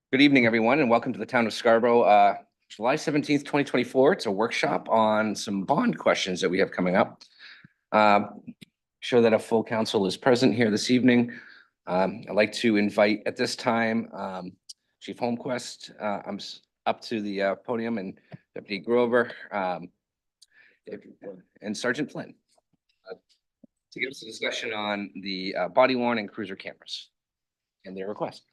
Good evening, everyone, and welcome to the Town of Scarborough, July 17th, 2024. It's a workshop on some bond questions that we have coming up. Sure that a full council is present here this evening. I'd like to invite at this time Chief Holmquist up to the podium, and Deputy Grover and Sergeant Flynn to give us a discussion on the body worn and cruiser cameras and their request.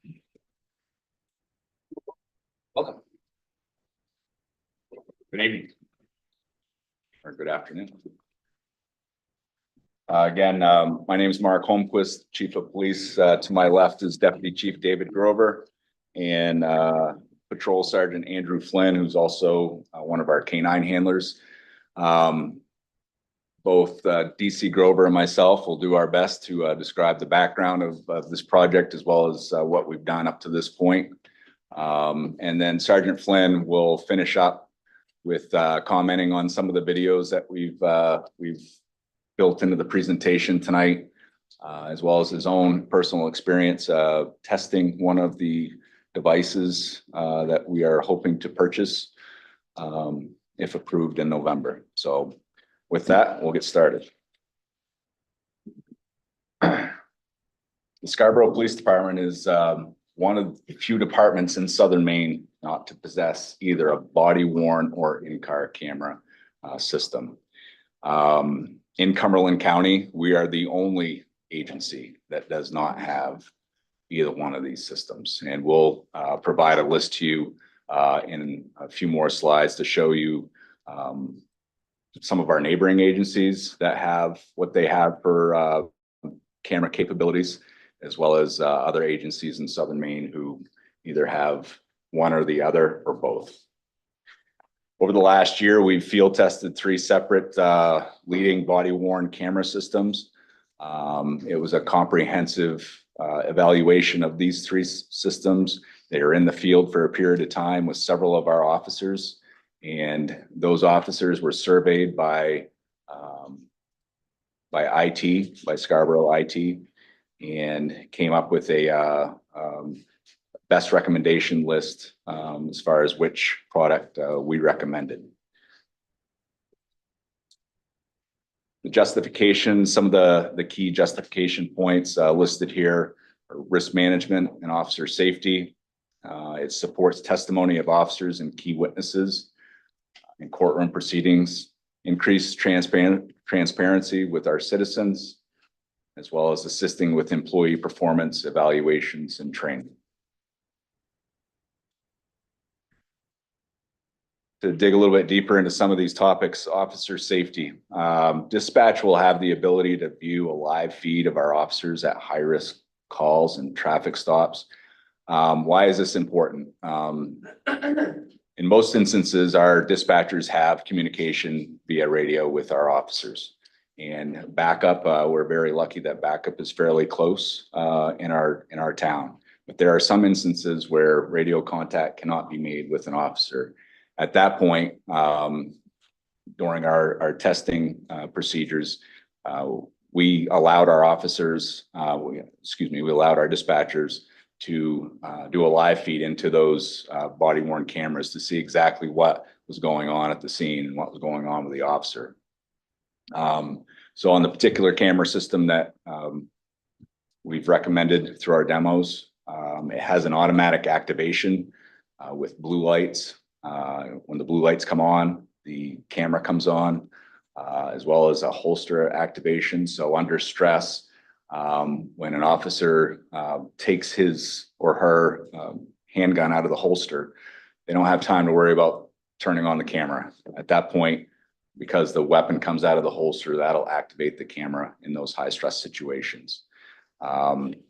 Welcome. Good evening. Or good afternoon. Again, my name is Mark Holmquist, Chief of Police. To my left is Deputy Chief David Grover and Patrol Sergeant Andrew Flynn, who's also one of our canine handlers. Both DC Grover and myself will do our best to describe the background of this project as well as what we've done up to this point. And then Sergeant Flynn will finish up with commenting on some of the videos that we've built into the presentation tonight, as well as his own personal experience testing one of the devices that we are hoping to purchase if approved in November. So with that, we'll get started. The Scarborough Police Department is one of the few departments in southern Maine not to possess either a body worn or in-car camera system. In Cumberland County, we are the only agency that does not have either one of these systems. And we'll provide a list to you in a few more slides to show you some of our neighboring agencies that have what they have for camera capabilities, as well as other agencies in southern Maine who either have one or the other or both. Over the last year, we've field tested 3 separate leading body worn camera systems. It was a comprehensive evaluation of these 3 systems. They are in the field for a period of time with several of our officers, and those officers were surveyed by IT, by Scarborough IT, and came up with a best recommendation list as far as which product we recommended. The justification, some of the key justification points listed here are risk management and officer safety. It supports testimony of officers and key witnesses in courtroom proceedings, increased transparency with our citizens, as well as assisting with employee performance evaluations and training. To dig a little bit deeper into some of these topics, officer safety. Dispatch will have the ability to view a live feed of our officers at high-risk calls and traffic stops. Why is this important? In most instances, our dispatchers have communication via radio with our officers. And backup, we're very lucky that backup is fairly close in our town. But there are some instances where radio contact cannot be made with an officer. At that point, during our testing procedures, we allowed our officers, we allowed our dispatchers to do a live feed into those body worn cameras to see exactly what was going on at the scene and what was going on with the officer. So on the particular camera system that we've recommended through our demos, it has an automatic activation with blue lights. When the blue lights come on, the camera comes on, as well as a holster activation. So under stress, when an officer takes his or her handgun out of the holster, they don't have time to worry about turning on the camera. At that point, because the weapon comes out of the holster, that'll activate the camera in those high stress situations. Hands-free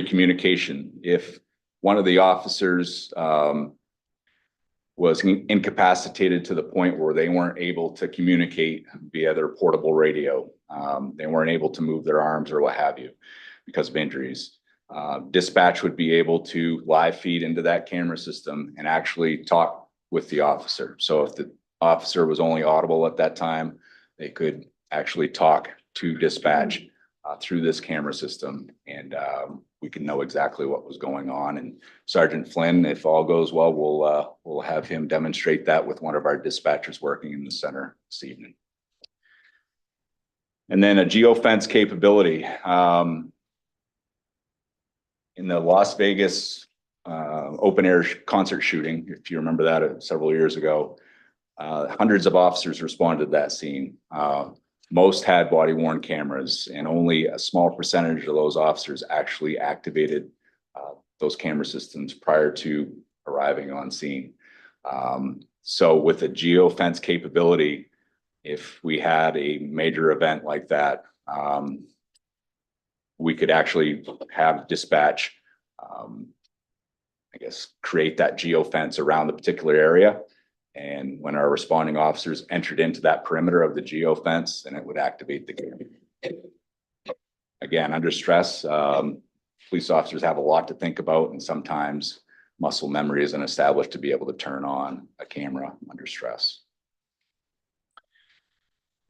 communication. If one of the officers was incapacitated to the point where they weren't able to communicate via their portable radio, they weren't able to move their arms or what have you because of injuries, dispatch would be able to live feed into that camera system and actually talk with the officer. So if the officer was only audible at that time, they could actually talk to dispatch through this camera system, and we can know exactly what was going on. And Sergeant Flynn, if all goes well, we'll have him demonstrate that with one of our dispatchers working in the center this evening. And then a geofence capability. In the Las Vegas open air concert shooting, if you remember that several years ago, hundreds of officers responded to that scene. Most had body worn cameras, and only a small percentage of those officers actually activated those camera systems prior to arriving on scene. So with a geofence capability, if we had a major event like that, we could actually have dispatch, I guess, create that geofence around the particular area. And when our responding officers entered into that perimeter of the geofence, then it would activate the camera. Again, under stress, police officers have a lot to think about, and sometimes muscle memory isn't established to be able to turn on a camera under stress.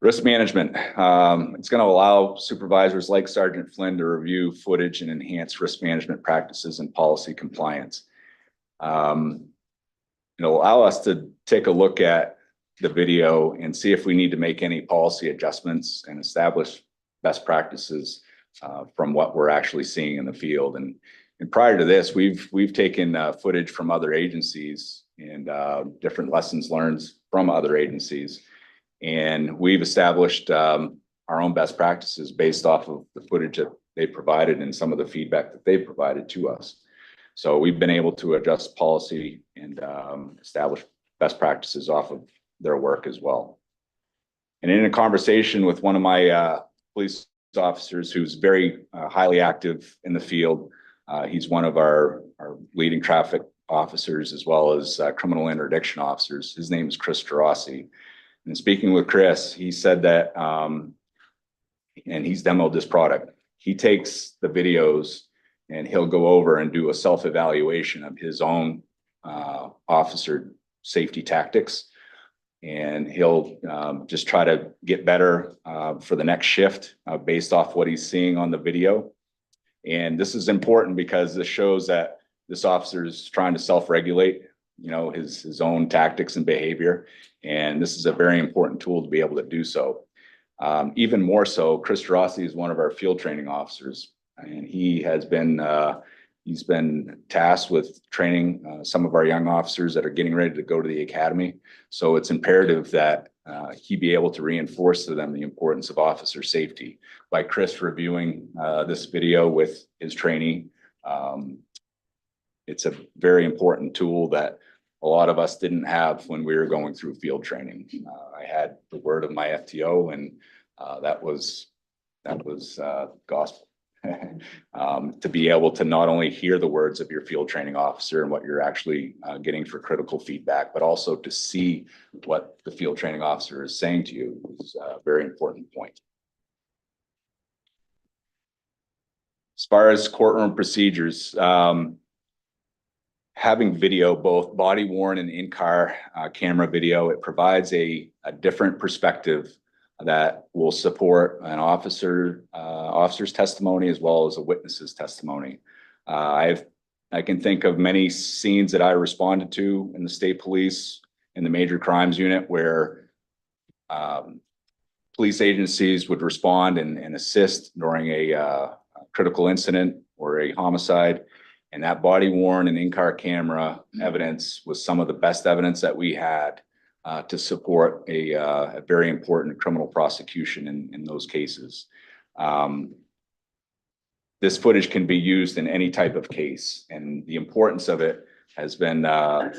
Risk management. It's going to allow supervisors like Sergeant Flynn to review footage and enhance risk management practices and policy compliance. It'll allow us to take a look at the video and see if we need to make any policy adjustments and establish best practices from what we're actually seeing in the field. And prior to this, we've taken footage from other agencies and different lessons learned from other agencies. And we've established our own best practices based off of the footage that they provided and some of the feedback that they've provided to us. So we've been able to adjust policy and establish best practices off of their work as well. And in a conversation with one of my police officers who's very highly active in the field, he's one of our leading traffic officers as well as criminal interdiction officers. His name is Chris Gerasi. And speaking with Chris, he said that, and he's demoed this product. He takes the videos and he'll go over and do a self-evaluation of his own officer safety tactics. And he'll just try to get better for the next shift based off what he's seeing on the video. And this is important because this shows that this officer is trying to self-regulate, you know, his own tactics and behavior. And this is a very important tool to be able to do so. Even more so, Chris Rossi is one of our field training officers, and he has been he's been tasked with training some of our young officers that are getting ready to go to the academy. So it's imperative that he be able to reinforce to them the importance of officer safety. By Chris reviewing this video with his trainee, it's a very important tool that a lot of us didn't have when we were going through field training. I had the word of my FTO, and that was gospel. To be able to not only hear the words of your field training officer and what you're actually getting for critical feedback, but also to see what the field training officer is saying to you is a very important point. As far as courtroom procedures, having video, both body worn and in-car camera video, it provides a different perspective that will support an officer's testimony as well as a witness's testimony. I can think of many scenes that I responded to in the state police in the major crimes unit where police agencies would respond and assist during a critical incident or a homicide. And that body worn and in-car camera evidence was some of the best evidence that we had to support a very important criminal prosecution in those cases. This footage can be used in any type of case, and the importance of it has been, I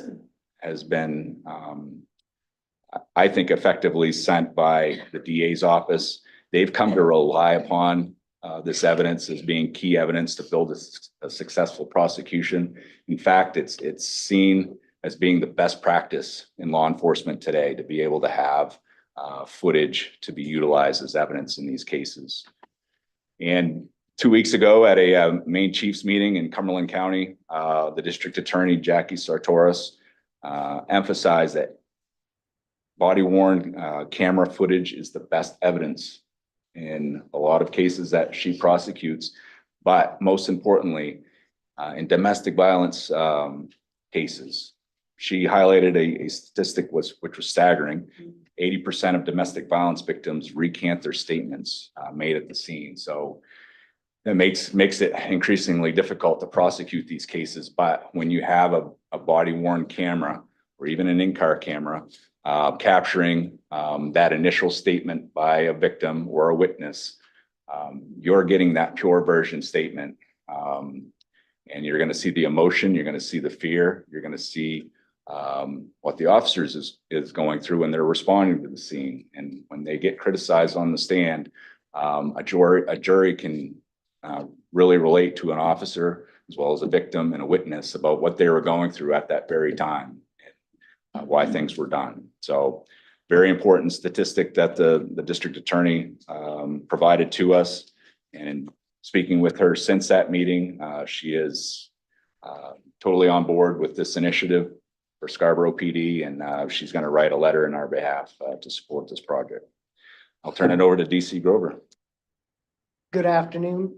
think, effectively sent by the DA's office. They've come to rely upon this evidence as being key evidence to build a successful prosecution. In fact, it's seen as being the best practice in law enforcement today to be able to have footage to be utilized as evidence in these cases. And 2 weeks ago at a Maine Chiefs meeting in Cumberland County, the district attorney, Jackie Sartoris, emphasized that body worn camera footage is the best evidence in a lot of cases that she prosecutes. But most importantly, in domestic violence cases, she highlighted a statistic which was staggering. 80% of domestic violence victims recant their statements made at the scene. So that makes it increasingly difficult to prosecute these cases. But when you have a body worn camera or even an in-car camera capturing that initial statement by a victim or a witness, you're getting that pure version statement. And you're going to see the emotion, you're going to see the fear, you're going to see what the officers is going through when they're responding to the scene. And when they get criticized on the stand, a jury can really relate to an officer as well as a victim and a witness about what they were going through at that very time and why things were done. So very important statistic that the district attorney provided to us. And speaking with her since that meeting, she is totally on board with this initiative for Scarborough PD, and she's going to write a letter in our behalf to support this project. I'll turn it over to DC Grover. Good afternoon.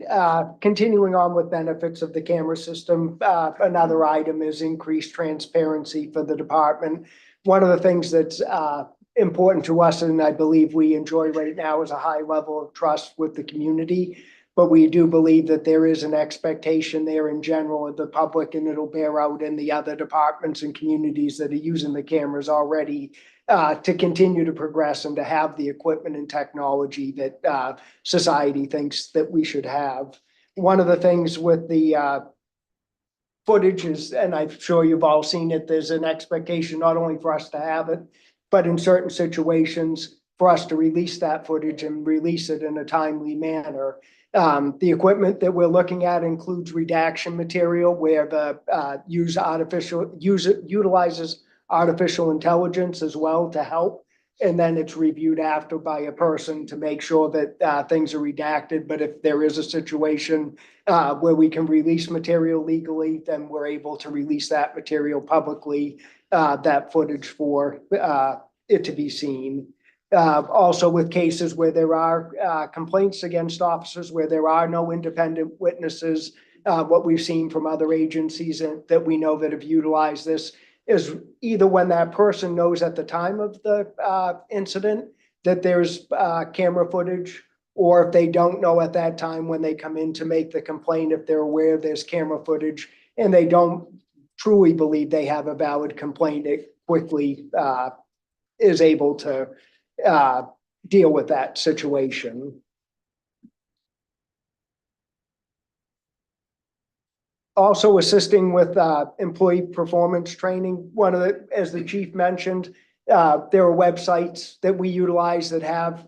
Continuing on with benefits of the camera system, another item is increased transparency for the department. One of the things that's important to us, and I believe we enjoy right now, is a high level of trust with the community. But we do believe that there is an expectation there in general of the public, and it'll bear out in the other departments and communities that are using the cameras already, to continue to progress and to have the equipment and technology that society thinks that we should have. One of the things with the footage is, and I'm sure you've all seen it, there's an expectation not only for us to have it, but in certain situations for us to release that footage and release it in a timely manner. The equipment that we're looking at includes redaction material where the utilizes artificial intelligence as well to help. And then it's reviewed after by a person to make sure that things are redacted. But if there is a situation where we can release material legally, then we're able to release that material publicly, that footage for it to be seen. Also with cases where there are complaints against officers, where there are no independent witnesses, what we've seen from other agencies that we know that have utilized this is either when that person knows at the time of the incident that there's camera footage, or if they don't know at that time when they come in to make the complaint, if they're aware there's camera footage and they don't truly believe they have a valid complaint, it quickly is able to deal with that situation. Also assisting with employee performance training. One of the, as the chief mentioned, there are websites that we utilize that have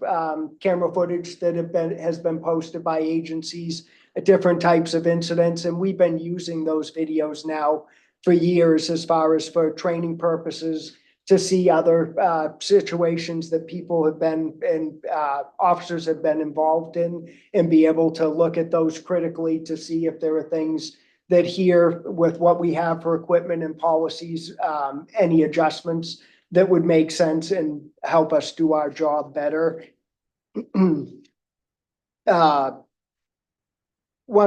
camera footage that has been posted by agencies at different types of incidents, and we've been using those videos now for years as far as for training purposes, to see other situations that people have been and officers have been involved in, and be able to look at those critically to see if there are things that here with what we have for equipment and policies, any adjustments that would make sense and help us do our job better. One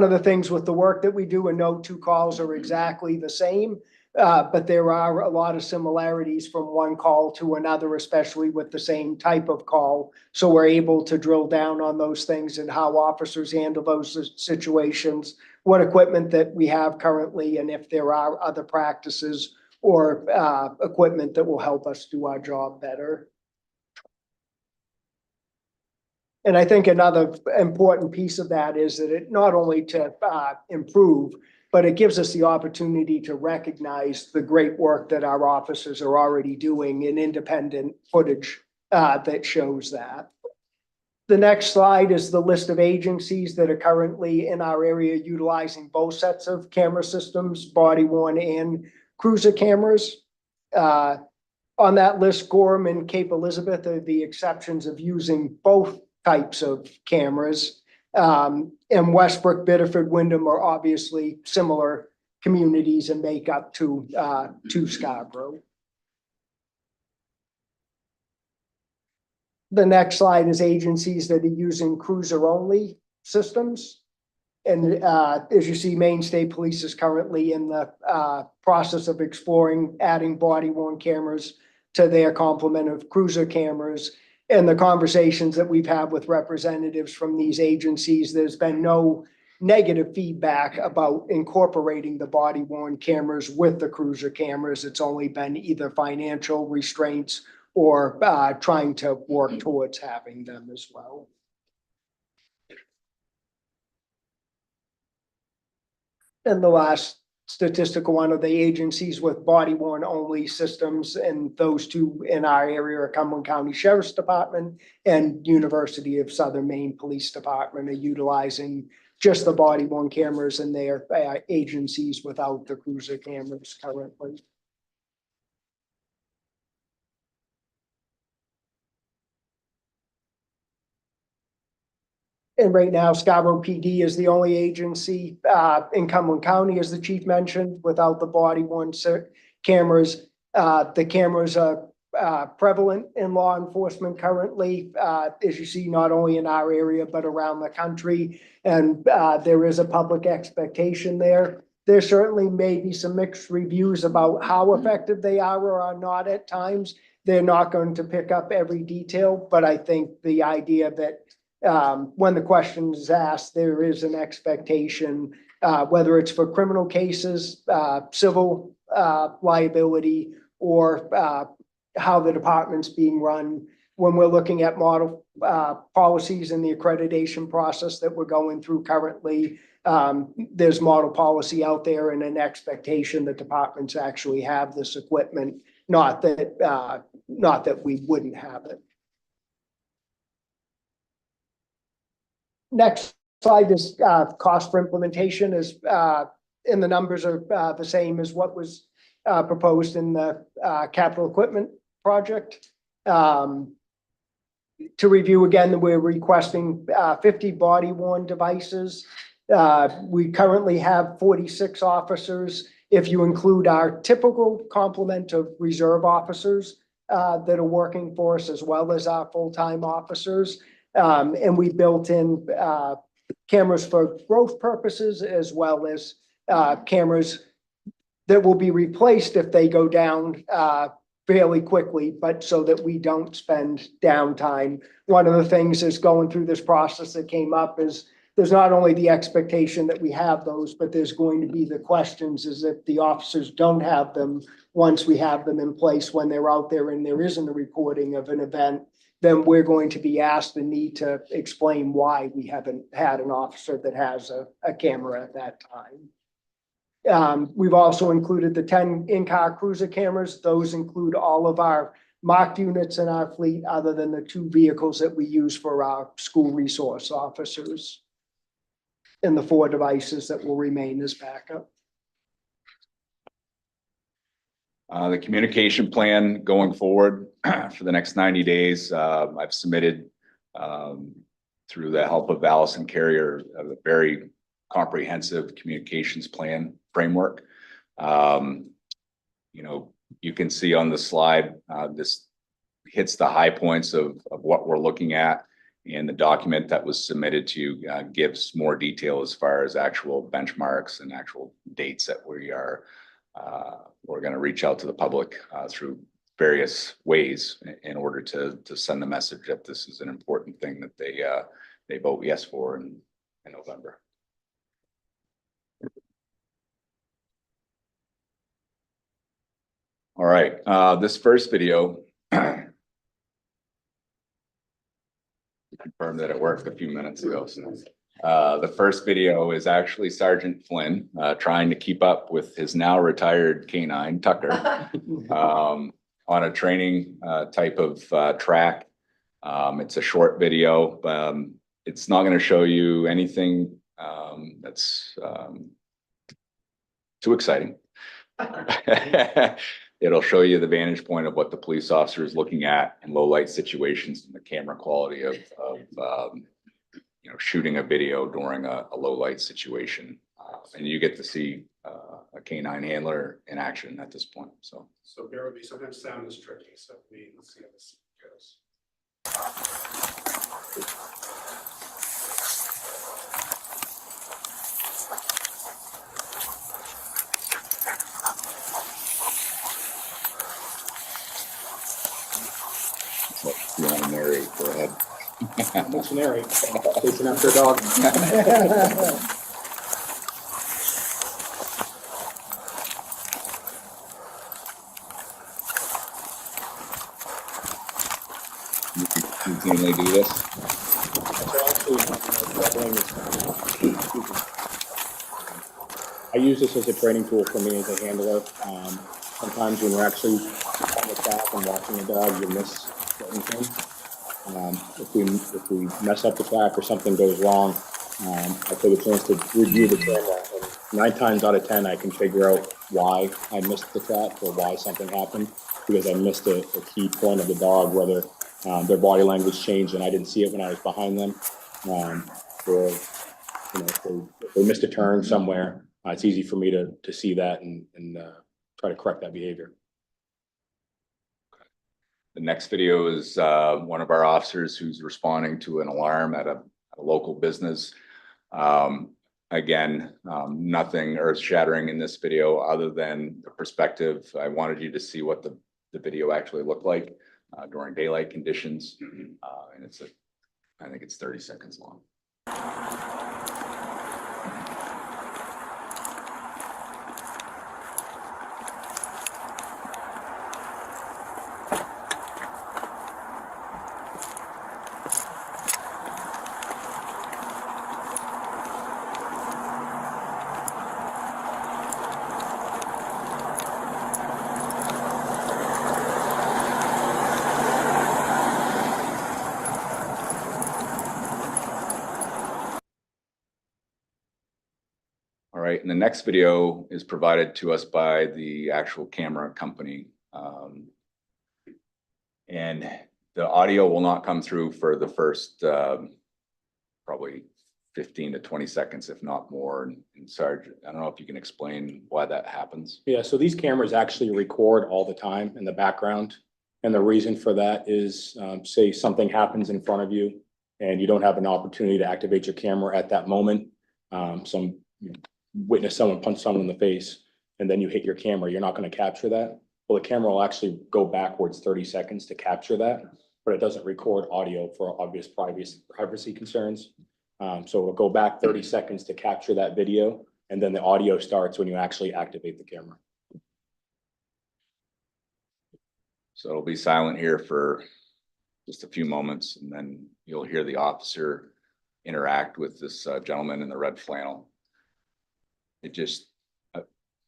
of the things with the work that we do, and no two calls are exactly the same, but there are a lot of similarities from one call to another, especially with the same type of call. So we're able to drill down on those things and how officers handle those situations, what equipment that we have currently, and if there are other practices or equipment that will help us do our job better. And I think another important piece of that is that it not only to improve, but it gives us the opportunity to recognize the great work that our officers are already doing in independent footage that shows that. The next slide is the list of agencies that are currently in our area utilizing both sets of camera systems, body worn and cruiser cameras. On that list, Gorham and Cape Elizabeth are the exceptions of using both types of cameras. And Westbrook, Biddeford, Wyndham are obviously similar communities and make up to Scarborough. The next slide is agencies that are using cruiser-only systems. And as you see, Maine State Police is currently in the process of exploring adding body-worn cameras to their complement of cruiser cameras. And the conversations that we've had with representatives from these agencies, there's been no negative feedback about incorporating the body-worn cameras with the cruiser cameras. It's only been either financial restraints or trying to work towards having them as well. And the last statistical one of the agencies with body worn only systems, and those two in our area are Cumberland County Sheriff's Department and University of Southern Maine Police Department are utilizing just the body worn cameras in their agencies without the cruiser cameras currently. And right now, Scarborough PD is the only agency in Cumberland County, as the chief mentioned, without the body worn cameras. The cameras are prevalent in law enforcement currently, as you see, not only in our area, but around the country. And there is a public expectation there. There certainly may be some mixed reviews about how effective they are or are not at times. They're not going to pick up every detail, but I think the idea that when the question is asked, there is an expectation, whether it's for criminal cases, civil liability, or how the department's being run. When we're looking at model policies and the accreditation process that we're going through currently, there's model policy out there and an expectation that departments actually have this equipment, not that we wouldn't have it. Next slide is cost for implementation is, and the numbers are the same as what was proposed in the capital equipment project. To review again, we're requesting 50 body worn devices. We currently have 46 officers. If you include our typical complement of reserve officers that are working for us, as well as our full-time officers. And we built in cameras for growth purposes, as well as cameras that will be replaced if they go down fairly quickly, but so that we don't spend downtime. One of the things is going through this process that came up is there's not only the expectation that we have those, but there's going to be the questions is if the officers don't have them, once we have them in place, when they're out there and there isn't a recording of an event, then we're going to be asked and need to explain why we haven't had an officer that has a camera at that time. We've also included the 10 in-car cruiser cameras. Those include all of our marked units in our fleet, other than the 2 vehicles that we use for our school resource officers, and the 4 devices that will remain as backup. The communication plan going forward for the next 90 days, I've submitted through the help of Allison Carrier, a very comprehensive communications plan framework. You know, you can see on the slide, this hits the high points of what we're looking at, and the document that was submitted to you gives more detail as far as actual benchmarks and actual dates that we're going to reach out to the public through various ways in order to send the message that this is an important thing that they vote yes for in November. All right, this first video confirmed that it worked a few minutes ago. So, the first video is actually Sergeant Flynn trying to keep up with his now retired canine Tucker on a training type of track. It's a short video. It's not going to show you anything that's too exciting. It'll show you the vantage point of what the police officer is looking at in low light situations and the camera quality of you know, shooting a video during a low light situation. And you get to see a canine handler in action at this point. So bear with me. Sometimes sound is tricky. So let's see how this goes. So, you want to narrate, go ahead. What's an area? Chasing after a dog. You routinely do this? I use this as a training tool for me as a handler. Sometimes when you're actually on the track and watching a dog, you miss certain things. If we mess up the track or something goes wrong, I take a chance to review the camera. And 9 times out of 10, I can figure out why I missed the track or why something happened, because I missed a key point of the dog, whether their body language changed and I didn't see it when I was behind them, or if they missed a turn somewhere. It's easy for me to see that and try to correct that behavior. The next video is one of our officers who's responding to an alarm at a local business. Again, nothing earth shattering in this video other than the perspective. I wanted you to see what the video actually looked like during daylight conditions. And I think it's 30 seconds long. All right, and the next video is provided to us by the actual camera company. And the audio will not come through for the first probably 15 to 20 seconds, if not more. And Sarge, I don't know if you can explain why that happens. Yeah, so these cameras actually record all the time in the background. And the reason for that is, say something happens in front of you and you don't have an opportunity to activate your camera at that moment. Witness someone punch someone in the face and then you hit your camera, you're not going to capture that. Well, the camera will actually go backwards 30 seconds to capture that, but it doesn't record audio for obvious privacy concerns. So it'll go back 30 seconds to capture that video, and then the audio starts when you actually activate the camera. So it'll be silent here for just a few moments, and then you'll hear the officer interact with this gentleman in the red flannel. It's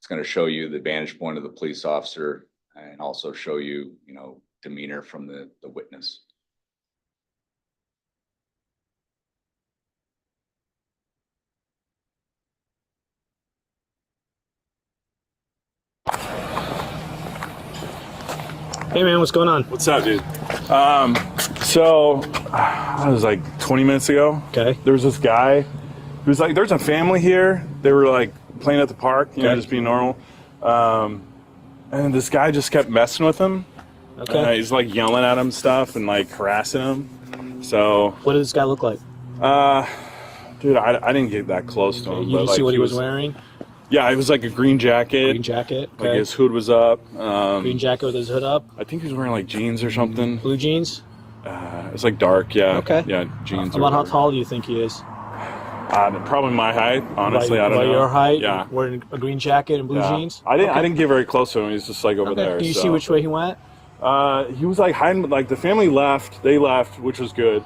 going to show you the vantage point of the police officer and also show you, demeanor from the witness. Hey man, what's going on? What's up, dude? So I was like 20 minutes ago. Okay. There was this guy who was like, there's a family here. They were like playing at the park, just being normal. And this guy just kept messing with him. Okay. He's like yelling at him stuff and like harassing him. So What did this guy look like? dude, I didn't get that close to him. You didn't but, see like, what he was wearing? Yeah, it was like a green jacket. Green jacket. Like Okay. his hood was up. Green jacket with his hood up. I think he was wearing like jeans or something. Blue jeans. It's like dark, yeah. Okay. Yeah, jeans. or About how whatever. tall do you think he is? Probably my height. Honestly, I don't know. Your height. Yeah. Wearing a green jacket and blue Yeah. jeans. I didn't get very close to him. He's just like over Okay. there. Do you so. see which way he went? He was like hiding. Like the family left. They left, which was good.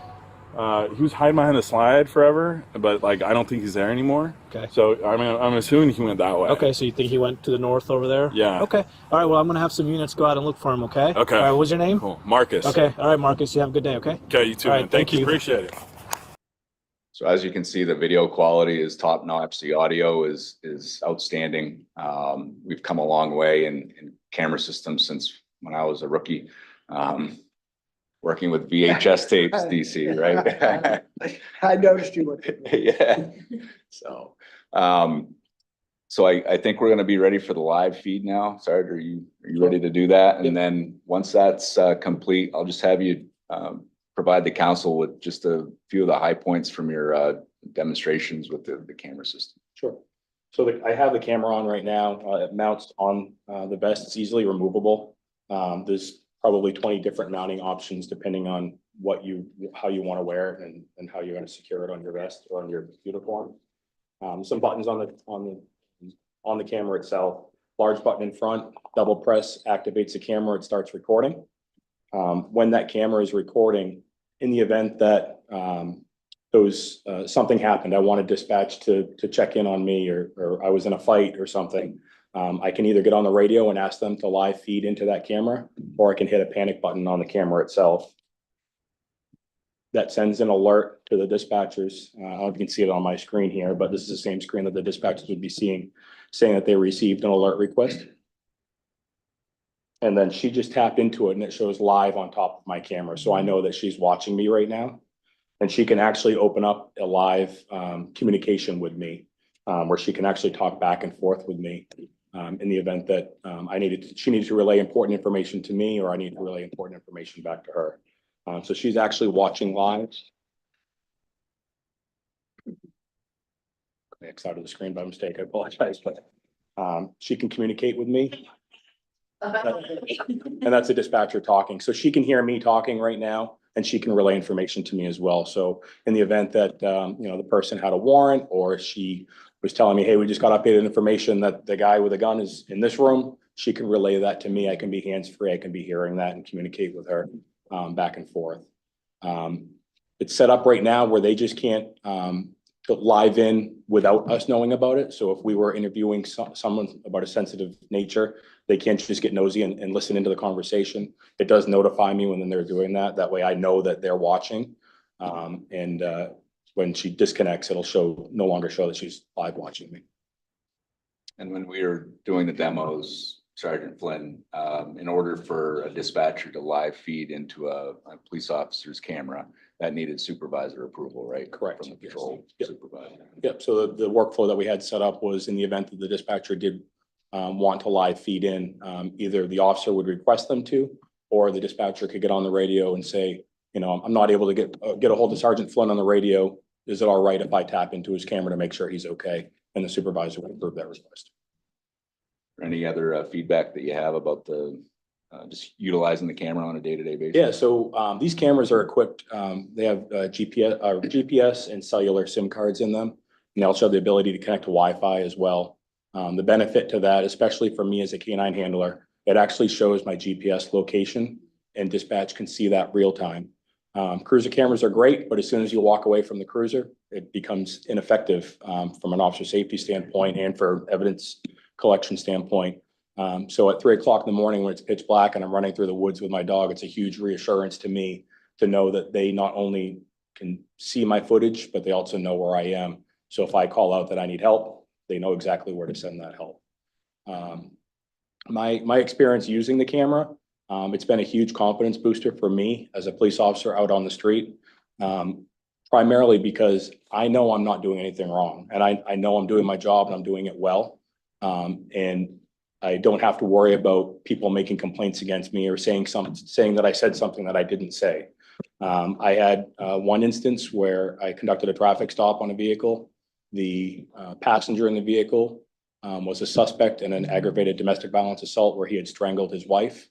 He was hiding behind the slide forever, but like I don't think he's there anymore. Okay. So I mean, I'm assuming he went that way. Okay, so you think he went to the north over there? Yeah. Okay. All right. Well, I'm gonna have some units go out and look for him. Okay. Okay. All right. What's your name? Cool. Marcus. Okay. All right, Marcus. You have a good day. Okay. Okay. You too. All right, Man. thank you. Appreciate it. So as you can see, the video quality is top notch. The audio is outstanding. We've come a long way in camera systems since when I was a rookie, working with VHS tapes, DC, right? I noticed you were. Yeah. So, I think we're going to be ready for the live feed now. Sarge, are you ready to do that? And then once that's complete, I'll just have you provide the council with just a few of the high points from your demonstrations with the camera system. Sure. So I have the camera on right now. It mounts on the vest. It's easily removable. There's probably 20 different mounting options depending on how you want to wear it and how you're going to secure it on your vest or on your uniform. Some buttons on the camera itself. Large button in front, double press activates the camera. It starts recording. When that camera is recording, in the event that something happened, I wanted dispatch to check in on me, or I was in a fight or something, I can either get on the radio and ask them to live feed into that camera, or I can hit a panic button on the camera itself. That sends an alert to the dispatchers. I don't know if you can see it on my screen here, but this is the same screen that the dispatchers would be seeing, saying that they received an alert request. And then she just tapped into it and it shows live on top of my camera. So I know that she's watching me right now. And she can actually open up a live communication with me, where she can actually talk back and forth with me in the event that she needed to relay important information to me, or I need to relay important information back to her. So she's actually watching live. X out of the screen by mistake, I apologize, but she can communicate with me. And that's a dispatcher talking. So she can hear me talking right now, and she can relay information to me as well. So in the event that, the person had a warrant, or she was telling me, hey, we just got updated information that the guy with a gun is in this room, she can relay that to me. I can be hands-free. I can be hearing that and communicate with her back and forth. It's set up right now where they just can't live in without us knowing about it. So if we were interviewing someone about a sensitive nature, they can't just get nosy and listen into the conversation. It does notify me when they're doing that. That way I know that they're watching. When she disconnects, it'll no longer show that she's live watching me. And when we were doing the demos, Sergeant Flynn, in order for a dispatcher to live feed into a police officer's camera, that needed supervisor approval, right? Correct. From the patrol Yep. supervisor. Yep. So the workflow that we had set up was, in the event that the dispatcher did want to live feed in, either the officer would request them to, or the dispatcher could get on the radio and say, I'm not able to get a hold of Sergeant Flynn on the radio. Is it all right if I tap into his camera to make sure he's okay? And the supervisor would approve that request. Any other feedback that you have about just utilizing the camera on a day-to-day basis? Yeah, so these cameras are equipped, they have GPS and cellular SIM cards in them. And they also have the ability to connect to Wi-Fi as well. The benefit to that, especially for me as a canine handler, it actually shows my GPS location, and dispatch can see that real time. Cruiser cameras are great, but as soon as you walk away from the cruiser, it becomes ineffective from an officer safety standpoint and for evidence collection standpoint. So at 3 o'clock in the morning, when it's pitch black and I'm running through the woods with my dog, it's a huge reassurance to me to know that they not only can see my footage, but they also know where I am. So if I call out that I need help, they know exactly where to send that help. My experience using the camera, it's been a huge confidence booster for me as a police officer out on the street. Primarily because I know I'm not doing anything wrong, and I know I'm doing my job and I'm doing it well. And I don't have to worry about people making complaints against me or saying that I said something that I didn't say. I had one instance where I conducted a traffic stop on a vehicle. The passenger in the vehicle was a suspect in an aggravated domestic violence assault where he had strangled his wife.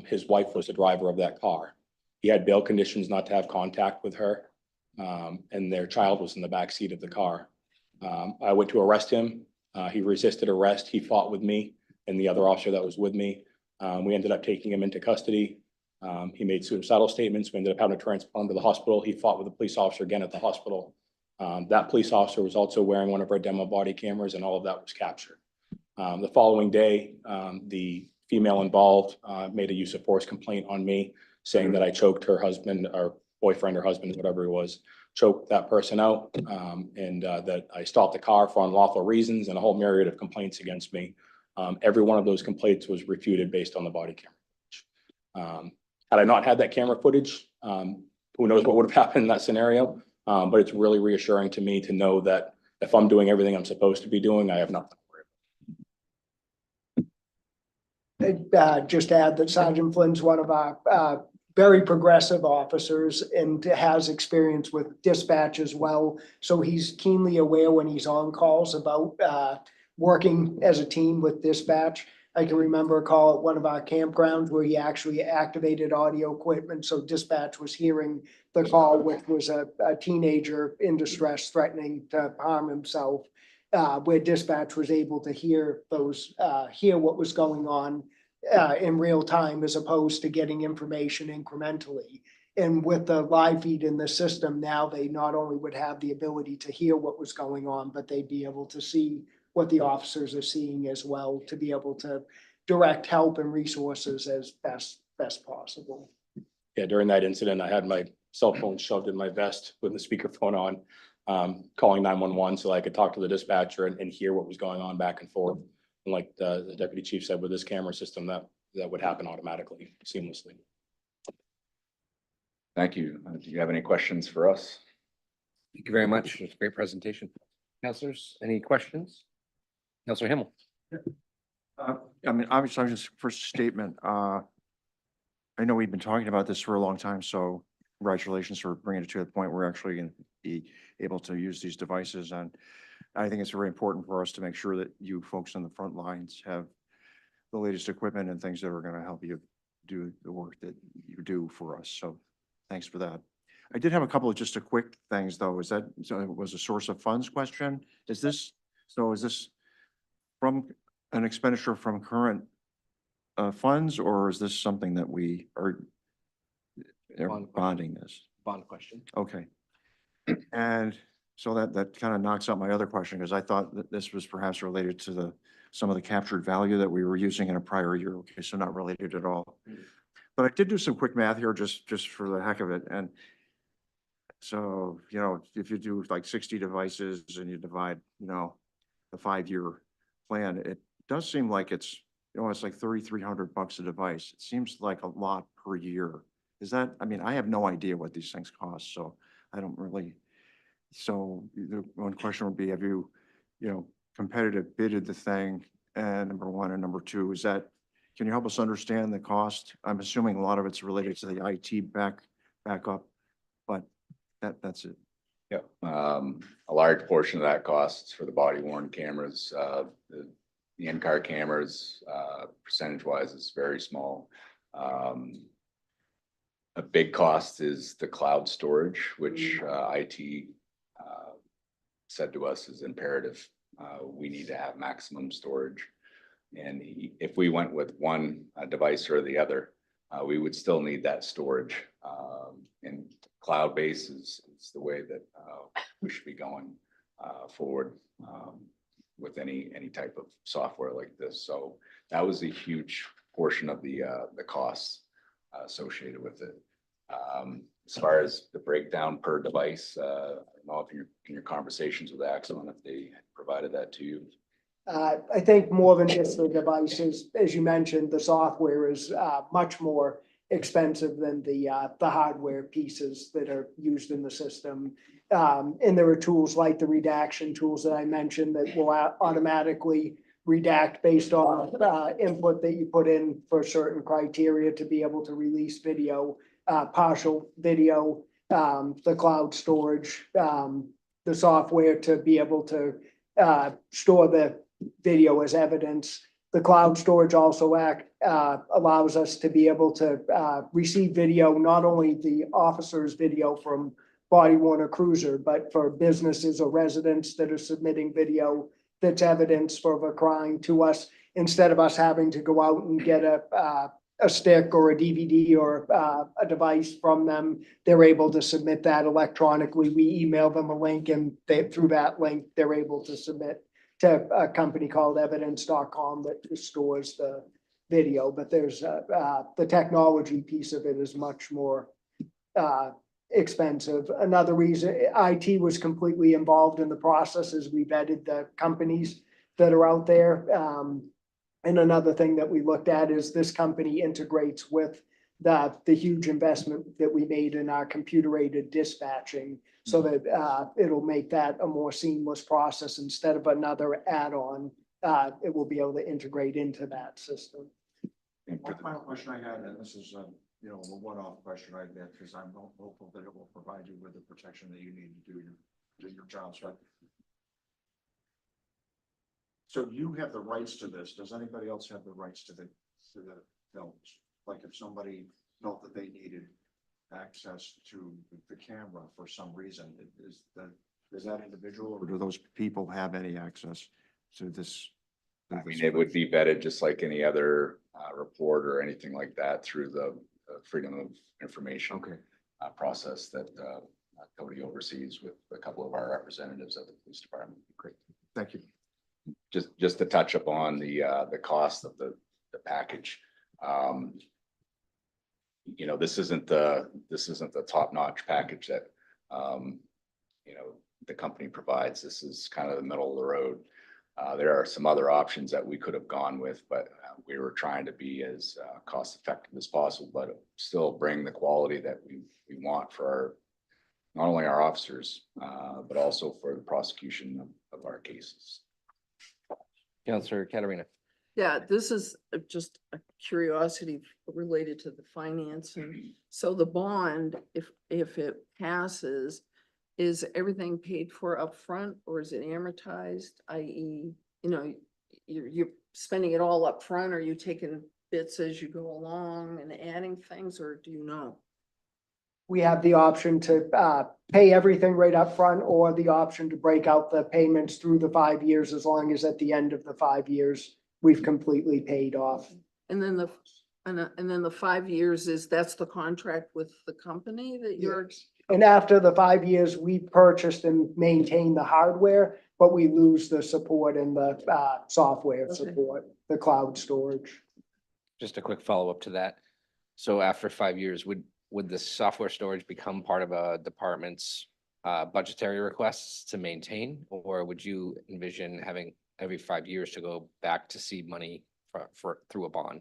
His wife was the driver of that car. He had bail conditions not to have contact with her, and their child was in the back seat of the car. I went to arrest him. He resisted arrest. He fought with me and the other officer that was with me. We ended up taking him into custody. He made suicidal statements. We ended up having to transport him to the hospital. He fought with a police officer again at the hospital. That police officer was also wearing one of our demo body cameras, and all of that was captured. The following day, the female involved made a use of force complaint on me, saying that I choked her husband or boyfriend or husband, whatever it was, choked that person out, and that I stopped the car for unlawful reasons, and a whole myriad of complaints against me. Every one of those complaints was refuted based on the body camera. Had I not had that camera footage, who knows what would have happened in that scenario? But it's really reassuring to me to know that if I'm doing everything I'm supposed to be doing, I have nothing to worry about. Just add that Sergeant Flynn's one of our very progressive officers and has experience with dispatch as well. So he's keenly aware when he's on calls about working as a team with dispatch. I can remember a call at one of our campgrounds where he actually activated audio equipment, so dispatch was hearing the call, which was a teenager in distress threatening to harm himself. Where dispatch was able to hear what was going on in real time as opposed to getting information incrementally. And with the live feed in the system, now they not only would have the ability to hear what was going on, but they'd be able to see what the officers are seeing as well, to be able to direct help and resources as best possible. Yeah, during that incident, I had my cell phone shoved in my vest with the speakerphone on, calling 911 so I could talk to the dispatcher and hear what was going on back and forth. And like the deputy chief said, with this camera system, that would happen automatically, seamlessly. Thank you. Do you have any questions for us? Thank you very much. It's a great presentation. Councilors, any questions? Councilor Himmel. I mean, obviously, I'm just first statement. I know we've been talking about this for a long time, so congratulations for bringing it to the point where we're actually going to be able to use these devices. And I think it's very important for us to make sure that you folks on the front lines have the latest equipment and things that are going to help you do the work that you do for us. So thanks for that. I did have a couple of just a quick things though. Is that, so it was a source of funds question? Is this from an expenditure from current funds, or is this something that we are bonding this? Bond question. Okay. And so that kind of knocks out my other question, because I thought that this was perhaps related to some of the captured value that we were using in a prior year. Okay, so not related at all. But I did do some quick math here just for the heck of it. And so, you know, if you do like 60 devices and you divide, you know, the 5-year plan, it does seem like it's, you know, it's like $3,300 a device. It seems like a lot per year. Is that, I mean, I have no idea what these things cost, so I don't really. So the one question would be, have you, you know, competitive bidded the thing? And number one, and number two, is that, can you help us understand the cost? I'm assuming a lot of it's related to the IT backup, but that's it. Yeah, a large portion of that costs for the body worn cameras, the in-car cameras, percentage wise is very small. A big cost is the cloud storage, which IT said to us is imperative. We need to have maximum storage. And if we went with one device or the other, we would still need that storage. And cloud-based is the way that we should be going forward with any type of software like this. So that was a huge portion of the costs associated with it. As far as the breakdown per device, I don't know if you're in your conversations with Axon, if they provided that to you. I think more than just the devices, as you mentioned, the software is much more expensive than the hardware pieces that are used in the system. And there are tools like the redaction tools that I mentioned that will automatically redact based on input that you put in for certain criteria to be able to release video, partial video, the cloud storage, the software to be able to store the video as evidence. The cloud storage also allows us to be able to receive video, not only the officer's video from body worn or cruiser, but for businesses or residents that are submitting video that's evidence for a crime to us, instead of us having to go out and get a stick or a DVD or a device from them. They're able to submit that electronically. We email them a link, and through that link, they're able to submit to a company called evidence.com that stores the video. But there's the technology piece of it is much more expensive. Another reason IT was completely involved in the process is we vetted the companies that are out there. And another thing that we looked at is this company integrates with the huge investment that we made in our computer-aided dispatching, so that it'll make that a more seamless process. Instead of another add-on, it will be able to integrate into that system. One final question I had, and this is you know, a one-off question like that, because I'm hopeful that it will provide you with the protection that you need to do your job. So you have the rights to this. Does anybody else have the rights to the films? Like if somebody felt that they needed access to the camera for some reason, is that individual or do those people have any access to this? I mean, it would be vetted just like any other report or anything like that through the Freedom of Information process that Cody oversees with a couple of our representatives at the police department. Great, thank you. Just to touch upon the cost of the package. You know, this isn't the top-notch package that you know, the company provides. This is kind of the middle of the road. There are some other options that we could have gone with, but we were trying to be as cost effective as possible, but still bring the quality that we want for not only our officers, but also for the prosecution of our cases. Counselor Katarina. Yeah, this is just a curiosity related to the financing. So the bond, if it passes, is everything paid for upfront or is it amortized? i.e., you know, you're spending it all upfront, or are you taking bits as you go along and adding things, or do you know? We have the option to pay everything right up front, or the option to break out the payments through the 5 years, as long as at the end of the 5 years, we've completely paid off. And then the 5 years that's the contract with the company that you're. And after the 5 years, we purchased and maintain the hardware, but we lose the support and the software Okay. support, the cloud storage. Just a quick follow-up to that. So after 5 years, would the software storage become part of a department's budgetary requests to maintain? Or would you envision having every 5 years to go back to seed money through a bond?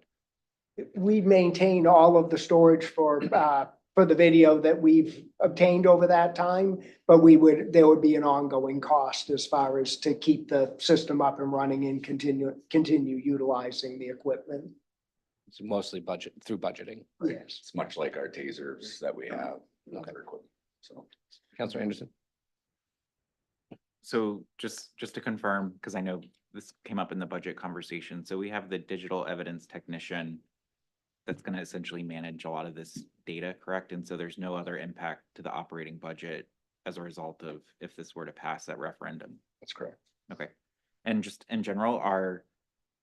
We maintain all of the storage for the video that we've obtained over that time, but there would be an ongoing cost as far as to keep the system up and running and continue utilizing the equipment. It's mostly through budgeting. Yes. It's much like our tasers that we have. and other equipment. So. Counselor Anderson? So just to confirm, because I know this came up in the budget conversation, so we have the digital evidence technician that's going to essentially manage a lot of this data, correct? And so there's no other impact to the operating budget as a result of if this were to pass that referendum. That's correct. Okay. And just in general, are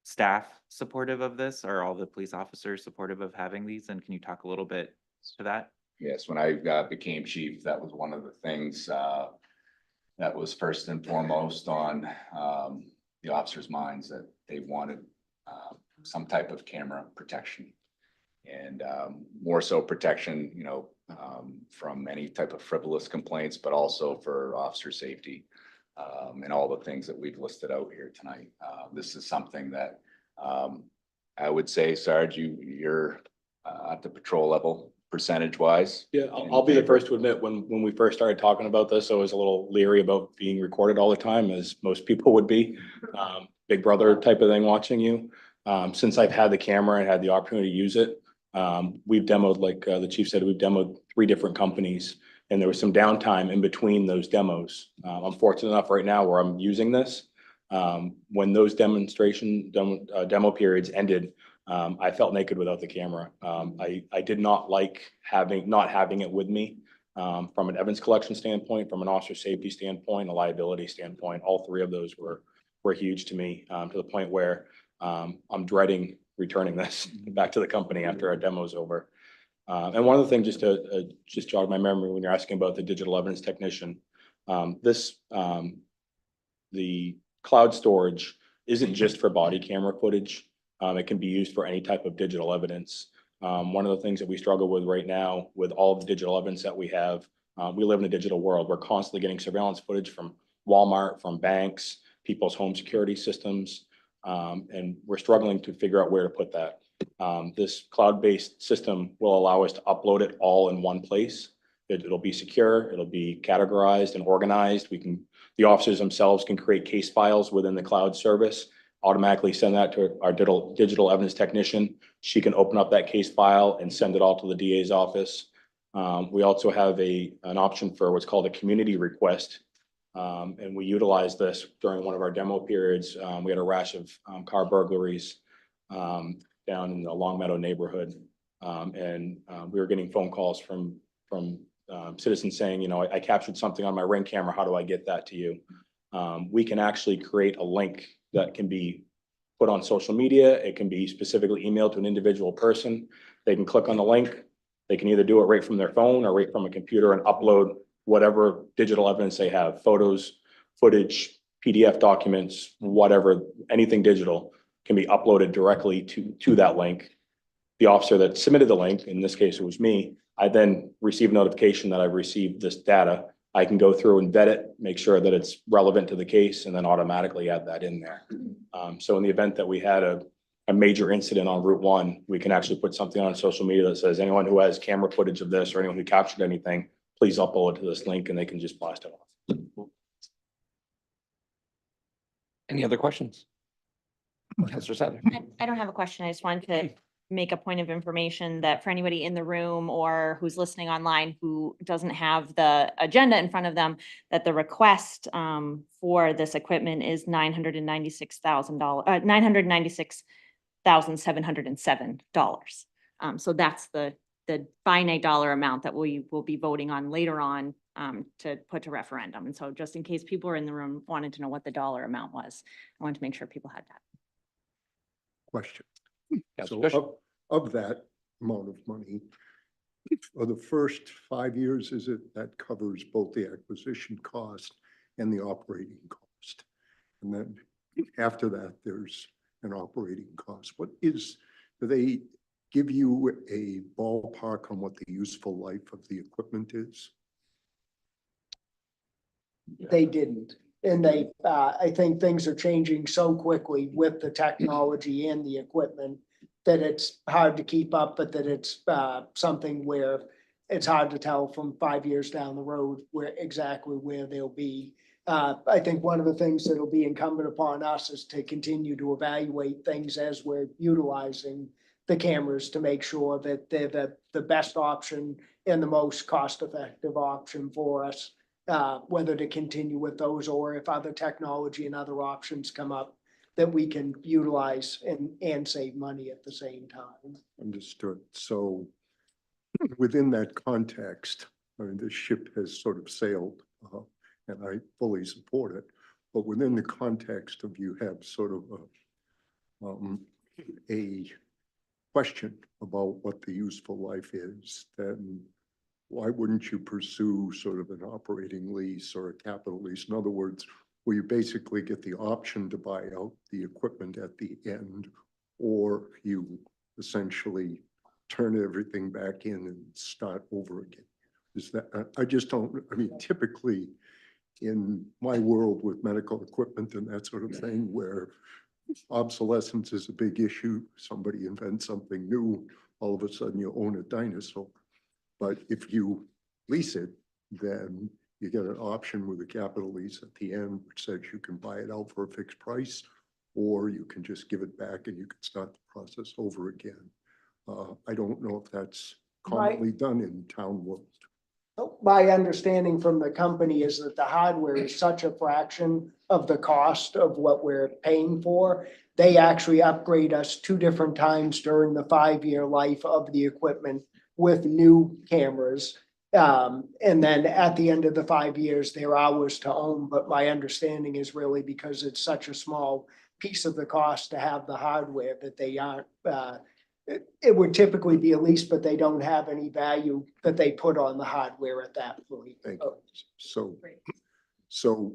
staff supportive of this? Are all the police officers supportive of having these? And can you talk a little bit to that? Yes, when I became chief, that was one of the things that was first and foremost on the officers' minds, that they wanted some type of camera protection. And more so protection, you know, from any type of frivolous complaints, but also for officer safety and all the things that we've listed out here tonight. This is something that I would say, Sarge, you're at the patrol level percentage wise. Yeah, I'll be the first to admit, when we first started talking about this, I was a little leery about being recorded all the time, as most people would be. Big brother type of thing watching you. Since I've had the camera and had the opportunity to use it, we've demoed, like the chief said, we've demoed 3 different companies, and there was some downtime in between those demos. I'm fortunate enough right now where I'm using this. When those demo periods ended, I felt naked without the camera. I did not like not having it with me, from an evidence collection standpoint, from an officer safety standpoint, a liability standpoint. All 3 of those were huge to me, to the point where I'm dreading returning this back to the company after our demo's over. And one of the things, just to just jog my memory when you're asking about the digital evidence technician, the cloud storage isn't just for body camera footage. It can be used for any type of digital evidence. One of the things that we struggle with right now with all of the digital evidence that we have, we live in a digital world. We're constantly getting surveillance footage from Walmart, from banks, people's home security systems, and we're struggling to figure out where to put that. This cloud-based system will allow us to upload it all in one place. It'll be secure, it'll be categorized and organized. The officers themselves can create case files within the cloud service, automatically send that to our digital evidence technician. She can open up that case file and send it all to the DA's office. We also have an option for what's called a community request. And we utilized this during one of our demo periods. We had a rash of car burglaries down in the Longmeadow neighborhood. We were getting phone calls from citizens saying, you know, I captured something on my Ring camera. How do I get that to you? We can actually create a link that can be put on social media. It can be specifically emailed to an individual person. They can click on the link. They can either do it right from their phone or right from a computer and upload whatever digital evidence they have, photos, footage, PDF documents, whatever, anything digital can be uploaded directly to that link. The officer that submitted the link, in this case, it was me, I then receive notification that I've received this data. I can go through and vet it, make sure that it's relevant to the case, and then automatically add that in there. So in the event that we had a major incident on Route 1, we can actually put something on social media that says anyone who has camera footage of this or anyone who captured anything, please upload it to this link and they can just blast it off. Any other questions? Councilor Sadler. I don't have a question. I just wanted to make a point of information that for anybody in the room or who's listening online who doesn't have the agenda in front of them, that the request for this equipment is $996,707. So that's the finite dollar amount that we will be voting on later on to put to referendum. And so just in case people are in the room wanted to know what the dollar amount was, I wanted to make sure people had that. Question. Councilor Bishop. So of that amount of money, for the first 5 years, is it that covers both the acquisition cost and the operating cost? And then after that, there's an operating cost. What is, do they give you a ballpark on what the useful life of the equipment is? They didn't. And I think things are changing so quickly with the technology and the equipment that it's hard to keep up, but that it's something where it's hard to tell from 5 years down the road exactly where they'll be. I think one of the things that'll be incumbent upon us is to continue to evaluate things as we're utilizing the cameras to make sure that they're the best option and the most cost-effective option for us. Whether to continue with those or if other technology and other options come up that we can utilize and save money at the same time. Understood. So within that context, I mean, the ship has sort of sailed, and I fully support it. But within the context of you have sort of a question about what the useful life is, then why wouldn't you pursue sort of an operating lease or a capital lease? In other words, where you basically get the option to buy out the equipment at the end, or you essentially turn everything back in and start over again. Is that, I just don't, I mean, typically in my world with medical equipment and that sort of thing, where obsolescence is a big issue, somebody invents something new, all of a sudden you own a dinosaur. But if you lease it, then you get an option with a capital lease at the end, which says you can buy it out for a fixed price, or you can just give it back and you can start the process over again. I don't know if that's commonly done in town world. My understanding from the company is that the hardware is such a fraction of the cost of what we're paying for. They actually upgrade us 2 different times during the 5-year life of the equipment with new cameras. And then at the end of the 5 years, they're ours to own. But my understanding is really because it's such a small piece of the cost to have the hardware that they aren't, it would typically be a lease, but they don't have any value that they put on the hardware at that point. Thank you. So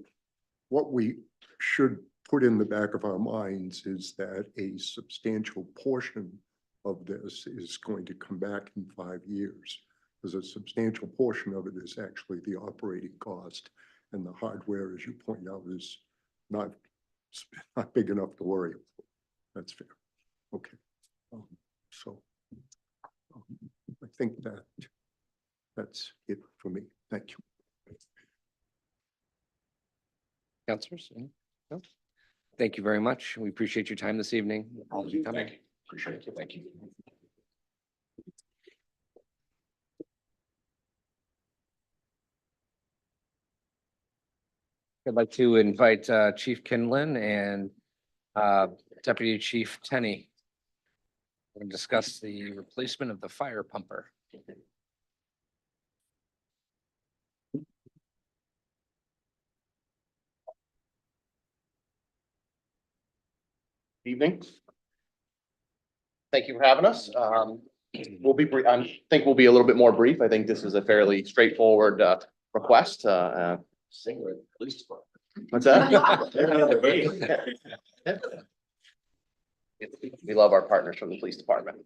what we should put in the back of our minds is that a substantial portion of this is going to come back in 5 years. Because a substantial portion of it is actually the operating cost, and the hardware, as you point out, is not big enough to worry about. That's fair. Okay. I think that's it for me. Thank you. Councilors? No? Thank you very much. We appreciate your time this evening. Thank you. Appreciate it. Thank you. I'd like to invite Chief Kinlan and Deputy Chief Tenney. We're going to discuss the replacement of the fire pumper. Evening. Thank you for having us. We'll be brief. I think we'll be a little bit more brief. I think this is a fairly straightforward request. What's that? We love our partners from the police department.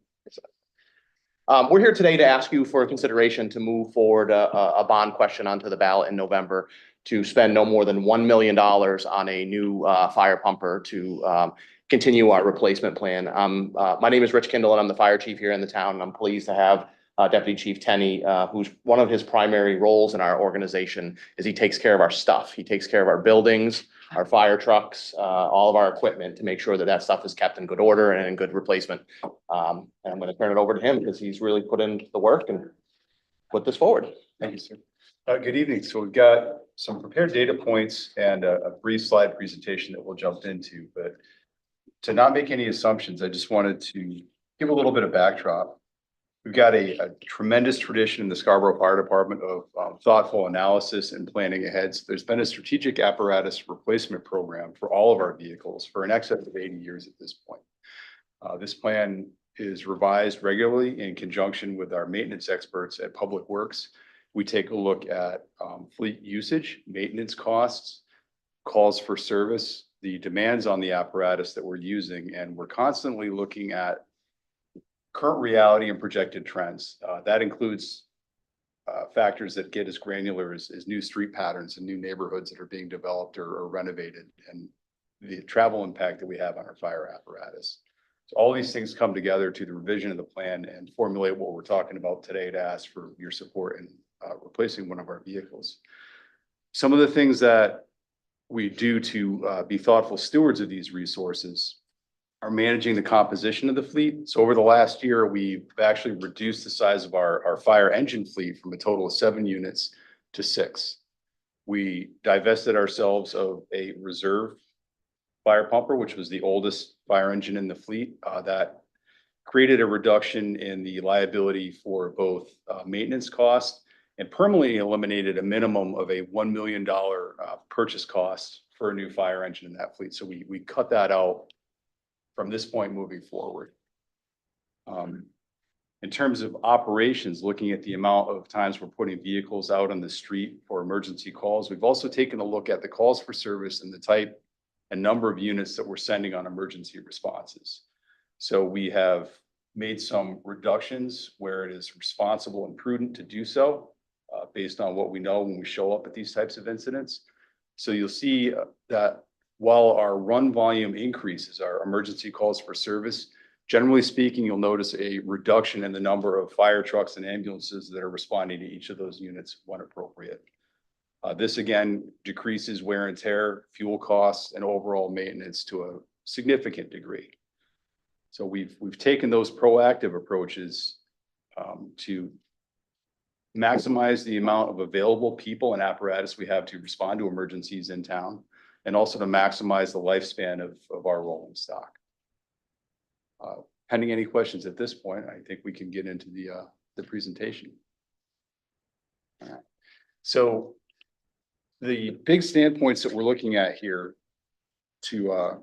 We're here today to ask you for consideration to move forward a bond question onto the ballot in November to spend no more than $1 million on a new fire pumper to continue our replacement plan. My name is Rich Kindle and I'm the fire chief here in the town. And I'm pleased to have Deputy Chief Tenney, who's one of his primary roles in our organization is he takes care of our stuff. He takes care of our buildings, our fire trucks, all of our equipment to make sure that that stuff is kept in good order and in good replacement. And I'm going to turn it over to him because he's really put in the work and put this forward. Thank you, sir. Good evening. So we've got some prepared data points and a brief slide presentation that we'll jump into, but to not make any assumptions, I just wanted to give a little bit of backdrop. We've got a tremendous tradition in the Scarborough Fire Department of thoughtful analysis and planning ahead. So there's been a strategic apparatus replacement program for all of our vehicles for an excess of 80 years at this point. This plan is revised regularly in conjunction with our maintenance experts at Public Works. We take a look at fleet usage, maintenance costs, calls for service, the demands on the apparatus that we're using, and we're constantly looking at current reality and projected trends. That includes factors that get as granular as new street patterns and new neighborhoods that are being developed or renovated, and the travel impact that we have on our fire apparatus. So all these things come together to the revision of the plan and formulate what we're talking about today to ask for your support in replacing one of our vehicles. Some of the things that we do to be thoughtful stewards of these resources are managing the composition of the fleet. So over the last year, we've actually reduced the size of our fire engine fleet from a total of 7 units to 6. We divested ourselves of a reserve fire pumper, which was the oldest fire engine in the fleet. That created a reduction in the liability for both maintenance costs and permanently eliminated a minimum of a $1 million purchase cost for a new fire engine in that fleet. So we cut that out from this point moving forward. In terms of operations, looking at the amount of times we're putting vehicles out on the street for emergency calls, we've also taken a look at the calls for service and the type and number of units that we're sending on emergency responses. So we have made some reductions where it is responsible and prudent to do so based on what we know when we show up at these types of incidents. So you'll see that while our run volume increases, our emergency calls for service, generally speaking, you'll notice a reduction in the number of fire trucks and ambulances that are responding to each of those units when appropriate. This again decreases wear and tear, fuel costs, and overall maintenance to a significant degree. So we've taken those proactive approaches to maximize the amount of available people and apparatus we have to respond to emergencies in town, and also to maximize the lifespan of our rolling stock. Pending any questions at this point, I think we can get into the presentation. All right. So the big standpoints that we're looking at here to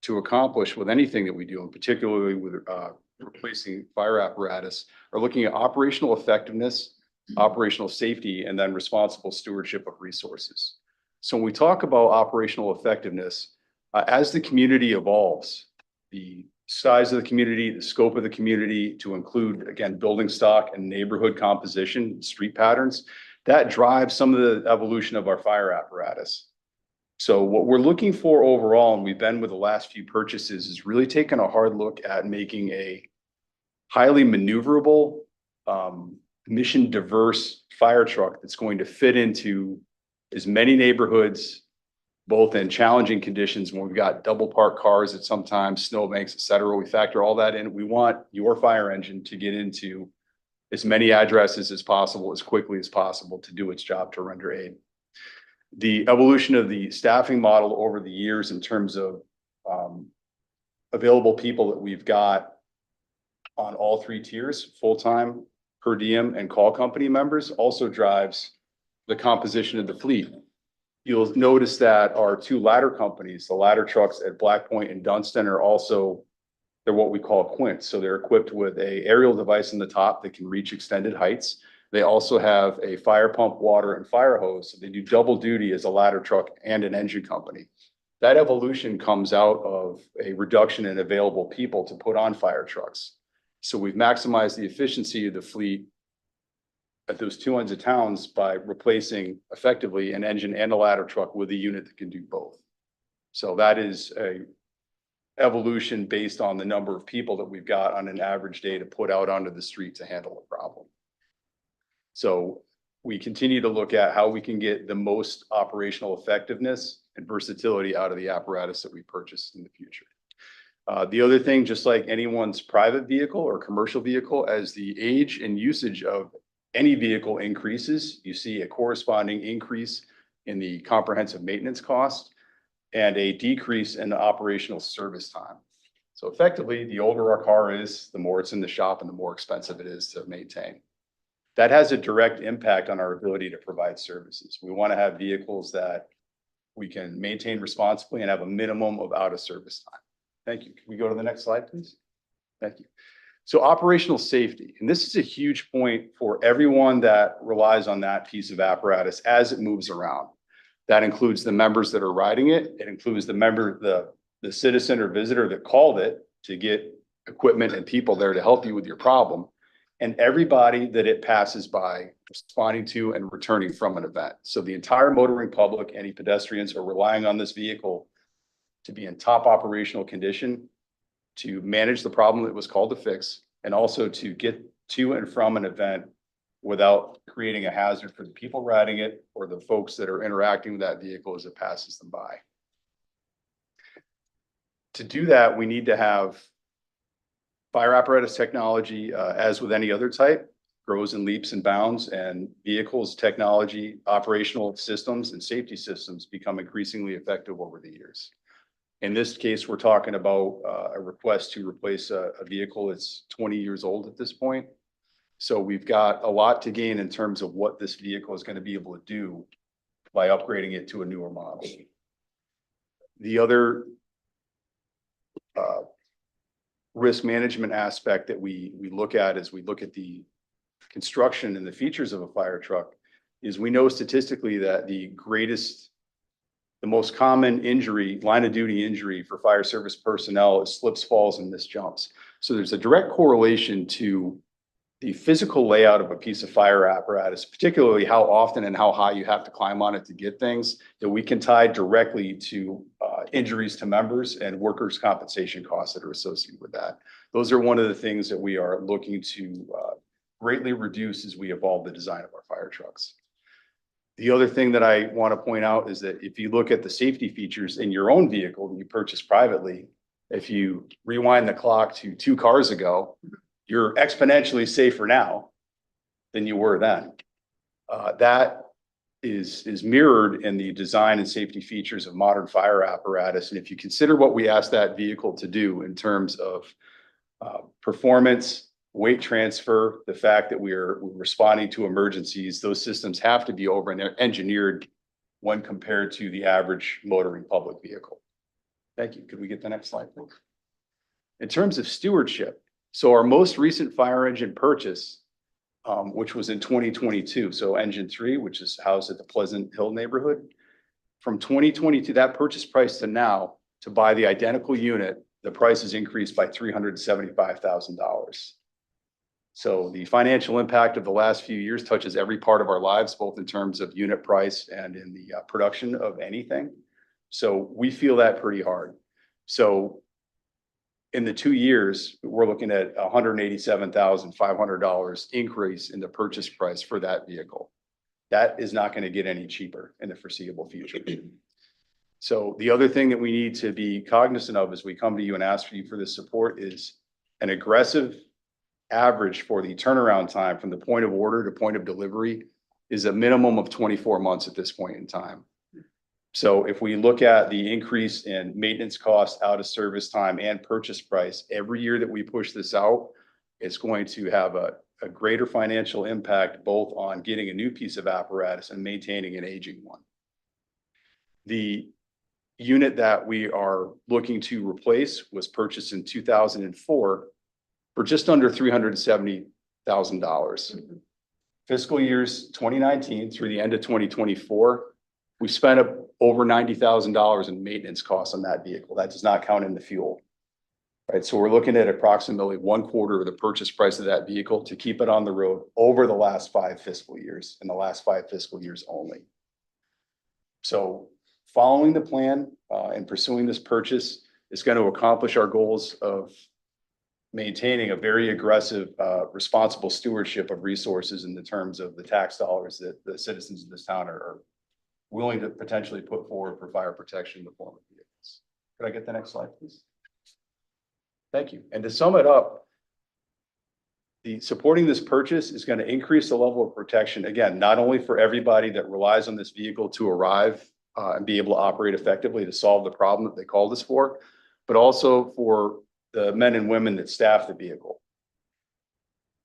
accomplish with anything that we do, and particularly with replacing fire apparatus, are looking at operational effectiveness, operational safety, and then responsible stewardship of resources. So when we talk about operational effectiveness, as the community evolves, the size of the community, the scope of the community to include, again, building stock and neighborhood composition, street patterns, that drives some of the evolution of our fire apparatus. So what we're looking for overall, and we've been with the last few purchases, is really taking a hard look at making a highly maneuverable, mission diverse fire truck that's going to fit into as many neighborhoods, both in challenging conditions when we've got double parked cars at sometimes snowbanks, et cetera. We factor all that in. We want your fire engine to get into as many addresses as possible, as quickly as possible to do its job to render aid. The evolution of the staffing model over the years in terms of available people that we've got on all three tiers, full-time, per diem, and call company members also drives the composition of the fleet. You'll notice that our two ladder companies, the ladder trucks at Black Point and Dunston, are also, they're what we call quints. So they're equipped with a aerial device in the top that can reach extended heights. They also have a fire pump, water, and fire hose. So they do double duty as a ladder truck and an engine company. That evolution comes out of a reduction in available people to put on fire trucks. So we've maximized the efficiency of the fleet at those two ends of towns by replacing effectively an engine and a ladder truck with a unit that can do both. So that is a evolution based on the number of people that we've got on an average day to put out onto the street to handle a problem. So we continue to look at how we can get the most operational effectiveness and versatility out of the apparatus that we purchase in the future. The other thing, just like anyone's private vehicle or commercial vehicle, as the age and usage of any vehicle increases, you see a corresponding increase in the comprehensive maintenance cost and a decrease in the operational service time. So effectively, the older our car is, the more it's in the shop and the more expensive it is to maintain. That has a direct impact on our ability to provide services. We want to have vehicles that we can maintain responsibly and have a minimum of out of service time. Thank you. Can we go to the next slide, please? Thank you. So operational safety, and this is a huge point for everyone that relies on that piece of apparatus as it moves around. That includes the members that are riding it. It includes the citizen or visitor that called it to get equipment and people there to help you with your problem, and everybody that it passes by, responding to and returning from an event. So the entire motoring public, any pedestrians, are relying on this vehicle to be in top operational condition, to manage the problem it was called to fix, and also to get to and from an event without creating a hazard for the people riding it or the folks that are interacting with that vehicle as it passes them by. To do that, we need to have fire apparatus technology, as with any other type, grows in leaps and bounds, and vehicles, technology, operational systems, and safety systems become increasingly effective over the years. In this case, we're talking about a request to replace a vehicle that's 20 years old at this point. So we've got a lot to gain in terms of what this vehicle is going to be able to do by upgrading it to a newer model. The other risk management aspect that we look at as we look at the construction and the features of a fire truck is we know statistically that the most common injury, line of duty injury for fire service personnel is slips, falls, and missed jumps. So there's a direct correlation to the physical layout of a piece of fire apparatus, particularly how often and how high you have to climb on it to get things, that we can tie directly to injuries to members and workers' compensation costs that are associated with that. Those are one of the things that we are looking to greatly reduce as we evolve the design of our fire trucks. The other thing that I want to point out is that if you look at the safety features in your own vehicle that you purchase privately, if you rewind the clock to 2 cars ago, you're exponentially safer now than you were then. That is mirrored in the design and safety features of modern fire apparatus. And if you consider what we asked that vehicle to do in terms of performance, weight transfer, the fact that we're responding to emergencies, those systems have to be over-engineered when compared to the average motoring public vehicle. Thank you. Could we get the next slide, please? In terms of stewardship, so our most recent fire engine purchase, which was in 2022, so engine 3, which is housed at the Pleasant Hill neighborhood, from 2022, that purchase price to now, to buy the identical unit, the price has increased by $375,000. So the financial impact of the last few years touches every part of our lives, both in terms of unit price and in the production of anything. So we feel that pretty hard. So in the 2 years, we're looking at $187,500 increase in the purchase price for that vehicle. That is not going to get any cheaper in the foreseeable future. So the other thing that we need to be cognizant of as we come to you and ask for you for this support is an aggressive average for the turnaround time from the point of order to point of delivery is a minimum of 24 months at this point in time. So if we look at the increase in maintenance costs, out of service time and purchase price, every year that we push this out, it's going to have a greater financial impact both on getting a new piece of apparatus and maintaining an aging one. The unit that we are looking to replace was purchased in 2004 for just under $370,000. Fiscal years 2019 through the end of 2024, we spent over $90,000 in maintenance costs on that vehicle. That does not count in the fuel. Right, so we're looking at approximately 1/4 of the purchase price of that vehicle to keep it on the road over the last 5 fiscal years, in the last 5 fiscal years only. So following the plan and pursuing this purchase is going to accomplish our goals of maintaining a very aggressive, responsible stewardship of resources in the terms of the tax dollars that the citizens of this town are willing to potentially put forward for fire protection in the form of vehicles. Could I get the next slide, please? Thank you. And to sum it up, supporting this purchase is going to increase the level of protection, again, not only for everybody that relies on this vehicle to arrive and be able to operate effectively to solve the problem that they called us for, but also for the men and women that staff the vehicle.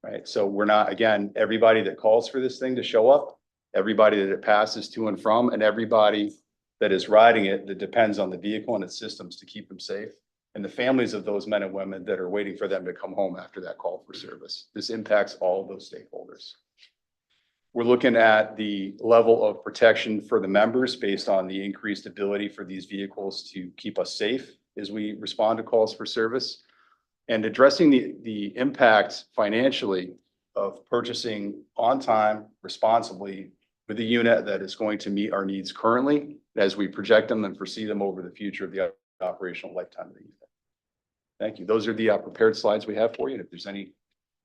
Right. So we're not, again, everybody that calls for this thing to show up, everybody that it passes to and from, and everybody that is riding it that depends on the vehicle and its systems to keep them safe, and the families of those men and women that are waiting for them to come home after that call for service. This impacts all of those stakeholders. We're looking at the level of protection for the members based on the increased ability for these vehicles to keep us safe as we respond to calls for service, and addressing the impact financially of purchasing on time, responsibly, with a unit that is going to meet our needs currently as we project them and foresee them over the future of the operational lifetime of the unit. Thank you. Those are the prepared slides we have for you. And if there's any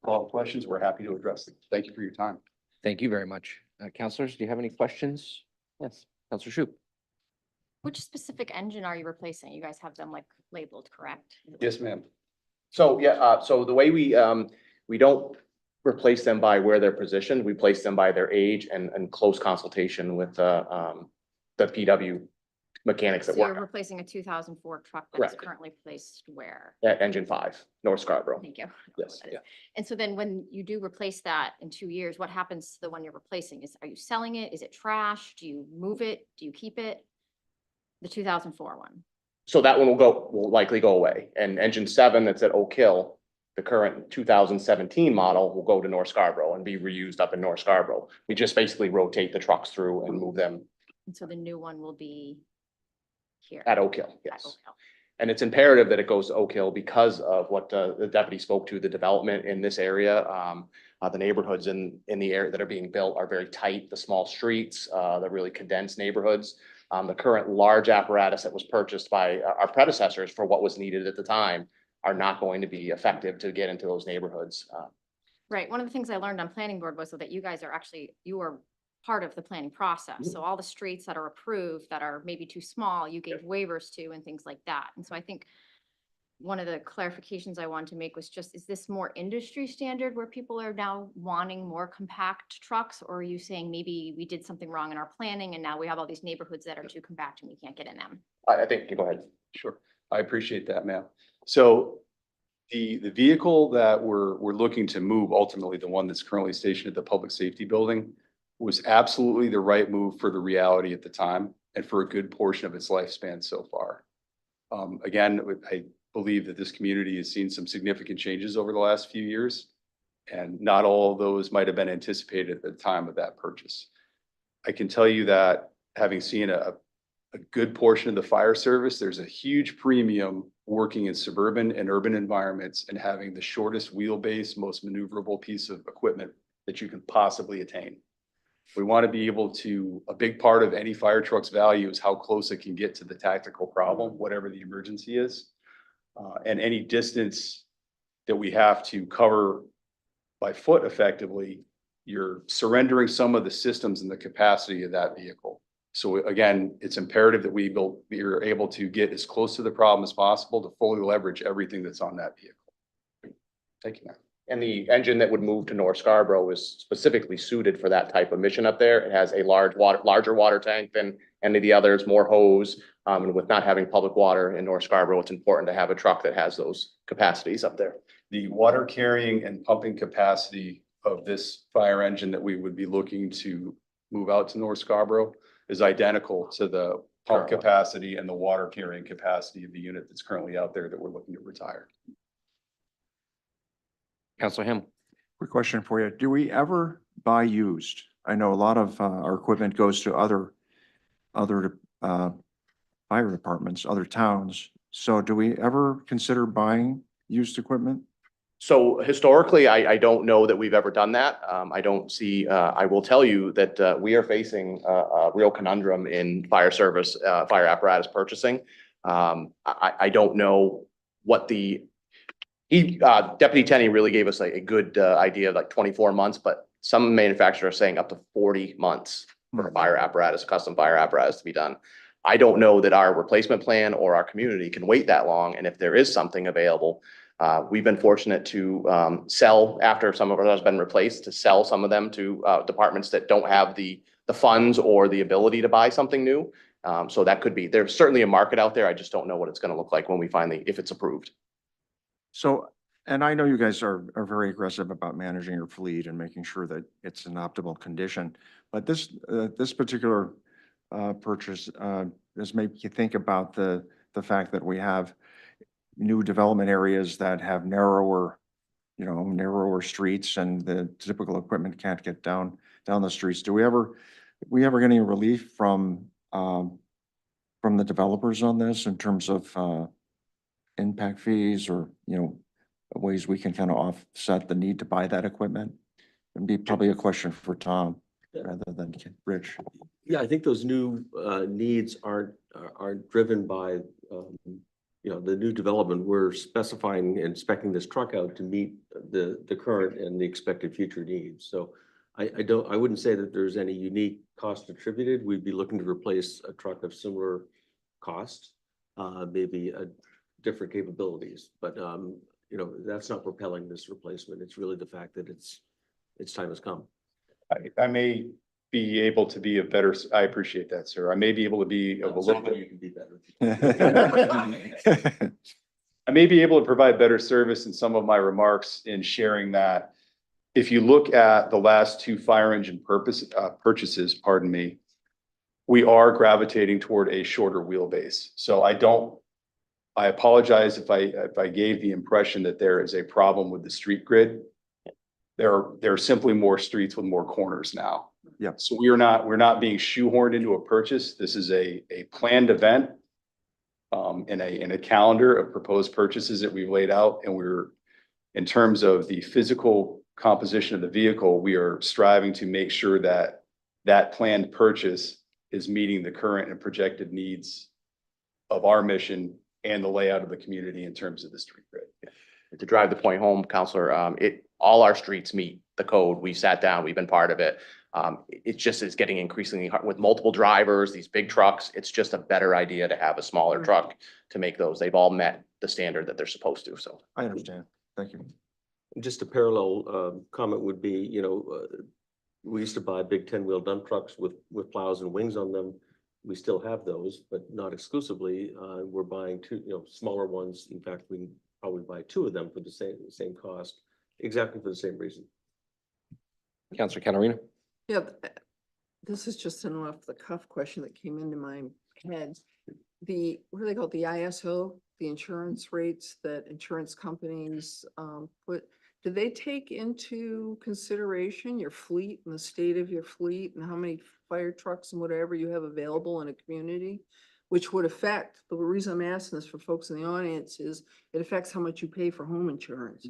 follow-up questions, we're happy to address them. Thank you for your time. Thank you very much. Counselors, do you have any questions? Yes, Counselor Shoup. Which specific engine are you replacing? You guys have them like labeled, correct? Yes, ma'am. So, yeah, so the way we don't replace them by where they're positioned, we place them by their age and close consultation with the PW mechanics that So you're work replacing a 2004 truck that's Correct. currently placed where? at Engine 5, North Scarborough. Thank you. Yes, yeah. And so then when you do replace that in 2 years, what happens to the one you're replacing? Are you selling it? Is it trash? Do you move it? Do you keep it? The 2004 one. So that one will likely go away. And Engine 7 that's at Oak Hill, the current 2017 model, will go to North Scarborough and be reused up in North Scarborough. We just basically rotate the trucks through and move them And so the new one will be here. at Oak Hill, At yes. Oak Hill. And it's imperative that it goes to Oak Hill because of what the deputy spoke to, the development in this area. The neighborhoods in the area that are being built are very tight, the small streets, the really condensed neighborhoods. The current large apparatus that was purchased by our predecessors for what was needed at the time are not going to be effective to get into those neighborhoods. Right. One of the things I learned on planning board was that you guys are actually, you are part of the planning process. So all the streets that are approved that are maybe too small, you gave waivers to and things like that. And so I think one of the clarifications I wanted to make was just, is this more industry standard where people are now wanting more compact trucks? Or are you saying maybe we did something wrong in our planning and now we have all these neighborhoods that are too compact and we can't get in them? I think, go ahead. Sure. I appreciate that, ma'am. So the vehicle that we're looking to move, ultimately the one that's currently stationed at the public safety building, was absolutely the right move for the reality at the time and for a good portion of its lifespan so far. Again, I believe that this community has seen some significant changes over the last few years, and not all of those might have been anticipated at the time of that purchase. I can tell you that having seen a good portion of the fire service, there's a huge premium working in suburban and urban environments and having the shortest wheelbase, most maneuverable piece of equipment that you can possibly attain. We want to be able to, a big part of any fire truck's value is how close it can get to the tactical problem, whatever the emergency is. And any distance that we have to cover by foot effectively, you're surrendering some of the systems and the capacity of that vehicle. So again, it's imperative that we are able to get as close to the problem as possible to fully leverage everything that's on that vehicle. Thank you, ma'am. And the engine that would move to North Scarborough is specifically suited for that type of mission up there. It has a larger water tank than any of the others, more hose. And with not having public water in North Scarborough, it's important to have a truck that has those capacities up there. The water carrying and pumping capacity of this fire engine that we would be looking to move out to North Scarborough is identical to the pump Current one. capacity and the water carrying capacity of the unit that's currently out there that we're looking to retire. Counselor Ham. Quick question for you. Do we ever buy used? I know a lot of our equipment goes to other fire departments, other towns. So do we ever consider buying used equipment? So historically, I don't know that we've ever done that. I don't see, I will tell you that we are facing a real conundrum in fire service, fire apparatus purchasing. I don't know what Deputy Tenney really gave us a good idea of like 24 months, but some manufacturers are saying up to 40 months for a fire apparatus, custom fire apparatus to be done. I don't know that our replacement plan or our community can wait that long. And if there is something available, we've been fortunate to sell after some of ours has been replaced, to sell some of them to departments that don't have the funds or the ability to buy something new. So that could be, there's certainly a market out there. I just don't know what it's going to look like when we finally, if it's approved. So, and I know you guys are very aggressive about managing your fleet and making sure that it's in optimal condition. But this particular purchase has made you think about the fact that we have new development areas that have narrower streets, and the typical equipment can't get down the streets. Do we ever get any relief from the developers on this in terms of impact fees, or ways we can kind of offset the need to buy that equipment? It'd be probably a question for Tom rather than Rich. Yeah, I think those new needs aren't driven by the new development. We're specifying and speccing this truck out to meet the current and the expected future needs. So I wouldn't say that there's any unique cost attributed. We'd be looking to replace a truck of similar cost, maybe different capabilities, but that's not propelling this replacement. It's really the fact that its time has come. I may be able to be I appreciate that, sir. I may be able to be of a little bit. You can be better. I may be able to provide better service in some of my remarks in sharing that. If you look at the last two fire engine purchases, pardon me, we are gravitating toward a shorter wheelbase. So I apologize if I gave the impression that there is a problem with the street grid. There are simply more streets with more corners now. Yeah. So we're not being shoehorned into a purchase. This is a planned event in a calendar of proposed purchases that we've laid out. And in terms of the physical composition of the vehicle, we are striving to make sure that that planned purchase is meeting the current and projected needs of our mission and the layout of the community in terms of the street grid. To drive the point home, Counselor, all our streets meet the code. We sat down, we've been part of it. It just is getting increasingly hard with multiple drivers, these big trucks. It's just a better idea to have a smaller truck to make those. They've all met the standard that they're supposed to, so. I understand. Thank you. Just a parallel comment would be, we used to buy big 10-wheel dump trucks with plows and wings on them. We still have those, but not exclusively. We're buying two, smaller ones. In fact, we can probably buy two of them for the same cost, exactly for the same reason. Counselor Catarina. Yeah, this is just an off the cuff question that came into my head. What do they call it? The ISO, the insurance rates that insurance companies put, do they take into consideration your fleet and the state of your fleet and how many fire trucks and whatever you have available in a community? Which would affect, the reason I'm asking this for folks in the audience is it affects how much you pay for home insurance.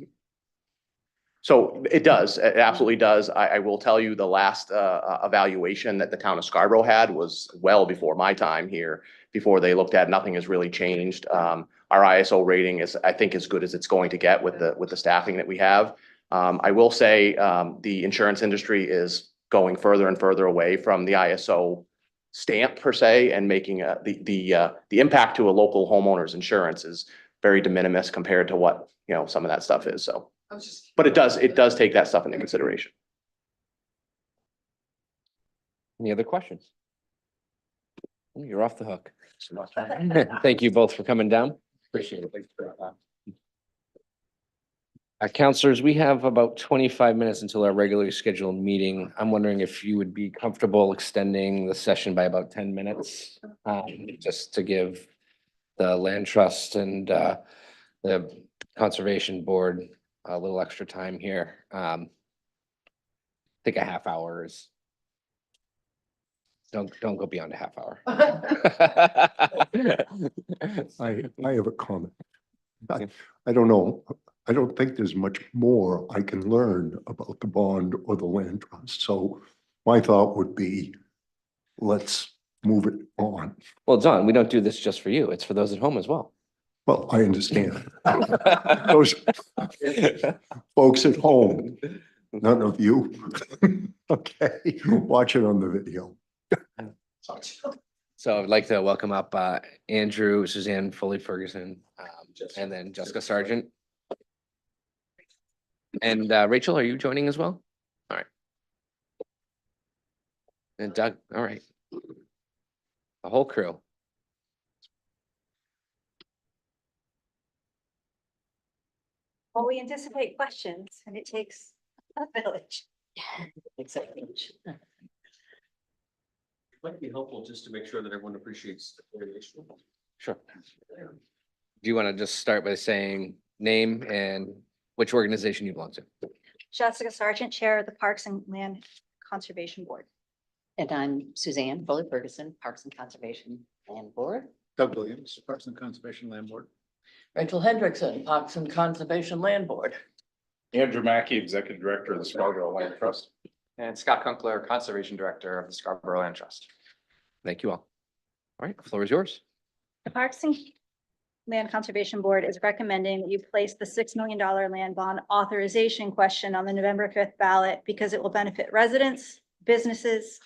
So it does, it absolutely does. I will tell you the last evaluation that the town of Scarborough had was well before my time here. Before they looked at, nothing has really changed. Our ISO rating is, I think, as good as it's going to get with the staffing that we have. I will say the insurance industry is going further and further away from the ISO stamp per se, and making the impact to a local homeowner's insurance is very de minimis compared to what, you know, some of that stuff is, so. But it does take that stuff into consideration. Any other questions? You're off the hook. Thank you both for coming down. Appreciate it. Counselors, we have about 25 minutes until our regularly scheduled meeting. I'm wondering if you would be comfortable extending the session by about 10 minutes, just to give the land trust and the conservation board a little extra time here. I think a half hour is. Don't go beyond a half hour. I have a comment. I don't know. I don't think there's much more I can learn about the bond or the land trust. So my thought would be, let's move it on. Well, Don, we don't do this just for you. It's for those at home as well. Well, I understand. Those folks at home, none of you. Okay, watch it on the video. So I'd like to welcome up Andrew, Suzanne Foley Ferguson, and then Jessica Sargent. And Rachel, are you joining as well? All right. And Doug, all right. The whole crew. Well, we anticipate questions and it takes a village. Exactly. Might be helpful just to make sure that everyone appreciates the variation. Sure. Do you want to just start by saying name and which organization you belong to? Jessica Sargent, Chair of the Parks and Land Conservation Board. And I'm Suzanne Foley Ferguson, Parks and Conservation Land Board. Doug Williams, Parks and Conservation Land Board. Rachel Hendrickson, Parks and Conservation Land Board. Andrew Mackey, Executive Director of the Scarborough Land Trust. And Scott Kunkler, Conservation Director of the Scarborough Land Trust. Thank you all. All right, the floor is yours. The Parks and Land Conservation Board is recommending that you place the $6 million land bond authorization question on the November 5th ballot because it will benefit residents, businesses,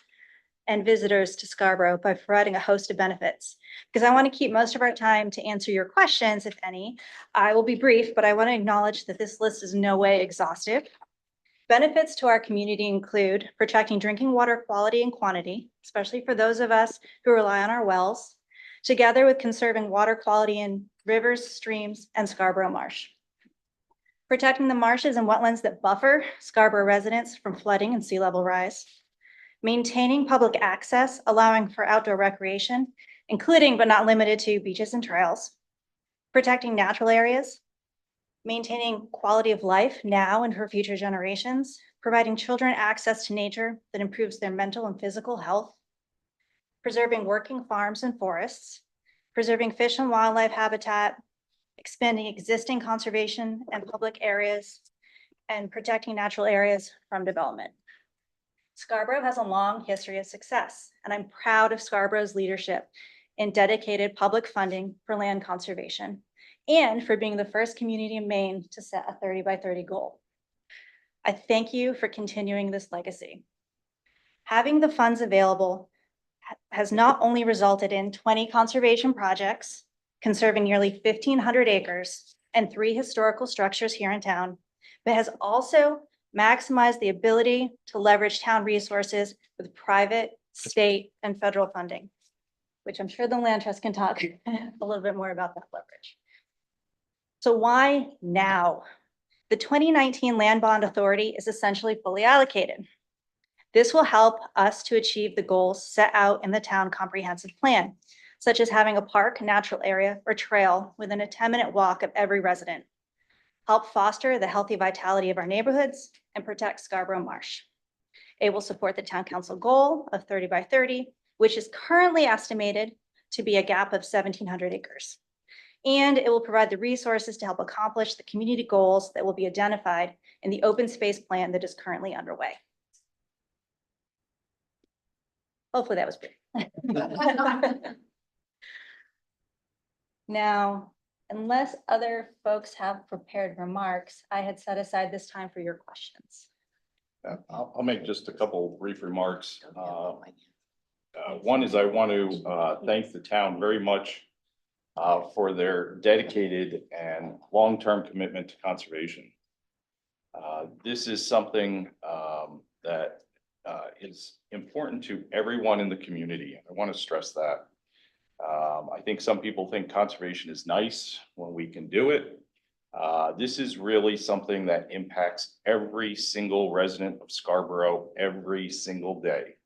and visitors to Scarborough by providing a host of benefits. Because I want to keep most of our time to answer your questions, if any. I will be brief, but I want to acknowledge that this list is no way exhaustive. Benefits to our community include protecting drinking water quality and quantity, especially for those of us who rely on our wells, together with conserving water quality in rivers, streams, and Scarborough Marsh. Protecting the marshes and wetlands that buffer Scarborough residents from flooding and sea level rise. Maintaining public access, allowing for outdoor recreation, including but not limited to beaches and trails. Protecting natural areas. Maintaining quality of life now and for future generations. Providing children access to nature that improves their mental and physical health. Preserving working farms and forests. Preserving fish and wildlife habitat. Expanding existing conservation and public areas. And protecting natural areas from development. Scarborough has a long history of success, and I'm proud of Scarborough's leadership in dedicated public funding for land conservation and for being the first community in Maine to set a 30 by 30 goal. I thank you for continuing this legacy. Having the funds available has not only resulted in 20 conservation projects, conserving nearly 1,500 acres and 3 historical structures here in town, but has also maximize the ability to leverage town resources with private, state, and federal funding, which I'm sure the Land Trust can talk a little bit more about that leverage. So why now? The 2019 Land Bond Authority is essentially fully allocated. This will help us to achieve the goals set out in the town comprehensive plan, such as having a park, natural area, or trail within a 10-minute walk of every resident. Help foster the healthy vitality of our neighborhoods, and protect Scarborough Marsh. It will support the town council goal of 30 by 30, which is currently estimated to be a gap of 1,700 acres. And it will provide the resources to help accomplish the community goals that will be identified in the open space plan that is currently underway. Hopefully that was brief. Now, unless other folks have prepared remarks, I had set aside this time for your questions. I'll make just a couple brief remarks. One is I want to thank the town very much for their dedicated and long-term commitment to conservation. This is something that is important to everyone in the community. I want to stress that. I think some people think conservation is nice when we can do it. This is really something that impacts every single resident of Scarborough every single day.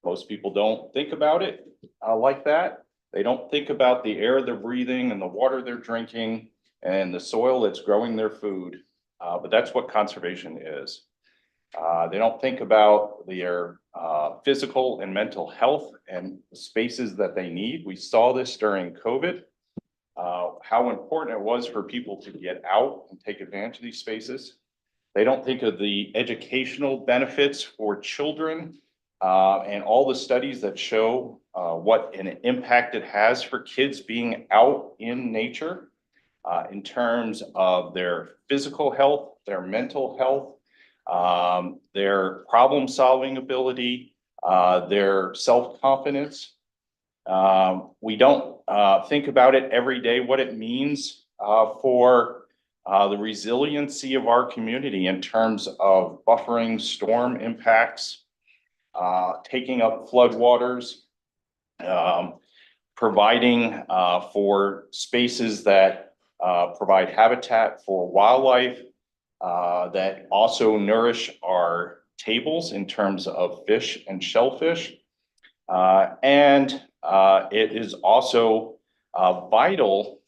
Most people don't think about it like that. They don't think about the air they're breathing and the water they're drinking and the soil that's growing their food. But that's what conservation is. They don't think about their physical and mental health and the spaces that they need. We saw this during COVID, how important it was for people to get out and take advantage of these spaces. They don't think of the educational benefits for children and all the studies that show what an impact it has for kids being out in nature in terms of their physical health, their mental health, their problem-solving ability, their self-confidence. We don't think about it every day, what it means for the resiliency of our community in terms of buffering storm impacts, taking up floodwaters, providing for spaces that provide habitat for wildlife, that also nourish our tables in terms of fish and shellfish. And it is also vital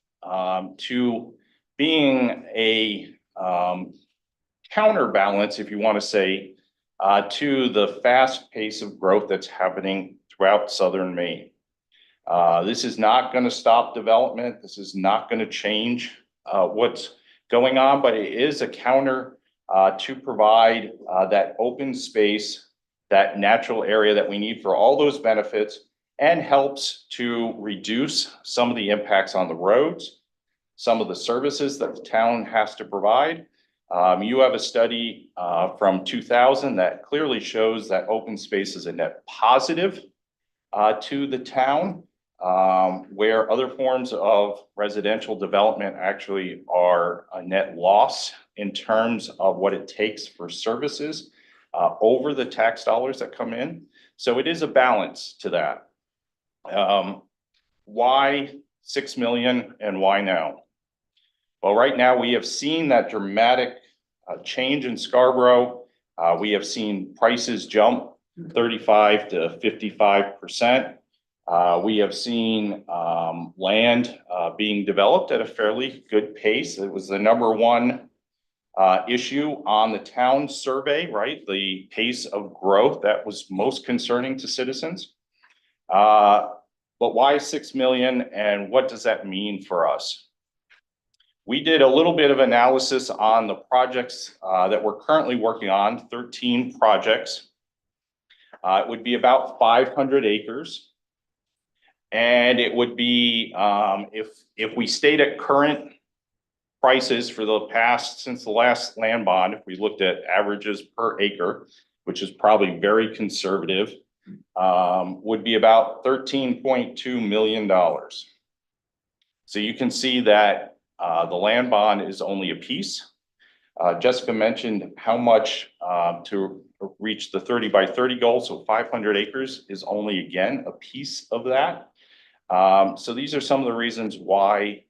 to being a counterbalance, if you want to say, to the fast pace of growth that's happening throughout southern Maine. This is not going to stop development. This is not going to change what's going on, but it is a counter to provide that open space, that natural area that we need for all those benefits, and helps to reduce some of the impacts on the roads, some of the services that the town has to provide. You have a study from 2000 that clearly shows that open space is a net positive to the town, where other forms of residential development actually are a net loss in terms of what it takes for services over the tax dollars that come in. So it is a balance to that. Why 6 million and why now? Well, right now we have seen that dramatic change in Scarborough. We have seen prices jump 35 to 55%. We have seen land being developed at a fairly good pace. It was the #1 issue on the town survey, right? The pace of growth that was most concerning to citizens. But why 6 million and what does that mean for us? We did a little bit of analysis on the projects that we're currently working on, 13 projects. It would be about 500 acres. And it would be, if we stayed at current prices for the past, since the last land bond, if we looked at averages per acre, which is probably very conservative, would be about $13.2 million. So you can see that the land bond is only a piece. Jessica mentioned how much to reach the 30 by 30 goal. So 500 acres is only, again, a piece of that. So these are some of the reasons why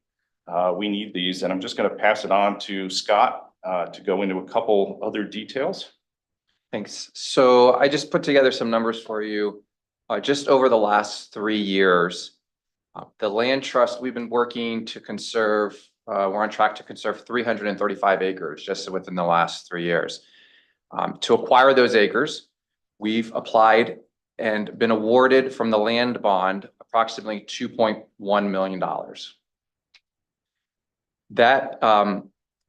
we need these. And I'm just going to pass it on to Scott to go into a couple other details. Thanks. So I just put together some numbers for you. Just over the last 3 years, the land trust, we've been working to conserve, we're on track to conserve 335 acres just within the last 3 years. To acquire those acres, we've applied and been awarded from the land bond approximately $2.1 million.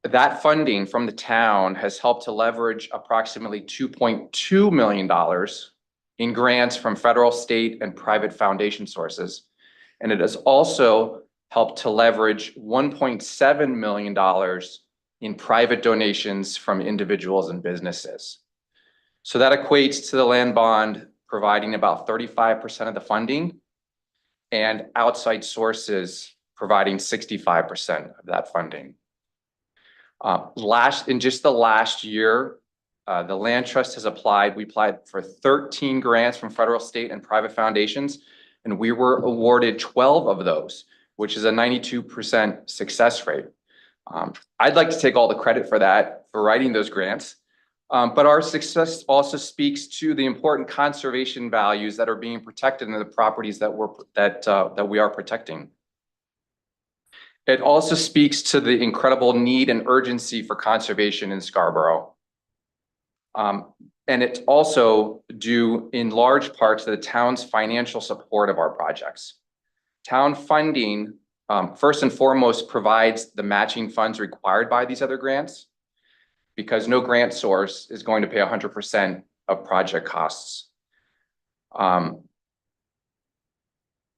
That funding from the town has helped to leverage approximately $2.2 million in grants from federal, state, and private foundation sources. And it has also helped to leverage $1.7 million in private donations from individuals and businesses. So that equates to the land bond providing about 35% of the funding, and outside sources providing 65% of that funding. In just the last year, the Land Trust has we applied for 13 grants from federal, state, and private foundations, and we were awarded 12 of those, which is a 92% success rate. I'd like to take all the credit for that, for writing those grants. But our success also speaks to the important conservation values that are being protected in the properties that we are protecting. It also speaks to the incredible need and urgency for conservation in Scarborough. And it's also due in large part to the town's financial support of our projects. Town funding, first and foremost, provides the matching funds required by these other grants, because no grant source is going to pay 100% of project costs.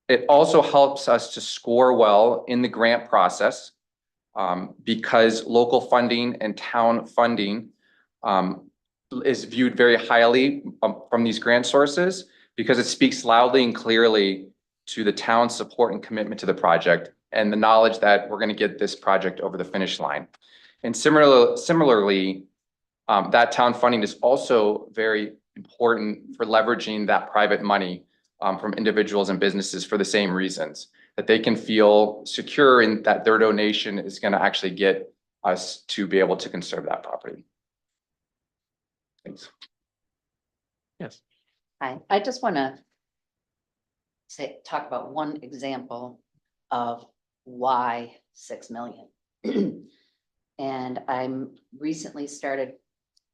It also helps us to score well in the grant process, because local funding and town funding is viewed very highly from these grant sources, because it speaks loudly and clearly to the town's support and commitment to the project and the knowledge that we're going to get this project over the finish line. And similarly, that town funding is also very important for leveraging that private money from individuals and businesses for the same reasons, that they can feel secure in that their donation is going to actually get us to be able to conserve that property. Thanks. Yes. I just want to talk about one example of why 6 million. And I'm recently started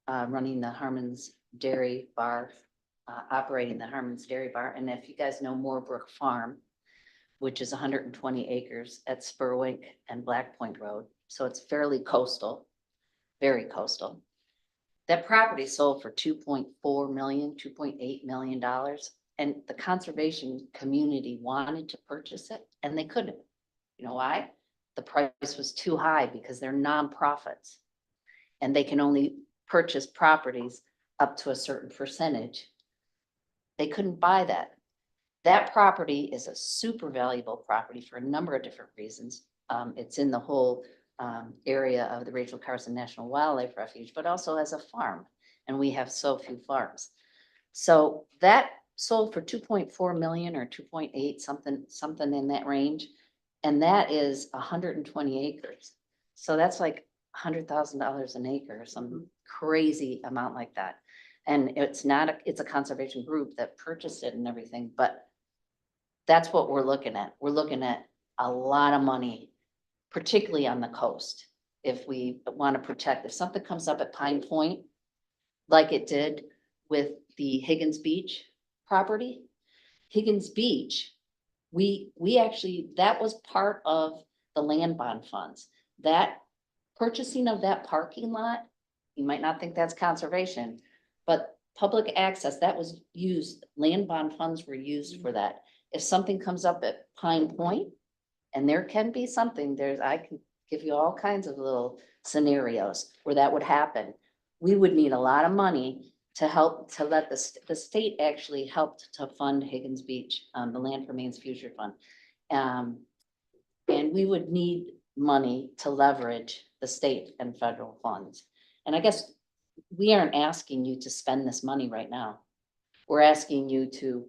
running the Harmon's Dairy Bar, operating the Harmon's Dairy Bar. And if you guys know Moorbrook Farm, which is 120 acres at Spurwink and Black Point Road, so it's fairly coastal, very coastal. That property sold for $2.4 million, $2.8 million. And the conservation community wanted to purchase it and they couldn't. You know why? The price was too high, because they're nonprofits and they can only purchase properties up to a certain percentage. They couldn't buy that. That property is a super valuable property for a number of different reasons. It's in the whole area of the Rachel Carson National Wildlife Refuge, but also as a farm. And we have so few farms. So that sold for 2.4 million or 2.8, something in that range. And that is 120 acres. So that's like $100,000 an acre, or some crazy amount like that. And it's not, it's a conservation group that purchased it and everything, but that's what we're looking at. We're looking at a lot of money, particularly on the coast. If we want to protect, if something comes up at Pine Point, like it did with the Higgins Beach property, Higgins Beach, we actually, that was part of the land bond funds. That purchasing of that parking lot, you might not think that's conservation, but public access, that was used, land bond funds were used for that. If something comes up at Pine Point, and there can be something, I can give you all kinds of little scenarios where that would happen. We would need a lot of money to help, to let the state actually helped to fund Higgins Beach, the Land for Maine's Future Fund. And we would need money to leverage the state and federal funds. And I guess we aren't asking you to spend this money right now. We're asking you to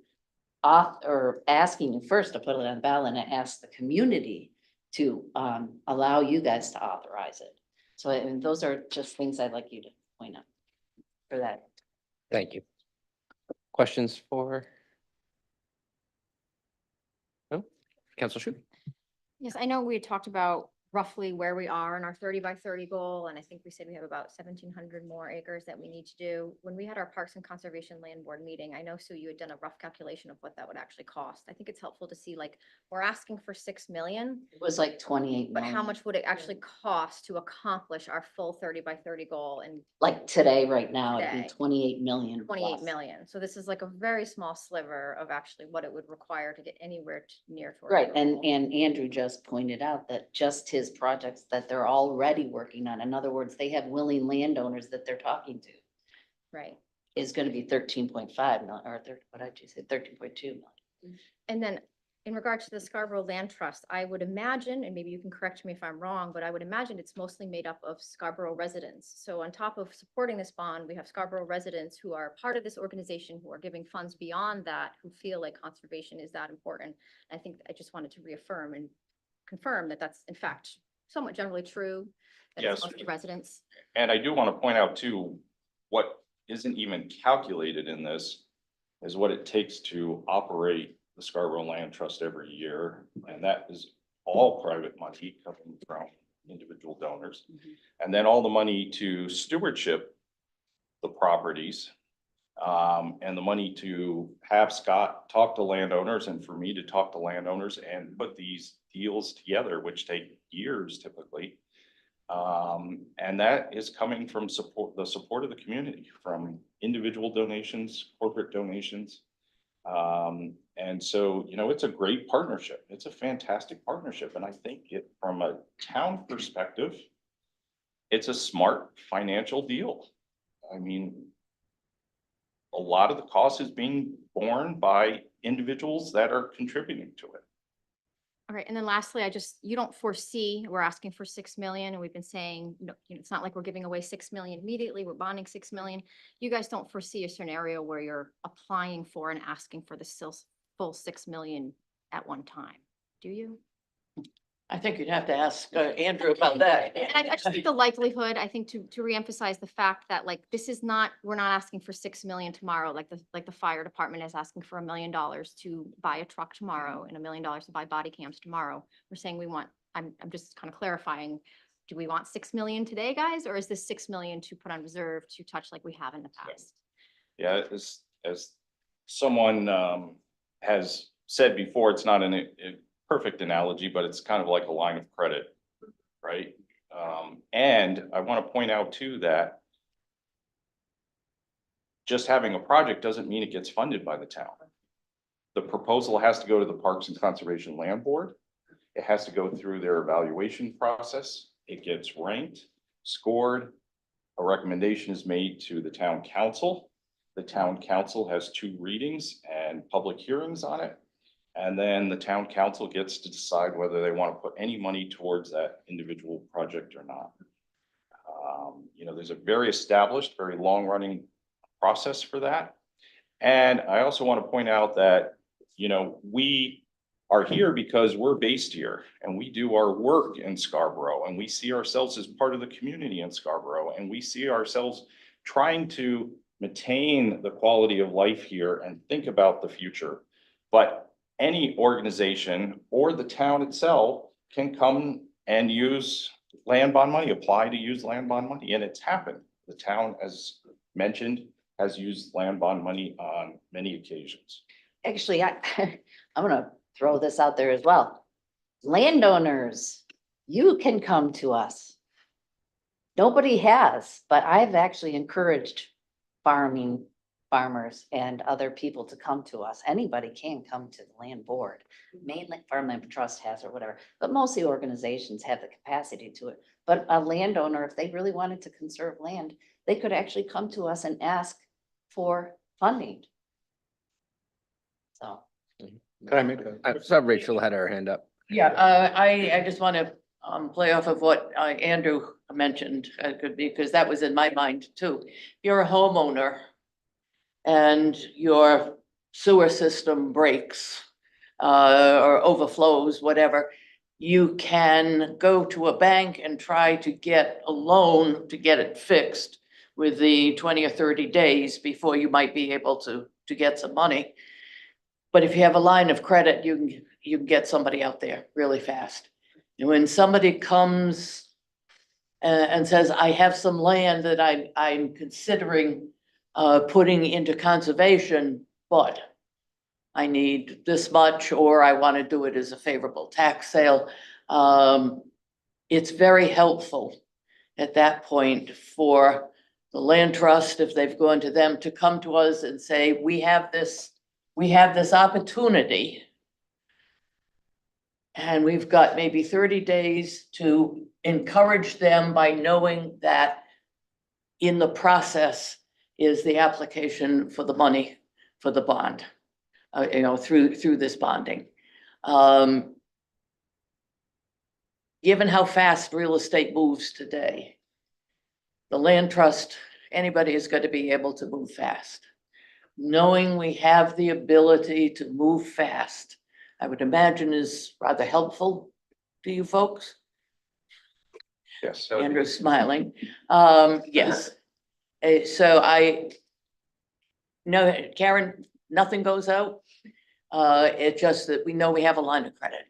asking you first to put it on the ballot and ask the community to allow you guys to authorize it. So and those are just things I'd like you to point out for that. Thank you. Questions for? No? Council Shu? Yes, I know we had talked about roughly where we are in our 30 by 30 goal. And I think we said we have about 1,700 more acres that we need to do. When we had our Parks and Conservation Land Board meeting, I know, Sue, you had done a rough calculation of what that would actually cost. I think it's helpful to see, like, we're asking for 6 million. It was like 28 But million. how much would it actually cost to accomplish our full 30 by 30 goal? And Like today, right now, it'd be Today. 28 million. 28 plus. million. So this is like a very small sliver of actually what it would require to get anywhere near to our Right, and goal. Andrew just pointed out that just his projects that they're already working on. In other words, they have willing landowners that they're talking to. Right. is gonna be 13.5 million, or what did you say, 13.2 million? And then in regard to the Scarborough Land Trust, I would imagine, and maybe you can correct me if I'm wrong, but I would imagine it's mostly made up of Scarborough residents. So on top of supporting this bond, we have Scarborough residents who are part of this organization, who are giving funds beyond that, who feel like conservation is that important. I think I just wanted to reaffirm and confirm that that's in fact somewhat generally true, that it's Yes. mostly residents. And I do want to point out too, what isn't even calculated in this is what it takes to operate the Scarborough Land Trust every year. And that is all private money coming from individual donors. And then all the money to stewardship the properties. And the money to have Scott talk to landowners and for me to talk to landowners and put these deals together, which take years typically. And that is coming from the support of the community, from individual donations, corporate donations. And so, you know, it's a great partnership. It's a fantastic partnership. And I think from a town perspective, it's a smart financial deal. I mean, a lot of the cost is being borne by individuals that are contributing to it. All right, and then lastly, you don't foresee, we're asking for 6 million, and we've been saying, no, you know, it's not like we're giving away 6 million immediately, we're bonding 6 million. You guys don't foresee a scenario where you're applying for and asking for the full 6 million at one time, do you? I think you'd have to ask Andrew about that. And I just think the likelihood, I think to reemphasize the fact that like, this is not, we're not asking for 6 million tomorrow, like the fire department is asking for $1 million to buy a truck tomorrow and $1 million to buy body cams tomorrow. We're saying I'm just kind of clarifying, do we want 6 million today, guys? Or is this 6 million to put on reserve to touch like we have in the past? Yeah, as someone has said before, it's not a perfect analogy, but it's kind of like a line of credit, right? And I want to point out too that just having a project doesn't mean it gets funded by the town. The proposal has to go to the Parks and Conservation Land Board. It has to go through their evaluation process. It gets ranked, scored. A recommendation is made to the town council. The town council has 2 readings and public hearings on it. And then the town council gets to decide whether they want to put any money towards that individual project or not. You know, there's a very established, very long-running process for that. And I also want to point out that, you know, we are here because we're based here and we do our work in Scarborough and we see ourselves as part of the community in Scarborough and we see ourselves trying to maintain the quality of life here and think about the future. But any organization or the town itself can come and use land bond money, apply to use land bond money, and it's happened. The town, as mentioned, has used land bond money on many occasions. Actually, I'm gonna throw this out there as well. Landowners, you can come to us. Nobody has, but I've actually encouraged farmers and other people to come to us. Anybody can come to the land board. Mainly Farmland Trust has or whatever, but most of the organizations have the capacity to it. But a landowner, if they really wanted to conserve land, they could actually come to us and ask for funding. So. Can I make I saw Rachel had her hand up. Yeah, I just want to play off of what Andrew mentioned, because that was in my mind too. You're a homeowner and your sewer system breaks or overflows, whatever, you can go to a bank and try to get a loan to get it fixed with the 20 or 30 days before you might be able to get some money. But if you have a line of credit, you can get somebody out there really fast. And when somebody comes and says, I have some land that I'm considering putting into conservation, but I need this much, or I want to do it as a favorable tax sale. It's very helpful at that point for the land trust, if they've gone to them, to come to us and say, we have this opportunity. And we've got maybe 30 days to encourage them by knowing that in the process, is the application for the money for the bond, through this bonding. Given how fast real estate moves today, the land trust, anybody is going to be able to move fast. Knowing we have the ability to move fast, I would imagine is rather helpful to you folks. Yes. Andrew's smiling. Yes. So I know, Karen, nothing goes out. It's just that we know we have a line of credit.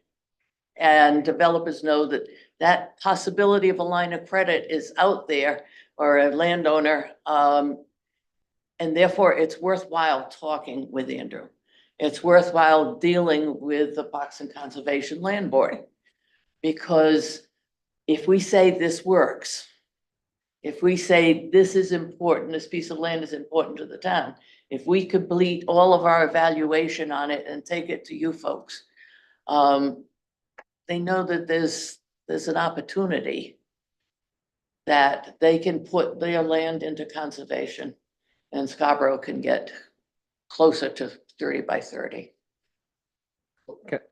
And developers know that that possibility of a line of credit is out there, or a landowner. And therefore it's worthwhile talking with Andrew. It's worthwhile dealing with the Parks and Conservation Land Board. Because if we say this works, if we say this is important, this piece of land is important to the town, if we complete all of our evaluation on it and take it to you folks, they know that there's an opportunity that they can put their land into conservation and Scarborough can get closer to 30 by 30.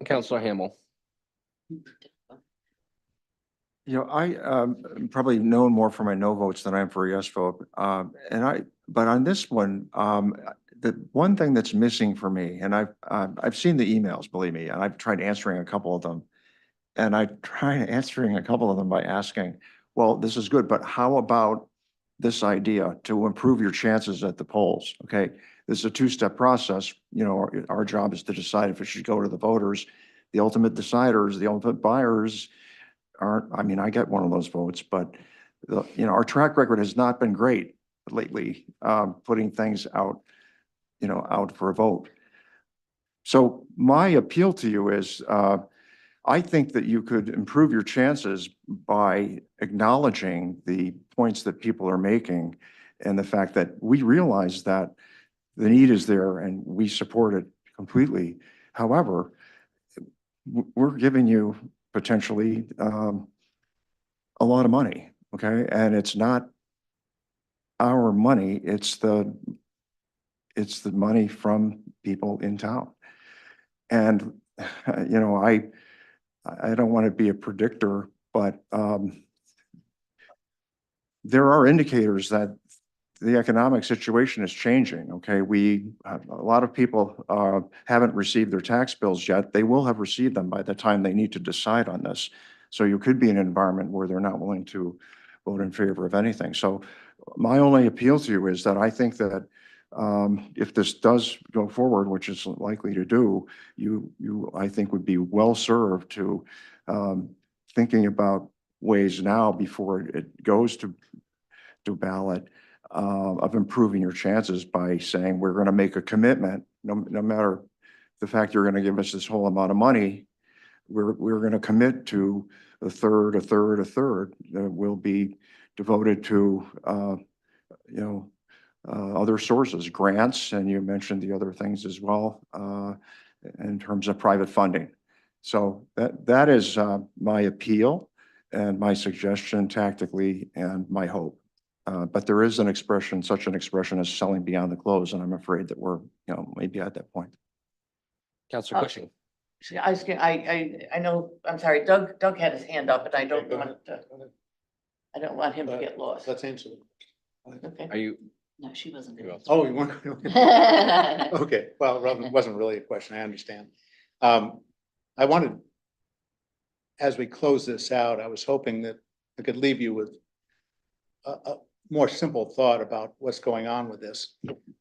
Councillor Hamel. I probably known more for my no votes than I am for a yes vote. But on this one, the one thing that's missing for me, and I've seen the emails, believe me, and I've tried answering a couple of them. And I tried answering a couple of them by asking, well, this is good, but how about this idea to improve your chances at the polls? Okay, this is a two-step process. Our job is to decide if it should go to the voters. The ultimate deciders, the ultimate buyers aren't, I get one of those votes, but our track record has not been great lately, putting things out, out for a vote. So my appeal to you is, I think that you could improve your chances by acknowledging the points that people are making and the fact that we realize that the need is there and we support it completely. However, we're giving you potentially a lot of money, okay? And it's not our money, it's the money from people in town. And, I don't want to be a predictor, but there are indicators that the economic situation is changing, okay? A lot of people haven't received their tax bills yet. They will have received them by the time they need to decide on this. So you could be in an environment where they're not willing to vote in favor of anything. So my only appeal to you is that I think that if this does go forward, which is likely to do, you I think would be well served to thinking about ways now before it goes to ballot of improving your chances by saying we're going to make a commitment, no matter the fact you're going to give us this whole amount of money, we're going to commit to a third that will be devoted to other sources, grants, and you mentioned the other things as well, in terms of private funding. So that is my appeal and my suggestion tactically and my hope. But there is such an expression as selling beyond the close, and I'm afraid that we're, maybe at that point. Councillor Cushing. I know, I'm sorry, Doug had his hand up, and I don't want him to get lost. Let's answer them. Okay. Are you? No, she wasn't. Oh, you want? Okay, well, it wasn't really a question, I understand. I wanted, as we close this out, I was hoping that I could leave you with a more simple thought about what's going on with this.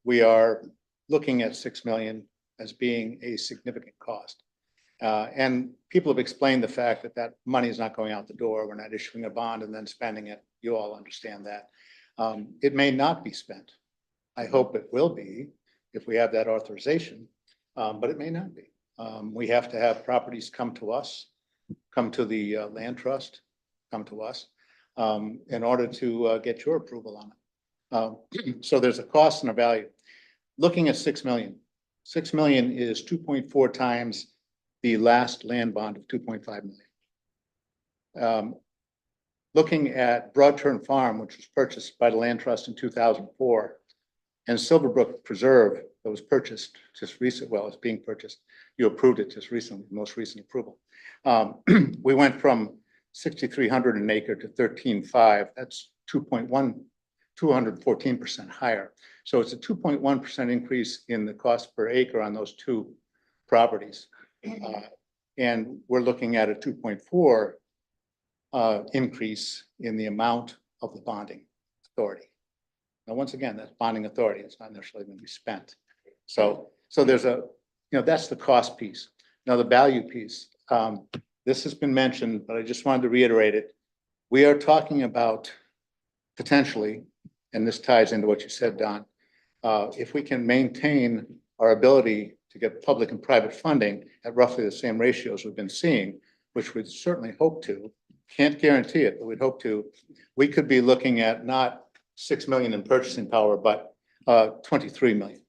We are looking at 6 million as being a significant cost. And people have explained the fact that that money is not going out the door. We're not issuing a bond and then spending it. You all understand that. It may not be spent. I hope it will be if we have that authorization, but it may not be. We have to have properties come to us, come to the land trust, come to us in order to get your approval on it. So there's a cost and a value. Looking at 6 million. 6 million is 2.4 times the last land bond of 2.5 million. Looking at Broadturn Farm, which was purchased by the Land Trust in 2004, And Silverbrook Preserve that was purchased just recent, well, it's being purchased. You approved it just recently, most recent approval. We went from 6,300 an acre to 13.5. That's 214% higher. So it's a 2.1% increase in the cost per acre on those two properties. And we're looking at a 2.4 increase in the amount of the bonding authority. Now, once again, that's bonding authority. It's not necessarily going to be spent. So there's a, that's the cost piece. Now, the value piece, this has been mentioned, but I just wanted to reiterate it. We are talking about potentially, and this ties into what you said, Don, if we can maintain our ability to get public and private funding at roughly the same ratios we've been seeing, which we'd certainly hope to, can't guarantee it, but we'd hope to, we could be looking at not 6 million in purchasing power, but 23 million.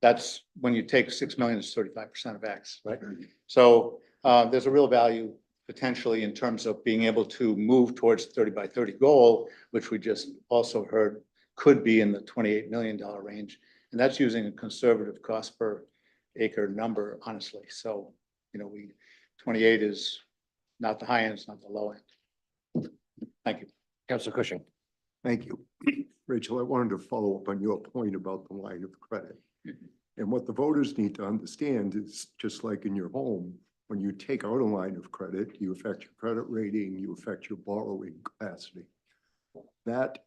That's when you take 6 million is 35% of X, right? So there's a real value potentially in terms of being able to move towards 30 by 30 goal, which we just also heard could be in the $28 million range. And that's using a conservative cost per acre number, honestly. So, 28 is not the high end, it's not the low end. Thank you. Councilor Cushing. Thank you. Rachel, I wanted to follow up on your point about the line of credit. And what the voters need to understand is just like in your home, when you take out a line of credit, you affect your credit rating, you affect your borrowing capacity. That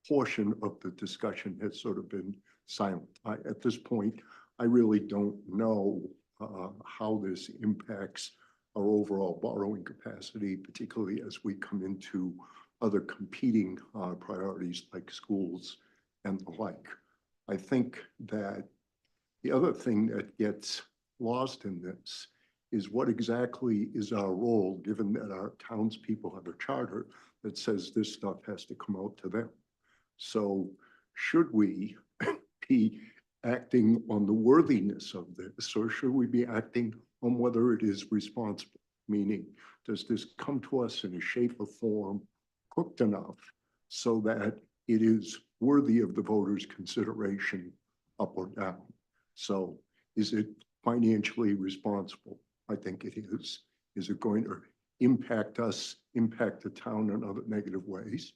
portion of the discussion has sort of been silent. At this point, I really don't know how this impacts our overall borrowing capacity, particularly as we come into other competing priorities like schools and the like. I think that the other thing that gets lost in this is what exactly is our role, given that our townspeople have a charter that says this stuff has to come out to them. So should we be acting on the worthiness of this, or should we be acting on whether it is responsible? Meaning, does this come to us in a shape or form cooked enough so that it is worthy of the voters' consideration up or down? So is it financially responsible? I think it is. Is it going to impact us, impact the town in other negative ways?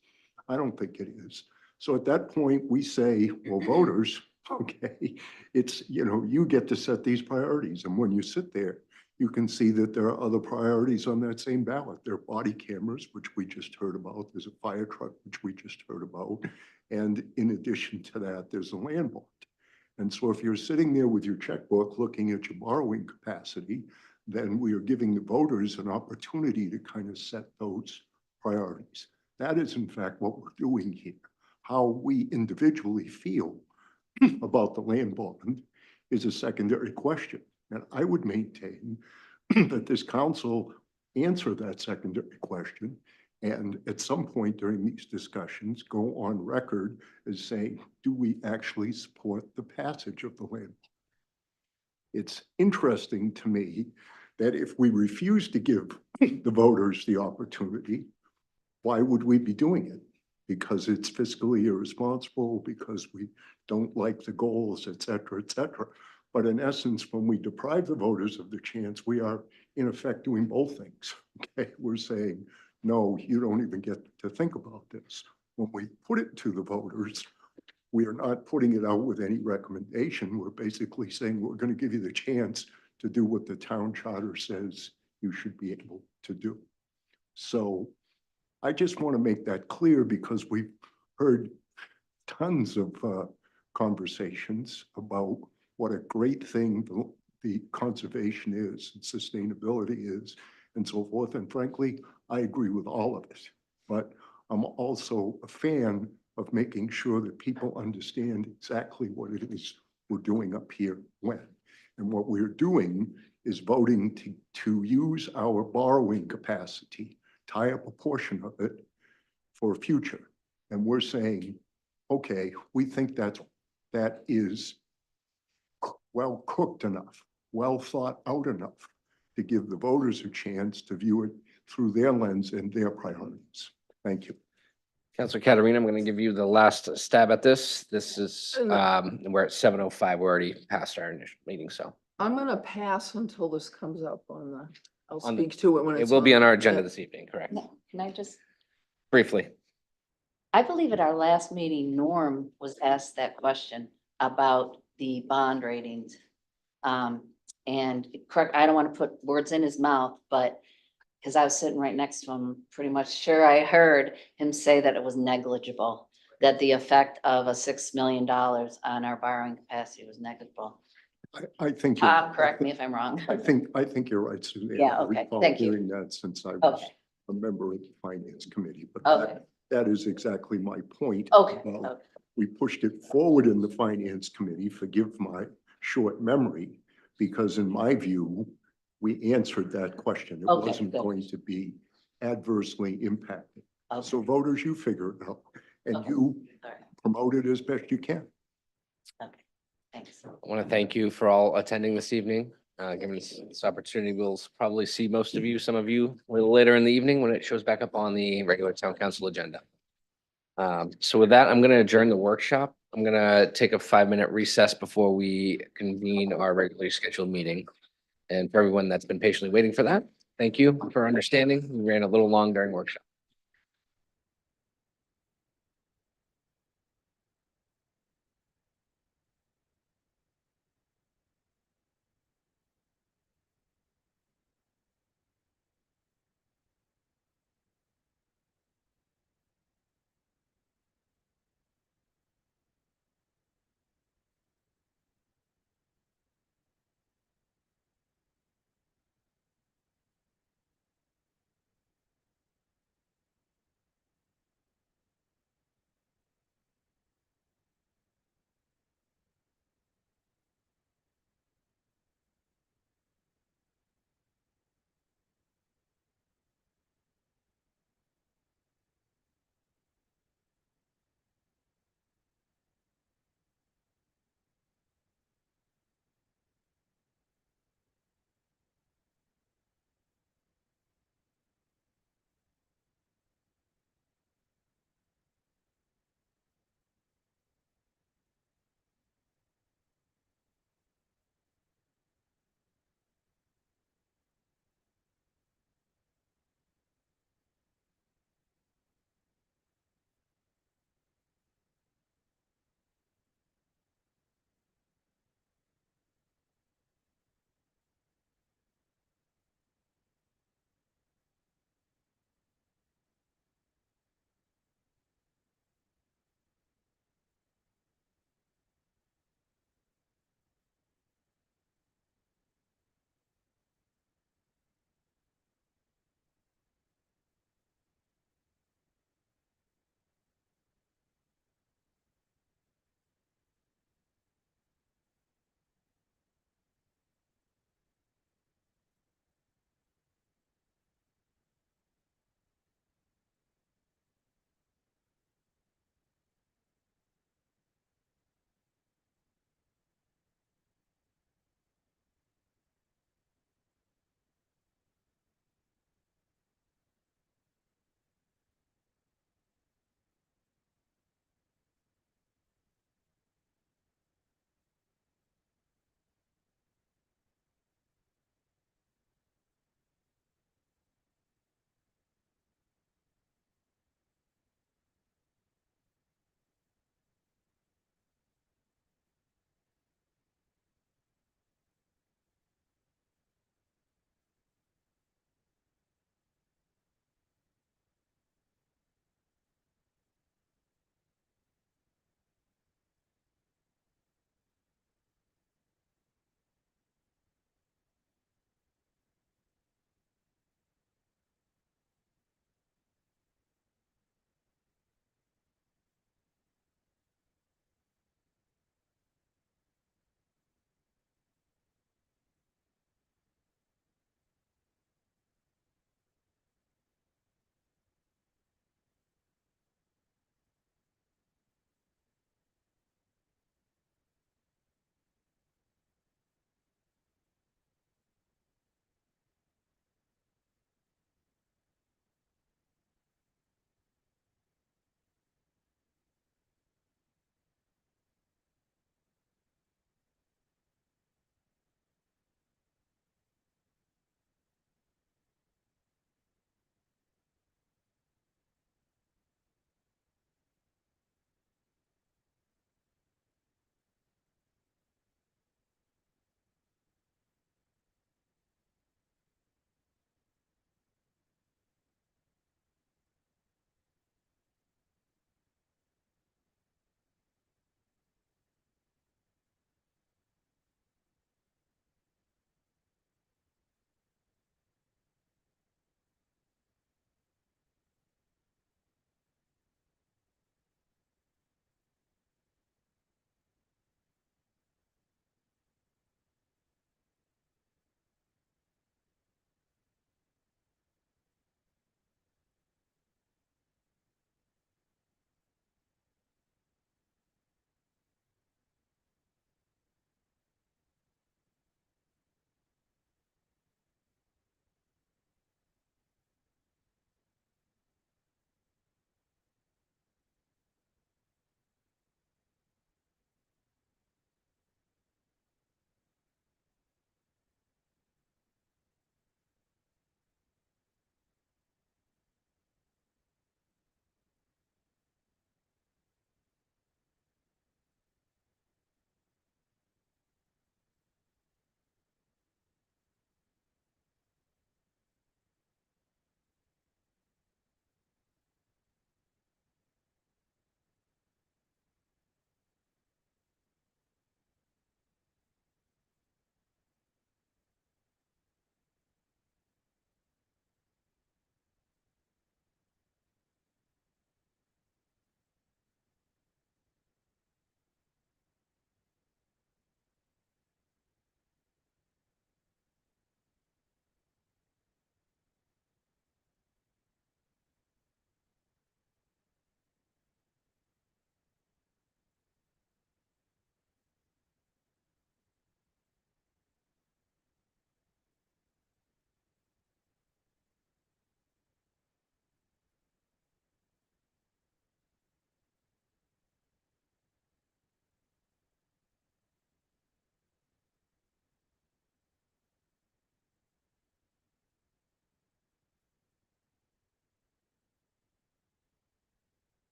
I don't think it is. So at that point, we say, well, voters, okay, it's, you get to set these priorities. And when you sit there, you can see that there are other priorities on that same ballot. There are body cameras, which we just heard about. There's a fire truck, which we just heard about. And in addition to that, there's a land bond. And so if you're sitting there with your checkbook looking at your borrowing capacity, then we are giving the voters an opportunity to kind of set those priorities. That is, in fact, what we're doing here. How we individually feel about the land bond is a secondary question. And I would maintain that this council answer that secondary question and at some point during these discussions go on record as saying, do we actually support the passage of the land bond? It's interesting to me that if we refuse to give the voters the opportunity, why would we be doing it? Because it's fiscally irresponsible, because we don't like the goals, et cetera, et cetera. But in essence, when we deprive the voters of the chance, we are in effect doing both things. Okay, we're saying, no, you don't even get to think about this. When we put it to the voters, we are not putting it out with any recommendation. We're basically saying we're going to give you the chance to do what the town charter says you should be able to do. So I just want to make that clear because we've heard tons of conversations about what a great thing the conservation is and sustainability is and so forth. And frankly, I agree with all of it. But I'm also a fan of making sure that people understand exactly what it is we're doing up here when. And what we're doing is voting to use our borrowing capacity, tie up a portion of it for future. And we're saying, okay, we think that is well cooked enough, well thought out enough to give the voters a chance to view it through their lens and their priorities. Thank you. Counselor Katarina, I'm going to give you the last stab at this. This is, we're at 7:05. We're already past our initial meeting, so. I'm gonna pass until this comes up I'll On the- speak to it when It it's will be on our the- agenda this evening, correct? Can I just, Briefly. I believe at our last meeting, Norm was asked that question about the bond ratings. And correct, I don't want to put words in his mouth, but because I was sitting right next to him, pretty much sure I heard him say that it was negligible, that the effect of a $6 million on our borrowing capacity was negligible. I think. Correct me if I'm wrong. I think you're right, Suzanne. Yeah, I okay, recall thank you. Hearing that since I was Okay. a member of the finance committee, but Okay. that is exactly my point. Okay, about okay. We pushed it forward in the finance committee, forgive my short memory, because in my view, we answered that question. It Okay, wasn't good. going to be adversely impacted. Okay. So voters, you figure it out, and Okay. you All right, promote it as best you can. okay, thanks. I want to thank you for all attending this evening. Given this opportunity, we'll probably see most of you, some of you a little later in the evening when it shows back up on the regular town council agenda. So with that, I'm going to adjourn the workshop. I'm going to take a 5-minute recess before we convene our regularly scheduled meeting. And for everyone that's been patiently waiting for that, thank you for understanding. We ran a little long during workshop.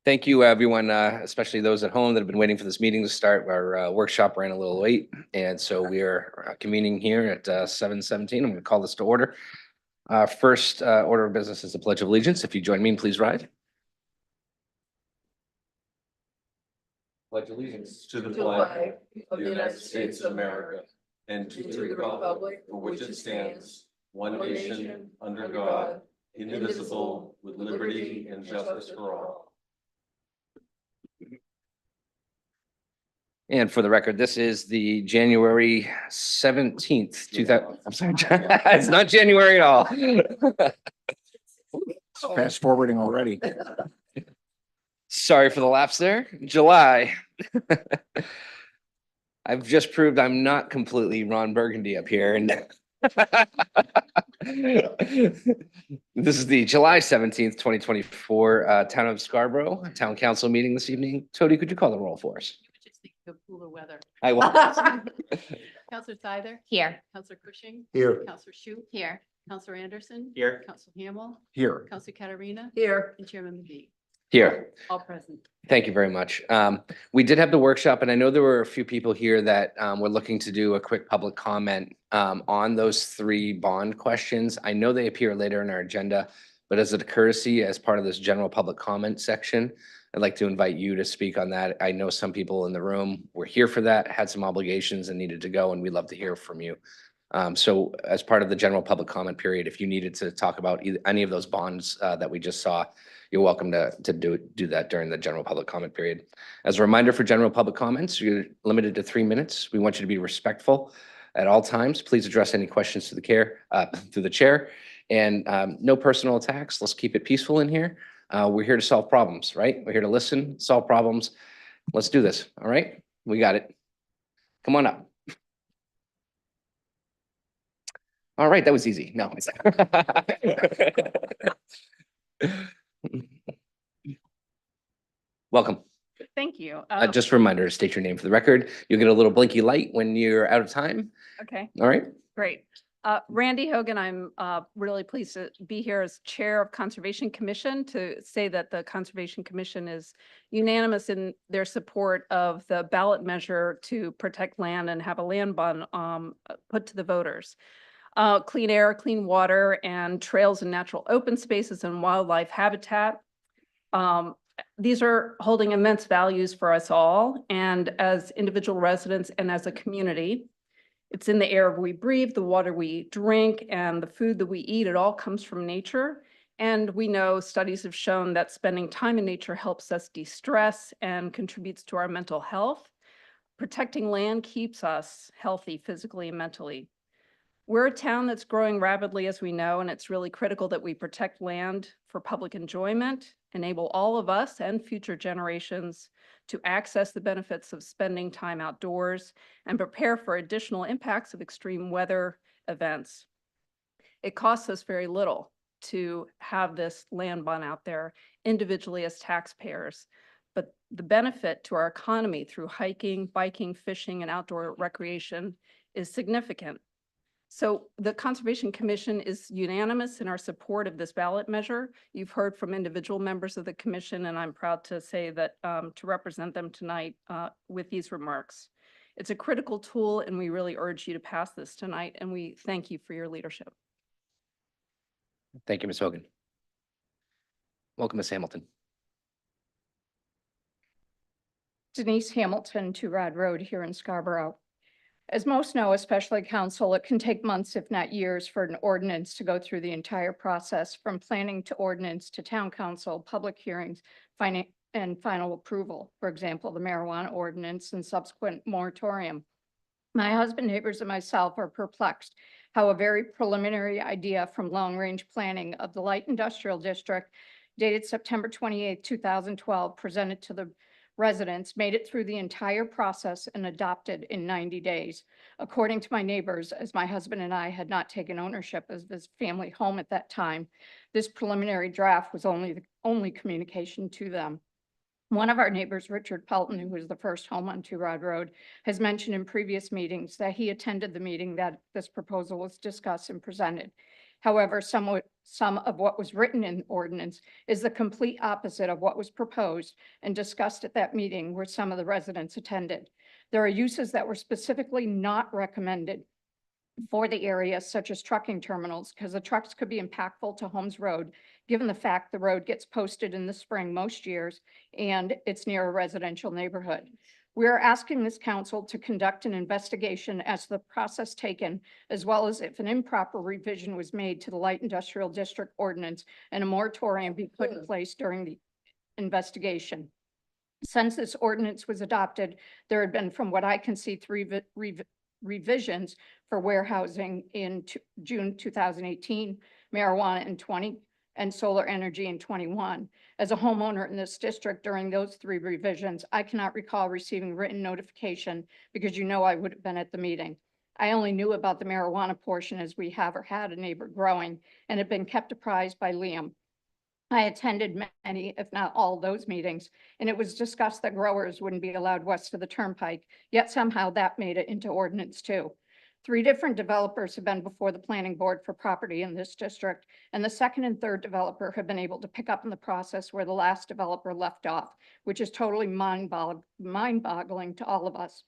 Thank you, everyone, especially those at home that have been waiting for this meeting to start. Our workshop ran a little late, and so we are convening here at 7:17. I'm going to call this to order. First order of business is the Pledge of Allegiance. If you join me, please rise. Pledge allegiance to the flag of the United States of America and to the republic for which it stands, one nation, under God, indivisible, with liberty and justice for all. And for the record, this is the January 17th, 2000. I'm sorry, it's not January at all. Fast forwarding already. Sorry for the lapse there. July. I've just proved I'm not completely Ron Burgundy up here, and this is the July 17th, 2024 Town of Scarborough Town Council meeting this evening. Tody, could you call the roll for us? Just think of cooler weather. I will. Counselor Seider? Here. Counselor Cushing? Here. Counselor Shu? Here. Counselor Anderson? Here. Counselor Hamel? Here. Counselor Katarina? Here. And Chairman McGee? Here. All present. Thank you very much. We did have the workshop, and I know there were a few people here that were looking to do a quick public comment on those 3 bond questions. I know they appear later in our agenda, but as a courtesy, as part of this general public comment section, I'd like to invite you to speak on that. I know some people in the room were here for that, had some obligations and needed to go, and we'd love to hear from you. So as part of the general public comment period, if you needed to talk about any of those bonds that we just saw, you're welcome to do that during the general public comment period. As a reminder for general public comments, you're limited to 3 minutes. We want you to be respectful at all times. Please address any questions to through the chair, and no personal attacks. Let's keep it peaceful in here. We're here to solve problems, right? We're here to listen, solve problems. Let's do this. All right, we got it. Come on up. All right, that was easy. No, it's welcome. Thank you. Just a reminder to state your name for the record. You'll get a little blinky light when you're out of time. Okay, All right. great. Randy Hogan, I'm really pleased to be here as Chair of Conservation Commission to say that the Conservation Commission is unanimous in their support of the ballot measure to protect land and have a land bond put to the voters. Clean air, clean water, and trails and natural open spaces and wildlife habitat. These are holding immense values for us all, and as individual residents and as a community. It's in the air we breathe, the water we drink, and the food that we eat. It all comes from nature. And we know studies have shown that spending time in nature helps us de-stress and contributes to our mental health. Protecting land keeps us healthy physically and mentally. We're a town that's growing rapidly, as we know, and it's really critical that we protect land for public enjoyment, enable all of us and future generations to access the benefits of spending time outdoors, and prepare for additional impacts of extreme weather events. It costs us very little to have this land bond out there individually as taxpayers, but the benefit to our economy through hiking, biking, fishing, and outdoor recreation is significant. So the Conservation Commission is unanimous in our support of this ballot measure. You've heard from individual members of the commission, and I'm proud to say that to represent them tonight with these remarks. It's a critical tool, and we really urge you to pass this tonight, and we thank you for your leadership. Thank you, Ms. Hogan. Welcome, Ms. Hamilton. Denise Hamilton, 2 Rod Road here in Scarborough. As most know, especially council, it can take months, if not years, for an ordinance to go through the entire process, from planning to ordinance to town council, public hearings, and final approval. For example, the marijuana ordinance and subsequent moratorium. My husband, neighbors, and myself are perplexed how a very preliminary idea from long-range planning of the light industrial district dated September 28, 2012, presented to the residents, made it through the entire process and adopted in 90 days. According to my neighbors, as my husband and I had not taken ownership of this family home at that time, this preliminary draft was the only communication to them. One of our neighbors, Richard Pelton, who was the first home on 2 Rod Road, has mentioned in previous meetings that he attended the meeting that this proposal was discussed and presented. However, some of what was written in the ordinance is the complete opposite of what was proposed and discussed at that meeting where some of the residents attended. There are uses that were specifically not recommended for the area, such as trucking terminals, because the trucks could be impactful to Holmes Road, given the fact the road gets posted in the spring most years, and it's near a residential neighborhood. We are asking this council to conduct an investigation as to the process taken, as well as if an improper revision was made to the light industrial district ordinance and a moratorium be put in place during the investigation. Since this ordinance was adopted, there had been, from what I can see, three revisions for warehousing in June 2018, marijuana in 20, and solar energy in 21. As a homeowner in this district during those three revisions, I cannot recall receiving written notification because I would have been at the meeting. I only knew about the marijuana portion as we have or had a neighbor growing and had been kept apprised by Liam. I attended many, if not all, those meetings, and it was discussed that growers wouldn't be allowed west of the turnpike, yet somehow that made it into ordinance too. 3 different developers have been before the planning board for property in this district, and the second and third developer have been able to pick up in the process where the last developer left off, which is totally mind-boggling to all of us.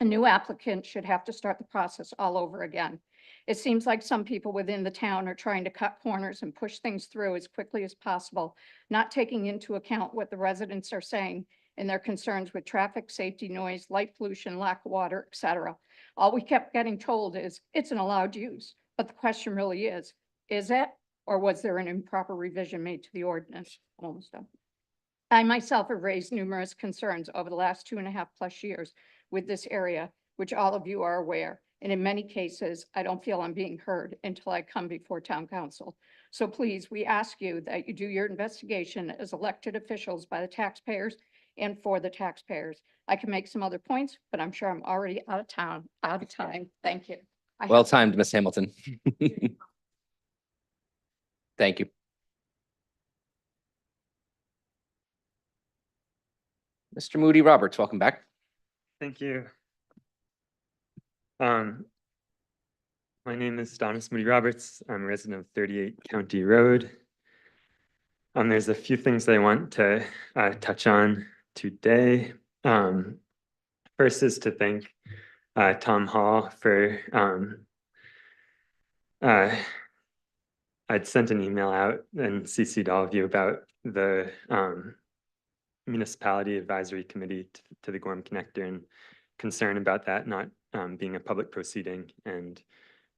A new applicant should have to start the process all over again. It seems like some people within the town are trying to cut corners and push things through as quickly as possible, not taking into account what the residents are saying and their concerns with traffic, safety, noise, light pollution, lack of water, etc. All we kept getting told is it's an allowed use. But the question really is it? Or was there an improper revision made to the ordinance? Almost done. I myself have raised numerous concerns over the last 2.5+ years with this area, which all of you are aware. And in many cases, I don't feel I'm being heard until I come before town council. So please, we ask you that you do your investigation as elected officials by the taxpayers and for the taxpayers. I can make some other points, but I'm sure I'm already out of time. Thank you. Well timed, Ms. Hamilton. Thank you. Mr. Moody Roberts, welcome back. Thank you. My name is Donis Moody Roberts. I'm a resident of 38 County Road. There's a few things I want to touch on today. First is to thank Tom Hall for, I'd sent an email out and CC'd all of you about the Municipality Advisory Committee to the Gorham Connector and concern about that not being a public proceeding, and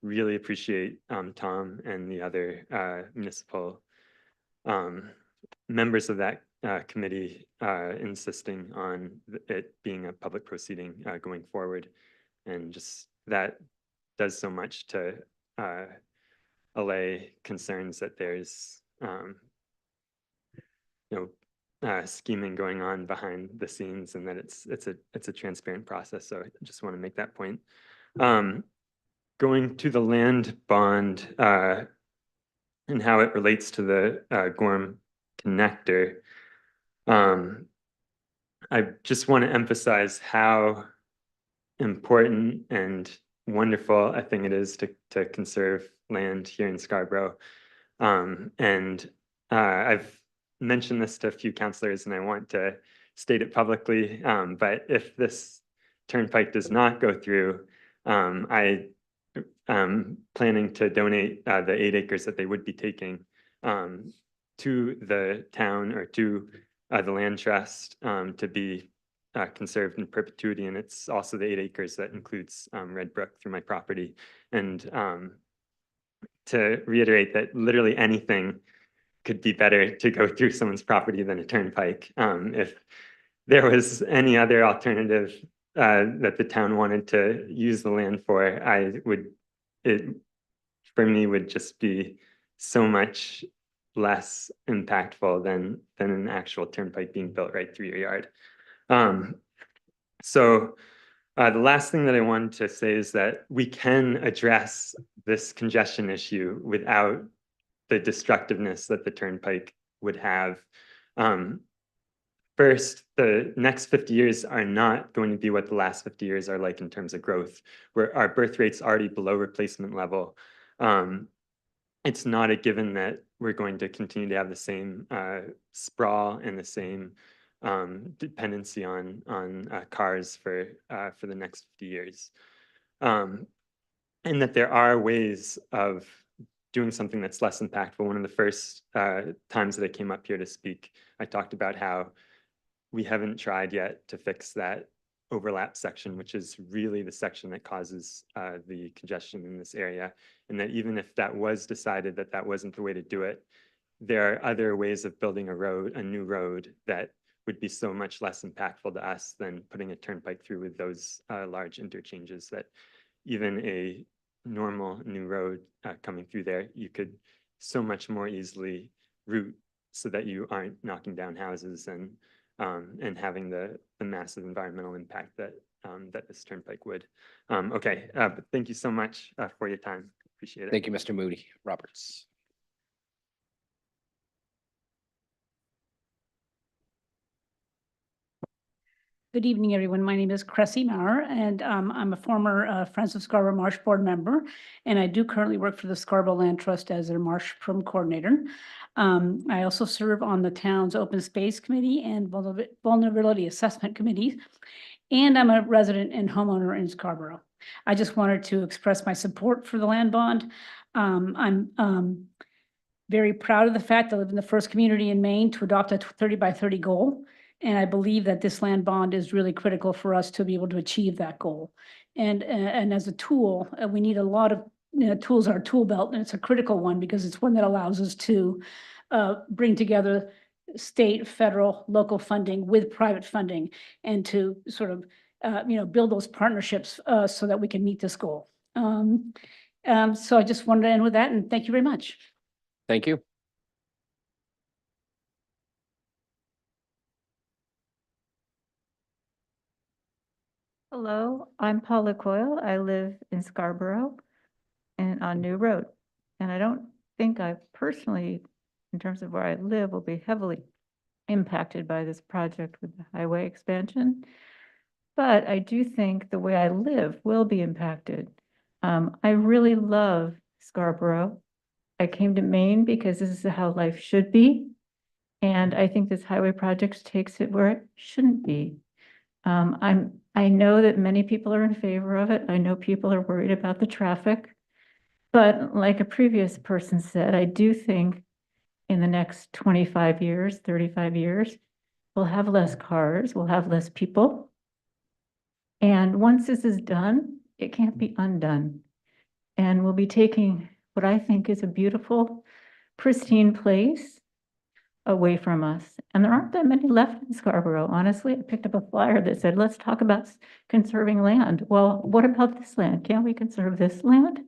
really appreciate Tom and the other municipal members of that committee insisting on it being a public proceeding going forward. And just that does so much to allay concerns that there's scheming going on behind the scenes, and that it's a transparent process. So I just want to make that point. Going to the land bond and how it relates to the Gorham Connector, I just want to emphasize how important and wonderful I think it is to conserve land here in Scarborough. And I've mentioned this to a few councillors, and I want to state it publicly, but if this turnpike does not go through, I am planning to donate the 8 acres that they would be taking to the town or to the land trust to be conserved in perpetuity. And it's also the 8 acres that includes Red Brook through my property. And to reiterate that literally anything could be better to go through someone's property than a turnpike. If there was any other alternative that the town wanted to use the land for, it for me would just be so much less impactful than an actual turnpike being built right through your yard. So the last thing that I wanted to say is that we can address this congestion issue without the destructiveness that the turnpike would have. First, the next 50 years are not going to be what the last 50 years are like in terms of growth, where our birth rate's already below replacement level. it's not a given that we're going to continue to have the same sprawl and the same dependency on cars for the next 50 years. And that there are ways of doing something that's less impactful. One of the first times that I came up here to speak, I talked about how we haven't tried yet to fix that overlap section, which is really the section that causes the congestion in this area. And that even if that was decided that that wasn't the way to do it, there are other ways of building a new road that would be so much less impactful to us than putting a turnpike through with those large interchanges, that even a normal new road coming through there, you could so much more easily route so that you aren't knocking down houses and having the massive environmental impact that that this turnpike would. Okay, but thank you so much for your time. Appreciate it. Thank you, Mr. Moody. Roberts. Good evening, everyone. My name is Cressy Maurer, and I'm a former Friends of Scarborough Marsh Board member, and I do currently work for the Scarborough Land Trust as their Marsh Program Coordinator. I also serve on the town's Open Space Committee and Vulnerability Assessment Committee, and I'm a resident and homeowner in Scarborough. I just wanted to express my support for the land bond. I'm very proud of the fact I live in the first community in Maine to adopt a 30 by 30 goal. And I believe that this land bond is really critical for us to be able to achieve that goal. And as a tool, we need a lot of tools in our tool belt, and it's a critical one because it's one that allows us to bring together state, federal, local funding with private funding, and to sort of build those partnerships so that we can meet this goal. So I just wanted to end with that, and thank you very much. Thank you. Hello, I'm Paula Coyle. I live in Scarborough and on New Road. And I don't think I personally, in terms of where I live, will be heavily impacted by this project with the highway expansion. But I do think the way I live will be impacted. I really love Scarborough. I came to Maine because this is how life should be. And I think this highway project takes it where it shouldn't be. I know that many people are in favor of it. I know people are worried about the traffic. But like a previous person said, I do think in the next 25 years, 35 years, we'll have less cars, we'll have less people. And once this is done, it can't be undone. And we'll be taking what I think is a beautiful, pristine place away from us. And there aren't that many left in Scarborough. Honestly, I picked up a flyer that said, let's talk about conserving land. Well, what about this land? Can't we conserve this land?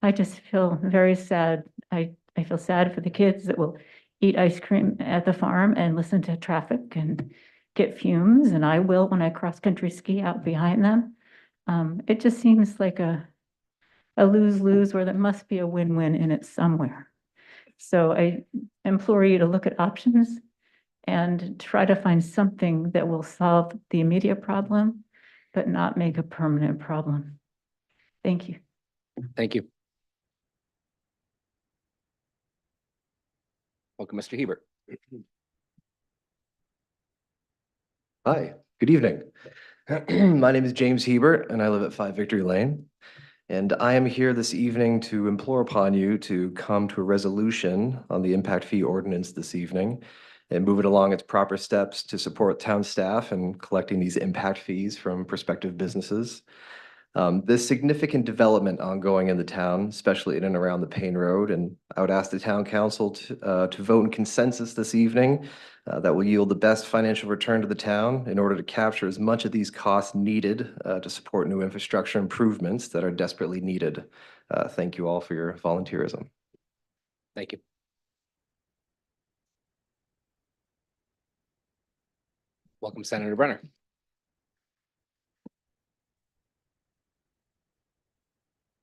I just feel very sad. I feel sad for the kids that will eat ice cream at the farm and listen to traffic and get fumes. And I will when I cross-country ski out behind them. It just seems like a lose-lose where there must be a win-win in it somewhere. So I implore you to look at options and try to find something that will solve the immediate problem, but not make a permanent problem. Thank you. Thank you. Welcome, Mr. Hebert. Hi, good evening. My name is James Hebert and I live at 5 Victory Lane. And I am here this evening to implore upon you to come to a resolution on the impact fee ordinance this evening and move it along its proper steps to support town staff in collecting these impact fees from prospective businesses. This significant development ongoing in the town, especially in and around the Payne Road, and I would ask the town council to vote in consensus this evening that will yield the best financial return to the town in order to capture as much of these costs needed to support new infrastructure improvements that are desperately needed. Thank you all for your volunteerism. Thank you. Welcome, Senator Brenner.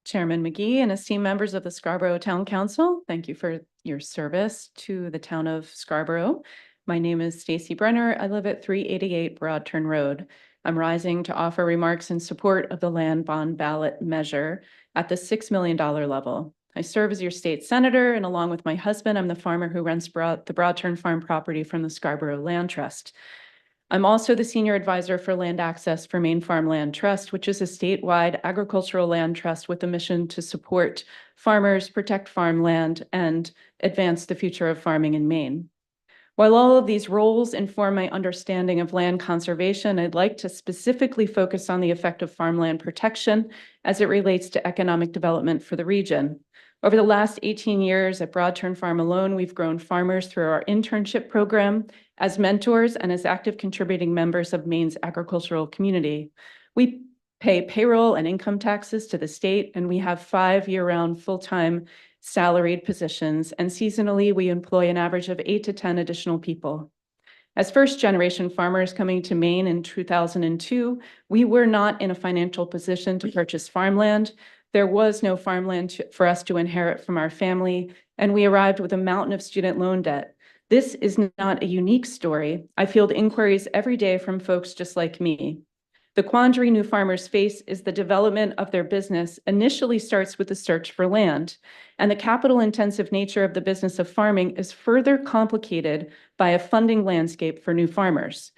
Chairman McGee and esteemed members of the Scarborough Town Council, thank you for your service to the town of Scarborough. My name is Stacy Brenner. I live at 388 Broad Turn Road. I'm rising to offer remarks in support of the land bond ballot measure at the $6 million level. I serve as your state senator, and along with my husband, I'm the farmer who rents the Broadturn Farm property from the Scarborough Land Trust. I'm also the senior advisor for land access for Maine Farmland Trust, which is a statewide agricultural land trust with a mission to support farmers, protect farmland, and advance the future of farming in Maine. While all of these roles inform my understanding of land conservation, I'd like to specifically focus on the effect of farmland protection as it relates to economic development for the region. Over the last 18 years at Broadturn Farm alone, we've grown farmers through our internship program as mentors and as active contributing members of Maine's agricultural community. We pay payroll and income taxes to the state, and we have 5 year-round full-time salaried positions, and seasonally we employ an average of 8 to 10 additional people. As first-generation farmers coming to Maine in 2002, we were not in a financial position to purchase farmland. There was no farmland for us to inherit from our family, and we arrived with a mountain of student loan debt. This is not a unique story. I field inquiries every day from folks just like me. The quandary new farmers face is the development of their business initially starts with the search for land, and the capital-intensive nature of the business of farming is further complicated by a funding landscape for new farmers.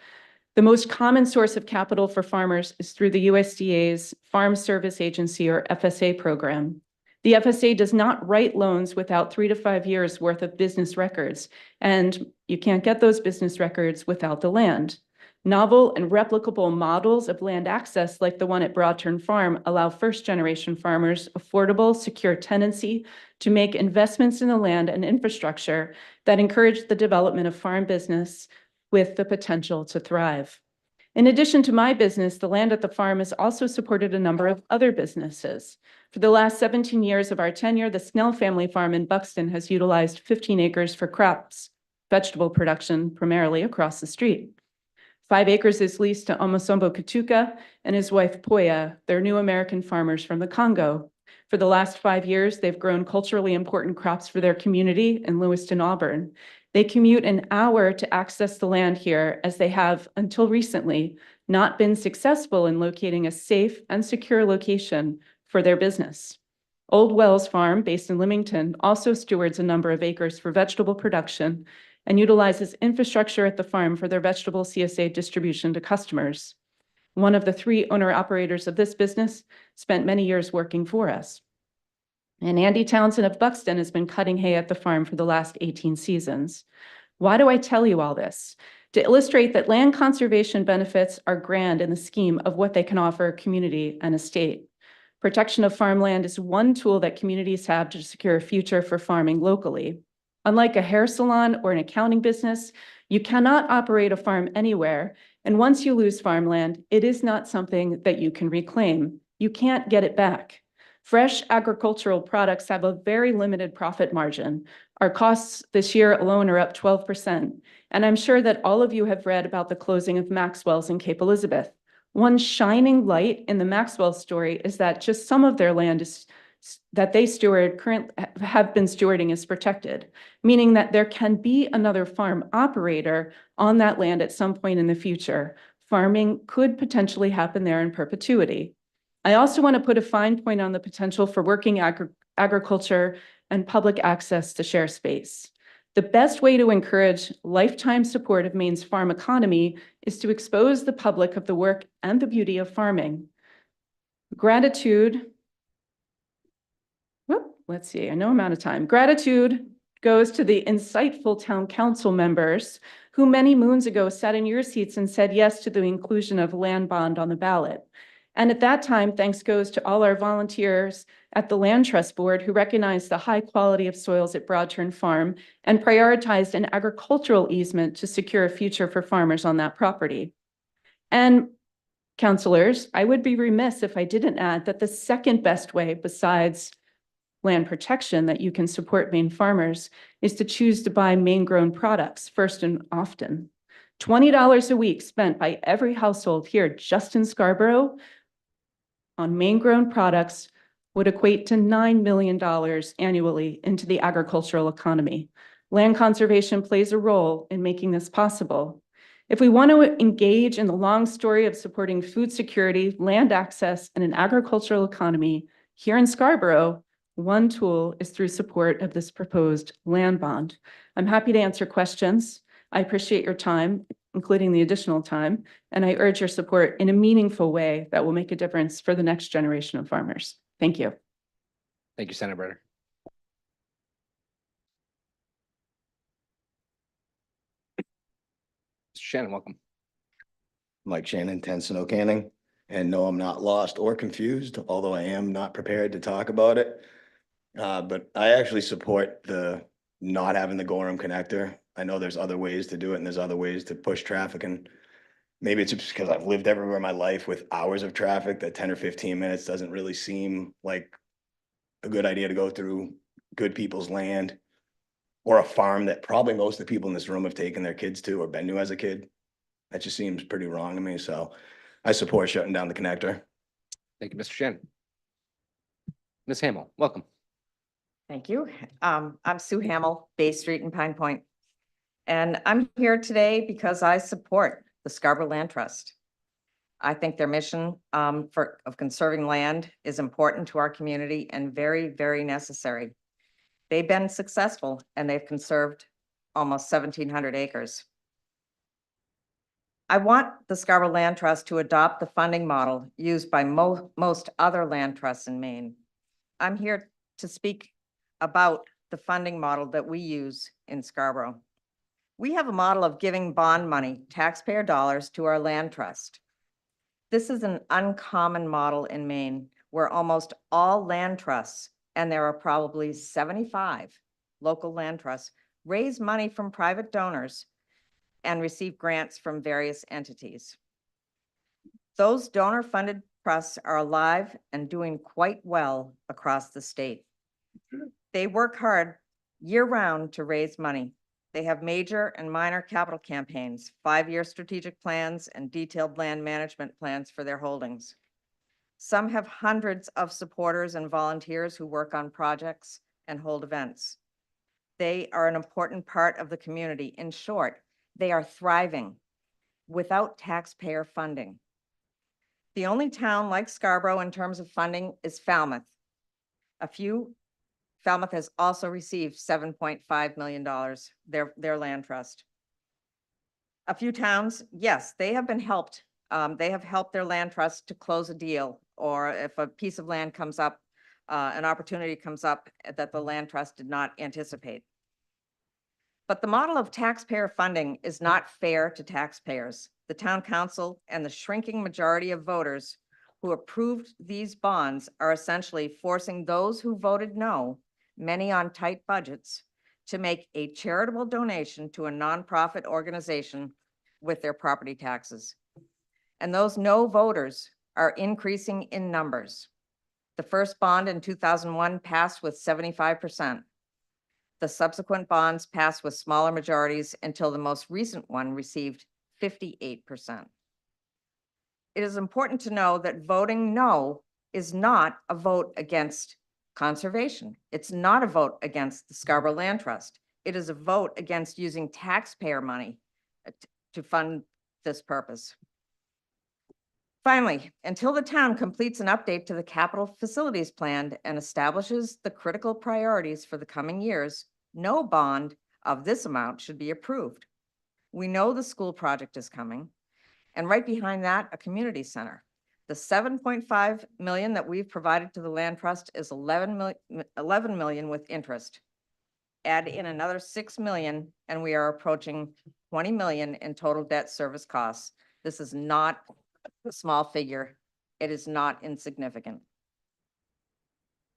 The most common source of capital for farmers is through the USDA's Farm Service Agency, or FSA, program. The FSA does not write loans without 3 to 5 years worth of business records, and you can't get those business records without the land. Novel and replicable models of land access like the one at Broadturn Farm allow first-generation farmers affordable, secure tenancy to make investments in the land and infrastructure that encourage the development of farm business with the potential to thrive. In addition to my business, the land at the farm has also supported a number of other businesses. For the last 17 years of our tenure, the Snell family farm in Buxton has utilized 15 acres for crops, vegetable production primarily across the street. 5 acres is leased to Omosombo Katuka and his wife Poya. They're new American farmers from the Congo. For the last 5 years, they've grown culturally important crops for their community in Lewiston, Auburn. They commute an hour to access the land here, as they have, until recently, not been successful in locating a safe and secure location for their business. Old Wells Farm, based in Leamington, also stewards a number of acres for vegetable production and utilizes infrastructure at the farm for their vegetable CSA distribution to customers. One of the 3 owner-operators of this business spent many years working for us. And Andy Townsend of Buxton has been cutting hay at the farm for the last 18 seasons. Why do I tell you all this? To illustrate that land conservation benefits are grand in the scheme of what they can offer a community and a state. Protection of farmland is one tool that communities have to secure a future for farming locally. Unlike a hair salon or an accounting business, you cannot operate a farm anywhere, and once you lose farmland, it is not something that you can reclaim. You can't get it back. Fresh agricultural products have a very limited profit margin. Our costs this year alone are up 12%, and I'm sure that all of you have read about the closing of Maxwell's in Cape Elizabeth. One shining light in the Maxwell story is that just some of their land that they have been stewarding is protected, meaning that there can be another farm operator on that land at some point in the future. Farming could potentially happen there in perpetuity. I also want to put a fine point on the potential for working agriculture and public access to share space. The best way to encourage lifetime support of Maine's farm economy is to expose the public of the work and the beauty of farming. Gratitude I know I'm out of time. Gratitude goes to the insightful town council members who many moons ago sat in your seats and said yes to the inclusion of land bond on the ballot. And at that time, thanks goes to all our volunteers at the Land Trust Board who recognized the high quality of soils at Broadturn Farm and prioritized an agricultural easement to secure a future for farmers on that property. And councilors, I would be remiss if I didn't add that the second best way besides land protection that you can support Maine farmers is to choose to buy Maine-grown products first and often. $20 a week spent by every household here just in Scarborough on Maine-grown products would equate to $9 million annually into the agricultural economy. Land conservation plays a role in making this possible. If we want to engage in the long story of supporting food security, land access, and an agricultural economy here in Scarborough, One tool is through support of this proposed land bond. I'm happy to answer questions. I appreciate your time, including the additional time, and I urge your support in a meaningful way that will make a difference for the next generation of farmers. Thank you. Thank you, Senator Brenner. Mr. Shannon, welcome. Mike Shannon, 10 Snow Canning, and no, I'm not lost or confused, although I am not prepared to talk about it. But I actually support the not having the Gorham connector. I know there's other ways to do it and there's other ways to push traffic, and maybe it's just because I've lived everywhere in my life with hours of traffic that 10 or 15 minutes doesn't really seem like a good idea to go through good people's land or a farm that probably most of the people in this room have taken their kids to or been to as a kid. That just seems pretty wrong to me. So I support shutting down the connector. Thank you, Mr. Shannon. Ms. Hamel, welcome. Thank you. I'm Sue Hamill, Bay Street in Pine Point. And I'm here today because I support the Scarborough Land Trust. I think their mission of conserving land is important to our community and very, very necessary. They've been successful and they've conserved almost 1,700 acres. I want the Scarborough Land Trust to adopt the funding model used by most other land trusts in Maine. I'm here to speak about the funding model that we use in Scarborough. We have a model of giving bond money, taxpayer dollars, to our land trust. This is an uncommon model in Maine where almost all land trusts, and there are probably 75 local land trusts, raise money from private donors and receive grants from various entities. Those donor-funded trusts are alive and doing quite well across the state. They work hard year-round to raise money. They have major and minor capital campaigns, 5-year strategic plans, and detailed land management plans for their holdings. Some have hundreds of supporters and volunteers who work on projects and hold events. They are an important part of the community. In short, they are thriving without taxpayer funding. The only town like Scarborough in terms of funding is Falmouth. Falmouth has also received $7.5 million, their land trust. A few towns, yes, they have been helped. They have helped their land trust to close a deal, or if a piece of land comes up, an opportunity comes up that the land trust did not anticipate. But the model of taxpayer funding is not fair to taxpayers. The town council and the shrinking majority of voters who approved these bonds are essentially forcing those who voted no, many on tight budgets, to make a charitable donation to a nonprofit organization with their property taxes. And those no voters are increasing in numbers. The first bond in 2001 passed with 75%. The subsequent bonds passed with smaller majorities until the most recent one received 58%. It is important to know that voting no is not a vote against conservation. It's not a vote against the Scarborough Land Trust. It is a vote against using taxpayer money to fund this purpose. Finally, until the town completes an update to the capital facilities plan and establishes the critical priorities for the coming years, no bond of this amount should be approved. We know the school project is coming, and right behind that, a community center. The $7.5 million that we've provided to the land trust is $11 million with interest. Add in another $6 million, and we are approaching $20 million in total debt service costs. This is not a small figure. It is not insignificant.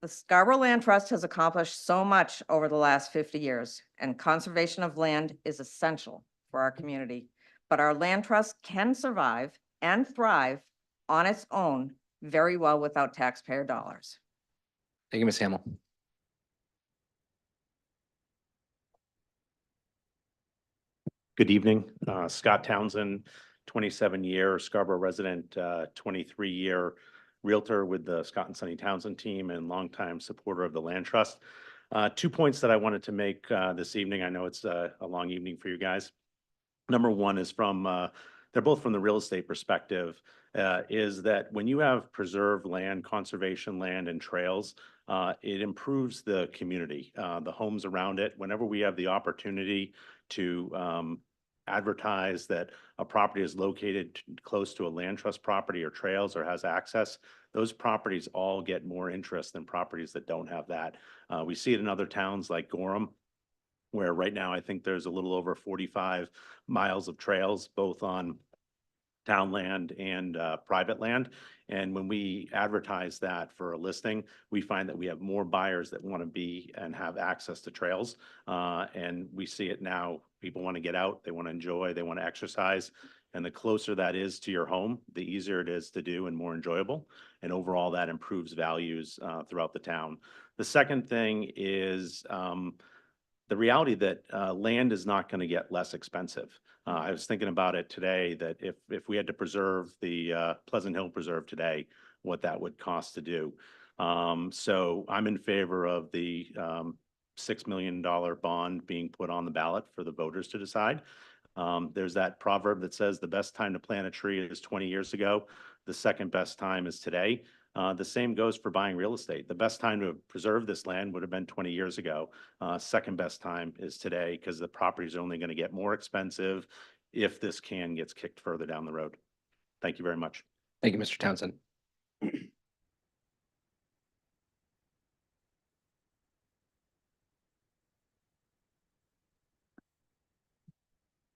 The Scarborough Land Trust has accomplished so much over the last 50 years, and conservation of land is essential for our community. But our land trust can survive and thrive on its own very well without taxpayer dollars. Thank you, Ms. Hamel. Good evening, Scott Townsend, 27-year Scarborough resident, 23-year realtor with the Scott and Sonny Townsend team and longtime supporter of the Land Trust. 2 points that I wanted to make this evening. I know it's a long evening for you guys. Number one is from they're both from the real estate perspective, is that when you have preserved land, conservation land and trails, it improves the community, the homes around it. Whenever we have the opportunity to advertise that a property is located close to a land trust property or trails or has access, those properties all get more interest than properties that don't have that. We see it in other towns like Gorham, where right now I think there's a little over 45 miles of trails, both on town land and private land. And when we advertise that for a listing, we find that we have more buyers that want to be and have access to trails. And we see it now. People want to get out, they want to enjoy, they want to exercise. And the closer that is to your home, the easier it is to do and more enjoyable. And overall, that improves values throughout the town. The second thing is the reality that land is not going to get less expensive. I was thinking about it today that if we had to preserve the Pleasant Hill Preserve today, what that would cost to do. So I'm in favor of the $6 million bond being put on the ballot for the voters to decide. There's that proverb that says the best time to plant a tree is 20 years ago. The second best time is today. The same goes for buying real estate. The best time to preserve this land would have been 20 years ago. Second best time is today because the properties are only going to get more expensive if this can gets kicked further down the road. Thank you very much. Thank you, Mr. Townsend.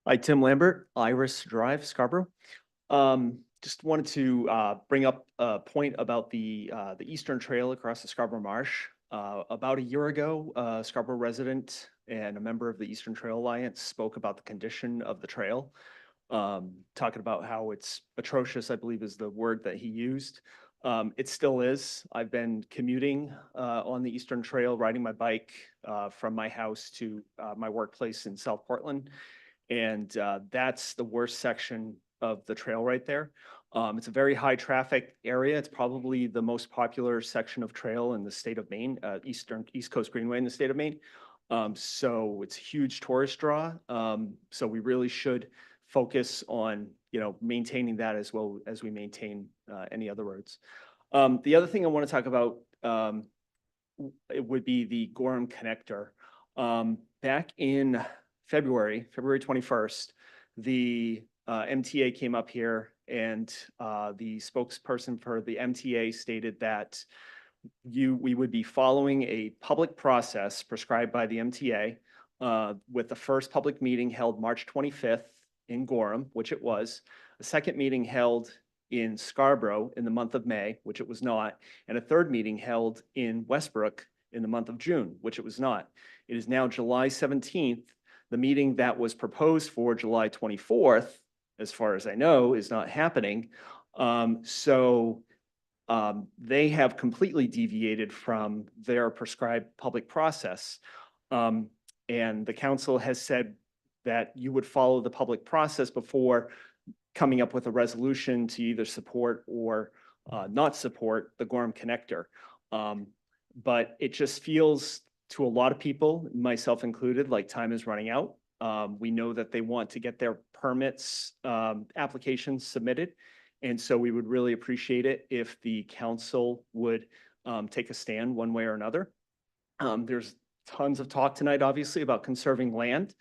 Hi, Tim Lambert, Iris Drive, Scarborough. Just wanted to bring up a point about the Eastern Trail across the Scarborough Marsh. About a year ago, a Scarborough resident and a member of the Eastern Trail Alliance spoke about the condition of the trail, talking about how it's atrocious, I believe is the word that he used. It still is. I've been commuting on the Eastern Trail, riding my bike from my house to my workplace in South Portland. And that's the worst section of the trail right there. It's a very high traffic area. It's probably the most popular section of trail in the state of Maine, East Coast Greenway in the state of Maine. So it's a huge tourist draw. So we really should focus on, maintaining that as well as we maintain any other roads. The other thing I want to talk about, it would be the Gorham connector. Back in February 21st, the MTA came up here and the spokesperson for the MTA stated that we would be following a public process prescribed by the MTA with the first public meeting held March 25th in Gorham, which it was, a second meeting held in Scarborough in the month of May, which it was not, and a third meeting held in Westbrook in the month of June, which it was not. It is now July 17th. The meeting that was proposed for July 24th, as far as I know, is not happening. So they have completely deviated from their prescribed public process. And the council has said that you would follow the public process before coming up with a resolution to either support or not support the Gorham connector. But it just feels to a lot of people, myself included, like time is running out. We know that they want to get their permits applications submitted. And so we would really appreciate it if the council would take a stand one way or another. There's tons of talk tonight, obviously, about conserving land.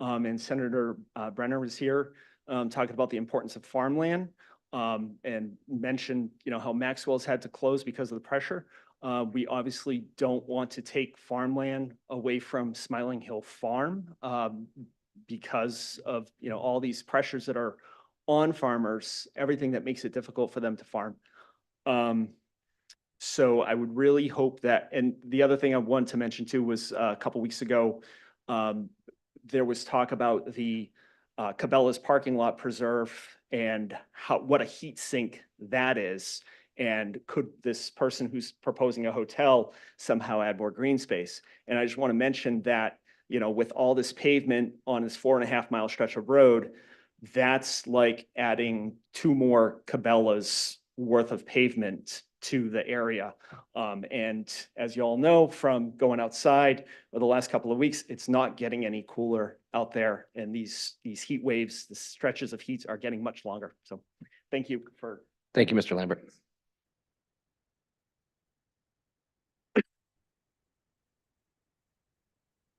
And Senator Brenner was here talking about the importance of farmland and mentioned, how Maxwell's had to close because of the pressure. We obviously don't want to take farmland away from Smiling Hill Farm because of, all these pressures that are on farmers, everything that makes it difficult for them to farm. So I would really hope that, and the other thing I wanted to mention too was a couple weeks ago, there was talk about the Cabela's parking lot preserve and what a heat sink that is. And could this person who's proposing a hotel somehow add more green space? And I just want to mention that, with all this pavement on this 4.5 mile stretch of road, that's like adding 2 more Cabela's worth of pavement to the area. And as you all know, from going outside over the last couple of weeks, it's not getting any cooler out there. And these heat waves, the stretches of heat are getting much longer. So thank you for. Thank you, Mr. Lambert.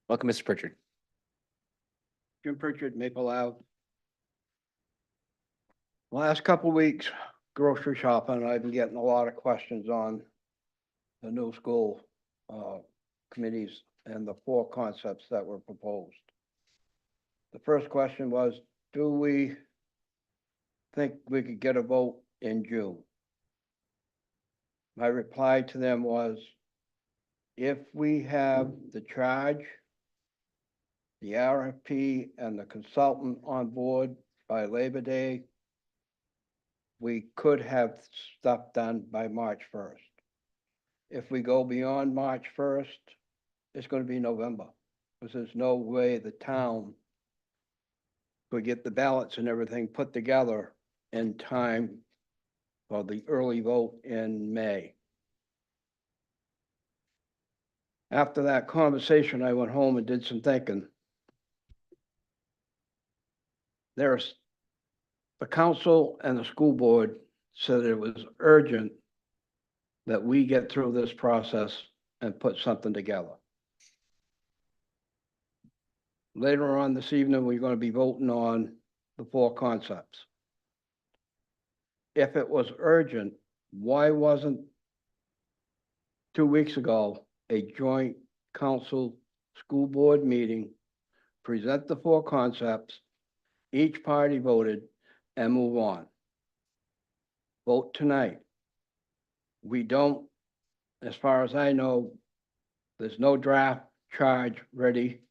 Welcome, Mr. Pritchard. Jim Pritchard, Maple Ave. Last couple of weeks, grocery shopping, I've been getting a lot of questions on the new school committees and the 4 concepts that were proposed. The first question was, do we think we could get a vote in June? My reply to them was, if we have the charge, the RFP and the consultant on board by Labor Day, we could have stuff done by March 1st. If we go beyond March 1st, it's going to be November, because there's no way the town could get the ballots and everything put together in time for the early vote in May. After that conversation, I went home and did some thinking. The council and the school board said it was urgent that we get through this process and put something together. Later on this evening, we're going to be voting on the 4 concepts. If it was urgent, why wasn't 2 weeks ago a joint council school board meeting, present the 4 concepts, each party voted, and move on? Vote tonight. We don't, as far as I know, there's no draft charge ready.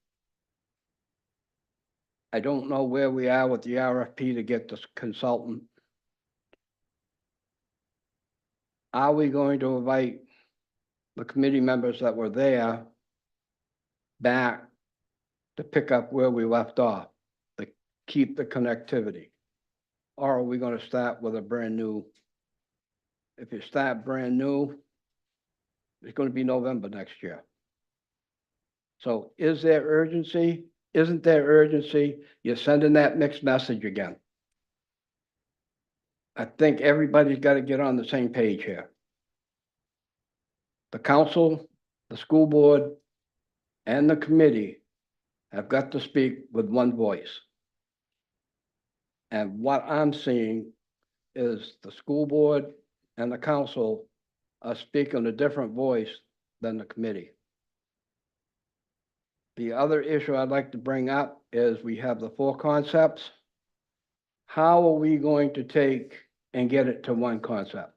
I don't know where we are with the RFP to get this consultant. Are we going to invite the committee members that were there back to pick up where we left off, to keep the connectivity? Or are we going to start with a brand new? If you start brand new, it's going to be November next year. So is there urgency? Isn't there urgency? You're sending that mixed message again. I think everybody's got to get on the same page here. The council, the school board, and the committee have got to speak with one voice. And what I'm seeing is the school board and the council are speaking a different voice than the committee. The other issue I'd like to bring up is we have the 4 concepts. How are we going to take and get it to one concept?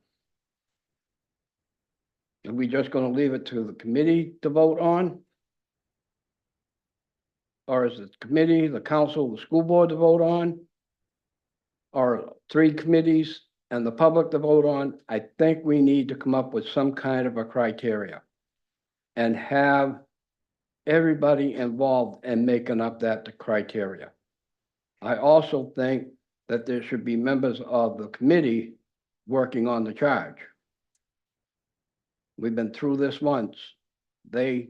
Are we just going to leave it to the committee to vote on? Or is it the committee, the council, the school board to vote on? Or 3 committees and the public to vote on? I think we need to come up with some kind of a criteria and have everybody involved in making up that criteria. I also think that there should be members of the committee working on the charge. We've been through this once. They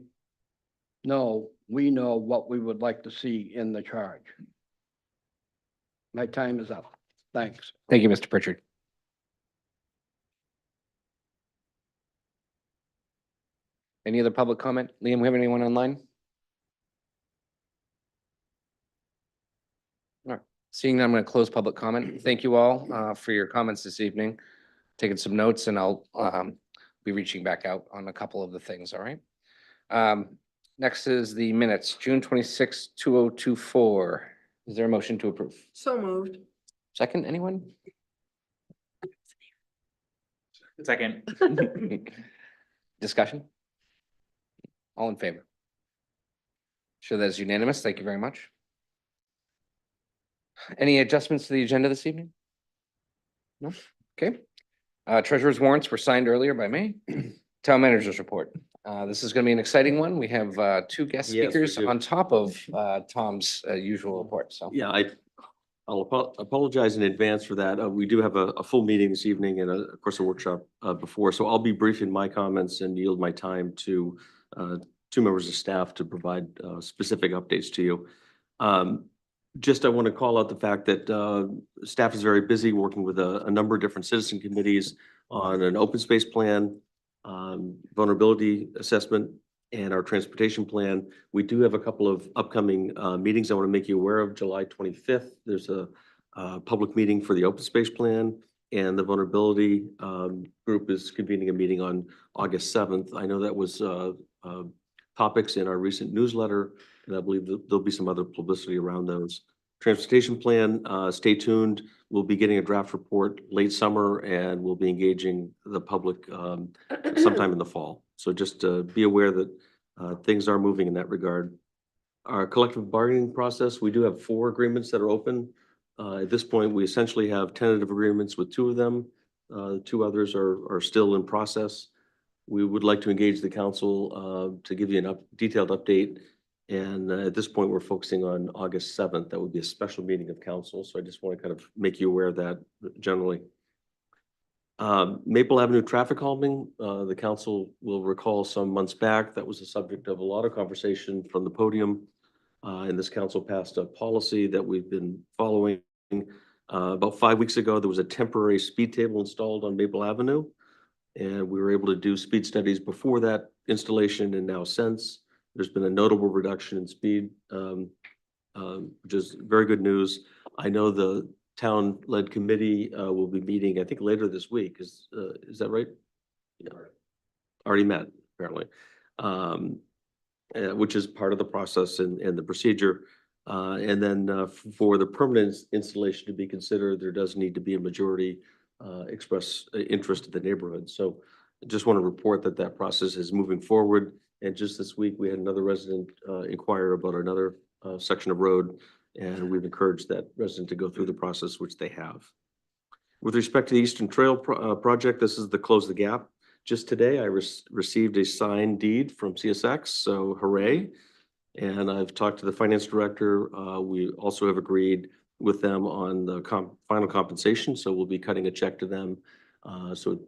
know, we know what we would like to see in the charge. My time is up. Thanks. Thank you, Mr. Pritchard. Any other public comment? Liam, we have anyone online? All right. Seeing that, I'm going to close public comment. Thank you all for your comments this evening. Taking some notes, and I'll be reaching back out on a couple of the things, all right? Next is the minutes, June 26, 2024. Is there a motion to approve? So moved. Second, anyone? Second. Discussion? All in favor? Sure, that's unanimous. Thank you very much. Any adjustments to the agenda this evening? No? Okay. Treasurer's warrants were signed earlier by me. Town manager's report. This is going to be an exciting one. We have 2 guest Yes, we speakers do. on top of Tom's usual report, so. Yeah, I'll apologize in advance for that. We do have a full meeting this evening and of course a workshop before, so I'll be brief in my comments and yield my time to two members of staff to provide specific updates to you. Just I want to call out the fact that staff is very busy working with a number of different citizen committees on an open space plan, vulnerability assessment, and our transportation plan. We do have a couple of upcoming meetings I want to make you aware of. July 25th, there's a public meeting for the open space plan, and the vulnerability group is convening a meeting on August 7th. I know that was topics in our recent newsletter, and I believe there'll be some other publicity around those. Transportation plan, stay tuned. We'll be getting a draft report late summer, and we'll be engaging the public sometime in the fall. So just be aware that things are moving in that regard. Our collective bargaining process, we do have 4 agreements that are open. At this point, we essentially have tentative agreements with 2 of them. 2 others are still in process. We would like to engage the council to give you a detailed update. And at this point, we're focusing on August 7th. That would be a special meeting of council. So I just want to kind of make you aware of that generally. Maple Avenue traffic calming, the council will recall some months back, that was the subject of a lot of conversation from the podium. And this council passed a policy that we've been following. About 5 weeks ago, there was a temporary speed table installed on Maple Avenue. And we were able to do speed studies before that installation, and now since. There's been a notable reduction in speed, which is very good news. I know the town-led committee will be meeting, I think, later this week. Is that right? Yeah. Already met, apparently, which is part of the process and the procedure. And then for the permanent installation to be considered, there does need to be a majority express interest in the neighborhood. So I just want to report that that process is moving forward. And just this week, we had another resident inquire about another section of road, and we've encouraged that resident to go through the process, which they have. With respect to the Eastern Trail project, this is the Close the Gap. Just today, I received a signed deed from CSX, so hooray. And I've talked to the finance director. We also have agreed with them on the final compensation, so we'll be cutting a check to them. So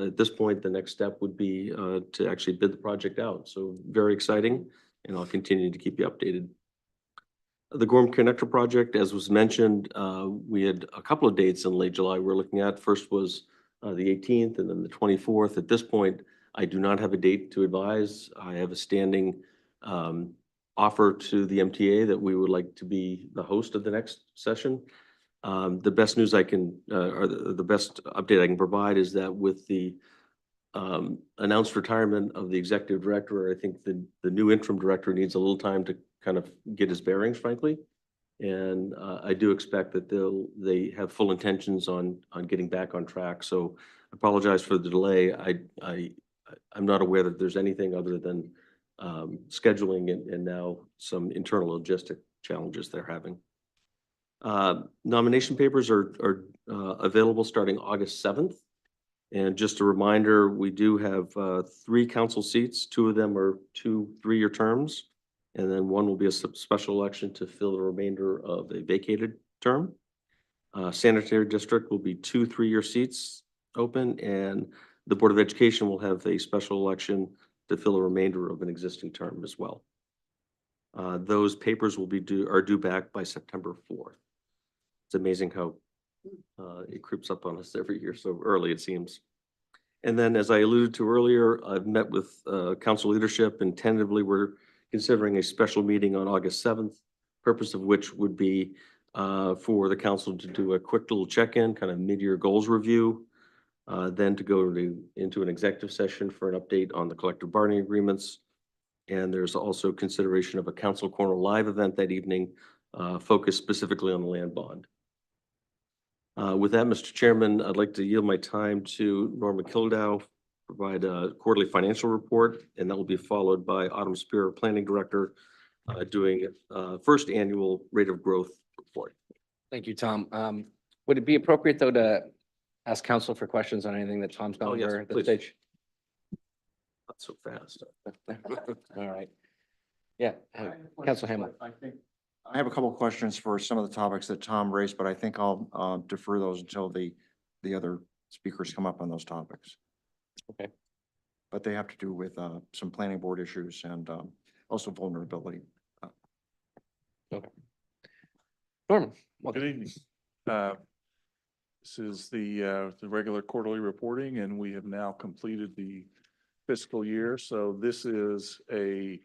at this point, the next step would be to actually bid the project out. So very exciting, and I'll continue to keep you updated. The Gorham Connector project, as was mentioned, we had a couple of dates in late July we're looking at. First was the 18th and then the 24th. At this point, I do not have a date to advise. I have a standing offer to the MTA that we would like to be the host of the next session. The best news I can, or the best update I can provide is that with the announced retirement of the executive director, I think the new interim director needs a little time to kind of get his bearings, frankly. And I do expect that they have full intentions on getting back on track. So I apologize for the delay. I'm not aware that there's anything other than scheduling and now some internal logistic challenges they're having. Nomination papers are available starting August 7th. And just a reminder, we do have 3 council seats. 2 of them are 2 3-year terms. And then 1 will be a special election to fill the remainder of a vacated term. Sanitary district will be 2 3-year seats open, and the Board of Education will have a special election to fill the remainder of an existing term as well. Those papers are due back by September 4th. It's amazing how it creeps up on us every year so early, it seems. And then, as I alluded to earlier, I've met with council leadership, and tentatively we're considering a special meeting on August 7th, purpose of which would be for the council to do a quick little check-in, kind of mid-year goals review, then to go into an executive session for an update on the collective bargaining agreements. And there's also consideration of a council corner live event that evening, focused specifically on the land bond. With that, Mr. Chairman, I'd like to yield my time to Norma Kildow, provide a quarterly financial report, and that will be followed by Autumn Spear, Planning Director, doing first annual rate of growth report. Thank you, Tom. Would it be appropriate, though, to ask council for questions on anything that Tom's gone over at this stage? Not so fast. All right. Yeah, Council Hamlin. I think I have a couple of questions for some of the topics that Tom raised, but I think I'll defer those until the other speakers come up on those topics. Okay. But they have to do with some planning board issues and also vulnerability. Okay. Norman, Good welcome. evening. This is the regular quarterly reporting, and we have now completed the fiscal year. So this is a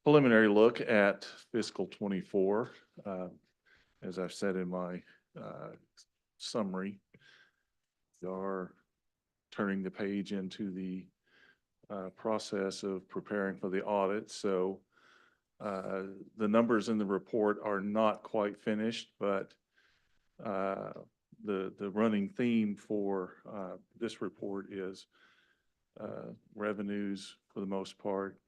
preliminary look at fiscal '24. As I've said in my summary, we are turning the page into the process of preparing for the audit. So the numbers in the report are not quite finished, but the running theme for this report is revenues, for the most part,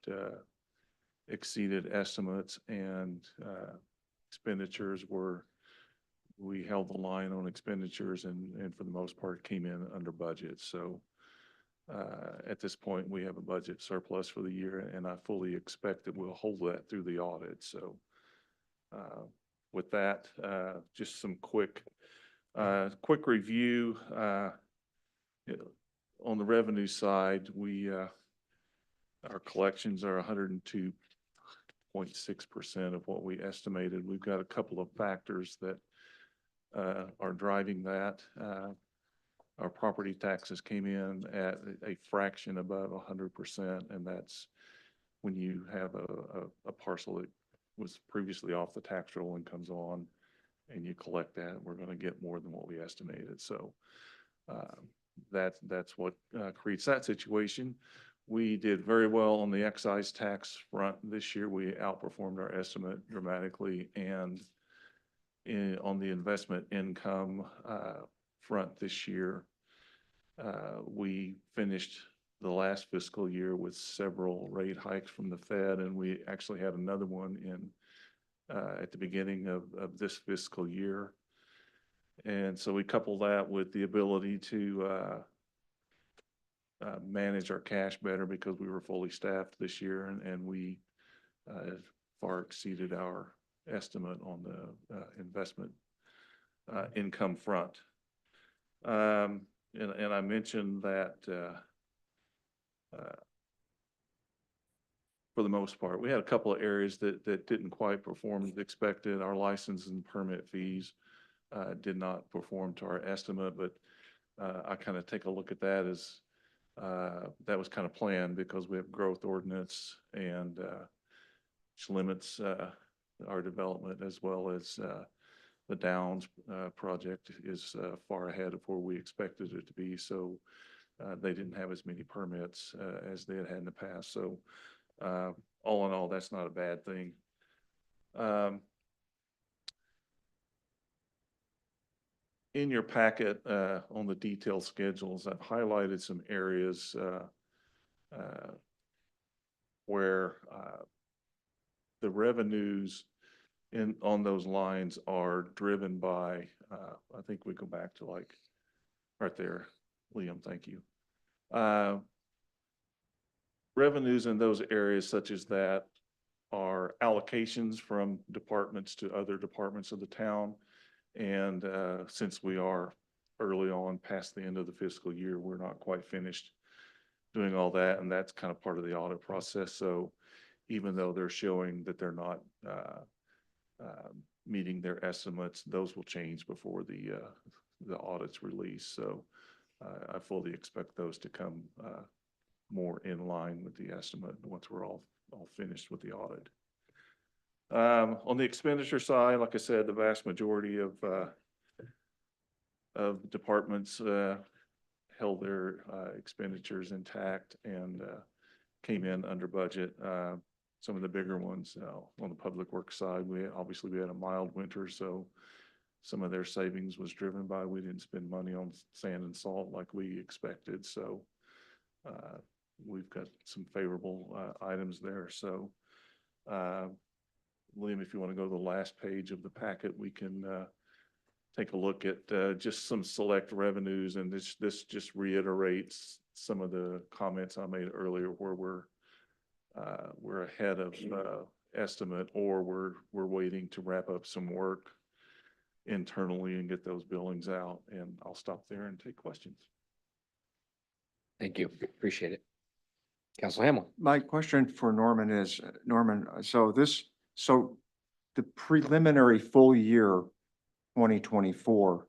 exceeded estimates, and expenditures we held the line on expenditures and for the most part came in under budget. So at this point, we have a budget surplus for the year, and I fully expect that we'll hold that through the audit. So with that, just some quick review. On the revenue side, our collections are 102.6% of what we estimated. We've got a couple of factors that are driving that. Our property taxes came in at a fraction above 100%, and that's when you have a parcel that was previously off the tax roll and comes on, and you collect that, we're going to get more than what we estimated. So that's what creates that situation. We did very well on the excise tax front this year. We outperformed our estimate dramatically, and on the investment income front this year, we finished the last fiscal year with several rate hikes from the Fed, and we actually had another one at the beginning of this fiscal year. And so we couple that with the ability to manage our cash better because we were fully staffed this year, and we far exceeded our estimate on the investment income front. And I mentioned that for the most part, we had a couple of areas that didn't quite perform as expected. Our license and permit fees did not perform to our estimate, but I kind of take a look at that as that was kind of planned because we have growth ordinance and which limits our development, as well as the Downs project is far ahead of where we expected it to be. So they didn't have as many permits as they had in the past. So all in all, that's not a bad thing. In your packet on the detailed schedules, I've highlighted some areas where the revenues on those lines are driven by, I think we go back to like right there, Liam, thank you. Revenues in those areas such as that are allocations from departments to other departments of the town. And since we are early on past the end of the fiscal year, we're not quite finished doing all that. And that's kind of part of the audit process. So even though they're showing that they're not meeting their estimates, those will change before the audit's released. So I fully expect those to come more in line with the estimate once we're all finished with the audit. On the expenditure side, like I said, the vast majority of departments held their expenditures intact and came in under budget. Some of the bigger ones on the public works side, we had a mild winter, so some of their savings was driven by we didn't spend money on sand and salt like we expected. So we've got some favorable items there. So Liam, if you want to go to the last page of the packet, we can take a look at just some select revenues. And this just reiterates some of the comments I made earlier where we're ahead of estimate, or we're waiting to wrap up some work internally and get those billings out. And I'll stop there and take questions. Thank you. Appreciate it. Council Hamel. My question for Norman is, Norman, so the preliminary full year 2024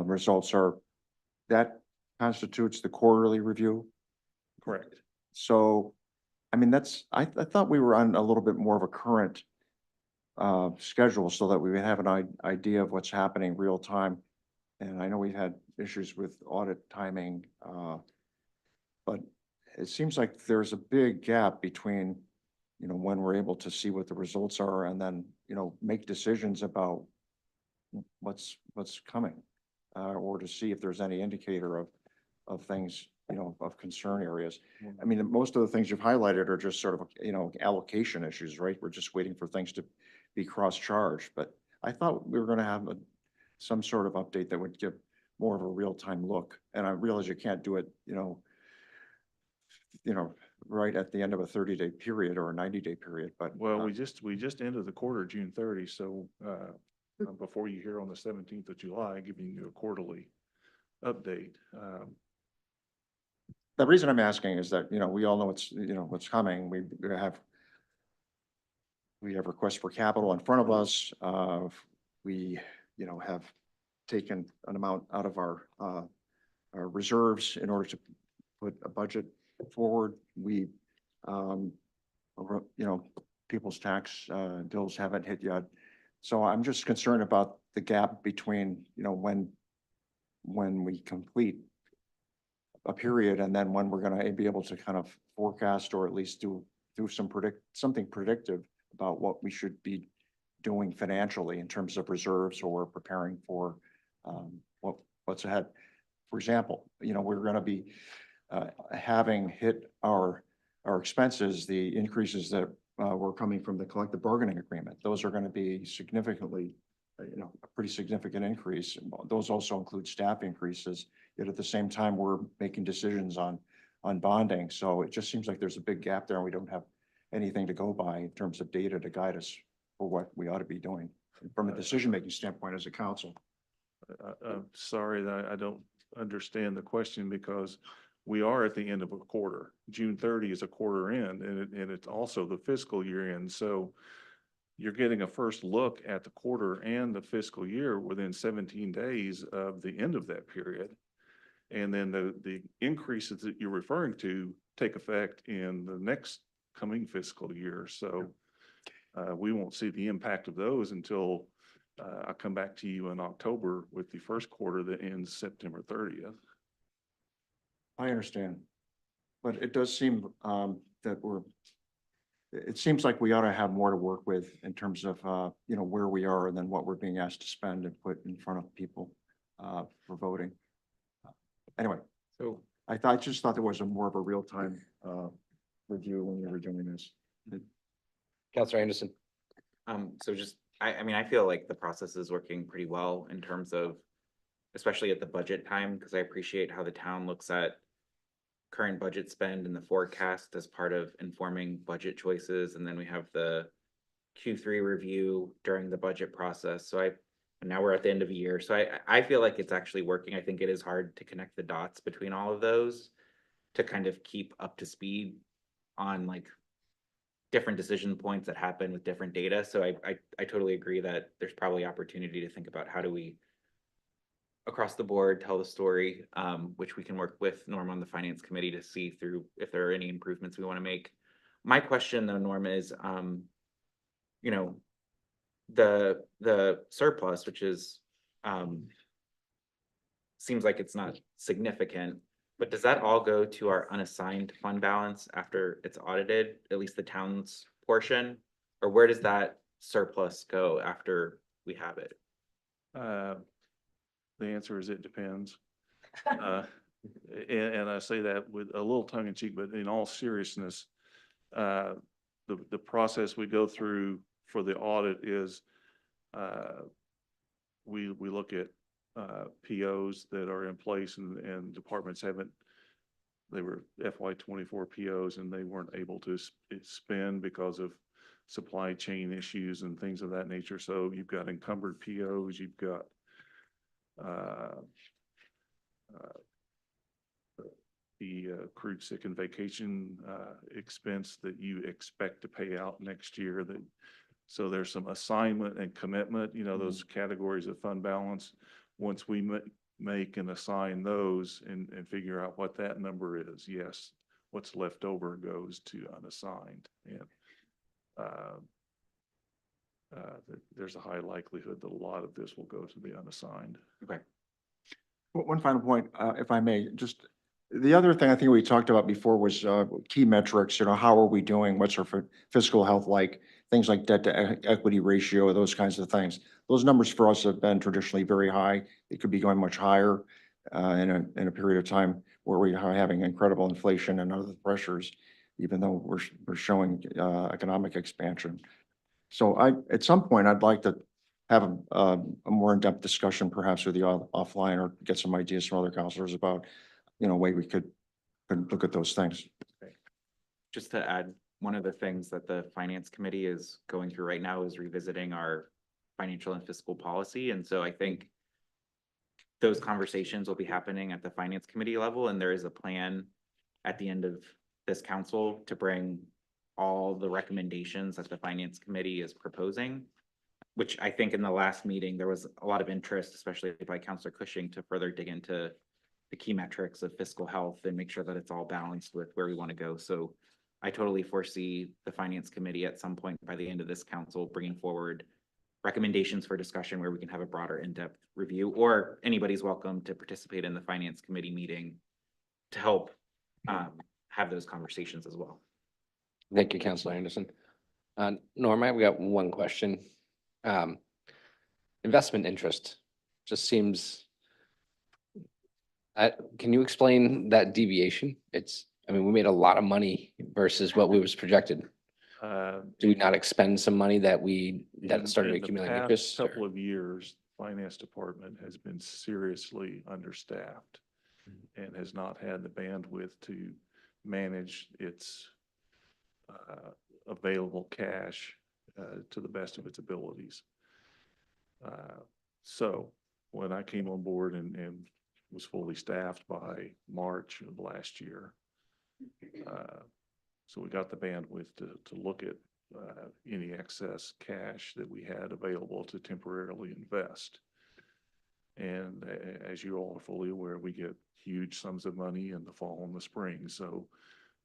results that constitutes the quarterly review? Correct. So, I mean, I thought we were on a little bit more of a current schedule so that we would have an idea of what's happening real time. And I know we've had issues with audit timing, but it seems like there's a big gap between, when we're able to see what the results are and then, make decisions about what's coming, or to see if there's any indicator of things, of concern areas. I mean, most of the things you've highlighted are just sort of, allocation issues, right? We're just waiting for things to be cross-charged, but I thought we were going to have some sort of update that would give more of a real-time look. And I realize you can't do it, right at the end of a 30-day period or a 90-day period, but. Well, we just ended the quarter June 30, so before you hear on the 17th of July, giving you a quarterly update. The reason I'm asking is that, we all know what's coming. We have requests for capital in front of us. We, have taken an amount out of our reserves in order to put a budget forward. We, people's tax bills haven't hit yet. So I'm just concerned about the gap between, when we complete a period and then when we're going to be able to kind of forecast or at least do something predictive about what we should be doing financially in terms of reserves or preparing for what's ahead. For example, we're going to be having hit our expenses, the increases that were coming from the collective bargaining agreement. Those are going to be significantly, a pretty significant increase. Those also include staff increases. Yet at the same time, we're making decisions on bonding. So it just seems like there's a big gap there and we don't have anything to go by in terms of data to guide us for what we ought to be doing from a decision-making standpoint as a council. I'm sorry that I don't understand the question, because we are at the end of a quarter. June 30 is a quarter end, and it's also the fiscal year end. So you're getting a first look at the quarter and the fiscal year within 17 days of the end of that period. And then the increases that you're referring to take effect in the next coming fiscal year. So we won't see the impact of those until I come back to you in October with the first quarter that ends September 30th. I understand, but it does seem that it seems like we ought to have more to work with in terms of, where we are and then what we're being asked to spend and put in front of people for voting. Anyway, so I just thought there was more of a real-time review when we were doing this. Councilor Anderson. So just, I mean, I feel like the process is working pretty well in terms of, especially at the budget time, because I appreciate how the town looks at current budget spend and the forecast as part of informing budget choices. And then we have the Q3 review during the budget process. So now we're at the end of the year. So I feel like it's actually working. I think it is hard to connect the dots between all of those to kind of keep up to speed on like different decision points that happen with different data. So I totally agree that there's probably opportunity to think about how do we across the board tell the story, which we can work with Norm on the finance committee to see through if there are any improvements we want to make. My question though, Norm, is the surplus, which is seems like it's not significant, but does that all go to our unassigned fund balance after it's audited, at least the town's portion? Or where does that surplus go after we have it? The answer is it depends. And I say that with a little tongue in cheek, but in all seriousness, the process we go through for the audit is we look at POs that are in place and departments they were FY24 POs and they weren't able to spend because of supply chain issues and things of that nature. So you've got encumbered POs, you've got the accrued sick and vacation expense that you expect to pay out next year. That so there's some assignment and commitment, you know, those categories of fund balance. Once we make and assign those and figure out what that number is, yes, what's left over goes to unassigned. And there's a high likelihood that a lot of this will go to the unassigned. Okay. One final point, if I may, just the other thing I think we talked about before was key metrics, you know, how are we doing? What's our fiscal health like? Things like debt to equity ratio, those kinds of things. Those numbers for us have been traditionally very high. They could be going much higher in a period of time where we are having incredible inflation and other pressures, even though we're showing economic expansion. So at some point, I'd like to have a more in-depth discussion perhaps with you offline, or get some ideas from other counselors about, you know, way we could look at those things. Just to add, one of the things that the finance committee is going through right now is revisiting our financial and fiscal policy. And so I think those conversations will be happening at the finance committee level, and there is a plan at the end of this council to bring all the recommendations that the finance committee is proposing, which I think in the last meeting, there was a lot of interest, especially by Councilor Cushing, to further dig into the key metrics of fiscal health and make sure that it's all balanced with where we want to go. So I totally foresee the finance committee at some point by the end of this council bringing forward recommendations for discussion where we can have a broader in-depth review, or anybody's welcome to participate in the finance committee meeting to help have those conversations as well. Thank you, Councilor Anderson. Norma, we got one question. Investment interest just seems, can you explain that deviation? I mean, we made a lot of money versus what was projected. Do we not expend some money that started accumulating interest? Couple of years, finance department has been seriously understaffed and has not had the bandwidth to manage its available cash to the best of its abilities. So when I came on board and was fully staffed by March of last year, so we got the bandwidth to look at any excess cash that we had available to temporarily invest. And as you all are fully aware, we get huge sums of money in the fall and the spring. So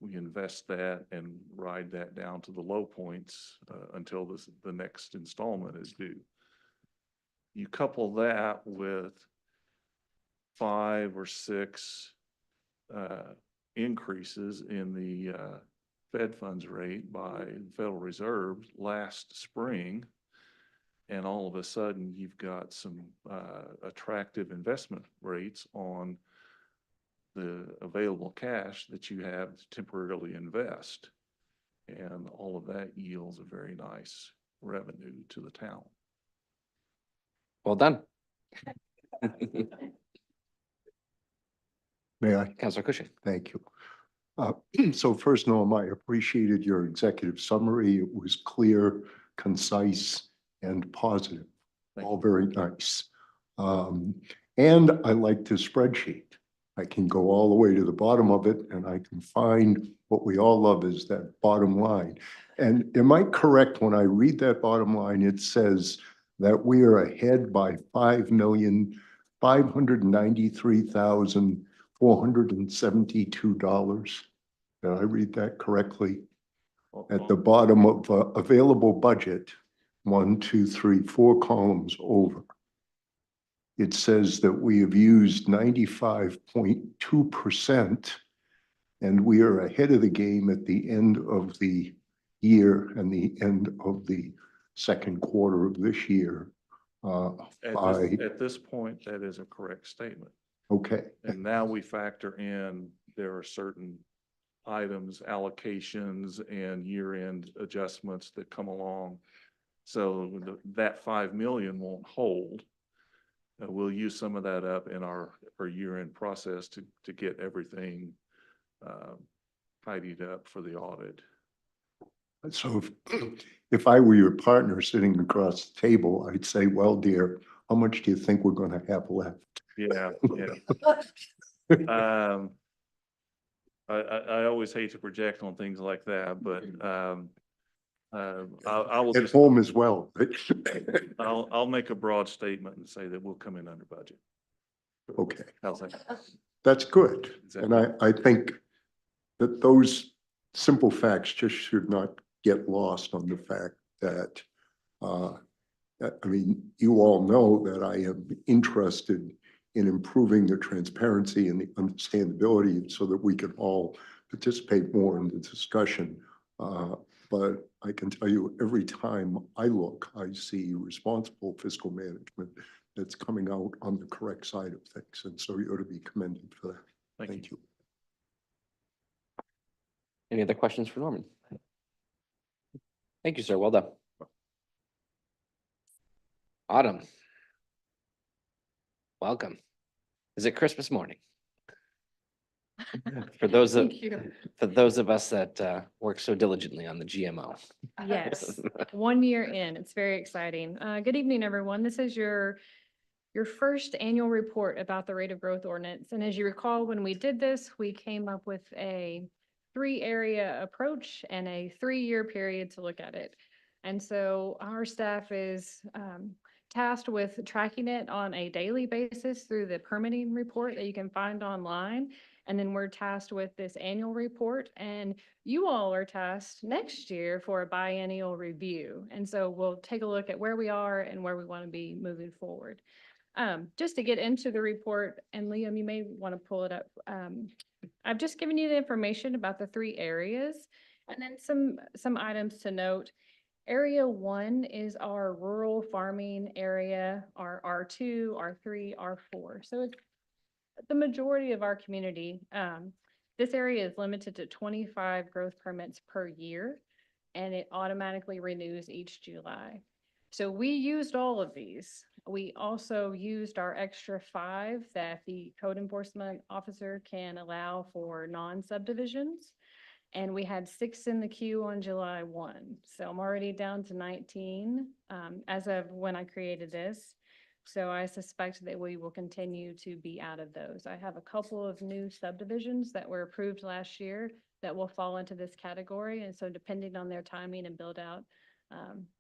we invest that and ride that down to the low points until the next installment is due. You couple that with 5 or 6 increases in the Fed funds rate by the Federal Reserve last spring, and all of a sudden you've got some attractive investment rates on the available cash that you have to temporarily invest. And all of that yields a very nice revenue to the town. Well done. May I? Councilor Cushing. Thank you. So first, Norm, I appreciated your executive summary. It was clear, concise, and positive. All very nice. And I like the spreadsheet. I can go all the way to the bottom of it and I can find what we all love is that bottom line. And am I correct when I read that bottom line, it says that we are ahead by $5,593,472. Did I read that correctly? At the bottom of available budget, 1, 2, 3, 4 columns over. It says that we have used 95.2%, and we are ahead of the game at the end of the year and the end of the second quarter of this year. At this point, that is a correct statement. Okay. And now we factor in, there are certain items, allocations, and year-end adjustments that come along. So that 5 million won't hold. We'll use some of that up in our year-end process to get everything tidied up for the audit. So if I were your partner sitting across the table, I'd say, well, dear, how much do you think we're gonna have left? Yeah, yeah. I always hate to project on things like that, but, I will At just, home as well. I'll make a broad statement and say that we'll come in under budget. Okay, How's that? that's good. And Exactly. I think that those simple facts just should not get lost on the fact that, I mean, you all know that I am interested in improving the transparency and the understandability so that we can all participate more in the discussion. But I can tell you, every time I look, I see responsible fiscal management that's coming out on the correct side of things. And so you ought to be commended for that. Thank you. Any other questions for Norman? Thank you, sir. Well done. Autumn. Welcome. Is it Christmas morning? For those of, for those of us that work so diligently on the GMO. Yes, 1 year in, it's very exciting. Good evening, everyone. This is your first annual report about the rate of growth ordinance. And as you recall, when we did this, we came up with a 3-area approach and a 3-year period to look at it. And so our staff is tasked with tracking it on a daily basis through the permitting report that you can find online. And then we're tasked with this annual report, and you all are tasked next year for a biennial review. And so we'll take a look at where we are and where we want to be moving forward. Just to get into the report, and Liam, you may want to pull it up. I've just given you the information about the 3 areas, and then some items to note. Area 1 is our rural farming area, our R2, R3, R4. So it's the majority of our community. This area is limited to 25 growth permits per year, and it automatically renews each July. So we used all of these. We also used our extra 5 that the code enforcement officer can allow for non-subdivisions. And we had 6 in the queue on July 1. So I'm already down to 19 as of when I created this. So I suspect that we will continue to be out of those. I have a couple of new subdivisions that were approved last year that will fall into this category. And so depending on their timing and build out,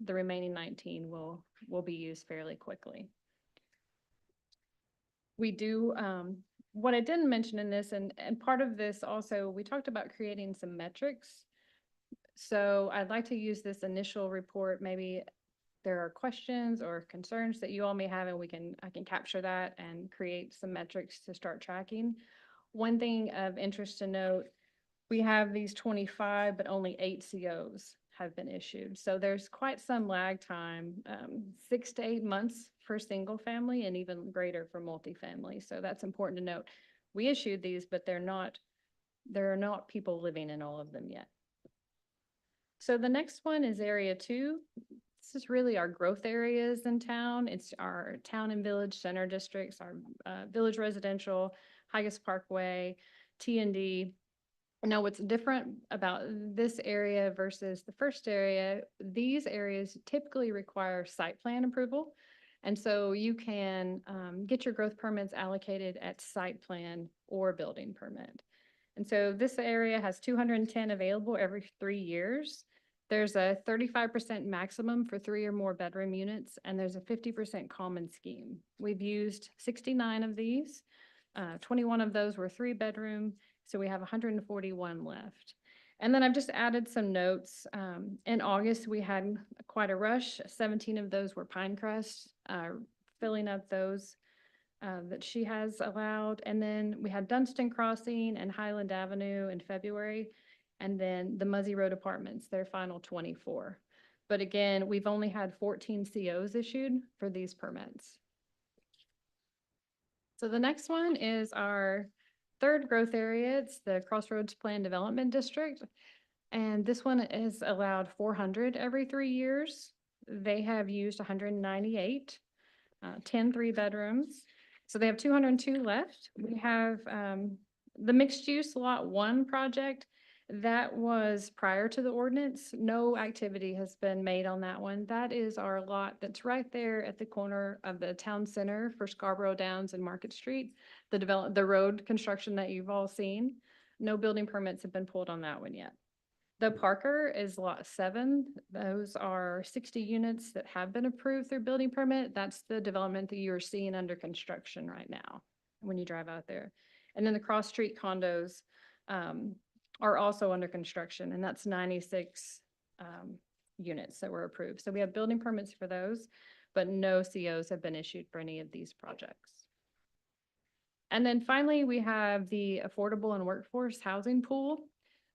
the remaining 19 will be used fairly quickly. We do, what I didn't mention in this, and part of this also, we talked about creating some metrics. So I'd like to use this initial report. Maybe there are questions or concerns that you all may have, and I can capture that and create some metrics to start tracking. One thing of interest to note, we have these 25, but only 8 COs have been issued. So there's quite some lag time, 6 to 8 months for single family and even greater for multifamily. So that's important to note. We issued these, but there are not people living in all of them yet. So the next one is area 2. This is really our growth areas in town. It's our town and village center districts, our village residential, Highest Parkway, T&D. Now, what's different about this area versus the first area, these areas typically require site plan approval. And so you can get your growth permits allocated at site plan or building permit. And so this area has 210 available every 3 years. There's a 35% maximum for 3 or more bedroom units, and there's a 50% common scheme. We've used 69 of these. 21 of those were 3-bedroom, so we have 141 left. And then I've just added some notes. In August, we had quite a rush. 17 of those were Pinecrest, filling up those that she has allowed. And then we had Dunstan Crossing and Highland Avenue in February. And then the Muzzy Road Apartments, their final 24. But again, we've only had 14 COs issued for these permits. So the next one is our 3rd growth area. It's the Crossroads Plan Development District. And this one is allowed 400 every 3 years. They have used 198, 10 3-bedrooms. So they have 202 left. We have the mixed use lot 1 project That was prior to the ordinance. No activity has been made on that one. That is our lot that's right there at the corner of the town center for Scarborough Downs and Market Street. The road construction that you've all seen. No building permits have been pulled on that one yet. The Parker is lot 7. Those are 60 units that have been approved through building permit. That's the development that you're seeing under construction right now when you drive out there. And then the cross street condos are also under construction, and that's 96 units that were approved. So we have building permits for those, but no COs have been issued for any of these projects. And then finally, we have the affordable and workforce housing pool.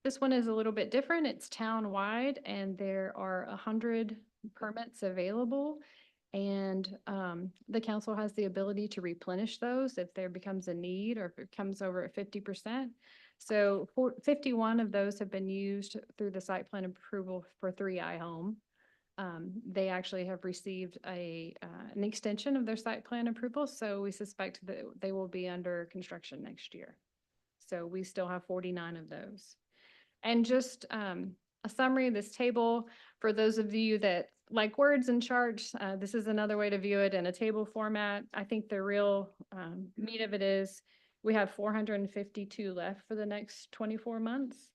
This one is a little bit different. It's town-wide, and there are 100 permits available. And the council has the ability to replenish those if there becomes a need or if it comes over at 50%. So 51 of those have been used through the site plan approval for 3i Home. They actually have received an extension of their site plan approval, so we suspect that they will be under construction next year. So we still have 49 of those. And just a summary of this table for those of you that like words and charts. This is another way to view it in a table format. I think the real meat of it is we have 452 left for the next 24 months,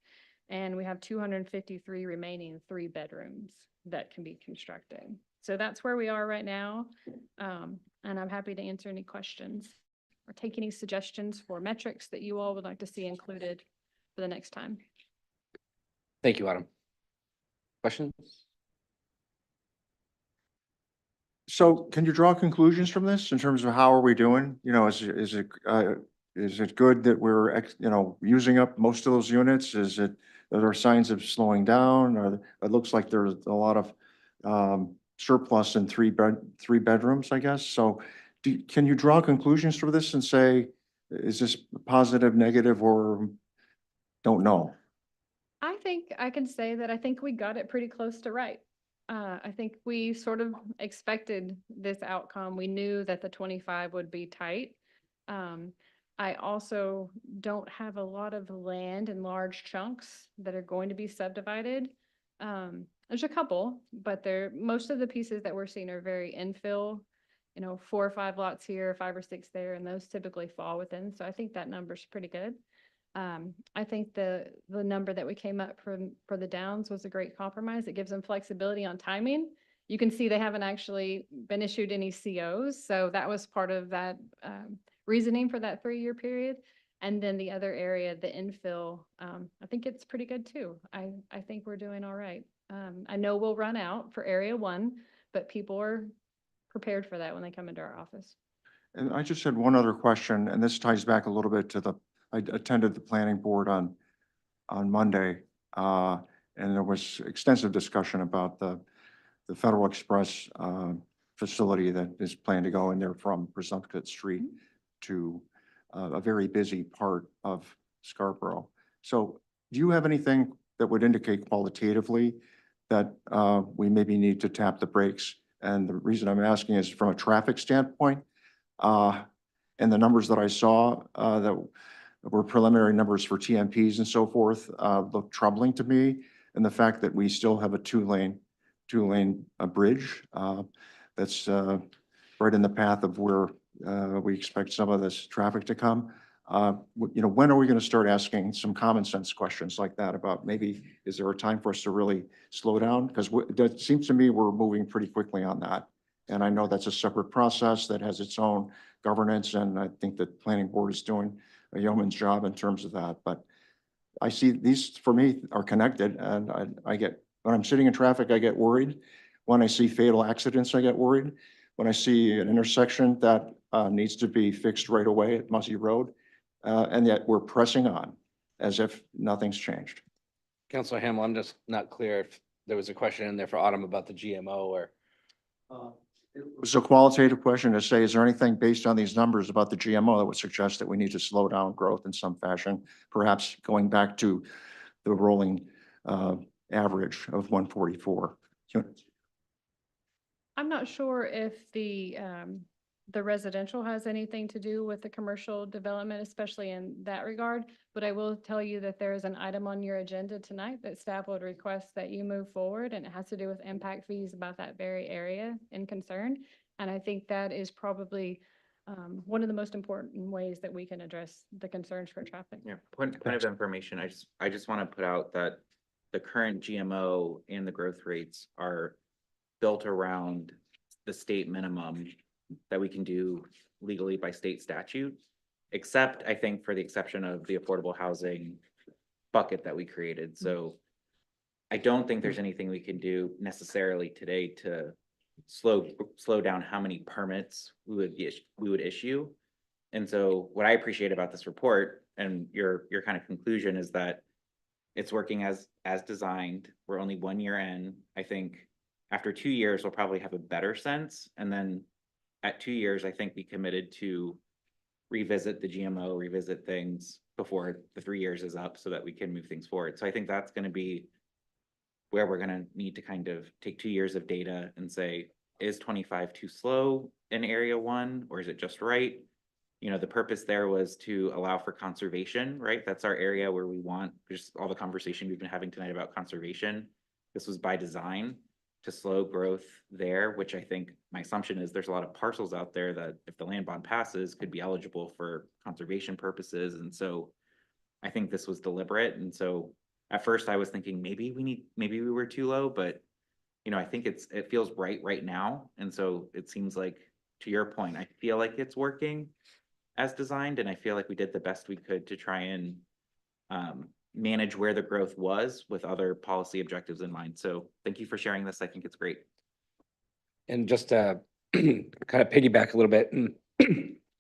and we have 253 remaining 3 bedrooms that can be constructed. So that's where we are right now. And I'm happy to answer any questions or take any suggestions for metrics that you all would like to see included for the next time. Thank you, Autumn. Questions? So can you draw conclusions from this in terms of how are we doing? You know, is it good that we're, using up most of those units? Are there signs of slowing down? Or it looks like there's a lot of surplus in three bedrooms, I guess. So can you draw conclusions from this and say, is this positive, negative, or don't know? I think I can say that I think we got it pretty close to right. I think we sort of expected this outcome. We knew that the 25 would be tight. I also don't have a lot of land in large chunks that are going to be subdivided. There's a couple, but most of the pieces that we're seeing are very infill, 4 or 5 lots here, 5 or 6 there, and those typically fall within. So I think that number's pretty good. I think the number that we came up for the Downs was a great compromise. It gives them flexibility on timing. You can see they haven't actually been issued any COs, so that was part of that reasoning for that 3-year period. And then the other area, the infill, I think it's pretty good too. I think we're doing all right. I know we'll run out for area 1, but people are prepared for that when they come into our office. And I just had one other question, and this ties back a little bit to I attended the planning board on Monday, and there was extensive discussion about the Federal Express facility that is planned to go in there from Presumpscot Street to a very busy part of Scarborough. So do you have anything that would indicate qualitatively that we maybe need to tap the brakes? And the reason I'm asking is from a traffic standpoint, and the numbers that I saw that were preliminary numbers for TMPs and so forth look troubling to me. And the fact that we still have a two-lane bridge that's right in the path of where we expect some of this traffic to come. When are we going to start asking some common sense questions like that about maybe, is there a time for us to really slow down? Because it seems to me we're moving pretty quickly on that. And I know that's a separate process that has its own governance. And I think the planning board is doing a yeoman's job in terms of that. But I see these, for me, are connected. And when I'm sitting in traffic, I get worried. When I see fatal accidents, I get worried. When I see an intersection that needs to be fixed right away at Muzzy Road, and yet we're pressing on as if nothing's changed. Councilor Hamel, I'm just not clear if there was a question in there for Autumn about the GMO or. It was a qualitative question to say, is there anything based on these numbers about the GMO that would suggest that we need to slow down growth in some fashion, perhaps going back to the rolling average of 144 units? I'm not sure if the the residential has anything to do with the commercial development, especially in that regard. But I will tell you that there is an item on your agenda tonight that staff would request that you move forward, and it has to do with impact fees about that very area in concern. And I think that is probably one of the most important ways that we can address the concerns for traffic. Yeah, point of information, I just want to put out that the current GMO and the growth rates are built around the state minimum that we can do legally by state statute, except I think for the exception of the affordable housing bucket that we created. So I don't think there's anything we can do necessarily today to slow down how many permits we would issue. And so what I appreciate about this report and your kind of conclusion is that it's working as designed. We're only 1 year in. I think after 2 years, we'll probably have a better sense. And then at 2 years, I think we committed to revisit the GMO, revisit things before the 3 years is up so that we can move things forward. So I think that's going to be where we're going to need to kind of take 2 years of data and say, is 25 too slow in area 1 or is it just right? You know, the purpose there was to allow for conservation, right? That's our area where we want just all the conversation we've been having tonight about conservation. This was by design to slow growth there, which I think my assumption is there's a lot of parcels out there that if the land bond passes could be eligible for conservation purposes. And so I think this was deliberate. And so at first I was thinking maybe we were too low, but you know, I think it feels right now. And so it seems like, to your point, I feel like it's working as designed. And I feel like we did the best we could to try and manage where the growth was with other policy objectives in mind. So thank you for sharing this. I think it's great. And just to kind of piggyback a little bit,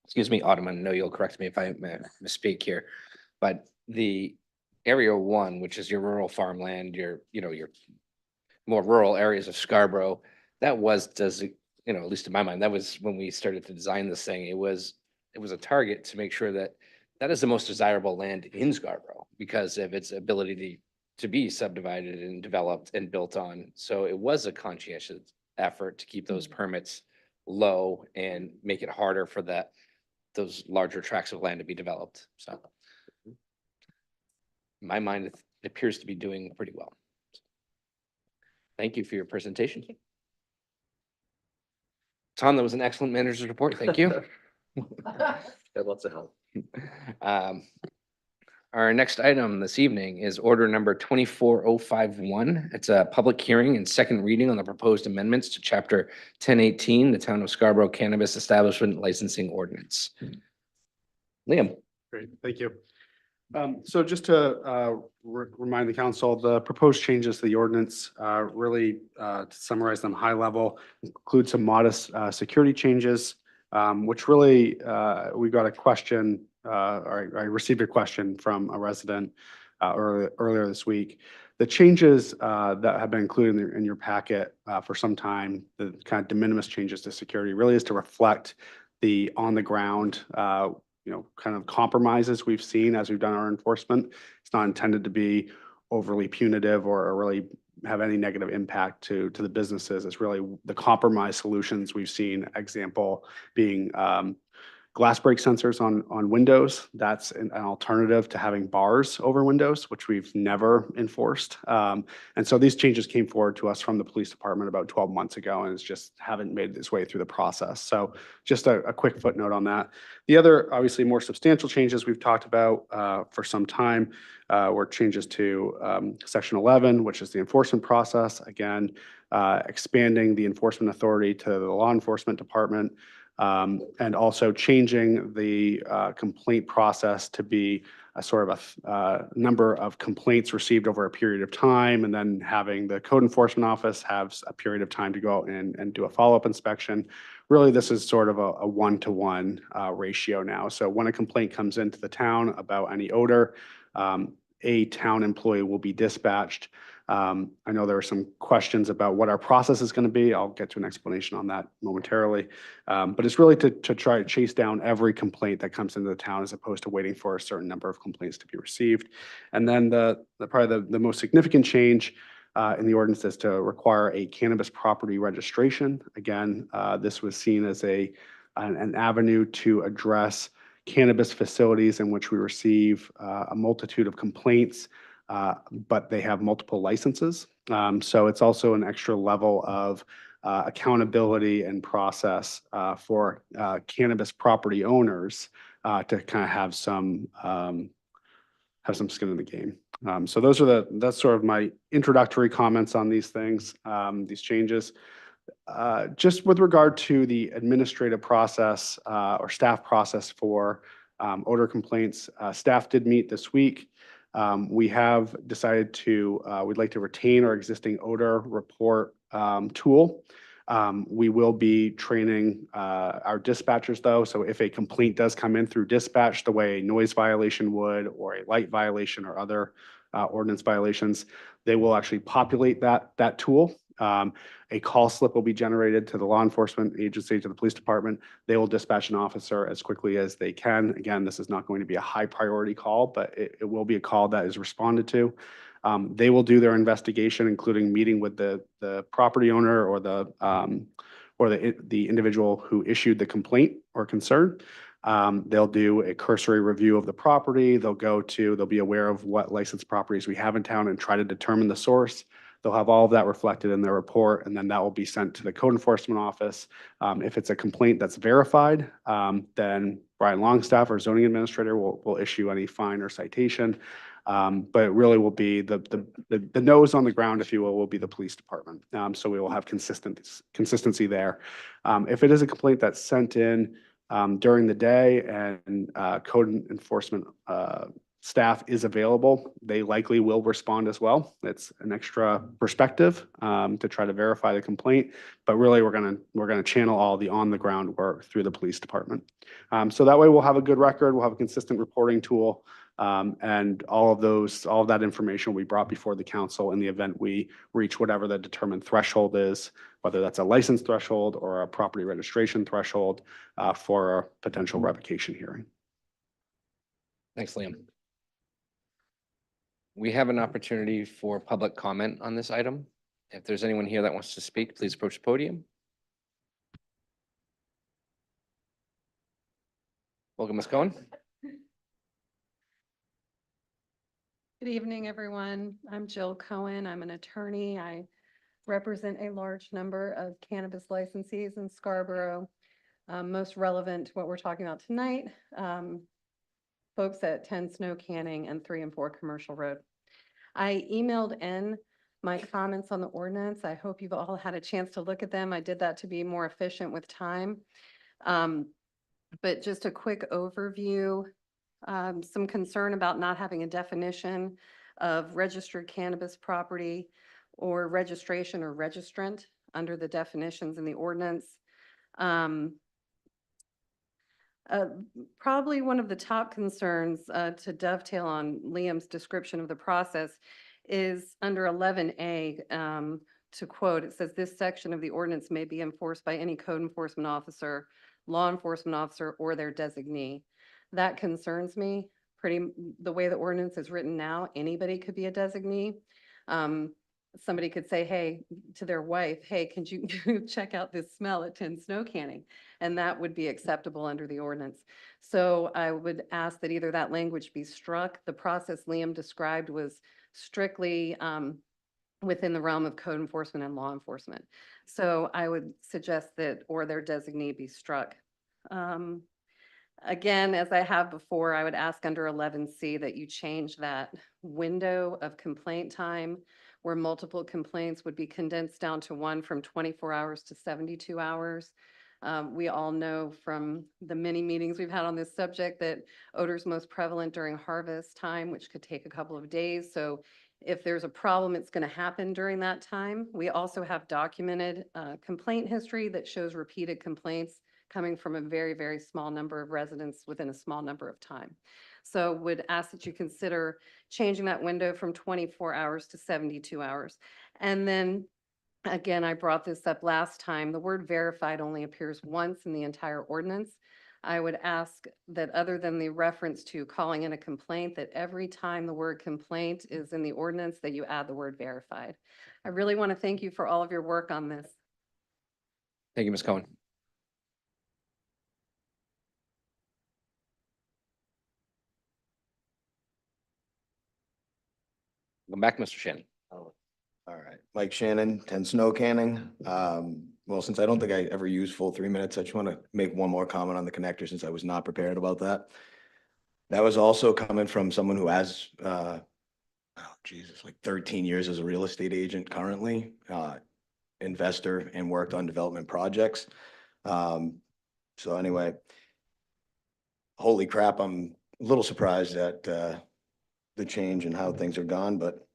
excuse me, Autumn, I know you'll correct me if I misspeak here, but the area 1, which is your rural farmland, your more rural areas of Scarborough, that was, at least in my mind, that was when we started to design this thing, it was a target to make sure that that is the most desirable land in Scarborough because of its ability to be subdivided and developed and built on. So it was a conscientious effort to keep those permits low and make it harder for those larger tracts of land to be developed. So in my mind, it appears to be doing pretty well. Thank you for your presentation. Tom, that was an excellent manager's report. Thank you. Had lots of help. Our next item this evening is order number 24051. It's a public hearing and second reading on the proposed amendments to chapter 1018, the Town of Scarborough Cannabis Establishment Licensing Ordinance. Liam. Great, thank you. So just to remind the council, the proposed changes to the ordinance, really to summarize them high level, include some modest security changes, which really we got a question, or I received a question from a resident earlier this week. The changes that have been included in your packet for some time, the kind of de minimis changes to security, really is to reflect the on the ground kind of compromises we've seen as we've done our enforcement. It's not intended to be overly punitive or really have any negative impact to the businesses. It's really the compromise solutions we've seen, example being glass break sensors on windows. That's an alternative to having bars over windows, which we've never enforced. And so these changes came forward to us from the police department about 12 months ago, and it's just haven't made its way through the process. So just a quick footnote on that. The other, obviously, more substantial changes we've talked about for some time were changes to Section 11, which is the enforcement process. Again, expanding the enforcement authority to the law enforcement department. And also changing the complaint process to be a sort of a number of complaints received over a period of time, and then having the code enforcement office have a period of time to go out and do a follow-up inspection. Really, this is sort of a one-to-one ratio now. So when a complaint comes into the town about any odor, a town employee will be dispatched. I know there are some questions about what our process is going to be. I'll get to an explanation on that momentarily. But it's really to try to chase down every complaint that comes into the town as opposed to waiting for a certain number of complaints to be received. And then probably the most significant change in the ordinance is to require a cannabis property registration. Again, this was seen as a an avenue to address cannabis facilities in which we receive a multitude of complaints, but they have multiple licenses. So it's also an extra level of accountability and process for cannabis property owners to kind of have some skin in the game. So that's sort of my introductory comments on these things, these changes. Just with regard to the administrative process or staff process for odor complaints, staff did meet this week. We have decided we'd like to retain our existing odor report tool. We will be training our dispatchers though. So if a complaint does come in through dispatch, the way a noise violation would, or a light violation or other ordinance violations, they will actually populate that tool. A call slip will be generated to the law enforcement agency, to the police department. They will dispatch an officer as quickly as they can. Again, this is not going to be a high priority call, but it will be a call that is responded to. They will do their investigation, including meeting with the property owner or the individual who issued the complaint or concern. They'll do a cursory review of the property. They'll be aware of what licensed properties we have in town and try to determine the source. They'll have all of that reflected in their report, and then that will be sent to the code enforcement office. If it's a complaint that's verified, then Brian Longstaff, our zoning administrator, will issue any fine or citation. But it really will be the nose on the ground, if you will be the police department. So we will have consistency there. If it is a complaint that's sent in during the day and code enforcement staff is available, they likely will respond as well. It's an extra perspective to try to verify the complaint, but really we're gonna channel all the on the ground work through the police department. So that way we'll have a good record, we'll have a consistent reporting tool, and all of that information will be brought before the council in the event we reach whatever the determined threshold is, whether that's a license threshold or a property registration threshold for a potential revocation hearing. Thanks, Liam. We have an opportunity for public comment on this item. If there's anyone here that wants to speak, please approach the podium. Welcome, Ms. Cohen. Good evening, everyone. I'm Jill Cohen. I'm an attorney. I represent a large number of cannabis licensees in Scarborough. Most relevant to what we're talking about tonight, folks at 10 Snow Canning and 3 and 4 Commercial Road. I emailed in my comments on the ordinance. I hope you've all had a chance to look at them. I did that to be more efficient with time. But just a quick overview, some concern about not having a definition of registered cannabis property or registration or registrant under the definitions in the ordinance. Probably one of the top concerns to dovetail on Liam's description of the process is under 11A, to quote, it says this section of the ordinance may be enforced by any code enforcement officer, law enforcement officer, or their designee. That concerns me. The way the ordinance is written now, anybody could be a designee. Somebody could say, hey, to their wife, hey, can you check out this smell at 10 Snow Canning? And that would be acceptable under the ordinance. So I would ask that either that language be struck. The process Liam described was strictly within the realm of code enforcement and law enforcement. So I would suggest that or their designee be struck. Again, as I have before, I would ask under 11C that you change that window of complaint time where multiple complaints would be condensed down to one from 24 hours to 72 hours. We all know from the many meetings we've had on this subject that odor is most prevalent during harvest time, which could take a couple of days. So if there's a problem, it's going to happen during that time. We also have documented complaint history that shows repeated complaints coming from a very, very small number of residents within a small number of time. So would ask that you consider changing that window from 24 hours to 72 hours. And then again, I brought this up last time, the word verified only appears once in the entire ordinance. I would ask that other than the reference to calling in a complaint, that every time the word complaint is in the ordinance, that you add the word verified. I really want to thank you for all of your work on this. Thank you, Ms. Cohen. Welcome back, Mr. Shannon. All right, Mike Shannon, 10 Snow Canning. Well, since I don't think I ever used full 3 minutes, I just want to make one more comment on the connector since I was not prepared about that. That was also coming from someone who has, oh Jesus, like 13 years as a real estate agent currently, investor and worked on development projects. So anyway, holy crap, I'm a little surprised at the change and how things have gone, but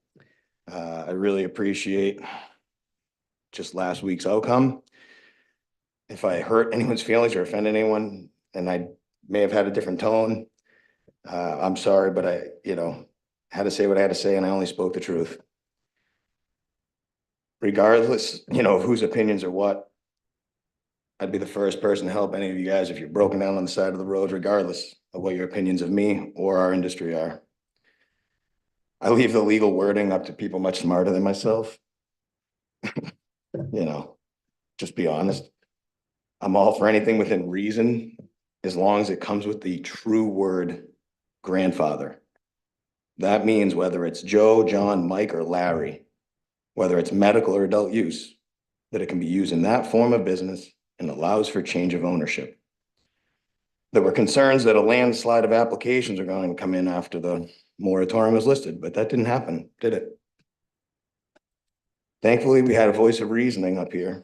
I really appreciate just last week's outcome. If I hurt anyone's feelings or offended anyone, and I may have had a different tone, I'm sorry, but I, had to say what I had to say, and I only spoke the truth. Regardless, of whose opinions are what, I'd be the first person to help any of you guys if you're broken down on the side of the road, regardless of what your opinions of me or our industry are. I leave the legal wording up to people much smarter than myself. Just be honest. I'm all for anything within reason, as long as it comes with the true word grandfather. That means whether it's Joe, John, Mike, or Larry, whether it's medical or adult use, that it can be used in that form of business and allows for change of ownership. There were concerns that a landslide of applications are going to come in after the moratorium was listed, but that didn't happen, did it? Thankfully, we had a voice of reasoning up here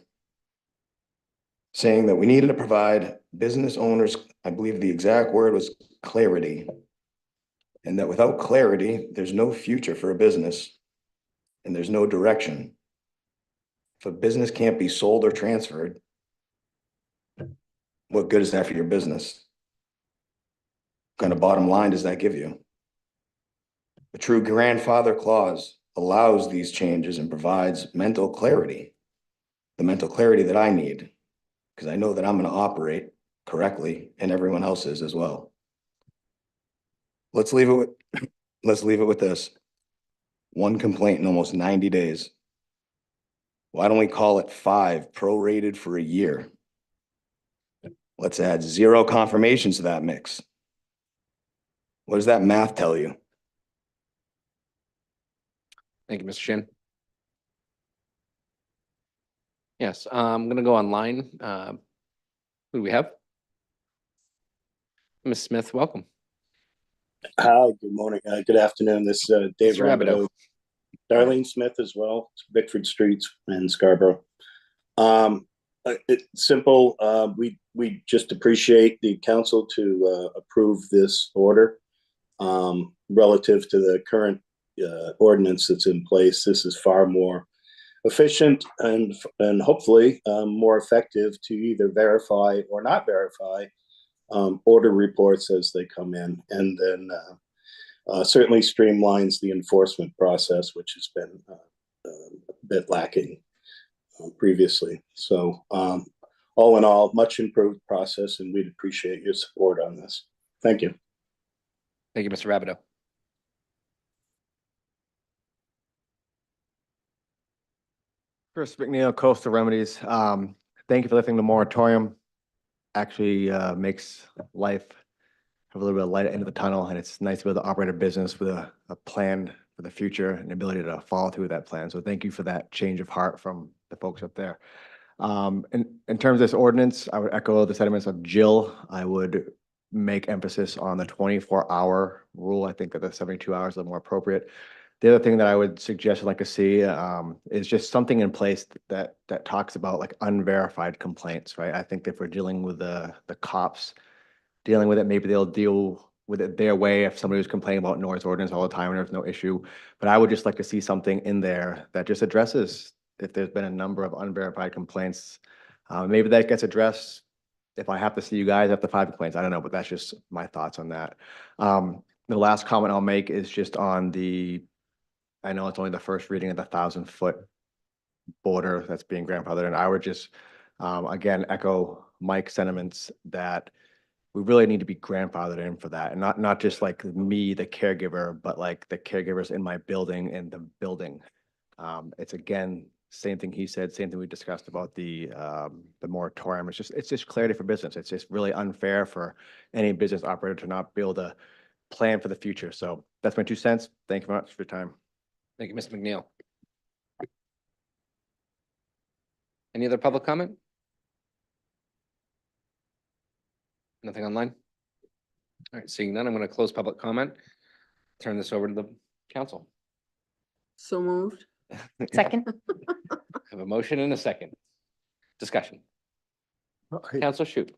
saying that we needed to provide business owners, I believe the exact word was clarity, and that without clarity, there's no future for a business and there's no direction. If a business can't be sold or transferred, what good is that for your business? What kind of bottom line does that give you? A true grandfather clause allows these changes and provides mental clarity, the mental clarity that I need, because I know that I'm going to operate correctly and everyone else is as well. Let's leave it with this. One complaint in almost 90 days. Why don't we call it 5 prorated for a year? Let's add 0 confirmations to that mix. What does that math tell you? Thank you, Mr. Shannon. Yes, I'm gonna go online. Who do we have? Ms. Smith, welcome. Hi, good morning, good afternoon. This is Dave Mr. Rabideau. Rabideau. Darlene Smith as well, it's Bickford Streets in Scarborough. It's simple. We just appreciate the council to approve this order relative to the current ordinance that's in place. This is far more efficient and hopefully more effective to either verify or not verify order reports as they come in, and then certainly streamlines the enforcement process, which has been a bit lacking previously. So all in all, much improved process, and we'd appreciate your support on this. Thank you. Thank you, Mr. Rabideau. Chris McNeil, Coastal Remedies. Thank you for lifting the moratorium. Actually makes life have a little bit of light at the end of the tunnel, and it's nice to be able to operate a business with a plan for the future and ability to follow through with that plan. So thank you for that change of heart from the folks up there. In terms of this ordinance, I would echo the sentiments of Jill. I would make emphasis on the 24-hour rule. I think that the 72 hours is more appropriate. The other thing that I would suggest I'd like to see is just something in place that talks about like unverified complaints, right? I think if we're dealing with the cops dealing with it, maybe they'll deal with it their way if somebody was complaining about noise ordinance all the time and there's no issue. But I would just like to see something in there that just addresses if there's been a number of unverified complaints. Maybe that gets addressed if I have to see you guys after 5 complaints. I don't know, but that's just my thoughts on that. The last comment I'll make is just on I know it's only the first reading of the 1,000-foot border that's being grandfathered, and I would just, again, echo Mike's sentiments that we really need to be grandfathered in for that, and not just like me, the caregiver, but like the caregivers in my building and the building. It's again, same thing he said, same thing we discussed about the moratorium. It's just clarity for business. It's just really unfair for any business operator to not be able to plan for the future. So that's my 2 cents. Thank you very much for your time. Thank you, Ms. McNeil. Any other public comment? Nothing online? All right, seeing none, I'm going to close public comment. Turn this over to the council. So moved. Second. Have a motion and a second. Discussion. Council Shoot.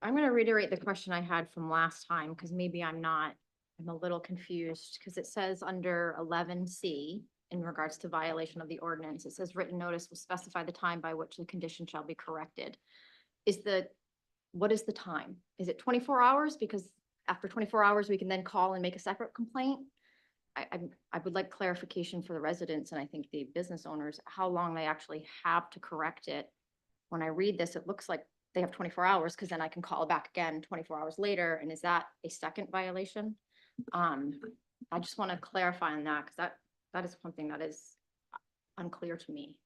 I'm gonna reiterate the question I had from last time, because maybe I'm a little confused, because it says under 11C, in regards to violation of the ordinance, it says written notice will specify the time by which the condition shall be corrected. What is the time? Is it 24 hours? Because after 24 hours, we can then call and make a separate complaint? I would like clarification for the residents, and I think the business owners, how long they actually have to correct it. When I read this, it looks like they have 24 hours, because then I can call back again 24 hours later. And is that a second violation? I just want to clarify on that, because that is something that is unclear to me.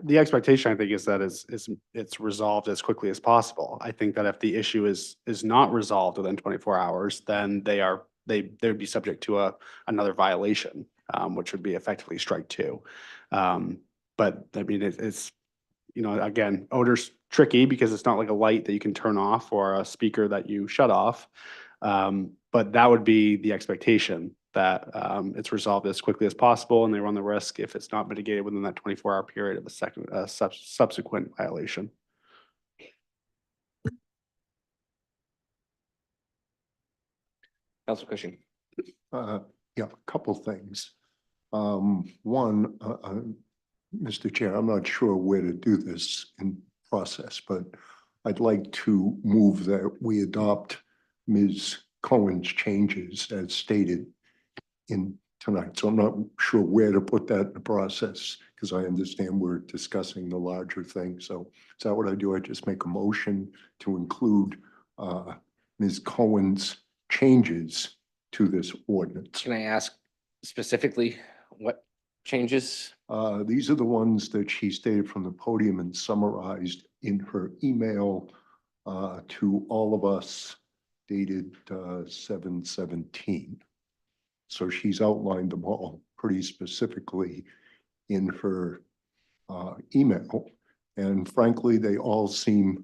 The expectation, I think, is that it's resolved as quickly as possible. I think that if the issue is not resolved within 24 hours, then they'd be subject to another violation, which would be effectively strike two. But I mean, it's, you know, again, odor's tricky because it's not like a light that you can turn off or a speaker that you shut off. But that would be the expectation, that it's resolved as quickly as possible, and they run the risk, if it's not mitigated within that 24-hour period, of a second subsequent violation. Council Cushing. Yeah, a couple things. One, Mr. Chair, I'm not sure where to do this in process, but I'd like to move that we adopt Ms. Cohen's changes as stated in tonight. So I'm not sure where to put that in the process, because I understand we're discussing the larger thing. So is that what I do? I just make a motion to include Ms. Cohen's changes to this ordinance. Can I ask specifically what changes? These are the ones that she stated from the podium and summarized in her email to all of us dated 7/17. So she's outlined them all pretty specifically in her email. And frankly, they all seem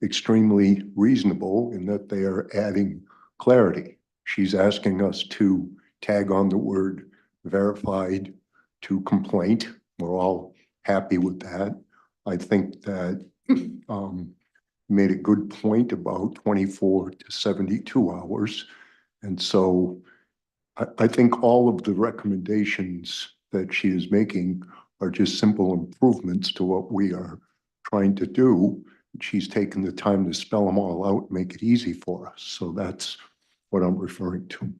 extremely reasonable in that they are adding clarity. She's asking us to tag on the word verified to complaint. We're all happy with that. I think that made a good point about 24 to 72 hours. And so I think all of the recommendations that she is making are just simple improvements to what we are trying to do. She's taken the time to spell them all out and make it easy for us. So that's what I'm referring to.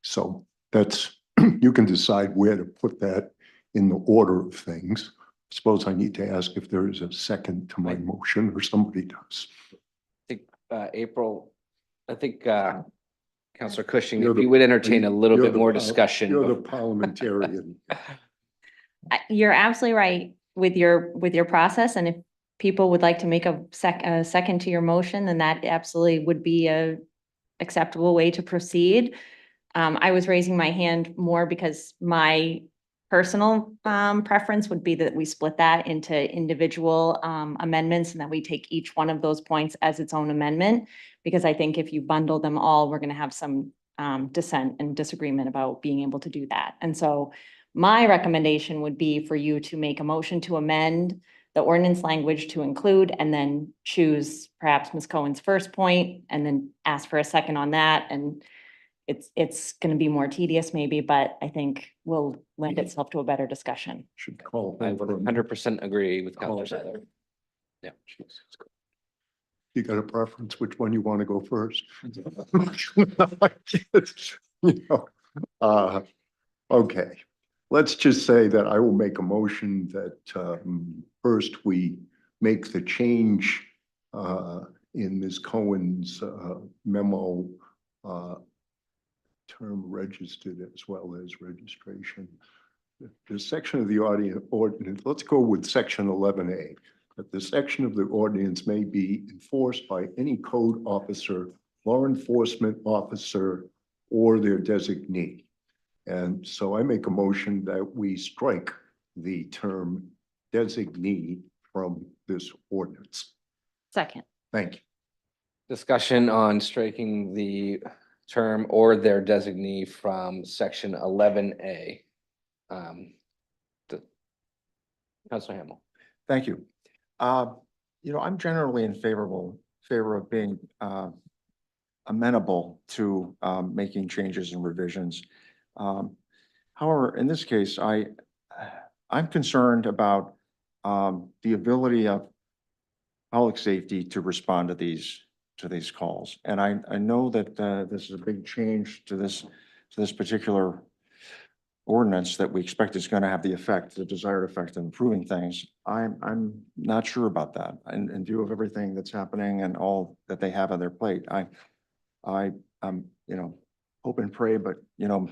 So that's, you can decide where to put that in the order of things. Suppose I need to ask if there is a second to my motion, or somebody does. I think April, I think Councilor Cushing, You're if the- you would entertain a little You're bit the more par- discussion. You're the parliamentarian. You're absolutely right with your process, and if people would like to make a second to your motion, then that absolutely would be a acceptable way to proceed. I was raising my hand more because my personal preference would be that we split that into individual amendments, and that we take each one of those points as its own amendment. Because I think if you bundle them all, we're gonna have some dissent and disagreement about being able to do that. And so my recommendation would be for you to make a motion to amend the ordinance language to include, and then choose perhaps Ms. Cohen's first point, and then ask for a second on that. And it's gonna be more tedious maybe, but I think will lend itself to a better discussion. Should call. I would 100% agree with Councilor Seiler. Yeah. You got a preference which one you want to go first? You know, okay, let's just say that I will make a motion that first we make the change in Ms. Cohen's memo, term registered as well as registration. The section of the ordinance, let's go with section 11A. That the section of the ordinance may be enforced by any code officer, law enforcement officer, or their designee. And so I make a motion that we strike the term designee from this ordinance. Second. Thank you. Discussion on striking the term or their designee from section 11A. Councilor Hamel. Thank you. I'm generally in favor of being amenable to making changes and revisions. However, in this case, I'm concerned about the ability of public safety to respond to these calls. And I know that this is a big change to this particular ordinance that we expect is going to have the desired effect of improving things. I'm not sure about that. In view of everything that's happening and all that they have on their plate, I'm hope and pray, but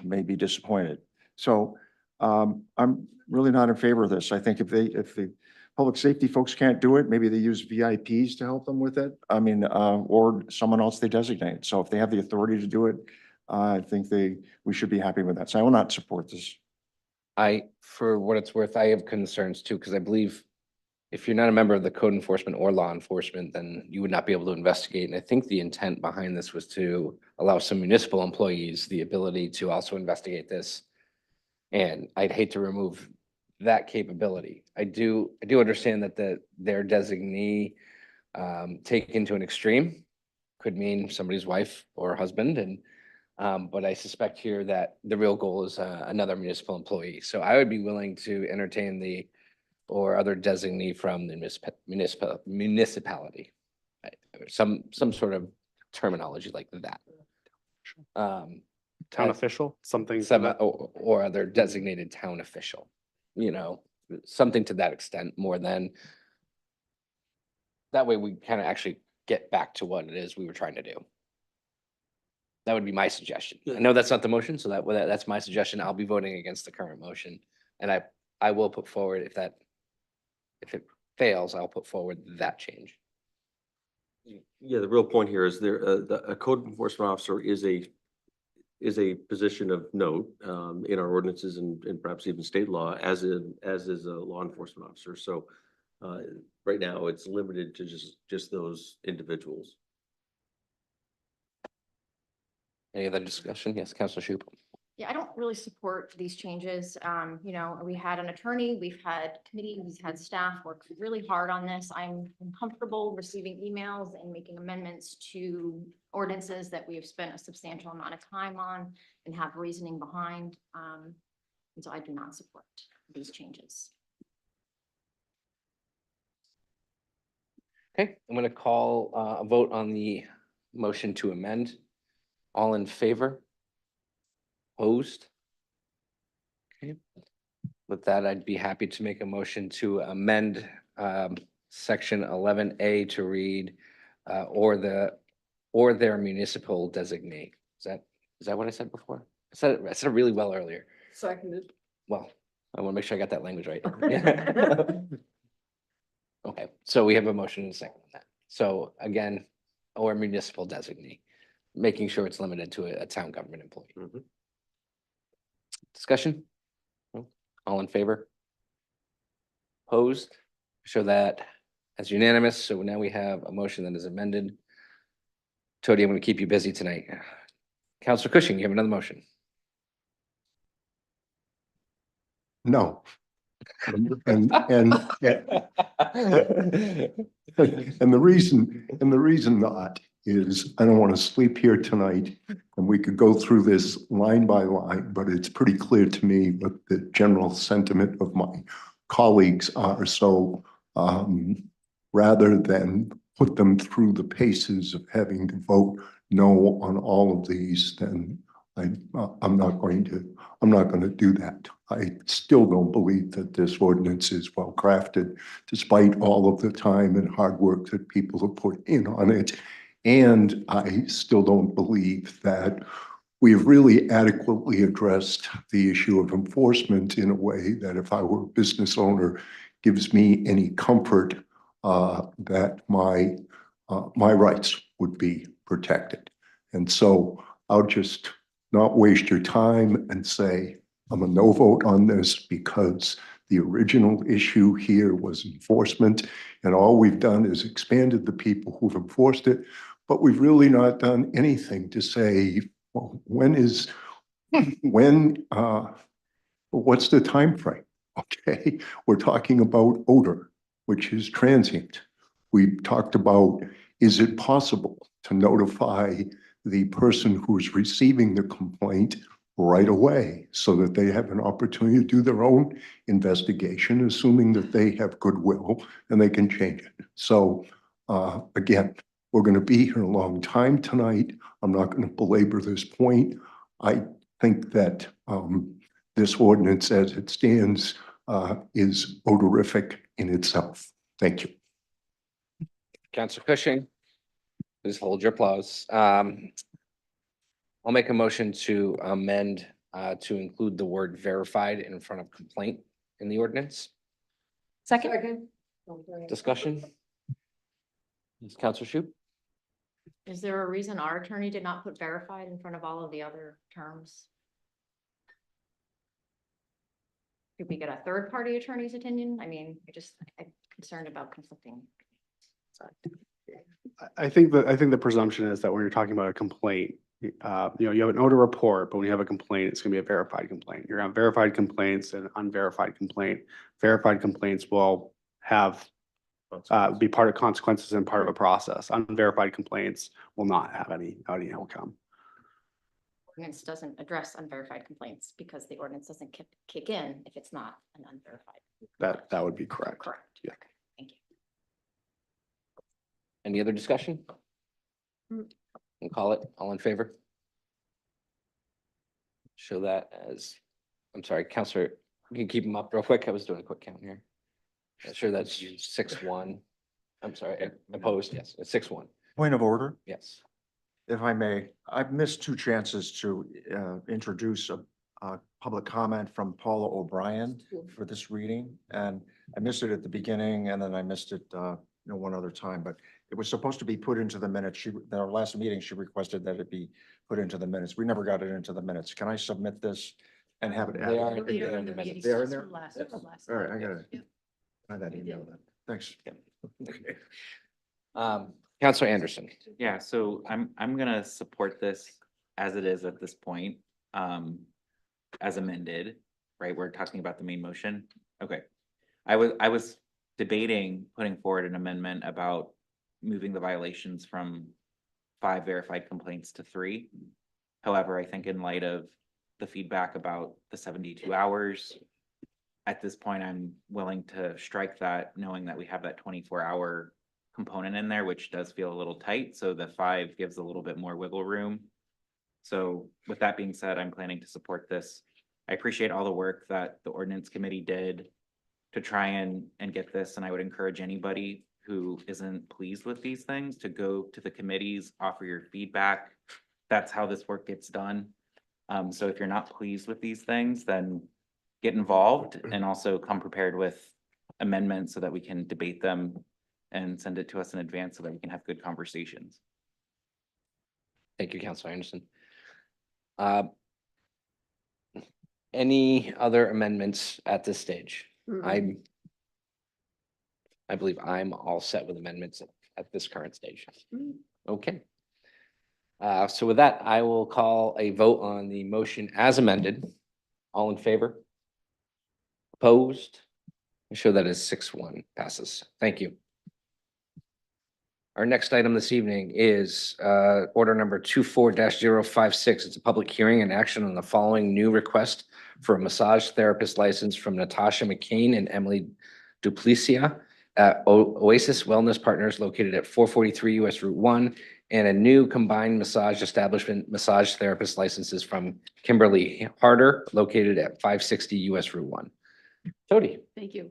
may be disappointed. So I'm really not in favor of this. I think if the public safety folks can't do it, maybe they use VIPs to help them with it. I mean, or someone else they designate. So if they have the authority to do it, I think we should be happy with that. So I will not support this. For what it's worth, I have concerns too, because I believe if you're not a member of the code enforcement or law enforcement, then you would not be able to investigate. And I think the intent behind this was to allow some municipal employees the ability to also investigate this. And I'd hate to remove that capability. I do understand that their designee taken to an extreme could mean somebody's wife or husband. And but I suspect here that the real goal is another municipal employee. So I would be willing to entertain or other designee from the municipality. Some sort of terminology like that. Town official, something. Or other designated town official, something to that extent more than. That way we kind of actually get back to what it is we were trying to do. That would be my suggestion. I know that's not the motion, so that's my suggestion. I'll be voting against the current motion. And I will put forward if it fails, I'll put forward that change. Yeah, the real point here is a code enforcement officer is a position of note in our ordinances and perhaps even state law, as is a law enforcement officer. So right now it's limited to just those individuals. Any other discussion? Yes, Councilor Shoup. Yeah, I don't really support these changes. We had an attorney, we've had committee, we've had staff work really hard on this. I'm comfortable receiving emails and making amendments to ordinances that we have spent a substantial amount of time on and have reasoning behind. And so I do not support these changes. Okay, I'm going to call a vote on the motion to amend. All in favor? Opposed? Okay. With that, I'd be happy to make a motion to amend section 11A to read or their municipal designee. Is that what I said before? I said it really well earlier. Seconded. Well, I want to make sure I got that language right. Okay, so we have a motion and a second on that. So again, or municipal designee, making sure it's limited to a town government employee. Discussion? No? All in favor? Opposed? Show that as unanimous. So now we have a motion that is amended. Tody, I'm going to keep you busy tonight. Councilor Cushing, you have another motion. No. And the reason not is I don't want to sleep here tonight, and we could go through this line by line, but it's pretty clear to me what the general sentiment of my colleagues are. So rather than put them through the paces of having to vote no on all of these, then I'm not going to do that. I still don't believe that this ordinance is well crafted, despite all of the time and hard work that people have put in on it. And I still don't believe that we have really adequately addressed the issue of enforcement in a way that, if I were a business owner, gives me any comfort that my rights would be protected. And so I'll just not waste your time and say, I'm a no vote on this because the original issue here was enforcement. And all we've done is expanded the people who've enforced it, but we've really not done anything to say, well, what's the time frame? Okay, we're talking about odor, which is transient. We talked about, is it possible to notify the person who's receiving the complaint right away so that they have an opportunity to do their own investigation, assuming that they have goodwill and they can change it. So again, we're going to be here a long time tonight. I'm not going to belabor this point. I think that this ordinance as it stands is odorific in itself. Thank you. Councillor Cushing, please hold your applause. I'll make a motion to amend to include the word verified in front of complaint in the ordinance. Second. Discussion? Councillor Shu? Is there a reason our attorney did not put verified in front of all of the other terms? Could we get a third party attorney's opinion? I mean, I'm concerned about conflicting. I think the presumption is that when you're talking about a complaint, you have an odor report, but when you have a complaint, it's gonna be a verified complaint. You're gonna have verified complaints and unverified complaint. Verified complaints will have, be part of consequences and part of a process. Unverified complaints will not have any outcome. Ordinance doesn't address unverified complaints because the ordinance doesn't kick in if it's not an unverified. That would be correct. Correct. Yeah. Okay, thank you. Any other discussion? And call it, all in favor? Show that as, I'm sorry, Councillor, you can keep them up real quick. I was doing a quick count here. Sure, that's 6-1. I'm sorry, opposed, yes, it's 6-1, Point of order, yes. if I may. I've missed two chances to introduce a public comment from Paula O'Brien for this reading. And I missed it at the beginning and then I missed it one other time, but it was supposed to be put into the minutes. At our last meeting, she requested that it be put into the minutes. We never got it into the minutes. Can I submit this and have it They are added? in the minutes. They are in there? All right, I gotta find that email then. Thanks. Councillor Anderson. Yeah, so I'm gonna support this as it is at this point, as amended, right? We're talking about the main motion. Okay. I was debating putting forward an amendment about moving the violations from 5 verified complaints to 3. However, I think in light of the feedback about the 72 hours, at this point, I'm willing to strike that, knowing that we have that 24-hour component in there, which does feel a little tight. So the 5 gives a little bit more wiggle room. So with that being said, I'm planning to support this. I appreciate all the work that the ordinance committee did to try and get this. And I would encourage anybody who isn't pleased with these things to go to the committees, offer your feedback. That's how this work gets done. So if you're not pleased with these things, then get involved and also come prepared with amendments so that we can debate them and send it to us in advance so that we can have good conversations. Thank you, Councillor Anderson. Any other amendments at this stage? I believe I'm all set with amendments at this current stage. Okay. So with that, I will call a vote on the motion as amended. All in favor? Opposed? I show that as 6-1 passes. Thank you. Our next item this evening is order number 24-056. It's a public hearing and action on the following new request for a massage therapist license from Natasha McCain and Emily Duplicia at Oasis Wellness Partners located at 443 US Route 1, and a new combined massage establishment massage therapist licenses from Kimberly Harder located at 560 US Route 1. Tody. Thank you.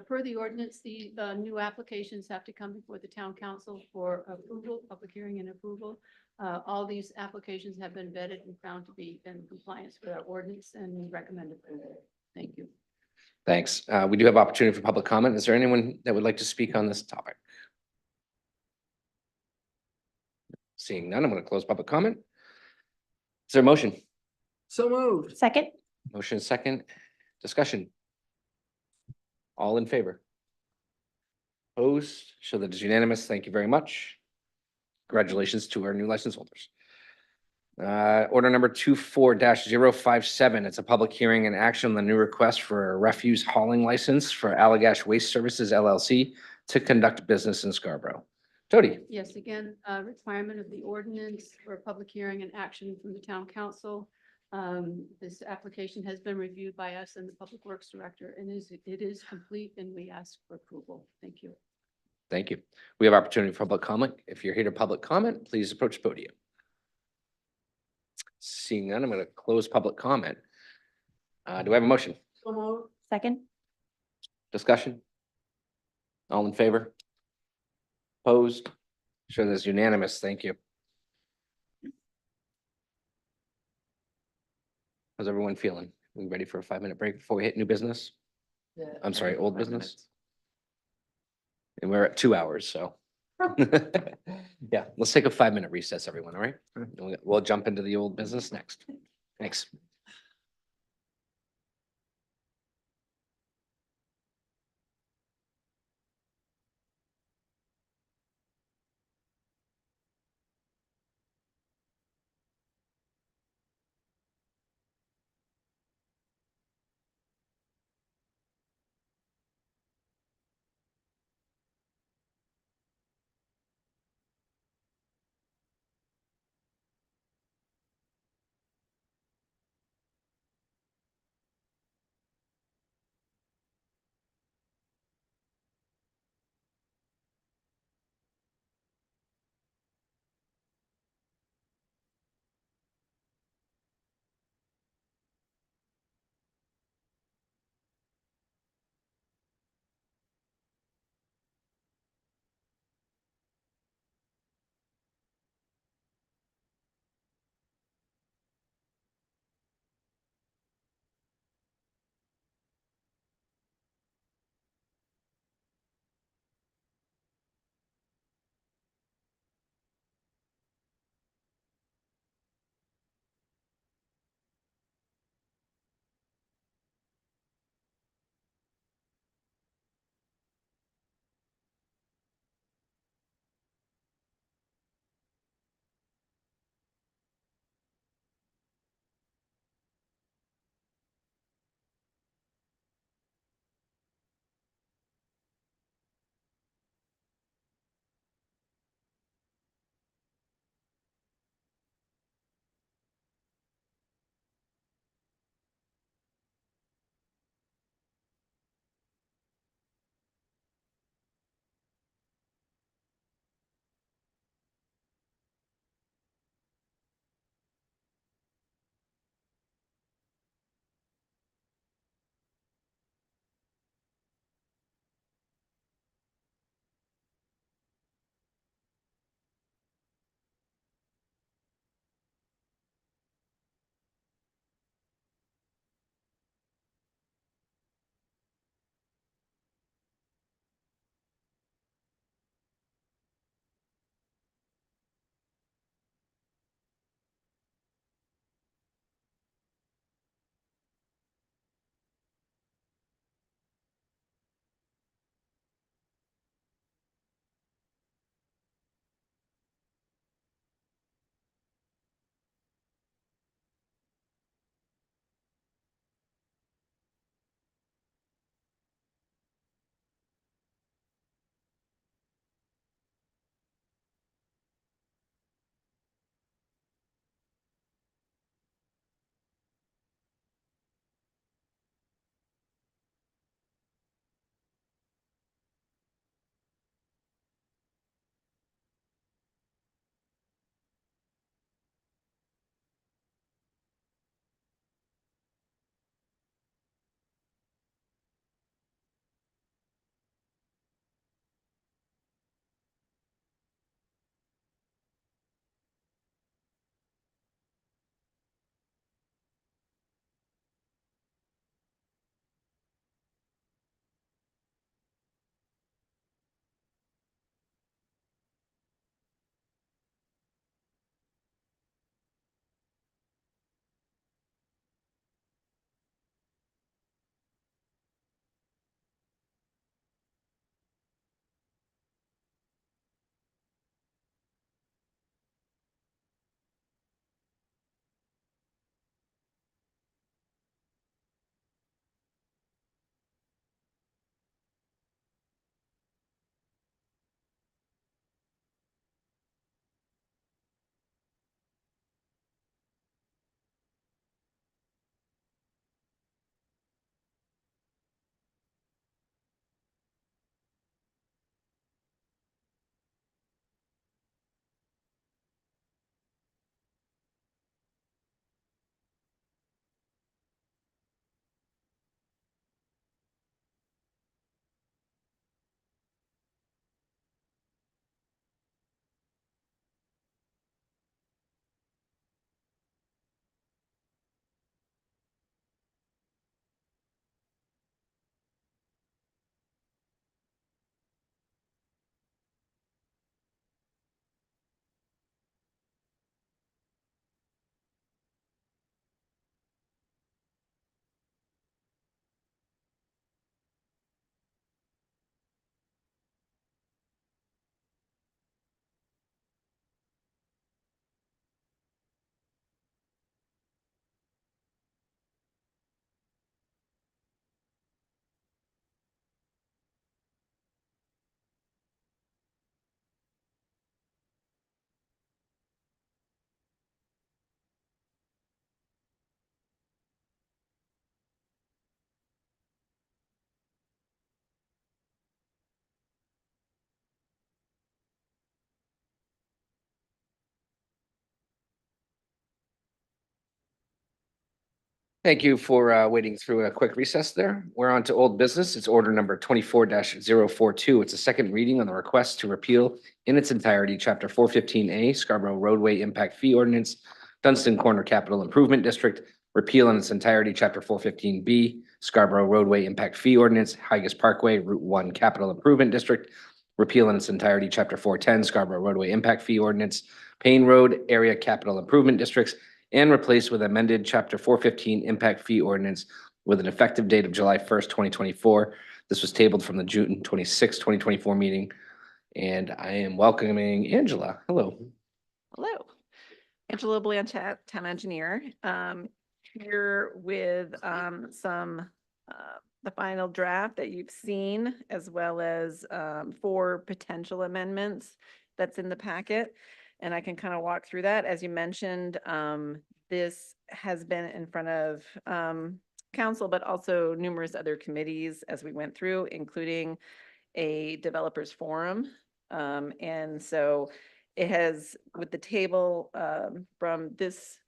Per the ordinance, the new applications have to come before the town council for approval, public hearing and approval. All these applications have been vetted and found to be in compliance with our ordinance, and we recommend approval. Thank you. Thanks. We do have opportunity for public comment. Is there anyone that would like to speak on this topic? Seeing none, I'm going to close public comment. Is there a motion? So moved. Second? Motion is second. Discussion. All in favor? Opposed? Show that is unanimous. Thank you very much. Congratulations to our new license holders. Order number 24-057. It's a public hearing and action on the new request for a refuse hauling license for Allagash Waste Services LLC to conduct business in Scarborough. Jody? Yes, again, requirement of the ordinance for a public hearing and action from the town council. This application has been reviewed by us and the Public Works Director, and it is complete, and we ask for approval. Thank you. Thank you. We have opportunity for public comment. If you're here to public comment, please approach the podium. Seeing none, I'm going to close public comment. Do I have a motion? So moved. Second? Discussion? All in favor? Opposed? Sure, that's unanimous. Thank you. How's everyone feeling? We ready for a 5-minute break before we hit new business? I'm sorry, old business? And we're at 2 hours, so. Yeah, let's take a 5-minute recess, everyone, all right? We'll jump into the old business next. Thanks. Thank you for waiting through a quick recess there. We're on to old business. It's order number 24-042. It's a second reading on the request to repeal in its entirety, Chapter 415A, Scarborough Roadway Impact Fee Ordinance, Dunstan Corner Capital Improvement District, repeal in its entirety, Chapter 415B, Scarborough Roadway Impact Fee Ordinance, Higas Parkway, Route 1 Capital Improvement District, repeal in its entirety, Chapter 410, Scarborough Roadway Impact Fee Ordinance, Payne Road Area Capital Improvement Districts, and replace with amended Chapter 415 Impact Fee Ordinance with an effective date of July 1st, 2024. This was tabled from the June 26th, 2024 meeting. And I am welcoming Angela. Hello. Hello, Angela Blanchett, town engineer, here with the final draft that you've seen, as well as 4 potential amendments that's in the packet. And I can kind of walk through that. As you mentioned, this has been in front of council, but also numerous other committees as we went through, including a developers forum. And so it has, with the table from this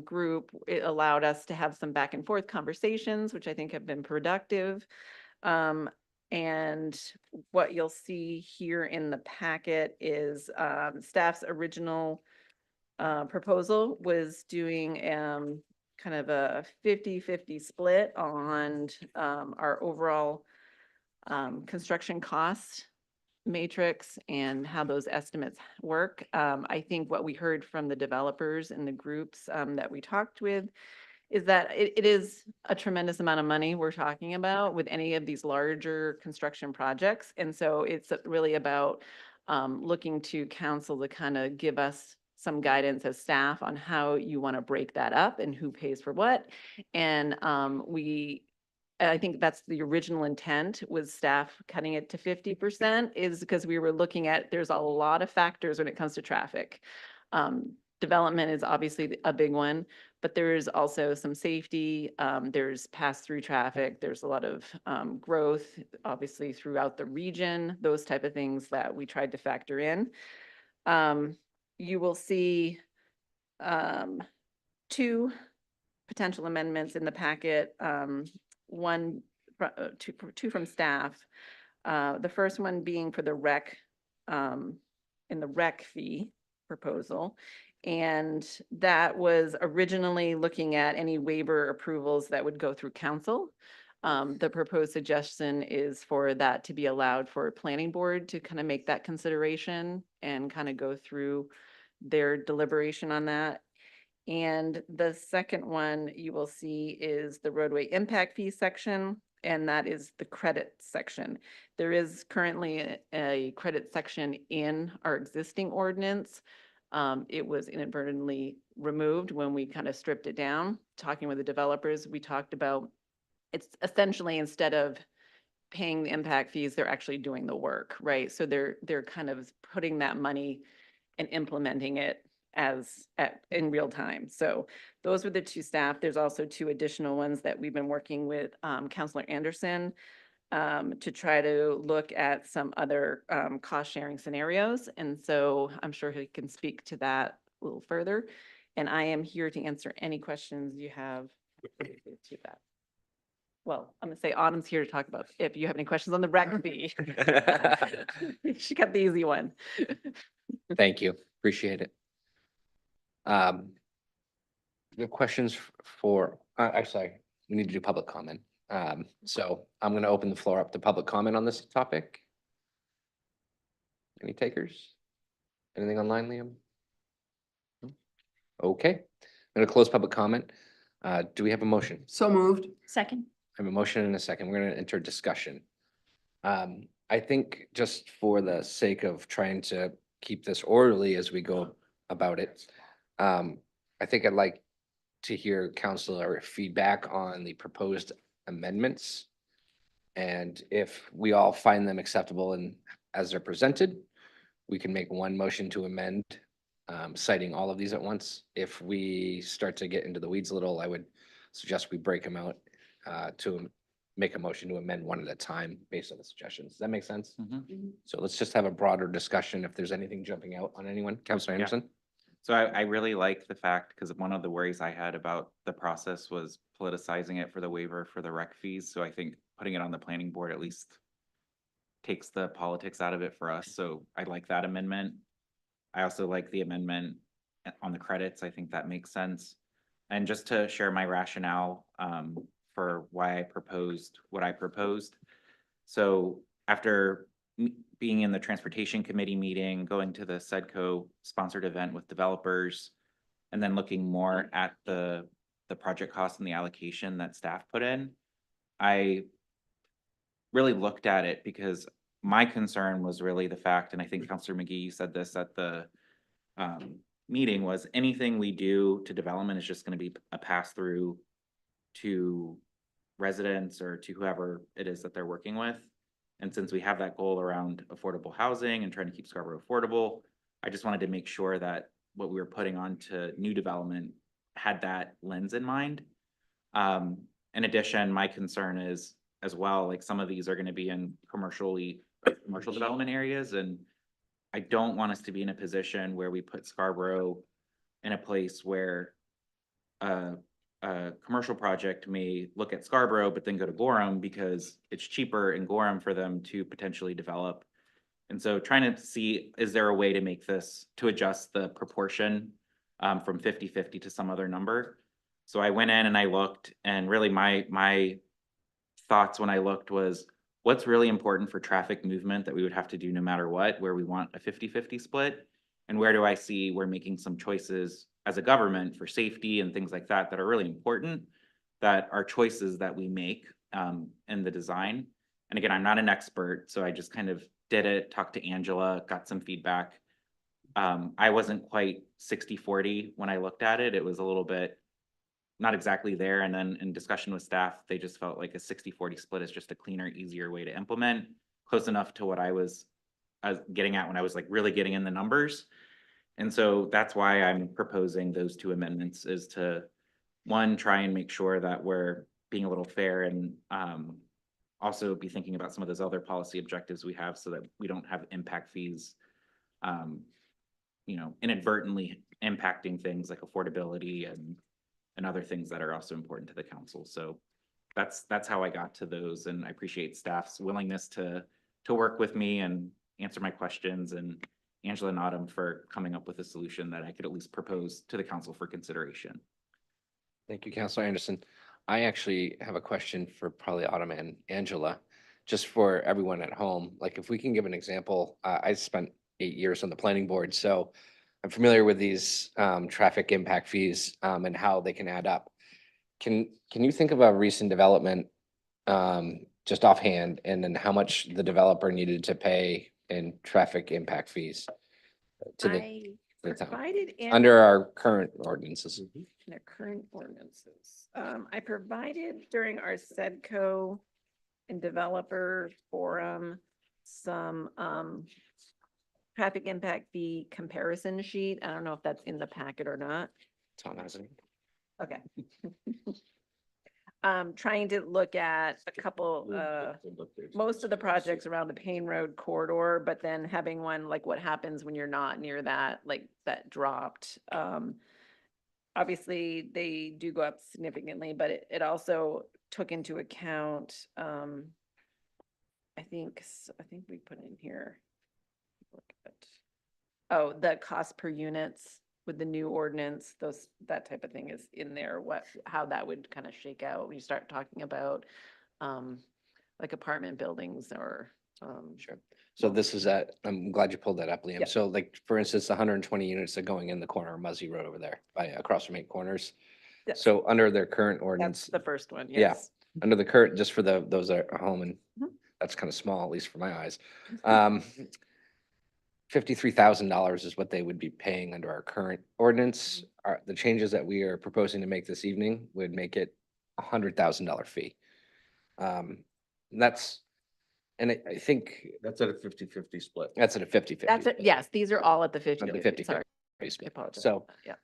group, it allowed us to have some back and forth conversations, which I think have been productive. And what you'll see here in the packet is staff's original proposal was doing kind of a 50-50 split on our overall construction cost matrix and how those estimates work. I think what we heard from the developers and the groups that we talked with is that it is a tremendous amount of money we're talking about with any of these larger construction projects. And so it's really about looking to council to kind of give us some guidance as staff on how you want to break that up and who pays for what. And I think that's the original intent, was staff cutting it to 50%, is because we were looking at, there's a lot of factors when it comes to traffic. Development is obviously a big one, but there's also some safety, there's pass-through traffic, there's a lot of growth, obviously throughout the region, those type of things that we tried to factor in. You will see 2 potential amendments in the packet, two from staff. The first one being for the rec, in the rec fee proposal. And that was originally looking at any waiver approvals that would go through council. The proposed suggestion is for that to be allowed for a planning board to kind of make that consideration and kind of go through their deliberation on that. And the second one you will see is the roadway impact fee section, and that is the credit section. There is currently a credit section in our existing ordinance. It was inadvertently removed when we kind of stripped it down. Talking with the developers, we talked about, it's essentially, instead of paying the impact fees, they're actually doing the work, right? So they're kind of putting that money and implementing it in real time. So those were the 2 staff. There's also 2 additional ones that we've been working with Councilor Anderson to try to look at some other cost sharing scenarios. And so I'm sure he can speak to that a little further. And I am here to answer any questions you have to that. Well, I'm gonna say Autumn's here to talk about if you have any questions on the rec fee. She got the easy one. Thank you. Appreciate it. The questions for, actually, we need to do public comment. So I'm going to open the floor up to public comment on this topic. Any takers? Anything online, Liam? No? Okay, I'm going to close public comment. Do we have a motion? So moved. Second. I have a motion and a second. We're going to enter discussion. I think just for the sake of trying to keep this orderly as we go about it, I think I'd like to hear councilor feedback on the proposed amendments. And if we all find them acceptable and as they're presented, we can make one motion to amend, citing all of these at once. If we start to get into the weeds a little, I would suggest we break them out to make a motion to amend one at a time based on the suggestions. Does that make sense? So let's just have a broader discussion if there's anything jumping out on anyone. Councilor Anderson? So I really like the fact, because one of the worries I had about the process was politicizing it for the waiver for the rec fees. So I think putting it on the planning board at least takes the politics out of it for us. So I like that amendment. I also like the amendment on the credits. I think that makes sense. And just to share my rationale for why I proposed what I proposed. So after being in the transportation committee meeting, going to the SEDCO sponsored event with developers, and then looking more at the project cost and the allocation that staff put in, I really looked at it because my concern was really the fact, and I think Councilor McGee, you said this at the meeting, was anything we do to development is just going to be a pass through to residents or to whoever it is that they're working with. And since we have that goal around affordable housing and trying to keep Scarborough affordable, I just wanted to make sure that what we were putting onto new development had that lens in mind. In addition, my concern is as well, like some of these are going to be in commercial development areas, and I don't want us to be in a position where we put Scarborough in a place where a commercial project may look at Scarborough, but then go to Gorham because it's cheaper in Gorham for them to potentially develop. And so trying to see, is there a way to make this, to adjust the proportion from 50-50 to some other number? So I went in and I looked, and really my thoughts when I looked was, what's really important for traffic movement that we would have to do no matter what, where we want a 50-50 split? And where do I see we're making some choices as a government for safety and things like that that are really important, that are choices that we make in the design. And again, I'm not an expert, so I just kind of did it, talked to Angela, got some feedback. I wasn't quite 60-40 when I looked at it. It was a little bit not exactly there. And then in discussion with staff, they just felt like a 60-40 split is just a cleaner, easier way to implement, close enough to what I was getting at when I was like really getting in the numbers. And so that's why I'm proposing those two amendments, is to, one, try and make sure that we're being a little fair, and also be thinking about some of those other policy objectives we have so that we don't have impact fees, inadvertently impacting things like affordability and other things that are also important to the council. So that's how I got to those, and I appreciate staff's willingness to work with me and answer my questions, and Angela and Autumn for coming up with a solution that I could at least propose to the council for consideration. Thank you, Councilor Anderson. I actually have a question for probably Autumn and Angela, just for everyone at home. Like if we can give an example, I spent 8 years on the planning board, so I'm familiar with these traffic impact fees and how they can add up. Can you think of a recent development just offhand, and then how much the developer needed to pay in traffic impact fees to the town Provided in under our current ordinances? their current ordinances. I provided during our SEDCO and developer forum some traffic impact fee comparison sheet. I don't know if that's in the packet or not. It's on as an- Okay. Trying to look at a couple, most of the projects around the Payne Road corridor, but then having one like what happens when you're not near that, like that dropped. Obviously, they do go up significantly, but it also took into account, I think we put in here. Oh, the cost per units with the new ordinance, that type of thing is in there, how that would kind of shake out when you start talking about like apartment buildings or. Sure. So this is I'm glad you pulled that up, Liam. Yeah. So like, for instance, 120 units are going in the corner of Muzzy Road over there across from 8 Corners. Yes. So under their current That's ordinance, the first one, yeah, yes. under the current, just for those that are home, and Mhm. that's kind of small, at least for my eyes. $53,000 is what they would be paying under our current ordinance. The changes that we are proposing to make this evening would make it $100,000 fee. And I think That's at a 50-50 split. that's at a 50-50. That's it, yes, these are all at the 50. At the 50-50 Sorry, I split. apologize. So, Yeah.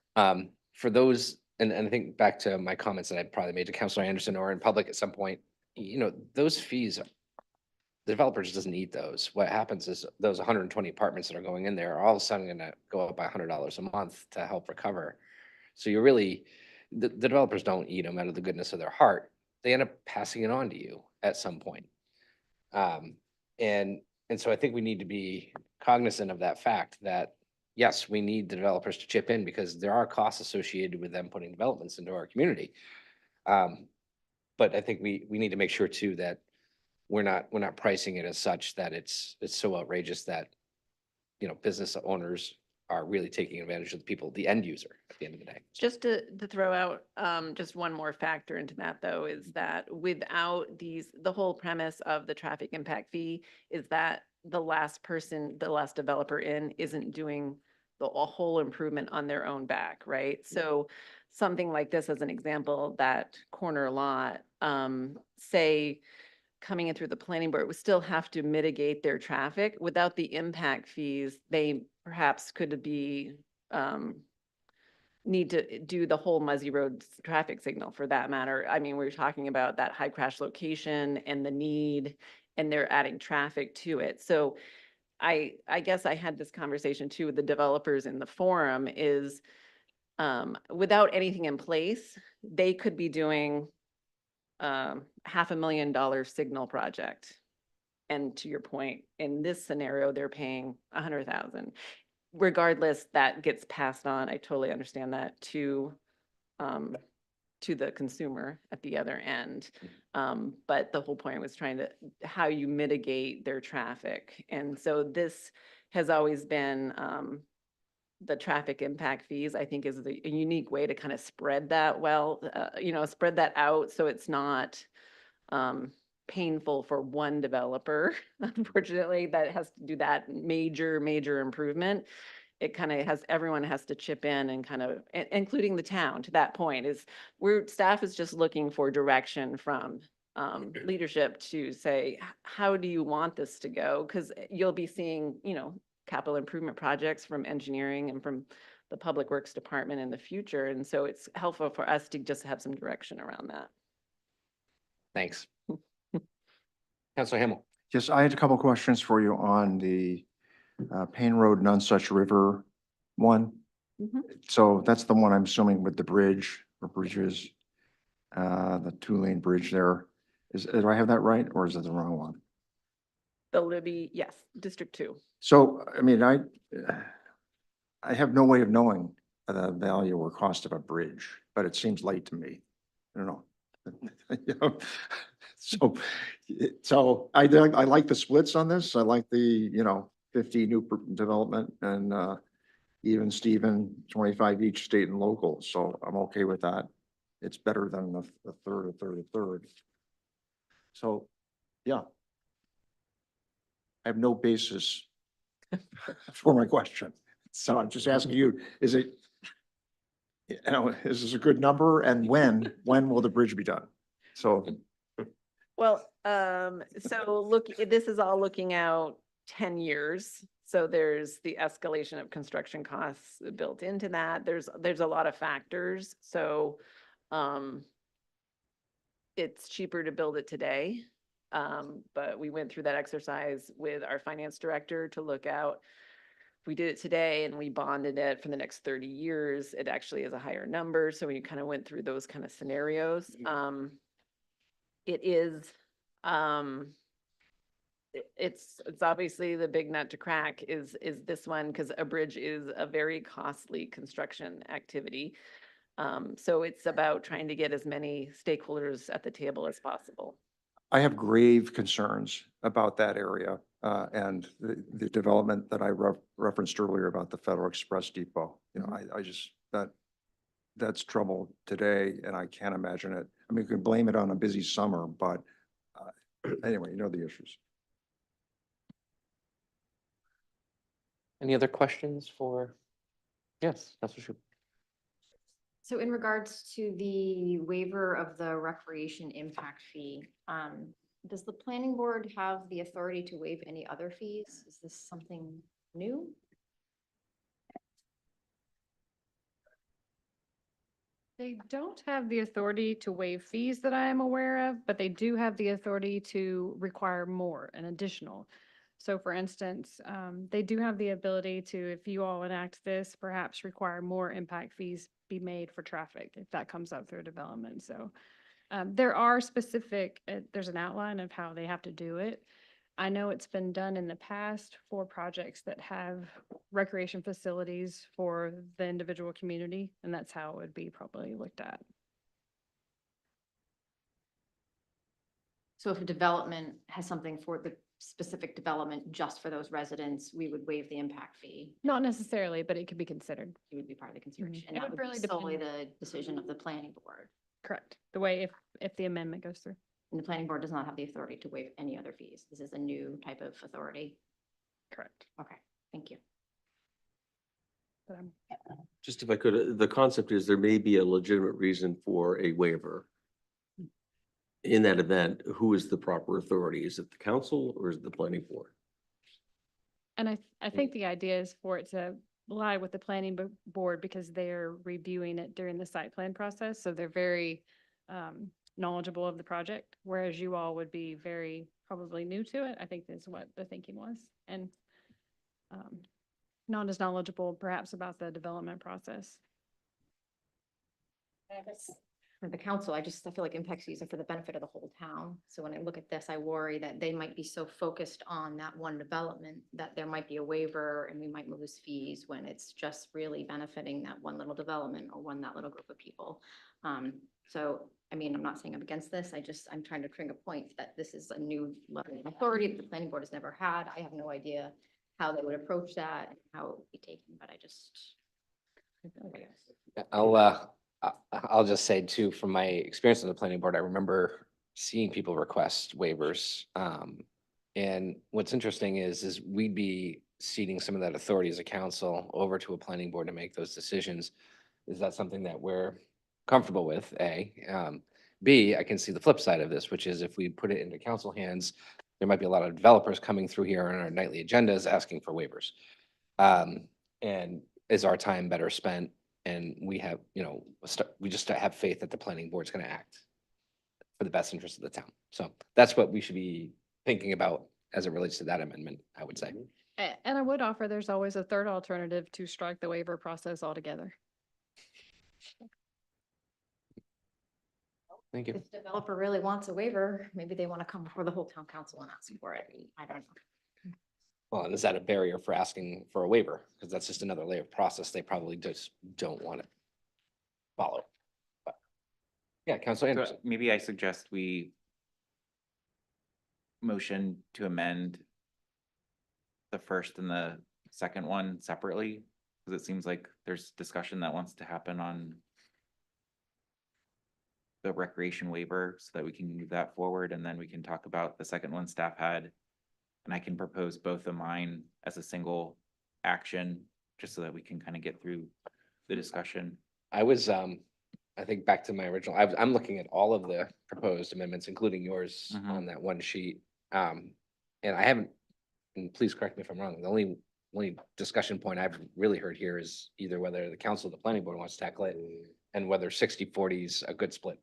for those, and I think back to my comments that I probably made to Councilor Anderson or in public at some point, those fees, the developer just doesn't need those. What happens is those 120 apartments that are going in there are all of a sudden gonna go up by $100 a month to help recover. So you really, the developers don't eat them out of the goodness of their heart. They end up passing it on to you at some point. Um, and so I think we need to be cognizant of that fact that, yes, we need the developers to chip in because there are costs associated with them putting developments into our community. But I think we need to make sure too that we're not pricing it as such that it's so outrageous that, you know, business owners are really taking advantage of the people, the end user at the end of the day. Just to throw out, just one more factor into that though, is that without these, the whole premise of the traffic impact fee is that the last developer in isn't doing a whole improvement on their own back, right? So something like this as an example, that corner lot, say, coming in through the planning board would still have to mitigate their traffic. Without the impact fees, they perhaps could be, need to do the whole Muzzy Road traffic signal for that matter. I mean, we're talking about that high crash location and the need, and they're adding traffic to it. So I guess I had this conversation too with the developers in the forum is, without anything in place, they could be doing $500,000 signal project. And to your point, in this scenario, they're paying 100,000. Regardless, that gets passed on. I totally understand that to the consumer at the other end. But the whole point was trying to, how you mitigate their traffic. And so this has always been, the traffic impact fees, I think, is a unique way to kind of spread that spread that out so it's not painful for one developer, unfortunately, that has to do that major improvement. It kind of has, everyone has to chip in and kind of, including the town, to that point, is staff is just looking for direction from leadership to say, how do you want this to go? Because you'll be seeing, capital improvement projects from engineering and from the Public Works Department in the future. And so it's helpful for us to just have some direction around that. Thanks. Councilor Himmel. Yes, I had a couple questions for you on the Payne Road, Nonsuch River one. Mhm. So that's the one I'm assuming with the bridge or bridges, the 2-lane bridge there. Do I have that right, or is it the wrong one? The Libby, yes, District 2. So, I mean, I have no way of knowing the value or cost of a bridge, but it seems light to me. I don't know. You know, so I like the splits on this. I like the, 50 new development and even Steven, 25 each state and local. So I'm okay with that. It's better than the third. So, yeah. I have no basis for my question. So I'm just asking you, is it, is this a good number, and when will the bridge be done? So, Well, so this is all looking out 10 years. So there's the escalation of construction costs built into that. There's a lot of factors. So, it's cheaper to build it today. But we went through that exercise with our finance director to look out. If we did it today and we bonded it for the next 30 years, it actually is a higher number. So we kind of went through those kind of scenarios. It is, it's obviously the big nut to crack is this one, because a bridge is a very costly construction activity. So it's about trying to get as many stakeholders at the table as possible. I have grave concerns about that area and the development that I referenced earlier about the Federal Express Depot. I just, that's trouble today, and I can't imagine it. I mean, you can blame it on a busy summer, but anyway, the issues. Any other questions for? Yes, that's for sure. So in regards to the waiver of the recreation impact fee, does the planning board have the authority to waive any other fees? Is this something new? They don't have the authority to waive fees that I am aware of, but they do have the authority to require more and additional. So for instance, they do have the ability to, if you all enact this, perhaps require more impact fees be made for traffic if that comes up through development. So there are specific, there's an outline of how they have to do it. I know it's been done in the past for projects that have recreation facilities for the individual community, and that's how it would be probably looked at. So if a development has something for the specific development just for those residents, we would waive the impact fee. Not necessarily, but it could be considered. It would be part of the consideration. It And that would would be really solely depend. the decision of the planning board. Correct. The way if the amendment goes through. And the planning board does not have the authority to waive any other fees. This is a new type of authority. Correct. Okay, thank you. But I'm Just if I could, the concept is there may be a legitimate reason for a waiver. In that event, who is the proper authority? Is it the council or is it the planning board? And I think the idea is for it to lie with the planning board because they're reviewing it during the site plan process. So they're very knowledgeable of the project, whereas you all would be very probably new to it. I think is what the thinking was. And not as knowledgeable perhaps about the development process. For the council, I feel like impact fees are for the benefit of the whole town. So when I look at this, I worry that they might be so focused on that one development that there might be a waiver and we might lose fees when it's just really benefiting that one little development or that little group of people. So, I mean, I'm not saying I'm against this. I'm trying to bring a point that this is a new level of authority that the planning board has never had. I have no idea how they would approach that and how it would be taken, but I'll just say too, from my experience on the planning board, I remember seeing people request waivers. And what's interesting is we'd be ceding some of that authority as a council over to a planning board to make those decisions. Is that something that we're comfortable with? A, B, I can see the flip side of this, which is if we put it into council hands, there might be a lot of developers coming through here on our nightly agendas asking for waivers. And is our time better spent? And we have, we just have faith that the planning board's going to act for the best interest of the town. So that's what we should be thinking about as it relates to that amendment, I would say. And I would offer there's always a third alternative to strike the waiver process altogether. Thank you. if the developer really wants a waiver, maybe they want to come before the whole town council and ask for it. I don't know. Well, and is that a barrier for asking for a waiver? Because that's just another layer of process they probably just don't want to follow. But yeah, Councilor So Anderson. maybe I suggest we motion to amend the first and the second one separately, because it seems like there's discussion that wants to happen on the recreation waiver so that we can move that forward, and then we can talk about the second one staff had. And I can propose both of mine as a single action, just so that we can kind of get through the discussion. I was, I think back to my original, I'm looking at all of the proposed amendments, including yours on that one sheet. And I haven't, and please correct me if I'm wrong, the only discussion point I've really heard here is either whether the council or the planning board wants to tackle it and whether 60-40 is a good split.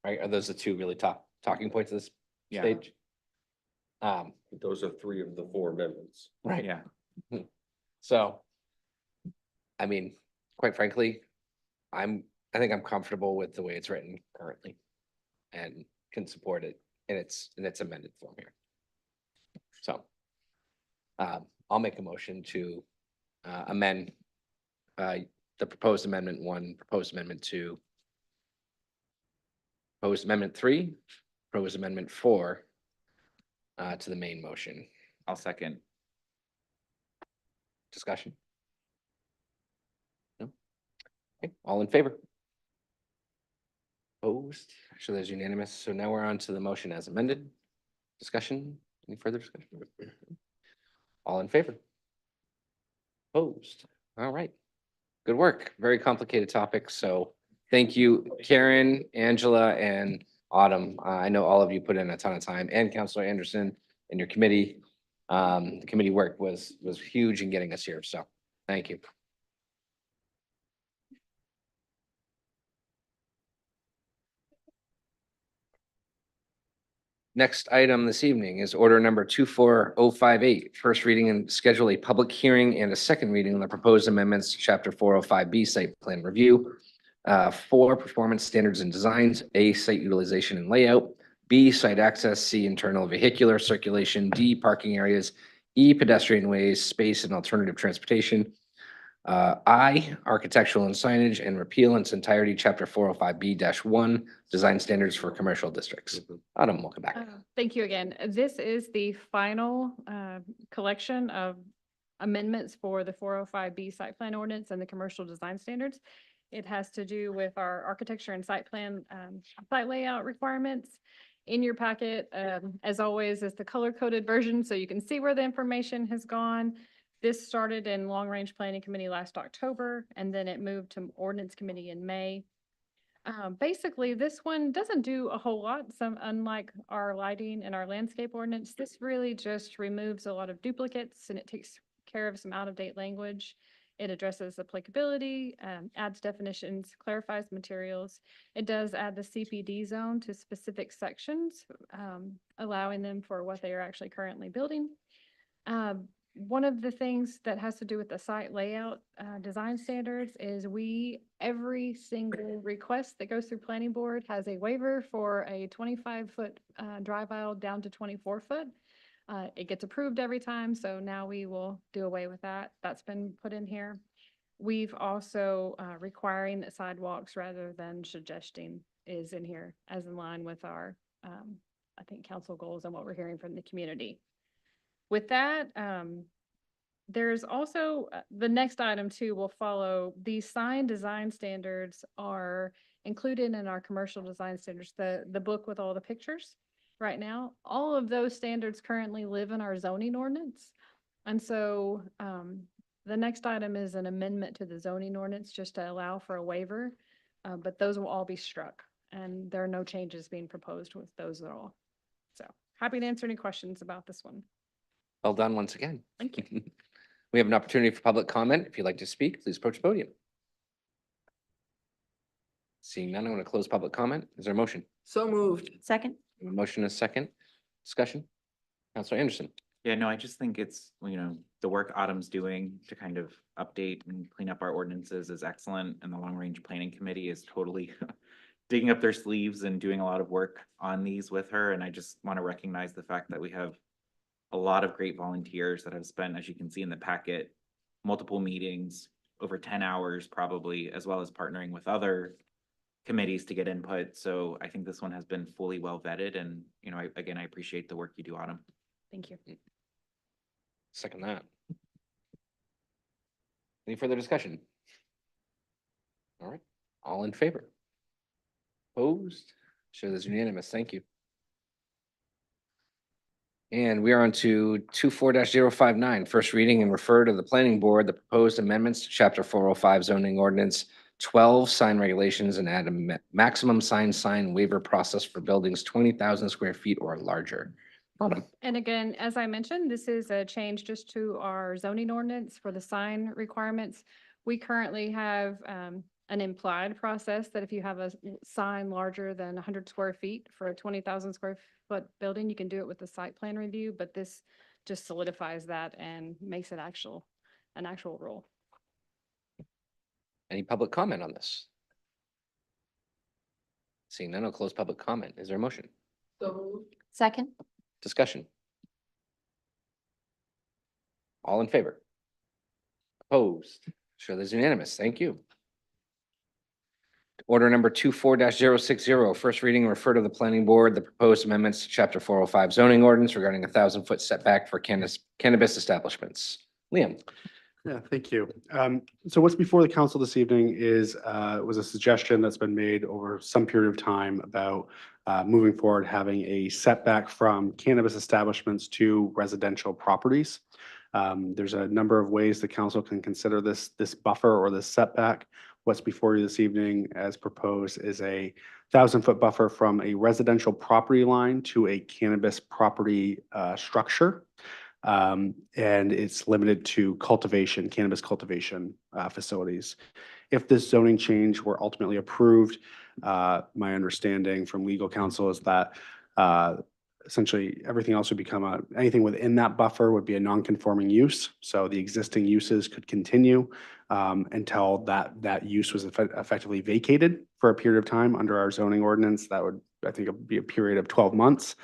Right? Are those the two really talking points of this stage? Those are 3 of the 4 amendments. Right. Yeah. So, I mean, quite frankly, I think I'm comfortable with the way it's written currently and can support it in its amended form here. So, I'll make a motion to amend the proposed amendment 1, proposed amendment 2, proposed amendment 3, proposed amendment 4 to the main motion. I'll second. Discussion? No? Okay, all in favor? Opposed? Actually, that's unanimous. So now we're on to the motion as amended. Discussion? Any further discussion? All in favor? Opposed? All right. Good work. Very complicated topic. So thank you, Karen, Angela, and Autumn. I know all of you put in a ton of time, and Councilor Anderson and your committee. The committee work was huge in getting us here. So thank you. Next item this evening is order number 24058. First reading and schedule a public hearing and a second reading on the proposed amendments to Chapter 405B site plan review. 4, performance standards and designs, A, site utilization and layout, B, site access, C, internal vehicular circulation, D, parking areas, E, pedestrian ways, space and alternative transportation. I, architectural and signage, and repeal in its entirety, Chapter 405B-1, design standards for commercial districts. Autumn, welcome back. Thank you again. This is the final collection of amendments for the 405B site plan ordinance and the commercial design standards. It has to do with our architecture and site plan, site layout requirements. In your packet, as always, is the color-coded version, so you can see where the information has gone. This started in Long Range Planning Committee last October, and then it moved to Ordinance Committee in May. Basically, this one doesn't do a whole lot. Unlike our lighting and our landscape ordinance, this really just removes a lot of duplicates and it takes care of some out-of-date language. It addresses applicability, adds definitions, clarifies materials. It does add the CPD zone to specific sections, allowing them for what they are actually currently building. One of the things that has to do with the site layout design standards is every single request that goes through planning board has a waiver for a 25-foot drive aisle down to 24-foot. It gets approved every time, so now we will do away with that. That's been put in here. We've also requiring that sidewalks rather than suggesting is in here as in line with our, I think, council goals and what we're hearing from the community. With that, there's also the next item too will follow. These sign design standards are included in our commercial design standards, the book with all the pictures. Right now, all of those standards currently live in our zoning ordinance. And so the next item is an amendment to the zoning ordinance just to allow for a waiver, but those will all be struck and there are no changes being proposed with those at all. So happy to answer any questions about this one. Well done once again. Thank you. We have an opportunity for public comment. If you'd like to speak, please approach the podium. Seeing none, I'm going to close public comment. Is there a motion? So moved. Second? A motion is second. Discussion? Counselor Anderson. Yeah, no, I just think it's, the work Autumn's doing to kind of update and clean up our ordinances is excellent. And the Long Range Planning Committee is totally digging up their sleeves and doing a lot of work on these with her. And I just want to recognize the fact that we have a lot of great volunteers that have spent, as you can see in the packet, multiple meetings, over 10 hours probably, as well as partnering with other committees to get input. So I think this one has been fully well vetted and, I appreciate the work you do, Autumn. Thank you. Second that. Any further discussion? All right, all in favor? Opposed? Show this unanimous. Thank you. And we are on to 24-059, first reading and refer to the planning board, the proposed amendments to Chapter 405 zoning ordinance 12 sign regulations and add a maximum sign waiver process for buildings 20,000 square feet or larger. Autumn. And again, as I mentioned, this is a change just to our zoning ordinance for the sign requirements. We currently have an implied process that if you have a sign larger than 100 square feet for a 20,000 square foot building, you can do it with the site plan review, but this just solidifies that and makes it an actual rule. Any public comment on this? Seeing none, I'll close public comment. Is there a motion? So moved. Second? Discussion? All in favor? Opposed? Sure, there's unanimous. Thank you. Order number 24-060, first reading, refer to the planning board, the proposed amendments to Chapter 405 zoning ordinance regarding 1,000-foot setback for cannabis establishments. Liam. Yeah, thank you. So what's before the council this evening was a suggestion that's been made over some period of time about moving forward, having a setback from cannabis establishments to residential properties. There's a number of ways the council can consider this buffer or this setback. What's before you this evening as proposed is a 1,000-foot buffer from a residential property line to a cannabis property structure. And it's limited to cannabis cultivation facilities. If this zoning change were ultimately approved, my understanding from legal counsel is that essentially everything else would become anything within that buffer would be a non-conforming use. So the existing uses could continue until that use was effectively vacated for a period of time under our zoning ordinance. That would, I think, it'd be a period of 12 months.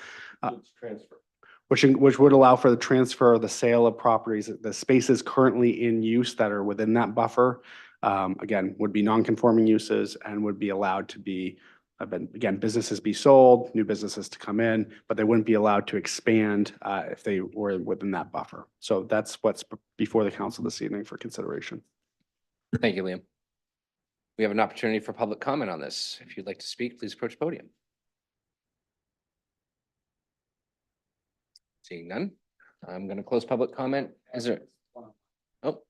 Which would allow for the transfer or the sale of properties, the spaces currently in use that are within that buffer. Again, would be non-conforming uses and would be allowed to be, again, businesses be sold, new businesses to come in, but they wouldn't be allowed to expand if they were within that buffer. So that's what's before the council this evening for consideration. Thank you, Liam. We have an opportunity for public comment on this. If you'd like to speak, please approach the podium. Seeing none, I'm going to close public comment. Is there? Oh,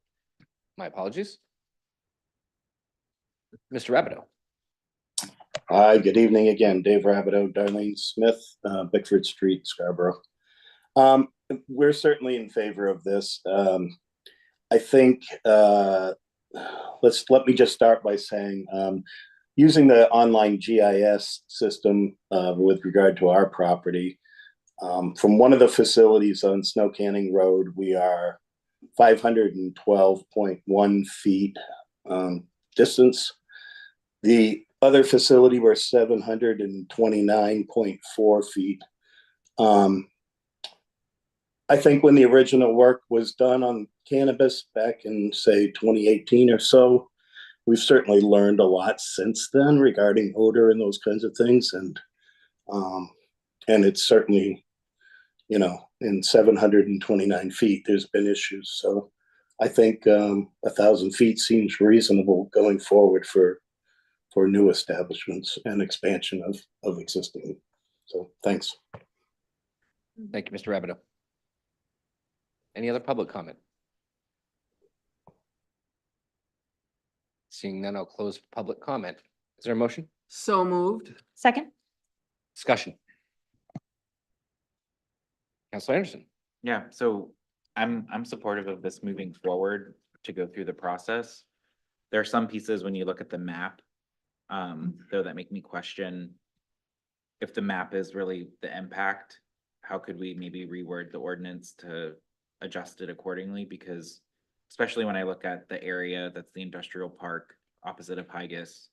my apologies. Mr. Rapido. Hi, good evening again. Dave Rabideau, Darlene Smith, Bickford Street, Scarborough. We're certainly in favor of this. I think let me just start by saying using the online GIS system with regard to our property, from one of the facilities on Snow Canning Road, we are 512.1 feet distance. The other facility, we're 729.4 feet. I think when the original work was done on cannabis back in, say, 2018 or so, we've certainly learned a lot since then regarding odor and those kinds of things. And it's certainly, you know, in 729 feet, there's been issues. So I think 1,000 feet seems reasonable going forward for new establishments and expansion of existing. So thanks. Thank you, Mr. Rabideau. Any other public comment? Seeing none, I'll close public comment. Is there a motion? So moved. Second? Discussion. Councilor Anderson. Yeah, so I'm supportive of this moving forward to go through the process. There are some pieces when you look at the map, though, that make me question if the map is really the impact, how could we maybe reword the ordinance to adjust it accordingly? Because especially when I look at the area that's the industrial park opposite of Higas,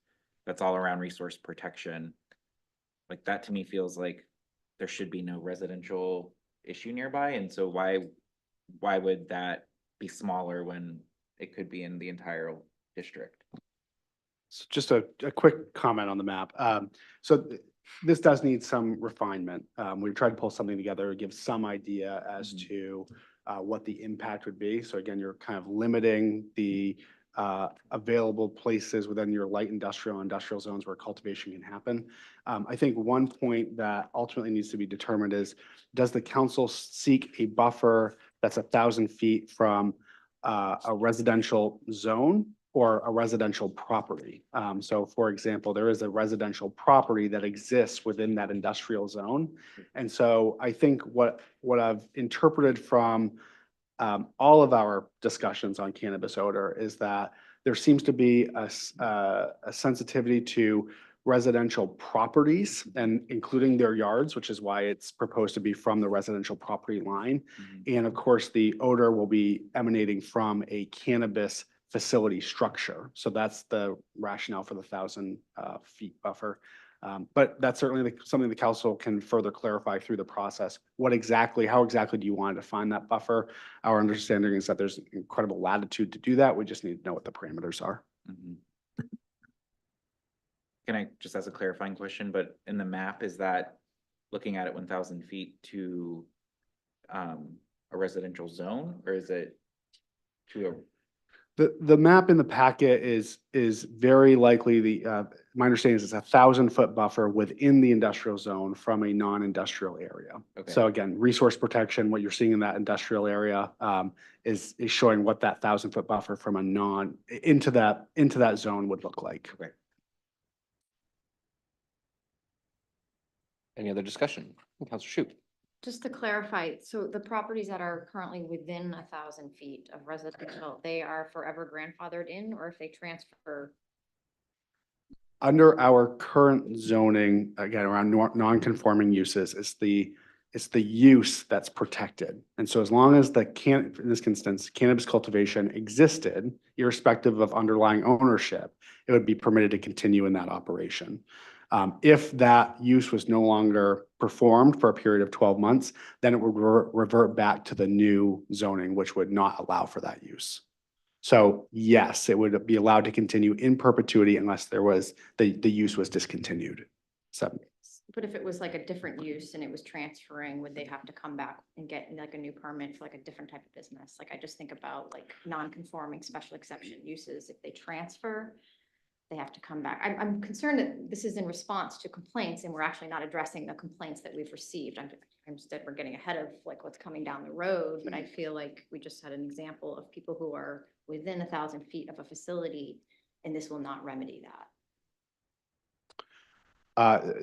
that's all around resource protection. Like that to me feels like there should be no residential issue nearby. And so why would that be smaller when it could be in the entire district? So just a quick comment on the map. This does need some refinement. We've tried to pull something together to give some idea as to what the impact would be. So again, you're kind of limiting the available places within your light industrial zones where cultivation can happen. I think one point that ultimately needs to be determined is, does the council seek a buffer that's 1,000 feet from a residential zone or a residential property? So for example, there is a residential property that exists within that industrial zone. And so I think what I've interpreted from all of our discussions on cannabis odor is that there seems to be a sensitivity to residential properties and including their yards, which is why it's proposed to be from the residential property line. And of course, the odor will be emanating from a cannabis facility structure. So that's the rationale for the 1,000 feet buffer. But that's certainly something the council can further clarify through the process. How exactly do you want to define that buffer? Our understanding is that there's incredible latitude to do that. We just need to know what the parameters are. Can I just ask a clarifying question? But in the map, is that looking at it 1,000 feet to a residential zone, or is it to a? The map in the packet is very likely my understanding is it's 1,000-foot buffer within the industrial zone from a non-industrial area. Okay. So again, resource protection, what you're seeing in that industrial area is showing what that 1,000-foot buffer from a into that zone would look like. Okay. Any other discussion? Councilor Shu. Just to clarify, so the properties that are currently within 1,000 feet of residential, they are forever grandfathered in, or if they transfer? Under our current zoning, again, around non-conforming uses, It's the use that's protected. And so as long as in this instance, cannabis cultivation existed, irrespective of underlying ownership, it would be permitted to continue in that operation. If that use was no longer performed for a period of 12 months, then it would revert back to the new zoning, which would not allow for that use. So yes, it would be allowed to continue in perpetuity unless there was, the use was discontinued. So But if it was like a different use and it was transferring, would they have to come back and get like a new permit for like a different type of business? Like I just think about like non-conforming special exception uses. If they transfer, they have to come back. I'm concerned that this is in response to complaints and we're actually not addressing the complaints that we've received. Instead, we're getting ahead of like what's coming down the road, but I feel like we just had an example of people who are within 1,000 feet of a facility and this will not remedy that.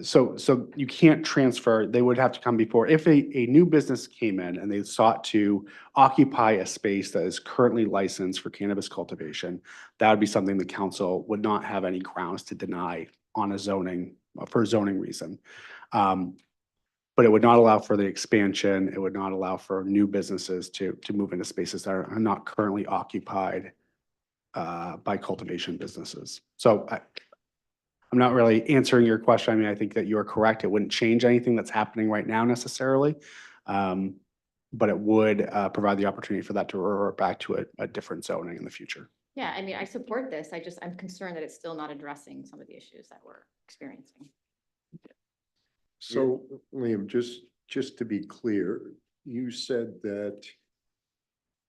So you can't transfer, they would have to come before, if a new business came in and they sought to occupy a space that is currently licensed for cannabis cultivation, that would be something the council would not have any grounds to deny on a zoning, for a zoning reason. But it would not allow for the expansion, it would not allow for new businesses to move into spaces that are not currently occupied by cultivation businesses. So I'm not really answering your question. I mean, I think that you're correct. It wouldn't change anything that's happening right now necessarily. But it would provide the opportunity for that to revert back to a different zoning in the future. Yeah, I mean, I support this. I'm concerned that it's still not addressing some of the issues that we're experiencing. So, Liam, just to be clear, you said that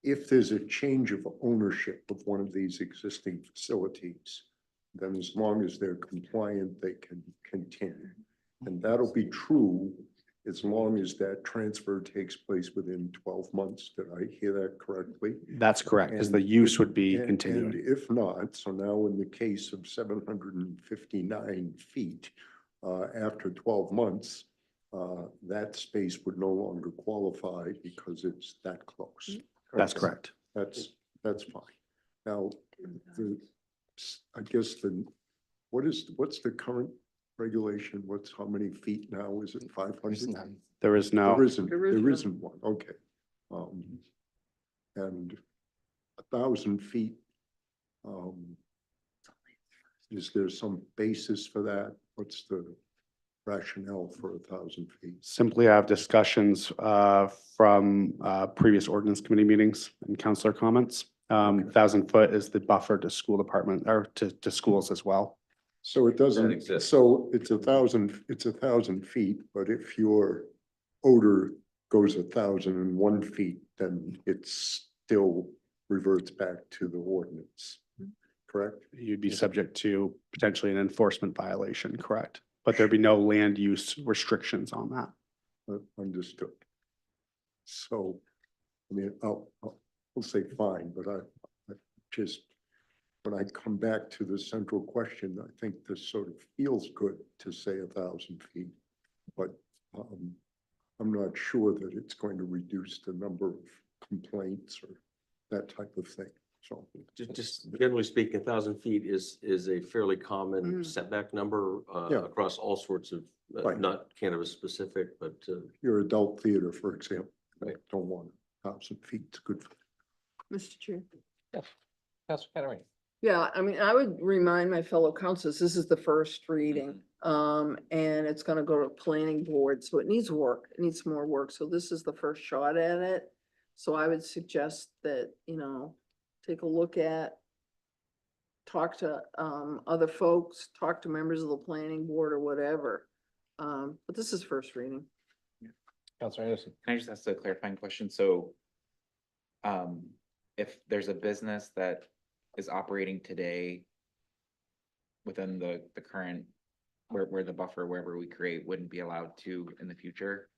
if there's a change of ownership of one of these existing facilities, then as long as they're compliant, they can continue. And that'll be true as long as that transfer takes place within 12 months. Did I hear that correctly? That's correct, because the use would be continuing. And if not, so now in the case of 759 feet, after 12 months, that space would no longer qualify because it's that close. That's correct. That's fine. Now, I guess what's the current regulation? How many feet now? Is it 500? There is no. There isn't one, okay. And 1,000 feet, is there some basis for that? What's the rationale for 1,000 feet? Simply have discussions from previous ordinance committee meetings and counselor comments. 1,000 foot is the buffer to school department or to schools as well. So it doesn't, exists. so it's 1,000 feet, but if your odor goes 1,001 feet, then it still reverts back to the ordinance, correct? You'd be subject to potentially an enforcement violation, correct? But there'd be no land use restrictions on that. Understood. So, I mean, I'll say fine, but I just, when I come back to the central question, I think this sort of feels good to say 1,000 feet, but I'm not sure that it's going to reduce the number of complaints or that type of thing. So Just generally speaking, 1,000 feet is a fairly common setback number Yeah. across all sorts of, Right. not cannabis specific, but your adult theater, for example, Right. don't want 1,000 feet. It's good for Mr. Chair. Councilor Catarina. Yeah, I mean, I would remind my fellow councilors, this is the first reading. And it's gonna go to planning board, so it needs work, it needs more work, so this is the first shot at it. So I would suggest that, take a look at, talk to, other folks, talk to members of the planning board or whatever. But this is first reading. Councilor Anderson. Can I just ask a clarifying question? So if there's a business that is operating today within the current, where the buffer, wherever we create, wouldn't be allowed to in the future,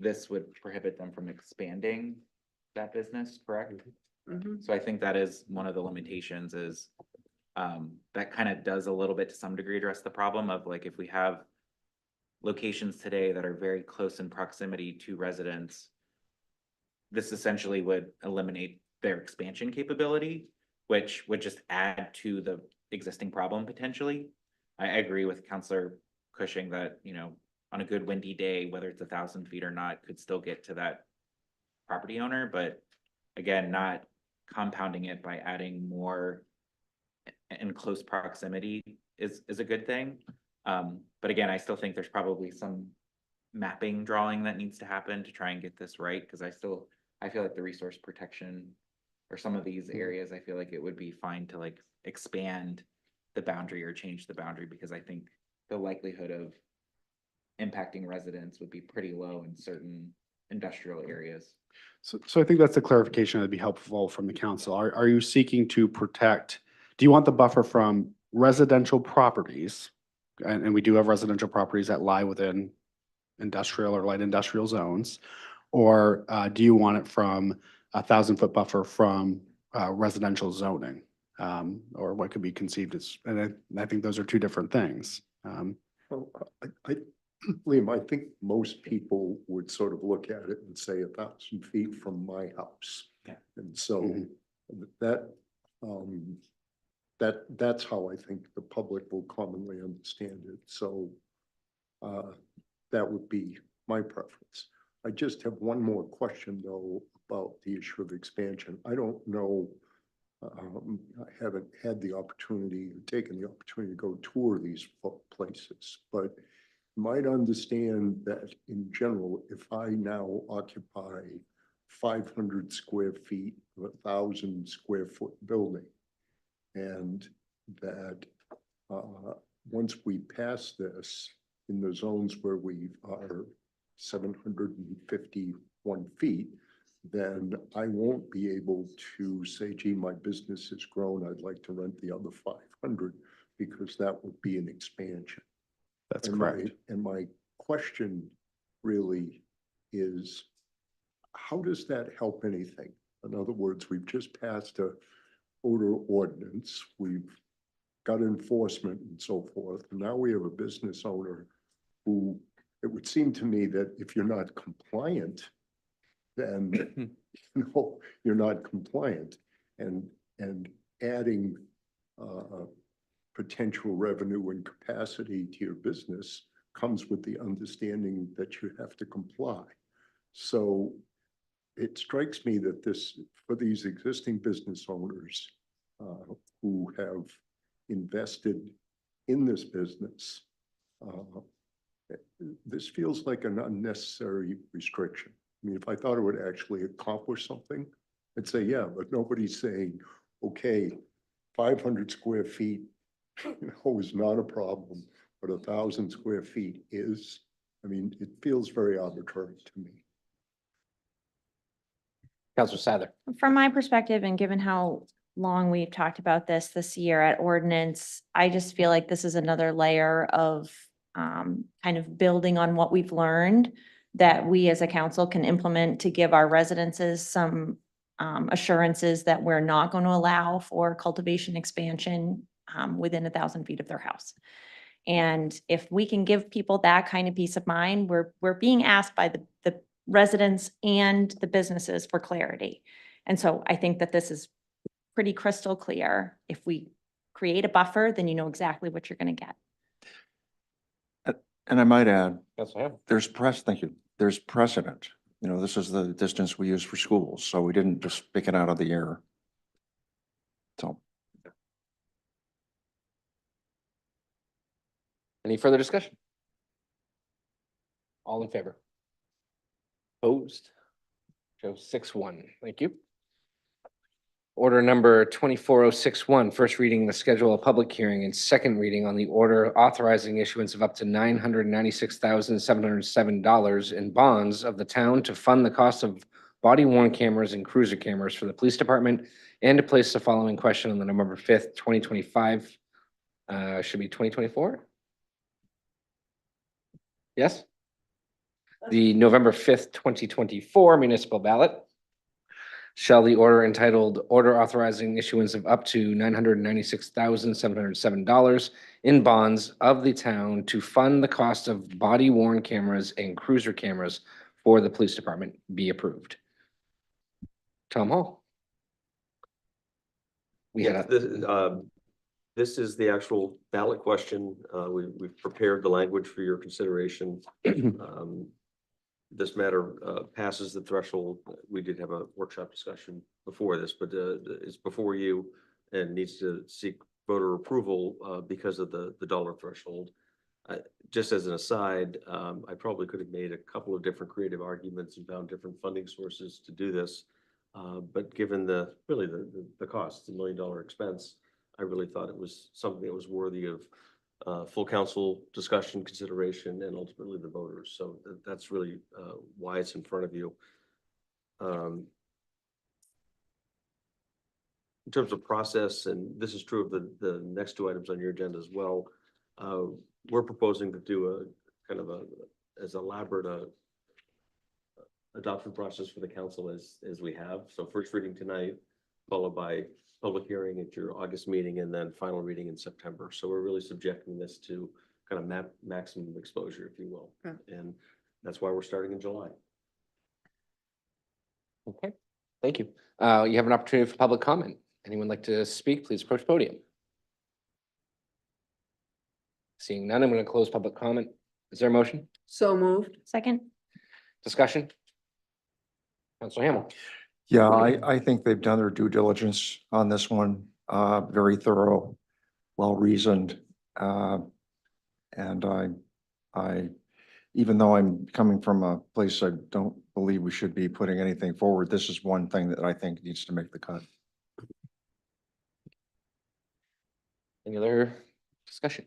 this would prohibit them from expanding that business, correct? So I think that is one of the limitations is that kind of does a little bit to some degree address the problem of like, if we have locations today that are very close in proximity to residents, this essentially would eliminate their expansion capability, which would just add to the existing problem potentially. I agree with Councilor Cushing that, on a good windy day, whether it's 1,000 feet or not, could still get to that property owner, but again, not compounding it by adding more in close proximity is a good thing. But again, I still think there's probably some mapping drawing that needs to happen to try and get this right, because I feel like the resource protection or some of these areas, I feel like it would be fine to like expand the boundary or change the boundary, because I think the likelihood of impacting residents would be pretty low in certain industrial areas. So I think that's a clarification that'd be helpful from the council. Are you seeking to protect, do you want the buffer from residential properties? And we do have residential properties that lie within industrial or light industrial zones. Or do you want it from 1,000-foot buffer from residential zoning? Or what could be conceived as, and I think those are two different things. Well, Liam, I think most people would sort of look at it and say 1,000 feet from my house. Yeah. And so that, that's how I think the public will commonly understand it. So that would be my preference. I just have one more question though about the issue of expansion. I don't know, I haven't had the opportunity, taken the opportunity to go tour these places, but might understand that in general, if I now occupy 500 square feet of 1,000 square foot building, and that once we pass this in the zones where we are 751 feet, then I won't be able to say, gee, my business has grown, I'd like to rent the other 500, because that would be an expansion. That's And correct. my question really is, how does that help anything? In other words, we've just passed a odor ordinance, we've got enforcement and so forth, and now we have a business owner who, it would seem to me that if you're not compliant, then you're not compliant, and adding potential revenue and capacity to your business comes with the understanding that you have to comply. So it strikes me that this, for these existing business owners who have invested in this business, this feels like an unnecessary restriction. I mean, if I thought it would actually accomplish something, I'd say, yeah, but nobody's saying, okay, 500 square feet is not a problem, but 1,000 square feet is. I mean, it feels very arbitrary to me. Councilor Sadler. From my perspective, and given how long we've talked about this year at ordinance, I just feel like this is another layer of kind of building on what we've learned that we as a council can implement to give our residences some assurances that we're not going to allow for cultivation expansion within 1,000 feet of their house. And if we can give people that kind of peace of mind, we're being asked by the residents and the businesses for clarity. And so I think that this is pretty crystal clear. If we create a buffer, then you know exactly what you're going to get. And I might add, Councilor thank you, there's precedent. You know, this is the distance we use for schools, so we didn't just pick it out of the air. So. Any further discussion? All in favor? Opposed? Show 6-1. Thank you. Order number 24061, first reading, the schedule of public hearing, and second reading on the order authorizing issuance of up to $996,707 in bonds of the town to fund the cost of body worn cameras and cruiser cameras for the police department, and to place the following question on the November 5th, 2025. Should be 2024? Yes? The November 5th, 2024 municipal ballot. Shall the order entitled Order Authorizing Issuance of Up to $996,707 in bonds of the town to fund the cost of body worn cameras and cruiser cameras for the police department be approved? Tom Hall. We had Yes, this, This is the actual ballot question. We've prepared the language for your consideration. This matter passes the threshold. We did have a workshop discussion before this, but it's before you and needs to seek voter approval because of the dollar threshold. Just as an aside, I probably could have made a couple of different creative arguments and found different funding sources to do this. But given really the cost, the $1 million expense, I really thought it was something that was worthy of full council discussion, consideration, and ultimately the voters. So that's really why it's in front of you. In terms of process, and this is true of the next two items on your agenda as well, we're proposing to do a kind of as elaborate adoption process for the council as we have. So first reading tonight, followed by public hearing at your August meeting, and then final reading in September. So we're really subjecting this to kind of maximum exposure, if you will. And that's why we're starting in July. Okay, thank you. You have an opportunity for public comment. Anyone like to speak, please approach podium. Seeing none, I'm going to close public comment. Is there a motion? So moved. Second? Discussion? Councilor Hamel. Yeah, I think they've done their due diligence on this one, very thorough, well-reasoned. And even though I'm coming from a place I don't believe we should be putting anything forward, this is one thing that I think needs to make the cut. Any other discussion?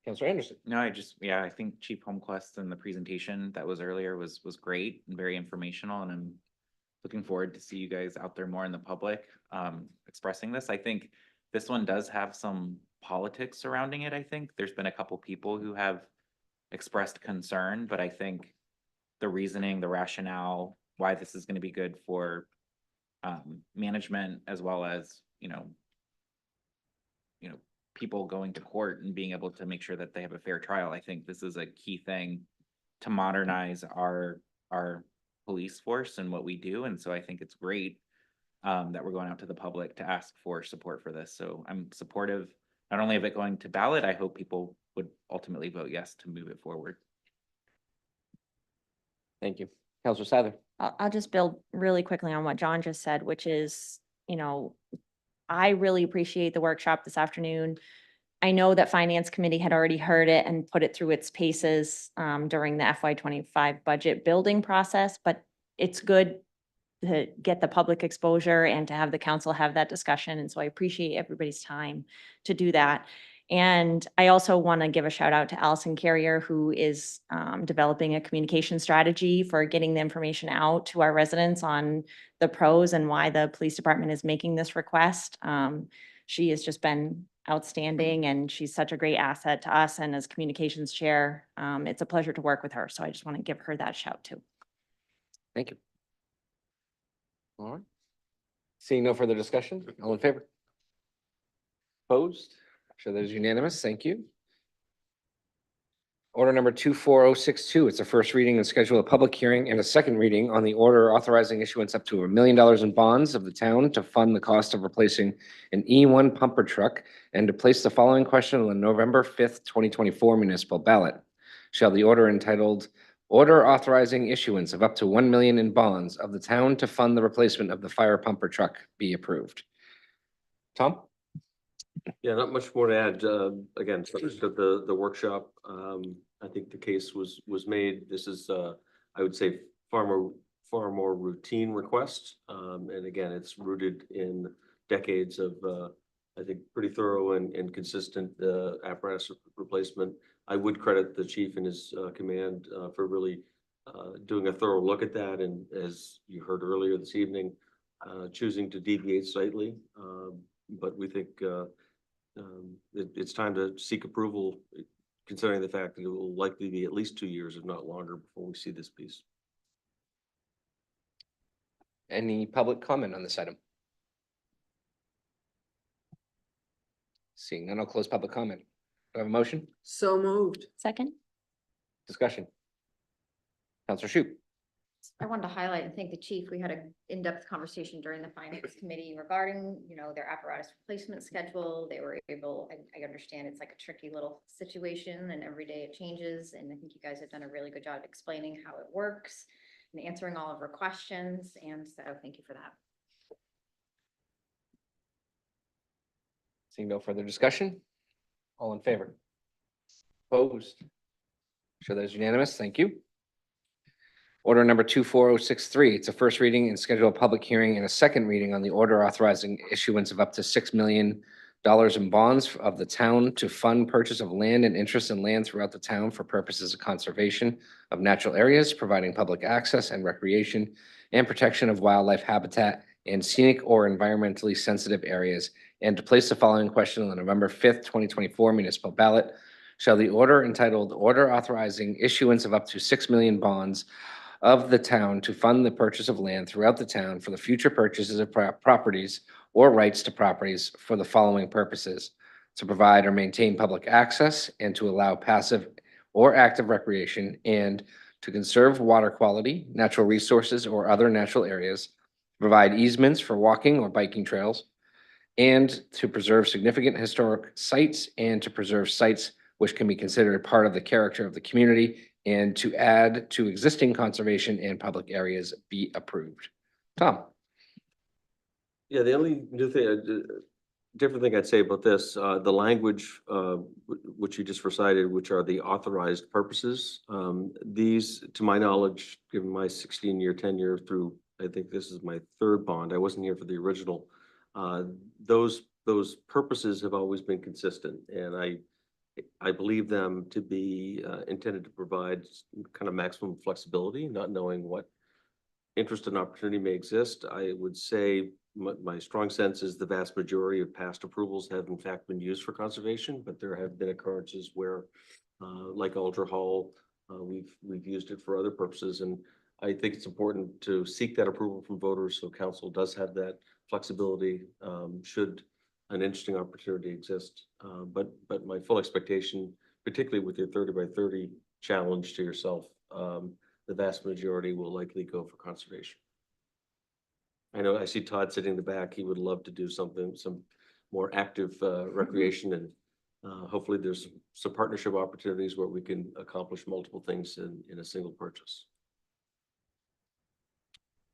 Councilor Anderson. No, I think Chief Holmquist and the presentation that was earlier was great and very informational, and I'm looking forward to see you guys out there more in the public expressing this. I think this one does have some politics surrounding it. I think there's been a couple people who have expressed concern, but I think the reasoning, the rationale, why this is going to be good for management as well as, people going to court and being able to make sure that they have a fair trial. I think this is a key thing to modernize our police force and what we do. And so I think it's great that we're going out to the public to ask for support for this. So I'm supportive not only of it going to ballot, I hope people would ultimately vote yes to move it forward. Thank you. Councilor Sather. I'll just build really quickly on what John just said, which is, I really appreciate the workshop this afternoon. I know that Finance Committee had already heard it and put it through its paces during the FY25 budget building process, but it's good to get the public exposure and to have the council have that discussion. And so I appreciate everybody's time to do that. And I also want to give a shout out to Allison Carrier, who is developing a communication strategy for getting the information out to our residents on the pros and why the police department is making this request. She has just been outstanding and she's such a great asset to us. And as communications chair, it's a pleasure to work with her. So I just want to give her that shout too. Thank you. All right. Seeing no further discussion, all in favor? Opposed? Sure, that is unanimous. Thank you. Order number 24062. It's a first reading and schedule a public hearing and a second reading on the order authorizing issuance up to $1 million in bonds of the town to fund the cost of replacing an E1 pumper truck and to place the following question on the November 5th, 2024 municipal ballot. Shall the order entitled Order Authorizing Issuance of up to $1 million in bonds of the town to fund the replacement of the fire pumper truck be approved? Tom? Yeah, not much more to add. Again, subject of the workshop. I think the case was made. This is, I would say, far more routine request. And again, it's rooted in decades of, I think, pretty thorough and consistent apparatus replacement. I would credit the chief and his command for really doing a thorough look at that. And as you heard earlier this evening, choosing to deviate slightly. But we think it's time to seek approval, considering the fact that it will likely be at least 2 years, if not longer, before we see this piece. Any public comment on this item? Seeing none, I'll close public comment. Do I have a motion? So moved. Second? Discussion. Councilor Shute. I wanted to highlight and thank the chief. We had an in-depth conversation during the finance committee regarding, their apparatus replacement schedule. They were able, I understand it's like a tricky little situation and every day it changes. And I think you guys have done a really good job explaining how it works and answering all of our questions. And so thank you for that. Seeing no further discussion, all in favor? Opposed? Sure that is unanimous. Thank you. Order number 24063, it's a first reading and schedule a public hearing and a second reading on the order authorizing issuance of up to $6 million in bonds of the town to fund purchase of land and interest in land throughout the town for purposes of conservation of natural areas, providing public access and recreation and protection of wildlife habitat and scenic or environmentally sensitive areas, and to place the following question on the November 5th, 2024 municipal ballot. Shall the order entitled Order Authorizing Issuance of Up to 6 million Bonds of the town to fund the purchase of land throughout the town for the future purchases of properties or rights to properties for the following purposes: to provide or maintain public access and to allow passive or active recreation, and to conserve water quality, natural resources, or other natural areas, provide easements for walking or biking trails, and to preserve significant historic sites and to preserve sites which can be considered part of the character of the community, and to add to existing conservation and public areas be approved. Tom? Yeah, the only new thing, different thing I'd say about this, the language, which you just recited, which are the authorized purposes. These, to my knowledge, given my 16-year tenure through, I think this is my third bond, I wasn't here for the original. Those purposes have always been consistent, and I believe them to be intended to provide kind of maximum flexibility, not knowing what interest and opportunity may exist. I would say my strong sense is the vast majority of past approvals have in fact been used for conservation, but there have been occurrences where, like Alder Hall, we've used it for other purposes. And I think it's important to seek that approval from voters, so council does have that flexibility should an interesting opportunity exist. But my full expectation, particularly with your 30 by 30 challenge to yourself, the vast majority will likely go for conservation. I know I see Todd sitting in the back. He would love to do something, some more active recreation, and hopefully there's some partnership opportunities where we can accomplish multiple things in a single purchase.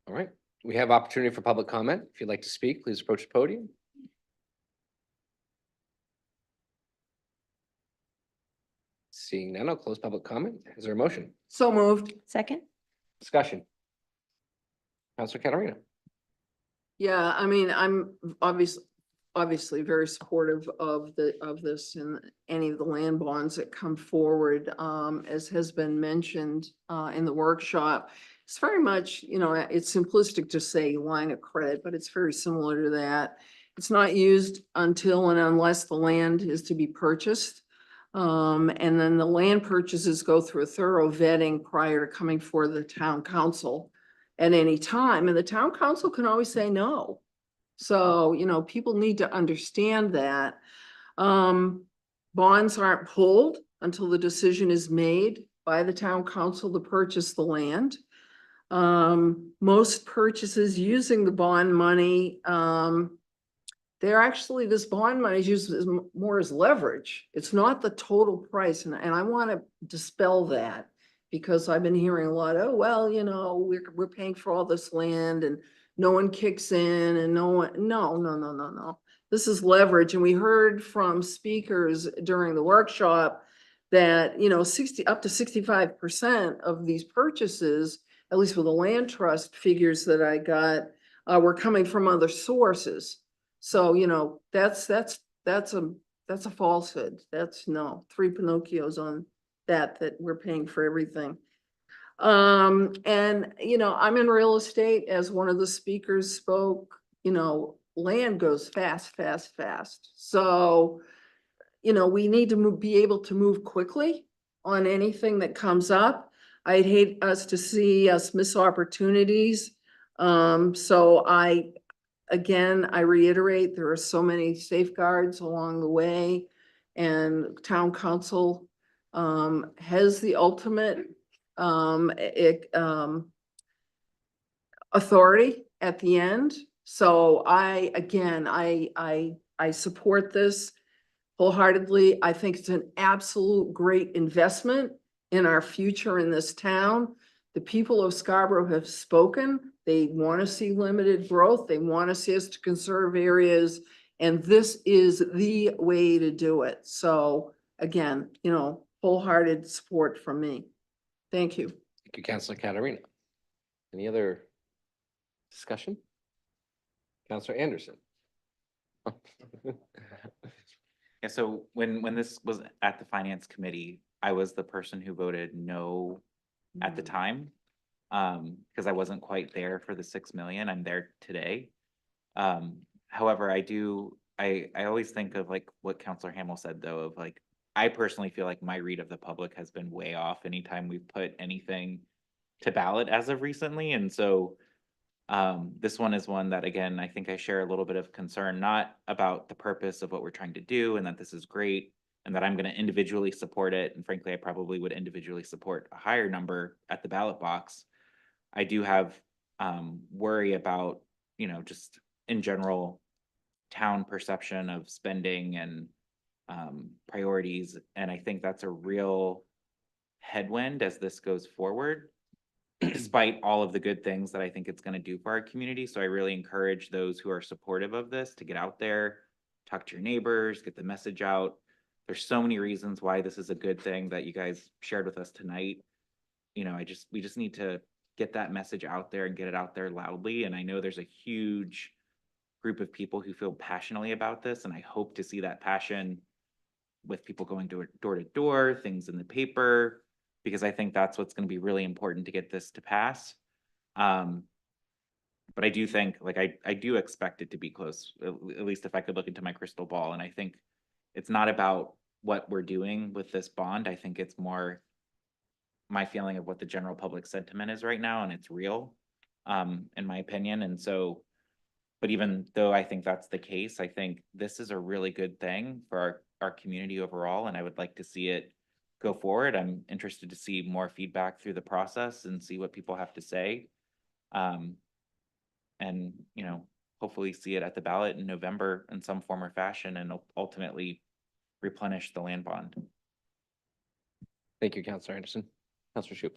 All right, we have opportunity for public comment. If you'd like to speak, please approach the podium. Seeing none, I'll close public comment. Is there a motion? So moved. Second? Discussion. Counselor Catarina. Yeah, I mean, I'm obviously very supportive of this and any of the land bonds that come forward, as has been mentioned in the workshop. It's very much, it's simplistic to say line of credit, but it's very similar to that. It's not used until and unless the land is to be purchased. And then the land purchases go through a thorough vetting prior to coming for the town council at any time, and the town council can always say no. So, people need to understand that. Bonds aren't pulled until the decision is made by the town council to purchase the land. Most purchases using the bond money, this bond money is used more as leverage. It's not the total price. And I want to dispel that, because I've been hearing a lot, oh, well, we're paying for all this land and no one kicks in and no. This is leverage. And we heard from speakers during the workshop that, up to 65% of these purchases, at least with the land trust figures that I got, were coming from other sources. So, that's a falsehood. That's three Pinocchios on that we're paying for everything. And, I'm in real estate, as one of the speakers spoke, land goes fast. So, we need to be able to move quickly on anything that comes up. I'd hate us to see us miss opportunities. So I reiterate, there are so many safeguards along the way, and town council has the ultimate authority at the end. So again, I support this wholeheartedly. I think it's an absolute great investment in our future in this town. The people of Scarborough have spoken. They want to see limited growth. They want to see us to conserve areas. And this is the way to do it. So again, wholehearted support from me. Thank you. Thank you, Councilor Katarina. Any other discussion? Councilor Anderson. Yeah, so when this was at the finance committee, I was the person who voted no at the time. Because I wasn't quite there for the 6 million. I'm there today. However, I always think of like what Councilor Hamel said though, of like, I personally feel like my read of the public has been way off anytime we've put anything to ballot as of recently. And so this one is one that, again, I think I share a little bit of concern, not about the purpose of what we're trying to do and that this is great and that I'm going to individually support it. And frankly, I probably would individually support a higher number at the ballot box. I do have worry about, just in general, town perception of spending and priorities. And I think that's a real headwind as this goes forward, despite all of the good things that I think it's going to do for our community. So I really encourage those who are supportive of this to get out there, talk to your neighbors, get the message out. There's so many reasons why this is a good thing that you guys shared with us tonight. We just need to get that message out there and get it out there loudly. And I know there's a huge group of people who feel passionately about this, and I hope to see that passion with people going door to door, things in the paper, because I think that's what's going to be really important to get this to pass. But I do think, like, I do expect it to be close, at least if I could look into my crystal ball. And I think it's not about what we're doing with this bond. I think it's more my feeling of what the general public sentiment is right now, and it's real, in my opinion. And so, but even though I think that's the case, I think this is a really good thing for our community overall, and I would like to see it go forward. I'm interested to see more feedback through the process and see what people have to say. And, hopefully see it at the ballot in November in some form or fashion and ultimately replenish the land bond. Thank you, Councilor Anderson. Councilor Shoup.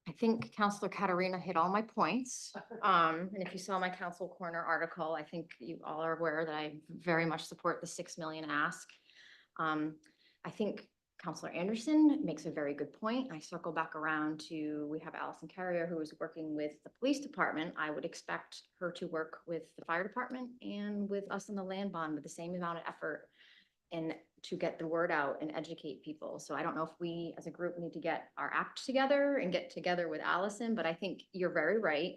I think Councilor Katarina hit all my points. And if you saw my Council Corner article, I think you all are aware that I very much support the 6 million ask. I think Councilor Anderson makes a very good point. I circle back around to, we have Allison Carrier who is working with the police department. I would expect her to work with the fire department and with us in the land bond with the same amount of effort and to get the word out and educate people. So I don't know if we as a group need to get our act together and get together with Allison, but I think you're very right.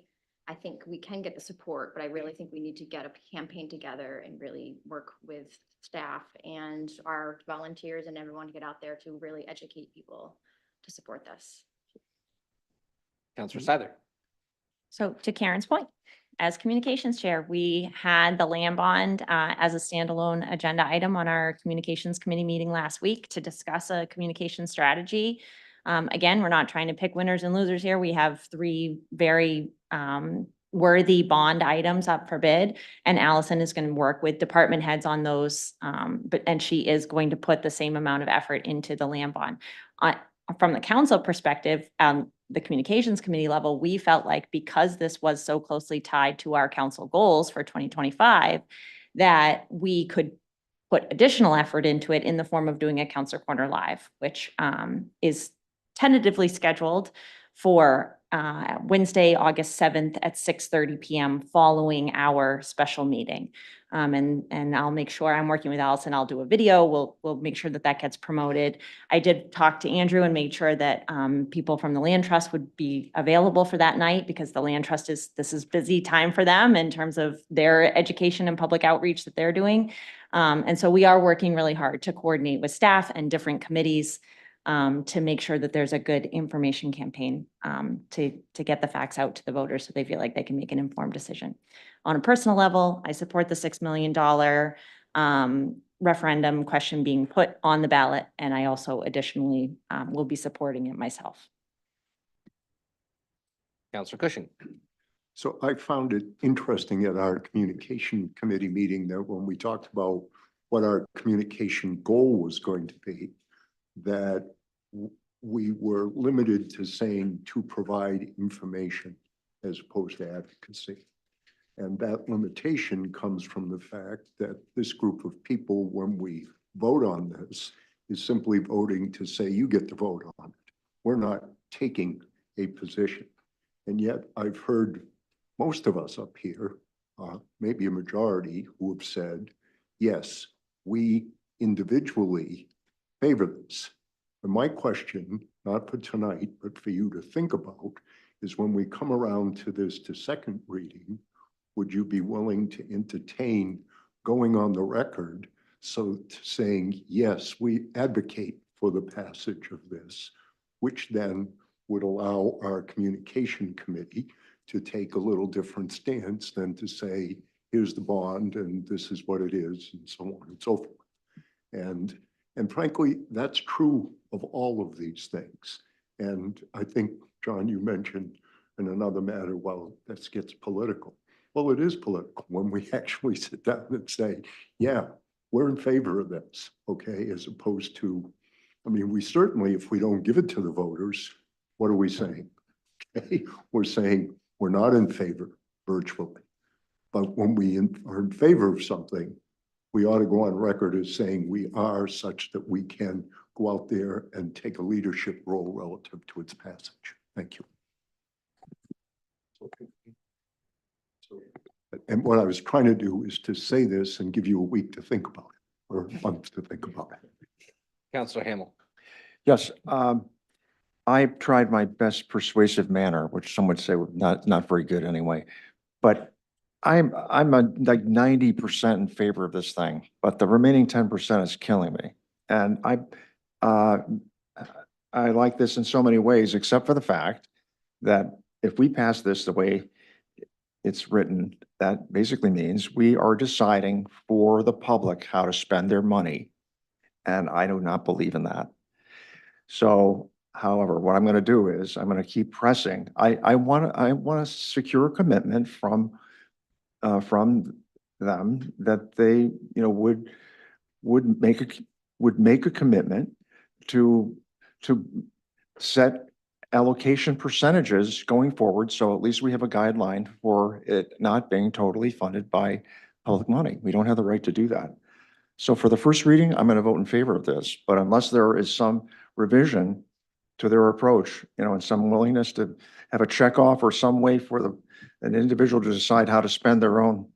I think we can get the support, but I really think we need to get a campaign together and really work with staff and our volunteers and everyone to get out there to really educate people to support this. Councilor Seiler. So to Karen's point, as communications chair, we had the land bond as a standalone agenda item on our communications committee meeting last week to discuss a communication strategy. Again, we're not trying to pick winners and losers here. We have 3 very worthy bond items up for bid, and Allison is going to work with department heads on those. And she is going to put the same amount of effort into the land bond. From the council perspective, the communications committee level, we felt like because this was so closely tied to our council goals for 2025, that we could put additional effort into it in the form of doing a Councilor Corner Live, which is tentatively scheduled for Wednesday, August 7th at 6:30 p.m. following our special meeting. And I'll make sure I'm working with Allison. I'll do a video. We'll make sure that that gets promoted. I did talk to Andrew and made sure that people from the Land Trust would be available for that night because the Land Trust this is busy time for them in terms of their education and public outreach that they're doing. And so we are working really hard to coordinate with staff and different committees to make sure that there's a good information campaign to get the facts out to the voters so they feel like they can make an informed decision. On a personal level, I support the $6 million referendum question being put on the ballot, and I also additionally will be supporting it myself. Councilor Cushing. So I found it interesting at our communication committee meeting that when we talked about what our communication goal was going to be, that we were limited to saying to provide information as opposed to advocacy. And that limitation comes from the fact that this group of people, when we vote on this, is simply voting to say, you get to vote on it. We're not taking a position. And yet I've heard most of us up here, maybe a majority, who have said, yes, we individually favor this. And my question, not for tonight, but for you to think about, is when we come around to this to second reading, would you be willing to entertain going on the record saying, yes, we advocate for the passage of this, which then would allow our communication committee to take a little different stance than to say, here's the bond and this is what it is, and so on and so forth. And frankly, that's true of all of these things. And I think, John, you mentioned in another matter, well, this gets political. Well, it is political when we actually sit down and say, yeah, we're in favor of this, okay, as opposed to, I mean, we certainly, if we don't give it to the voters, what are we saying? Okay, we're saying we're not in favor virtually. But when we are in favor of something, we ought to go on record as saying we are, such that we can go out there and take a leadership role relative to its passage. Thank you. And what I was trying to do is to say this and give you a week to think about it, or a month to think about it. Councillor Hamel. Yes, I've tried my best persuasive manner, which some would say not very good anyway. But I'm like 90% in favor of this thing, but the remaining 10% is killing me. And I like this in so many ways, except for the fact that if we pass this the way it's written, that basically means we are deciding for the public how to spend their money. And I do not believe in that. So, however, what I'm going to do is I'm going to keep pressing. I want to secure a commitment from them that they, would make a commitment to set allocation percentages going forward. So at least we have a guideline for it not being totally funded by public money. We don't have the right to do that. So for the first reading, I'm going to vote in favor of this, but unless there is some revision to their approach, and some willingness to have a checkoff or some way for an individual to decide how to spend their own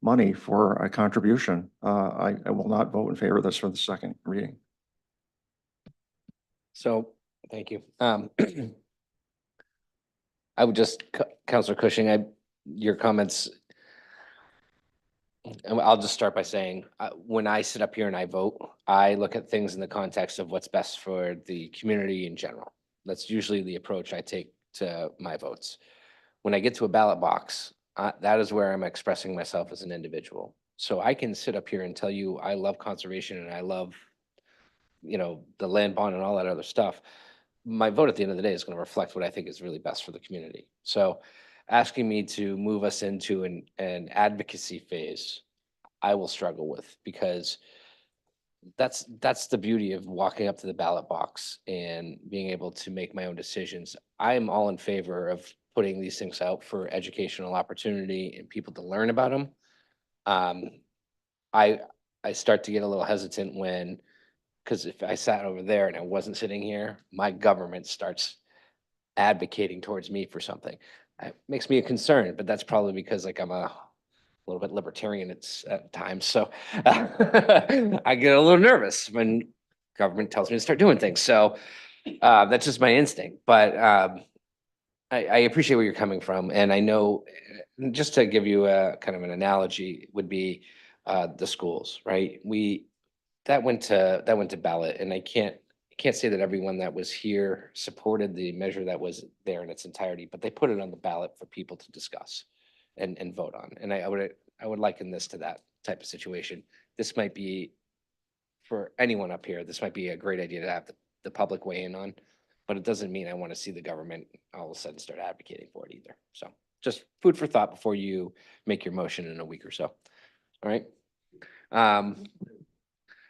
money for a contribution, I will not vote in favor of this for the second reading. So, thank you. I would just, Councillor Cushing, your comments, and I'll just start by saying, when I sit up here and I vote, I look at things in the context of what's best for the community in general. That's usually the approach I take to my votes. When I get to a ballot box, that is where I'm expressing myself as an individual. So I can sit up here and tell you I love conservation and I love, the land bond and all that other stuff. My vote at the end of the day is going to reflect what I think is really best for the community. So asking me to move us into an advocacy phase, I will struggle with, because that's the beauty of walking up to the ballot box and being able to make my own decisions. I'm all in favor of putting these things out for educational opportunity and people to learn about them. I start to get a little hesitant because if I sat over there and I wasn't sitting here, my government starts advocating towards me for something. It makes me a concern, but that's probably because I'm a little bit libertarian at times. So I get a little nervous when government tells me to start doing things. So that's just my instinct. But I appreciate where you're coming from. And I know, just to give you a kind of an analogy, would be the schools, right? That went to ballot, and I can't say that everyone that was here supported the measure that was there in its entirety, but they put it on the ballot for people to discuss and vote on. And I would liken this to that type of situation. This might be, for anyone up here, this might be a great idea to have the public weigh in on, but it doesn't mean I want to see the government all of a sudden start advocating for it either. So just food for thought before you make your motion in a week or so. All right.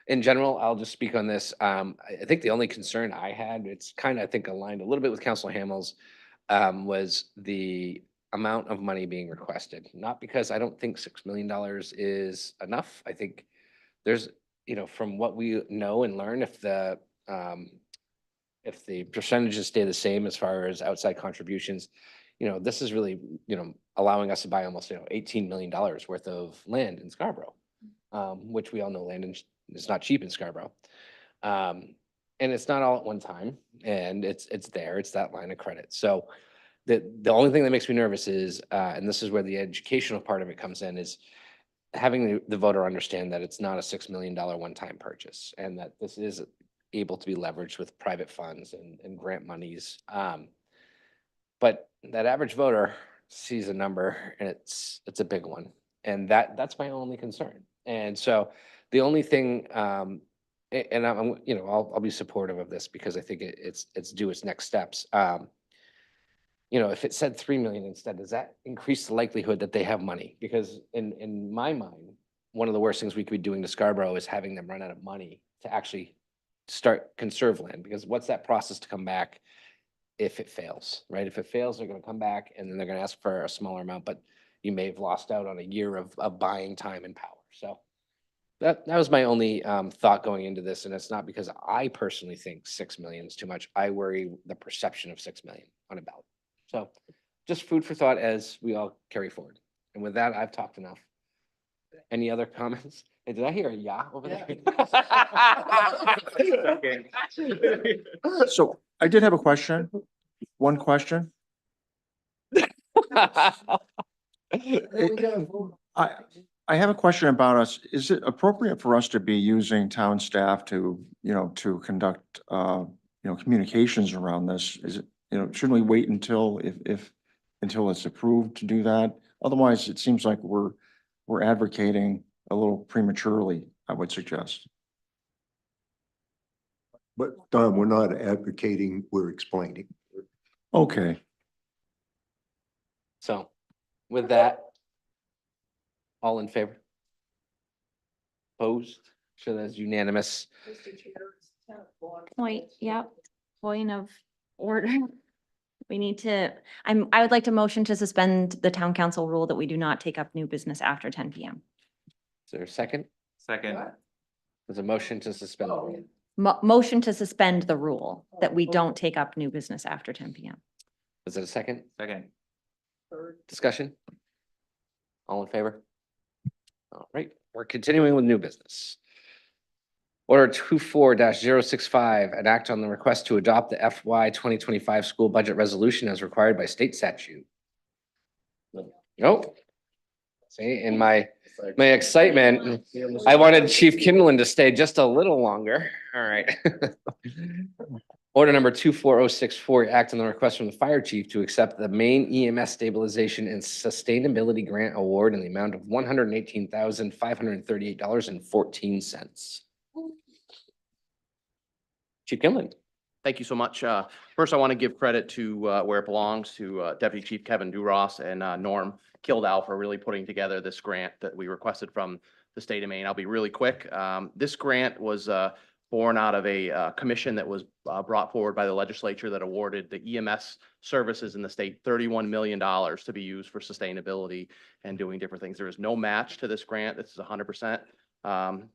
In general, I'll just speak on this. I think the only concern I had, it's kind of, I think, aligned a little bit with Councilor Hamels, was the amount of money being requested. Not because I don't think $6 million is enough. I think there's, from what we know and learn, if the percentages stay the same as far as outside contributions, this is really, allowing us to buy almost, $18 million worth of land in Scarborough, which we all know is not cheap in Scarborough. And it's not all at one time, and it's there, it's that line of credit. So the only thing that makes me nervous is, and this is where the educational part of it comes in, is having the voter understand that it's not a $6 million one-time purchase, and that this is able to be leveraged with private funds and grant monies. But that average voter sees a number, and it's a big one. And that's my only concern. And so the only thing, and I'll be supportive of this because I think it's due its next steps. If it said 3 million instead, does that increase the likelihood that they have money? Because in my mind, one of the worst things we could be doing to Scarborough is having them run out of money to actually start conserve land, because what's that process to come back if it fails, right? If it fails, they're gonna come back and then they're gonna ask for a smaller amount, but you may have lost out on a year of buying time and power. So that was my only thought going into this, and it's not because I personally think 6 million is too much. I worry the perception of 6 million on a ballot. So just food for thought as we all carry forward. And with that, I've talked enough. Any other comments? Hey, did I hear a yeah over there? So I did have a question. One question. I have a question about us. Is it appropriate for us to be using town staff to conduct, communications around this? Is it, shouldn't we wait until until it's approved to do that? Otherwise, it seems like we're advocating a little prematurely, I would suggest. But Don, we're not advocating, we're explaining. Okay. So with that, all in favor? Opposed? Sure, that's unanimous. Point of order. We need to, I would like to motion to suspend the town council rule that we do not take up new business after 10 PM. Is there a second? Second. There's a motion to suspend. the rule. Motion to suspend the rule that we don't take up new business after 10 PM. Is it a second? Second. Discussion? All in favor? All right, we're continuing with new business. Order 24-065, an act on the request to adopt the FY 2025 school budget resolution as required by state statute. Nope. See, in my excitement, I wanted Chief Kinlan to stay just a little longer. All right. Order number 24064, act on the request from the fire chief to accept the main EMS stabilization and sustainability grant award in the amount of $118,538.14. Chief Kinlan. Thank you so much. First, I want to give credit to where it belongs to Deputy Chief Kevin Duras and Norm Kildow for really putting together this grant that we requested from the state of Maine. I'll be really quick. This grant was born out of a commission that was brought forward by the legislature that awarded the EMS services in the state $31 million to be used for sustainability and doing different things. There is no match to this grant. This is 100%.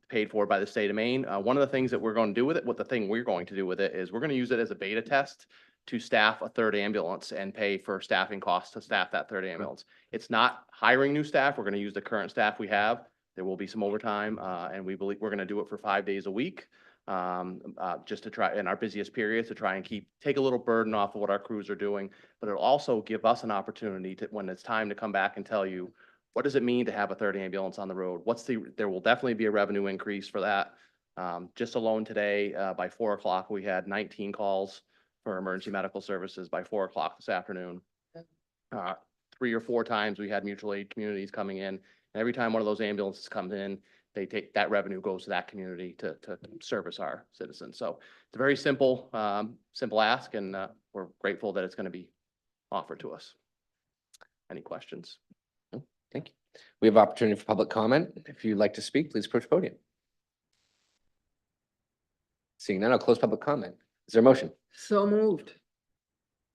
Paid for by the state of Maine. One of the things that we're going to do with it, we're going to do with it is we're going to use it as a beta test to staff a third ambulance and pay for staffing costs to staff that third ambulance. It's not hiring new staff. We're going to use the current staff we have. There will be some overtime, and we believe we're going to do it for 5 days a week, just to try in our busiest periods to try and take a little burden off of what our crews are doing. But it'll also give us an opportunity to, when it's time to come back and tell you, what does it mean to have a third ambulance on the road? There will definitely be a revenue increase for that. Just alone today, by 4 o'clock, we had 19 calls for emergency medical services by 4 o'clock this afternoon. 3 or 4 times we had mutual aid communities coming in. And every time one of those ambulances comes in, that revenue goes to that community to service our citizens. So it's a very simple ask, and we're grateful that it's going to be offered to us. any questions. Thank you. We have opportunity for public comment. If you'd like to speak, please approach the podium. Seeing none, I'll close public comment. Is there a motion? So moved.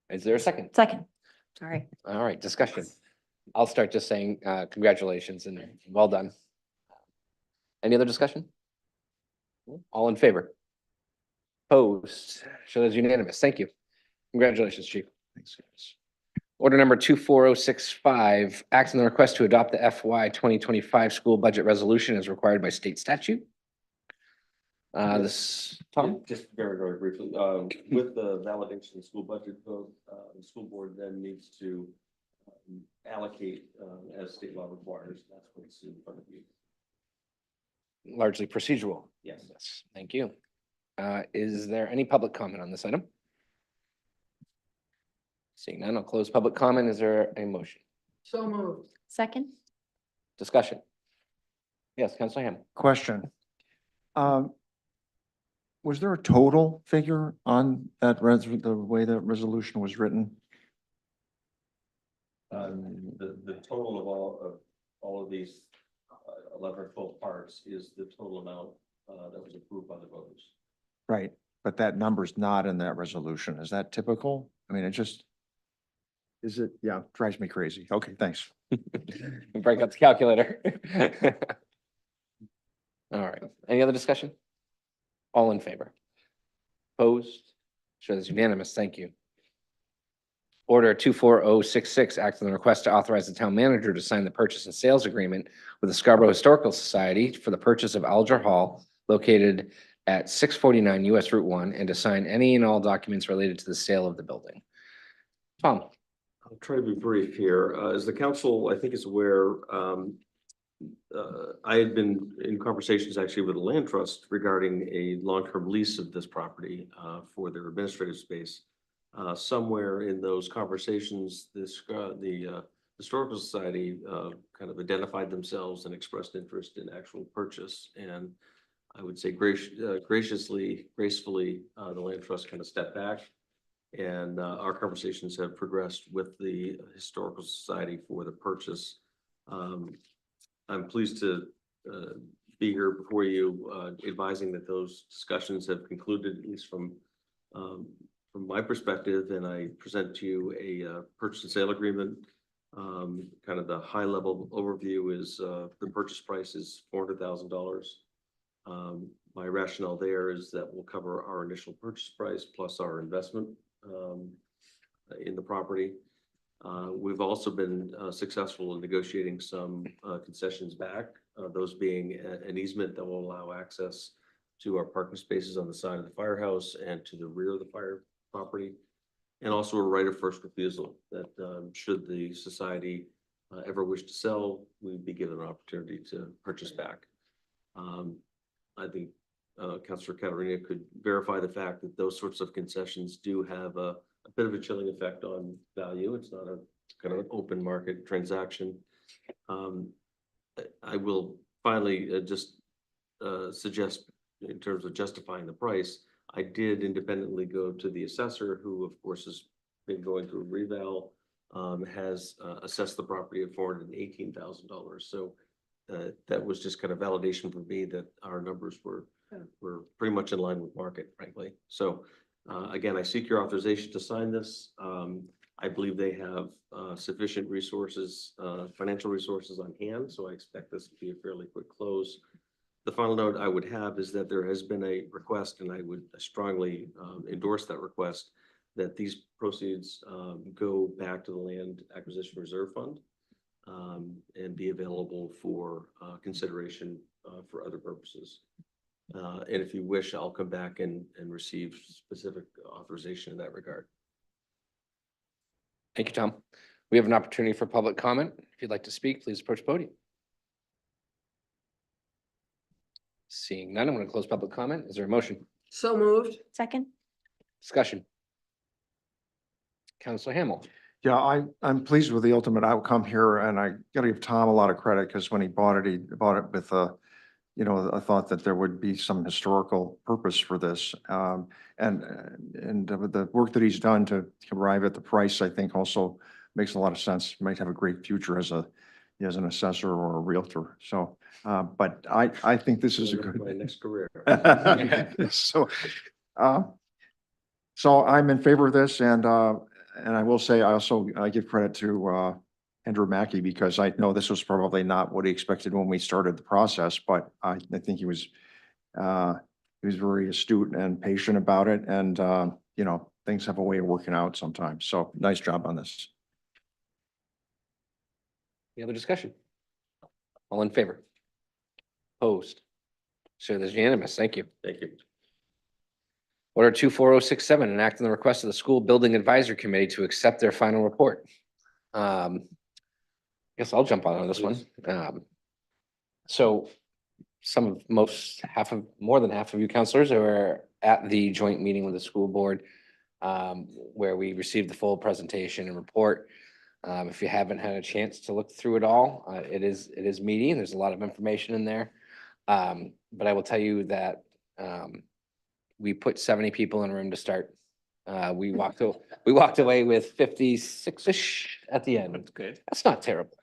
Is there a second? Second. Sorry. All right, discussion. I'll start just saying congratulations and well done. Any other discussion? All in favor? Opposed? Show as unanimous. Thank you. Congratulations, Chief. Thanks, guys. Order number 24065, acts on the request to adopt the FY 2025 school budget resolution as required by state statute. Tom? Just very, very briefly, with the validation of the school budget vote, the school board then needs to allocate as state law requires. That's what's in front of you. Largely procedural. Yes. Yes, thank you. Is there any public comment on this item? Seeing none, I'll close public comment. Is there a motion? So moved. Second. Discussion? Yes, Councilor Ham. Question. Was there a total figure on that the way that resolution was written? The total of all of these 11 or 12 parts is the total amount that was approved by the voters. Right, but that number's not in that resolution. Is that typical? I mean, is it? Yeah, drives me crazy. Okay, thanks. Break up the calculator. All right, any other discussion? All in favor? Opposed? Shows unanimous. Thank you. Order 24066, acts on the request to authorize the town manager to sign the purchase and sales agreement with the Scarborough Historical Society for the purchase of Alger Hall located at 649 US Route 1 and to sign any and all documents related to the sale of the building. Tom? I'll try to be brief here. As the council, I think, is aware, I had been in conversations actually with the land trust regarding a long-term lease of this property for their administrative space. Somewhere in those conversations, the Historical Society kind of identified themselves and expressed interest in actual purchase. And I would say gracefully, the land trust kind of stepped back. And our conversations have progressed with the Historical Society for the purchase. I'm pleased to be here before you, advising that those discussions have concluded, at least from my perspective, and I present to you a purchase and sale agreement. Kind of the high level overview is the purchase price is $400,000. My rationale there is that will cover our initial purchase price plus our investment in the property. We've also been successful in negotiating some concessions back, those being an easement that will allow access to our parking spaces on the side of the firehouse and to the rear of the fire property, and also a right of first refusal that should the society ever wish to sell, we'd be given an opportunity to purchase back. I think Councilor Caterina could verify the fact that those sorts of concessions do have a bit of a chilling effect on value. It's not a kind of an open market transaction. I will finally just suggest, in terms of justifying the price, I did independently go to the assessor, who of course has been going through a reval, has assessed the property at $418,000. So that was just kind of validation for me that our numbers were pretty much in line with market, frankly. So again, I seek your authorization to sign this. I believe they have sufficient resources, financial resources on hand, so I expect this to be a fairly quick close. The final note I would have is that there has been a request, and I would strongly endorse that request, that these proceeds go back to the Land Acquisition Reserve Fund and be available for consideration for other purposes. And if you wish, I'll come back and receive specific authorization in that regard. Thank you, Tom. We have an opportunity for public comment. If you'd like to speak, please approach the podium. Seeing none, I'm going to close public comment. Is there a motion? So moved. Second. Discussion. Councilor Hamel. Yeah, I'm pleased with the ultimate outcome here, and I gotta give Tom a lot of credit, because when he bought it with a thought that there would be some historical purpose for this. And the work that he's done to arrive at the price, I think also makes a lot of sense. Might have a great future as an assessor or a realtor. So, but I think this is a good. My next career. So, uh, so I'm in favor of this, and I will say, I give credit to Andrew Mackey, because I know this was probably not what he expected when we started the process, but I think he was very astute and patient about it, and you know, things have a way of working out sometimes. So nice job on this. Any other discussion? All in favor? Opposed? So there's unanimous. Thank you. Thank you. Order 24067, an act on the request of the School Building Advisory Committee to accept their final report. Guess I'll jump on this one. So more than half of you counselors are at the joint meeting with the school board, where we received the full presentation and report. If you haven't had a chance to look through it all, it is meaty and there's a lot of information in there. But I will tell you that we put 70 people in a room to start. We walked away with 56-ish at the end. That's good. That's not terrible.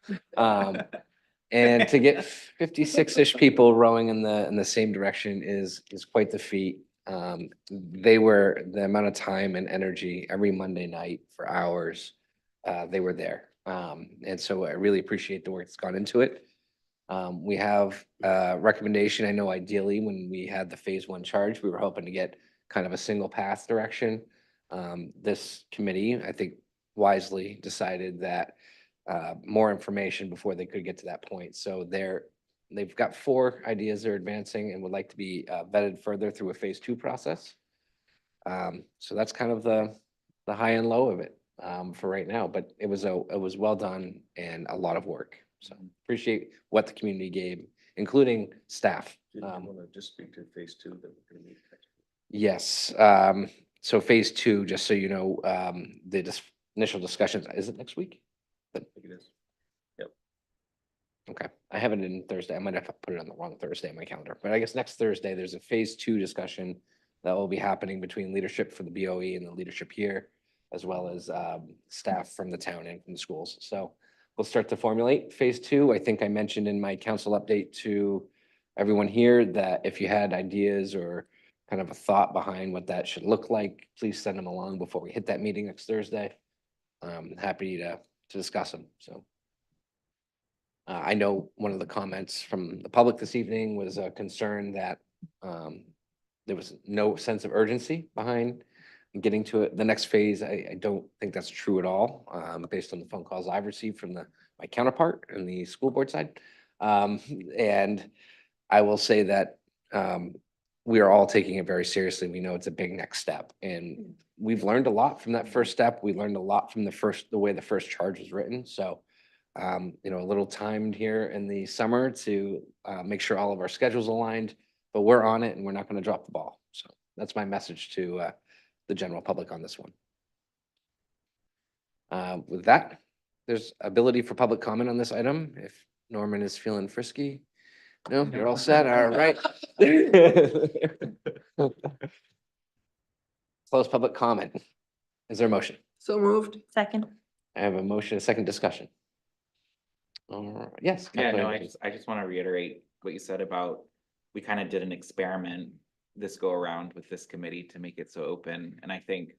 And to get 56-ish people rowing in the same direction is quite the feat. The amount of time and energy every Monday night for hours, they were there. And so I really appreciate the work that's gone into it. We have a recommendation. I know ideally when we had the phase 1 charge, we were hoping to get kind of a single path direction. This committee, I think, wisely decided that more information before they could get to that point. So they've got 4 ideas they're advancing and would like to be vetted further through a phase 2 process. So that's kind of the high and low of it for right now, but it was well done and a lot of work. So appreciate what the community gave, including staff. Did you want to just speak to phase 2 that we're going to meet next week? Yes. So phase 2, just so you know, the initial discussions, is it next week? I think it is. Yep. Okay, I have it in Thursday. I might have put it on the wrong Thursday on my calendar, but I guess next Thursday, there's a phase 2 discussion that will be happening between leadership for the BOE and the leadership here, as well as staff from the town and from the schools. So we'll start to formulate phase 2. I think I mentioned in my council update to everyone here that if you had ideas or kind of a thought behind what that should look like, please send them along before we hit that meeting next Thursday. I'm happy to discuss them. So I know one of the comments from the public this evening was a concern that there was no sense of urgency behind getting to it. The next phase, I don't think that's true at all, based on the phone calls I've received from my counterpart in the school board side. And I will say that we are all taking it very seriously. We know it's a big next step, and we've learned a lot from that first step. We learned a lot from the way the first charge was written. So, you know, a little timed here in the summer to make sure all of our schedules aligned, but we're on it and we're not going to drop the ball. So that's my message to the general public on this one. With that, there's ability for public comment on this item. If Norman is feeling frisky. No, you're all set. All right. Close public comment. Is there a motion? So moved. Second. I have a motion, a second discussion. All right, yes. Yeah, no, Councilor I just want to reiterate what you said about, we kind of did an experiment this go around with this committee to make it so open. And I think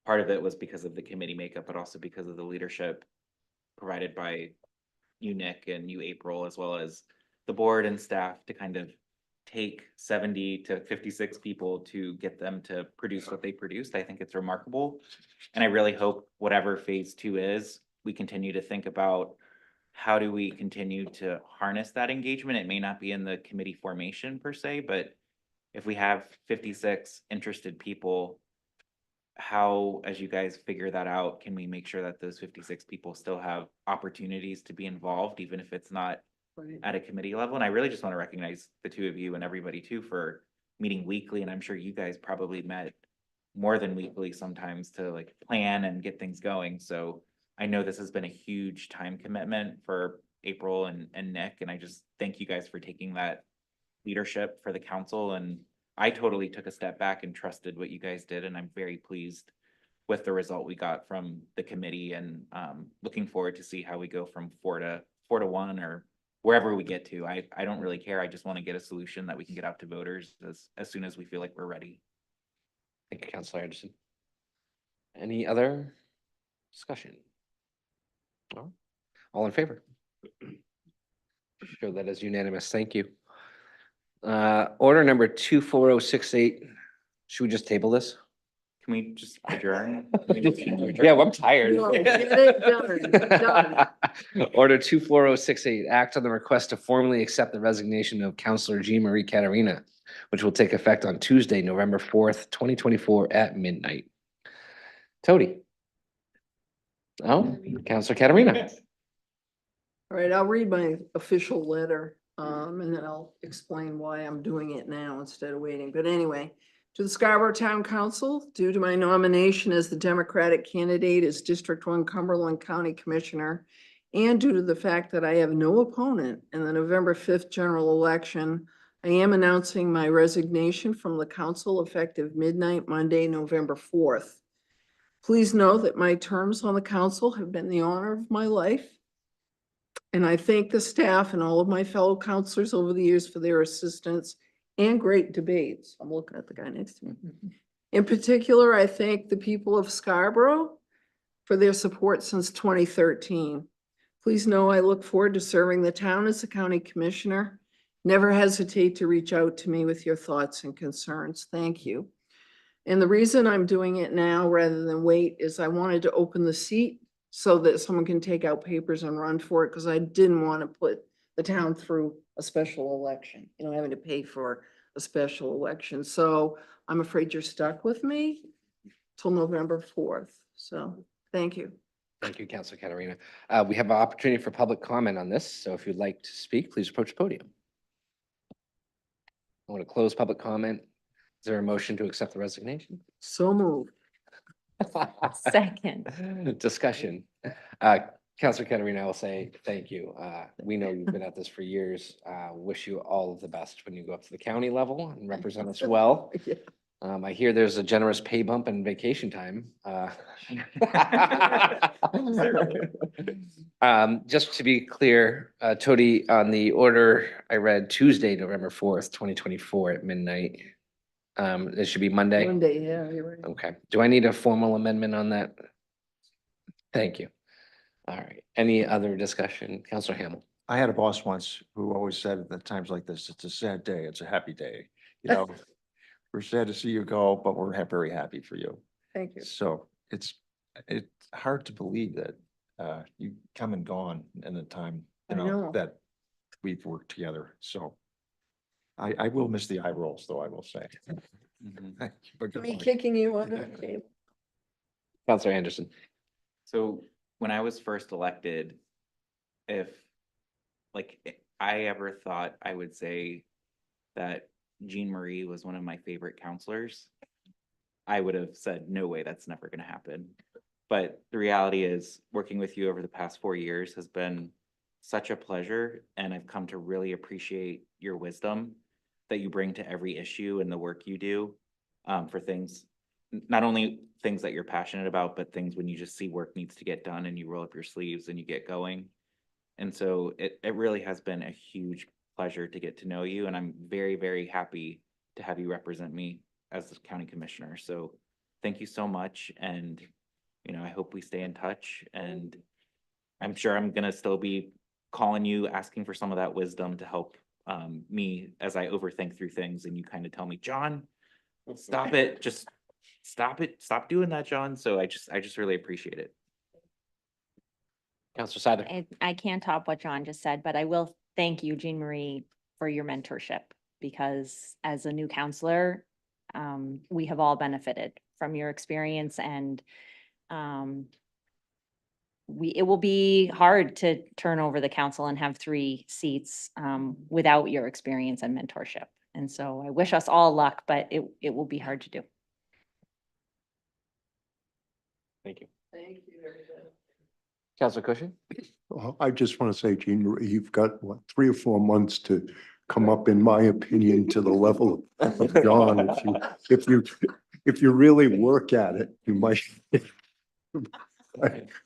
part of it was because of the committee makeup, but also because of the leadership provided by you, Nick, and you, April, as well as the board and staff to kind of take 70 to 56 people to get them to produce what they produced. I think it's remarkable. And I really hope whatever phase 2 is, we continue to think about how do we continue to harness that engagement. It may not be in the committee formation per se, but if we have 56 interested people, how, as you guys figure that out, can we make sure that those 56 people still have opportunities to be involved, even if it's not at a committee level? And I really just want to recognize the 2 of you and everybody too for meeting weekly. And I'm sure you guys probably met more than weekly sometimes to like plan and get things going. So I know this has been a huge time commitment for April and Nick, and I just thank you guys for taking that leadership for the council. And I totally took a step back and trusted what you guys did, and I'm very pleased with the result we got from the committee, and looking forward to see how we go from 4-1 or wherever we get to. I don't really care. I just want to get a solution that we can get out to voters as soon as we feel like we're ready. Thank you, Councilor Anderson. Any other discussion? No? All in favor? Show that as unanimous. Thank you. Order number 24068. Should we just table this? Can we just adjourn? Yeah, well, I'm tired. No, get it done. Order 24068, act on the request to formally accept the resignation of Councilor Jean Marie Caterina, which will take effect on Tuesday, November 4th, 2024 at midnight. Tody. Oh, Councilor Caterina. All right, I'll read my official letter, and then I'll explain why I'm doing it now instead of waiting. But anyway, to the Scarborough Town Council, due to my nomination as the Democratic candidate as District 1 Cumberland County Commissioner, and due to the fact that I have no opponent in the November 5th general election, I am announcing my resignation from the council effective midnight Monday, November 4th. Please know that my terms on the council have been the honor of my life. And I thank the staff and all of my fellow counselors over the years for their assistance and great debates. I'm looking at the guy next to me. In particular, I thank the people of Scarborough for their support since 2013. Please know I look forward to serving the town as a county commissioner. Never hesitate to reach out to me with your thoughts and concerns. Thank you. And the reason I'm doing it now rather than wait is I wanted to open the seat so that someone can take out papers and run for it, because I didn't want to put the town through a special election, having to pay for a special election. So I'm afraid you're stuck with me till November 4th. So thank you. Thank you, Councilor Caterina. We have an opportunity for public comment on this, so if you'd like to speak, please approach the podium. I want to close public comment. Is there a motion to accept the resignation? So moved. Second. Discussion. Councilor Caterina, I will say thank you. We know you've been at this for years. Wish you all of the best when you go up to the county level and represent us well. Yeah. I hear there's a generous pay bump and vacation time. Just to be clear, Tody, on the order, I read Tuesday, November 4th, 2024 at midnight. It should be Monday. Monday, yeah, you're right. Okay. Do I need a formal amendment on that? Thank you. All right. Any other discussion? Councilor Hamel. I had a boss once who always said at times like this, it's a sad day, it's a happy day. We're sad to see you go, but we're very happy for you. Thank you. So it's hard to believe that you come and gone in the time, I know. that we've worked together. So I will miss the eye rolls, though, I will say. Thank you, but good Me point. kicking you under the table. Councilor Anderson. So when I was first elected, if I ever thought I would say that Jean Marie was one of my favorite counselors, I would have said, no way, that's never going to happen. But the reality is, working with you over the past 4 years has been such a pleasure, and I've come to really appreciate your wisdom that you bring to every issue and the work you do for things, not only things that you're passionate about, but things when you just see work needs to get done and you roll up your sleeves and you get going. And so it really has been a huge pleasure to get to know you, and I'm very, very happy to have you represent me as the county commissioner. So thank you so much, and I hope we stay in touch, and I'm sure I'm gonna still be calling you, asking for some of that wisdom to help me as I overthink through things, and you kind of tell me, John, stop it, just stop it, stop doing that, John. So I just really appreciate it. Councilor Sider. I can't top what John just said, but I will thank you, Jean Marie, for your mentorship, because as a new counselor, we have all benefited from your experience, and it will be hard to turn over the council and have 3 seats without your experience and mentorship. And so I wish us all luck, but it will be hard to do. Thank you. Thank you, everybody. Councilor Cushing. I just want to say, Jean Marie, you've got 3 or 4 months to come up, in my opinion, to the level of John. if you really work at it, you might.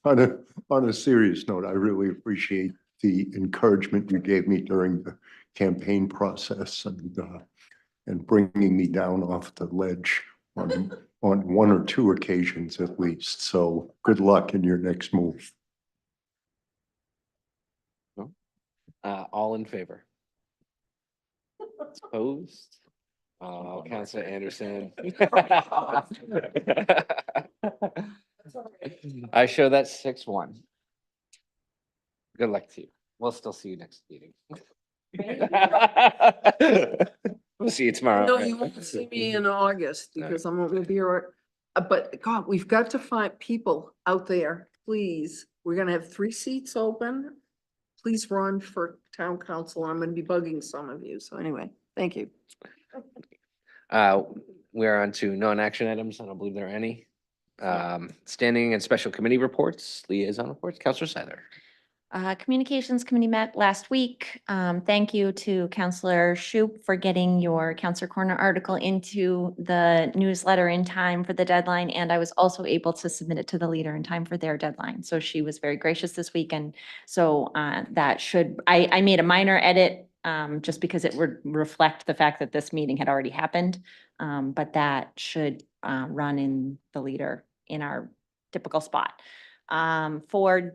On a serious note, I really appreciate the encouragement you gave me during the campaign process and bringing me down off the ledge on one or two occasions at least. So good luck in your next move. All in favor? Opposed? Councilor Anderson. I show that 6-1. Good luck to you. We'll still see you next meeting. We'll see you tomorrow. No, you won't see me in August because I'm not gonna be here. But God, we've got to find people out there, please. We're gonna have 3 seats open. Please run for town council. I'm gonna be bugging some of you. So anyway, thank you. We're on to non-action items. I don't believe there are any. Standing and special committee reports, liaison reports, Councilor Seiler. Communications Committee met last week. Thank you to Councilor Shoup for getting your Councilor Corner article into the newsletter in time for the deadline. And I was also able to submit it to the leader in time for their deadline. So she was very gracious this week. And so that should, I made a minor edit just because it would reflect the fact that this meeting had already happened. But that should run in the leader in our typical spot. For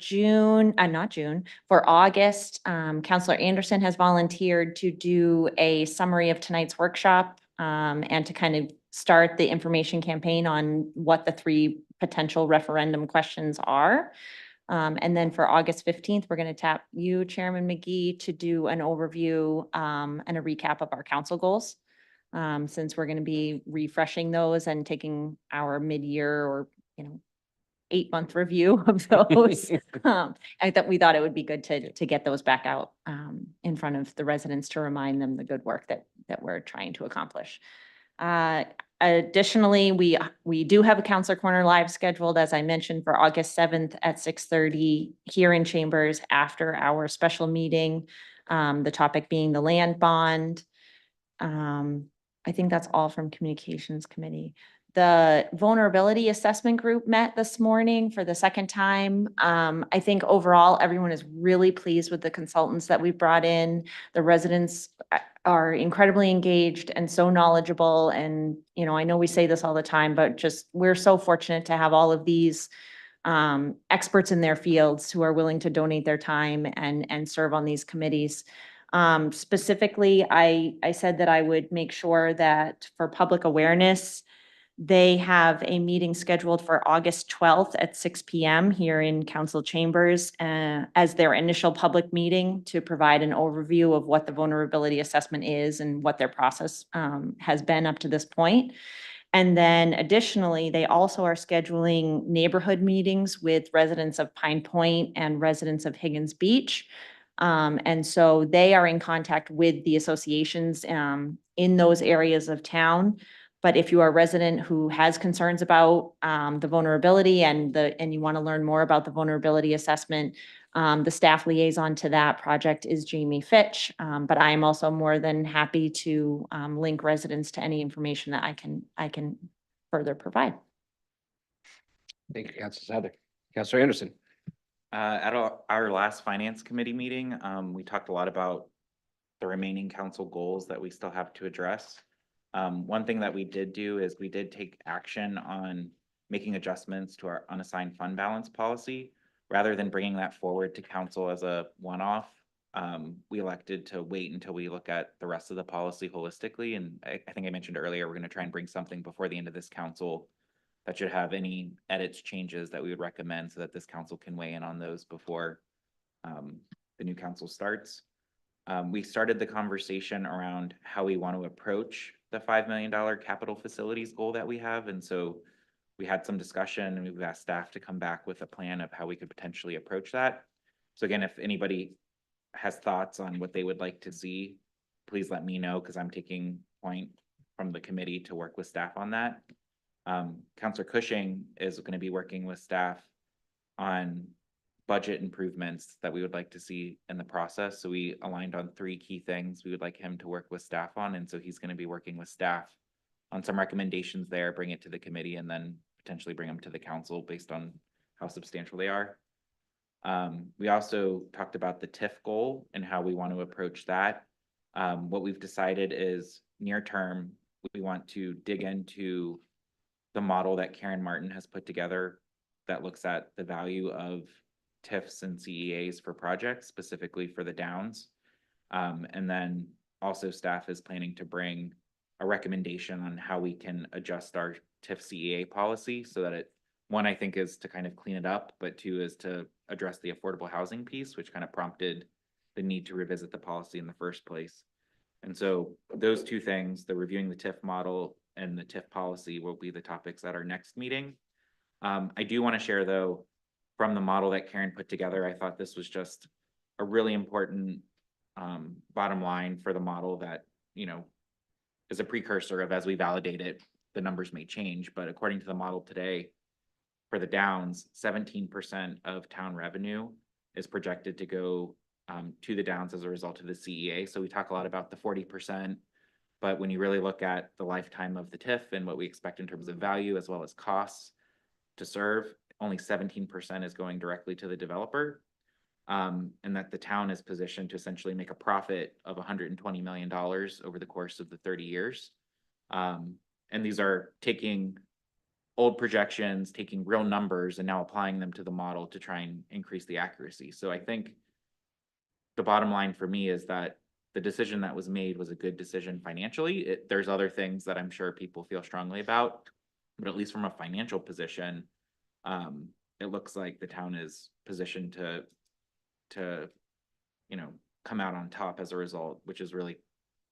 August, Counselor Anderson has volunteered to do a summary of tonight's workshop and to kind of start the information campaign on what the 3 potential referendum questions are. And then for August 15th, we're going to tap you, Chairman McGee, to do an overview and a recap of our council goals. Since we're going to be refreshing those and taking our mid-year or, 8-month review of those. We thought it would be good to get those back out in front of the residents to remind them the good work that we're trying to accomplish. Additionally, we do have a Councilor Corner Live scheduled, as I mentioned, for August 7th at 6:30 here in Chambers after our special meeting. The topic being the land bond. I think that's all from Communications Committee. The Vulnerability Assessment Group met this morning for the second time. I think overall, everyone is really pleased with the consultants that we brought in. The residents are incredibly engaged and so knowledgeable. And, I know we say this all the time, but just we're so fortunate to have all of these experts in their fields who are willing to donate their time and serve on these committees. Specifically, I said that I would make sure that for public awareness, they have a meeting scheduled for August 12th at 6 p.m. here in council chambers as their initial public meeting to provide an overview of what the vulnerability assessment is and what their process has been up to this point. And then additionally, they also are scheduling neighborhood meetings with residents of Pine Point and residents of Higgins Beach. And so they are in contact with the associations in those areas of town. But if you are a resident who has concerns about the vulnerability and you want to learn more about the vulnerability assessment, the staff liaison to that project is Jamie Fitch. But I am also more than happy to link residents to any information that I can further provide. Thank you, Councilor Seiler. Councilor Anderson. At our last finance committee meeting, we talked a lot about the remaining council goals that we still have to address. One thing that we did do is we did take action on making adjustments to our unassigned fund balance policy. Rather than bringing that forward to council as a one-off, we elected to wait until we look at the rest of the policy holistically. And I think I mentioned earlier, we're going to try and bring something before the end of this council that should have any edits, changes that we would recommend so that this council can weigh in on those before the new council starts. We started the conversation around how we want to approach the $5 million capital facilities goal that we have. And so we had some discussion and we've asked staff to come back with a plan of how we could potentially approach that. So again, if anybody has thoughts on what they would like to see, please let me know because I'm taking point from the committee to work with staff on that. Councilor Cushing is going to be working with staff on budget improvements that we would like to see in the process. So we aligned on 3 key things we would like him to work with staff on. And so he's going to be working with staff on some recommendations there, bring it to the committee, and then potentially bring them to the council based on how substantial they are. We also talked about the TIF goal and how we want to approach that. What we've decided is near term, we want to dig into the model that Karen Martin has put together that looks at the value of TIFs and CEAs for projects, specifically for the downs. And then also staff is planning to bring a recommendation on how we can adjust our TIF CEA policy so that it, one, I think, is to kind of clean it up, but two is to address the affordable housing piece, which kind of prompted the need to revisit the policy in the first place. And so those two things, the reviewing the TIF model and the TIF policy, will be the topics at our next meeting. I do want to share, though, from the model that Karen put together, I thought this was just a really important bottom line for the model that, you know, is a precursor of, as we validate it, the numbers may change. But according to the model today, for the downs, 17% of town revenue is projected to go to the downs as a result of the CEA. So we talk a lot about the 40%, but when you really look at the lifetime of the TIF and what we expect in terms of value as well as costs to serve, only 17% is going directly to the developer. And that the town is positioned to essentially make a profit of $120 million over the course of the 30 years. And these are taking old projections, taking real numbers, and now applying them to the model to try and increase the accuracy. So I think the bottom line for me is that the decision that was made was a good decision financially. There's other things that I'm sure people feel strongly about, but at least from a financial position, it looks like the town is positioned to you know, come out on top as a result, which is really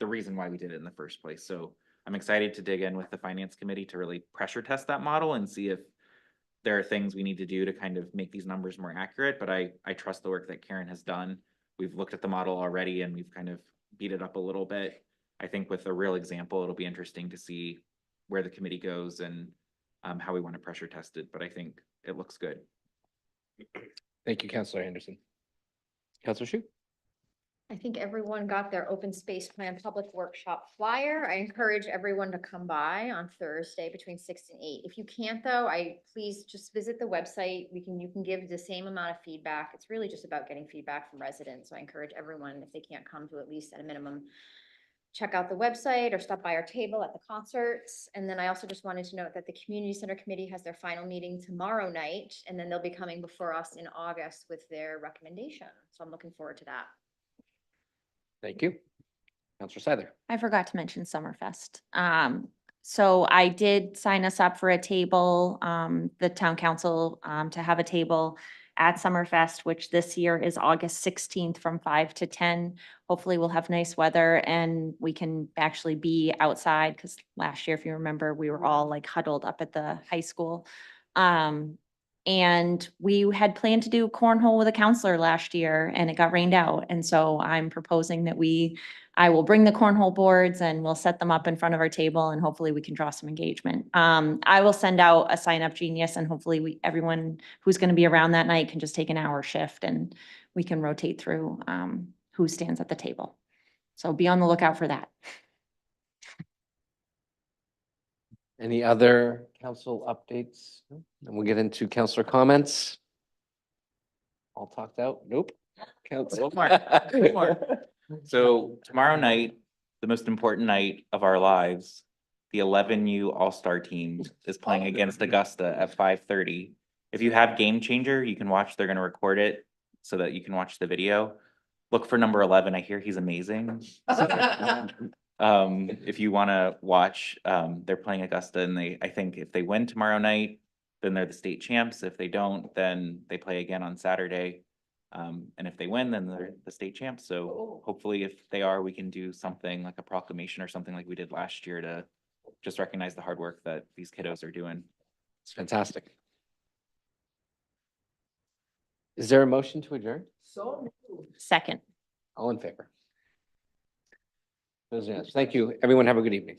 the reason why we did it in the first place. So I'm excited to dig in with the finance committee to really pressure test that model and see if there are things we need to do to kind of make these numbers more accurate. But I trust the work that Karen has done. We've looked at the model already and we've kind of beat it up a little bit. I think with a real example, it'll be interesting to see where the committee goes and how we want to pressure test it. But I think it looks good. Thank you, Councilor Anderson. Councilor Shu? I think everyone got their open space plan public workshop flyer. I encourage everyone to come by on Thursday between 6 and 8. If you can't though, please just visit the website. You can give the same amount of feedback. It's really just about getting feedback from residents. So I encourage everyone, if they can't come, to at least at a minimum check out the website or stop by our table at the concerts. And then I also just wanted to note that the Community Center Committee has their final meeting tomorrow night, and then they'll be coming before us in August with their recommendation. So I'm looking forward to that. Thank you. Councilor Seither. I forgot to mention Summerfest. So I did sign us up for a table, the town council, to have a table at Summerfest, which this year is August 16th from 5 to 10. Hopefully we'll have nice weather and we can actually be outside, because last year, if you remember, we were all like huddled up at the high school. And we had planned to do cornhole with a counselor last year and it got rained out. And so I'm proposing that I will bring the cornhole boards and we'll set them up in front of our table and hopefully we can draw some engagement. I will send out a sign up genius and hopefully everyone who's going to be around that night can just take an hour shift and we can rotate through who stands at the table. So be on the lookout for that. Any other council updates? And we'll get into councilor comments. All talked out? Nope. Council. So tomorrow night, the most important night of our lives, the 11U All-Star team is playing against Augusta at 5:30. If you have Game Changer, you can watch. They're going to record it so that you can watch the video. Look for number 11. I hear he's amazing. If you want to watch, they're playing Augusta, and I think if they win tomorrow night, then they're the state champs. If they don't, then they play again on Saturday. And if they win, then they're the state champs. So hopefully if they are, we can do something like a proclamation or something like we did last year to just recognize the hard work that these kiddos are doing. It's fantastic. Is there a motion to adjourn? Second. All in favor? Those are yes. Thank you. Everyone have a good evening.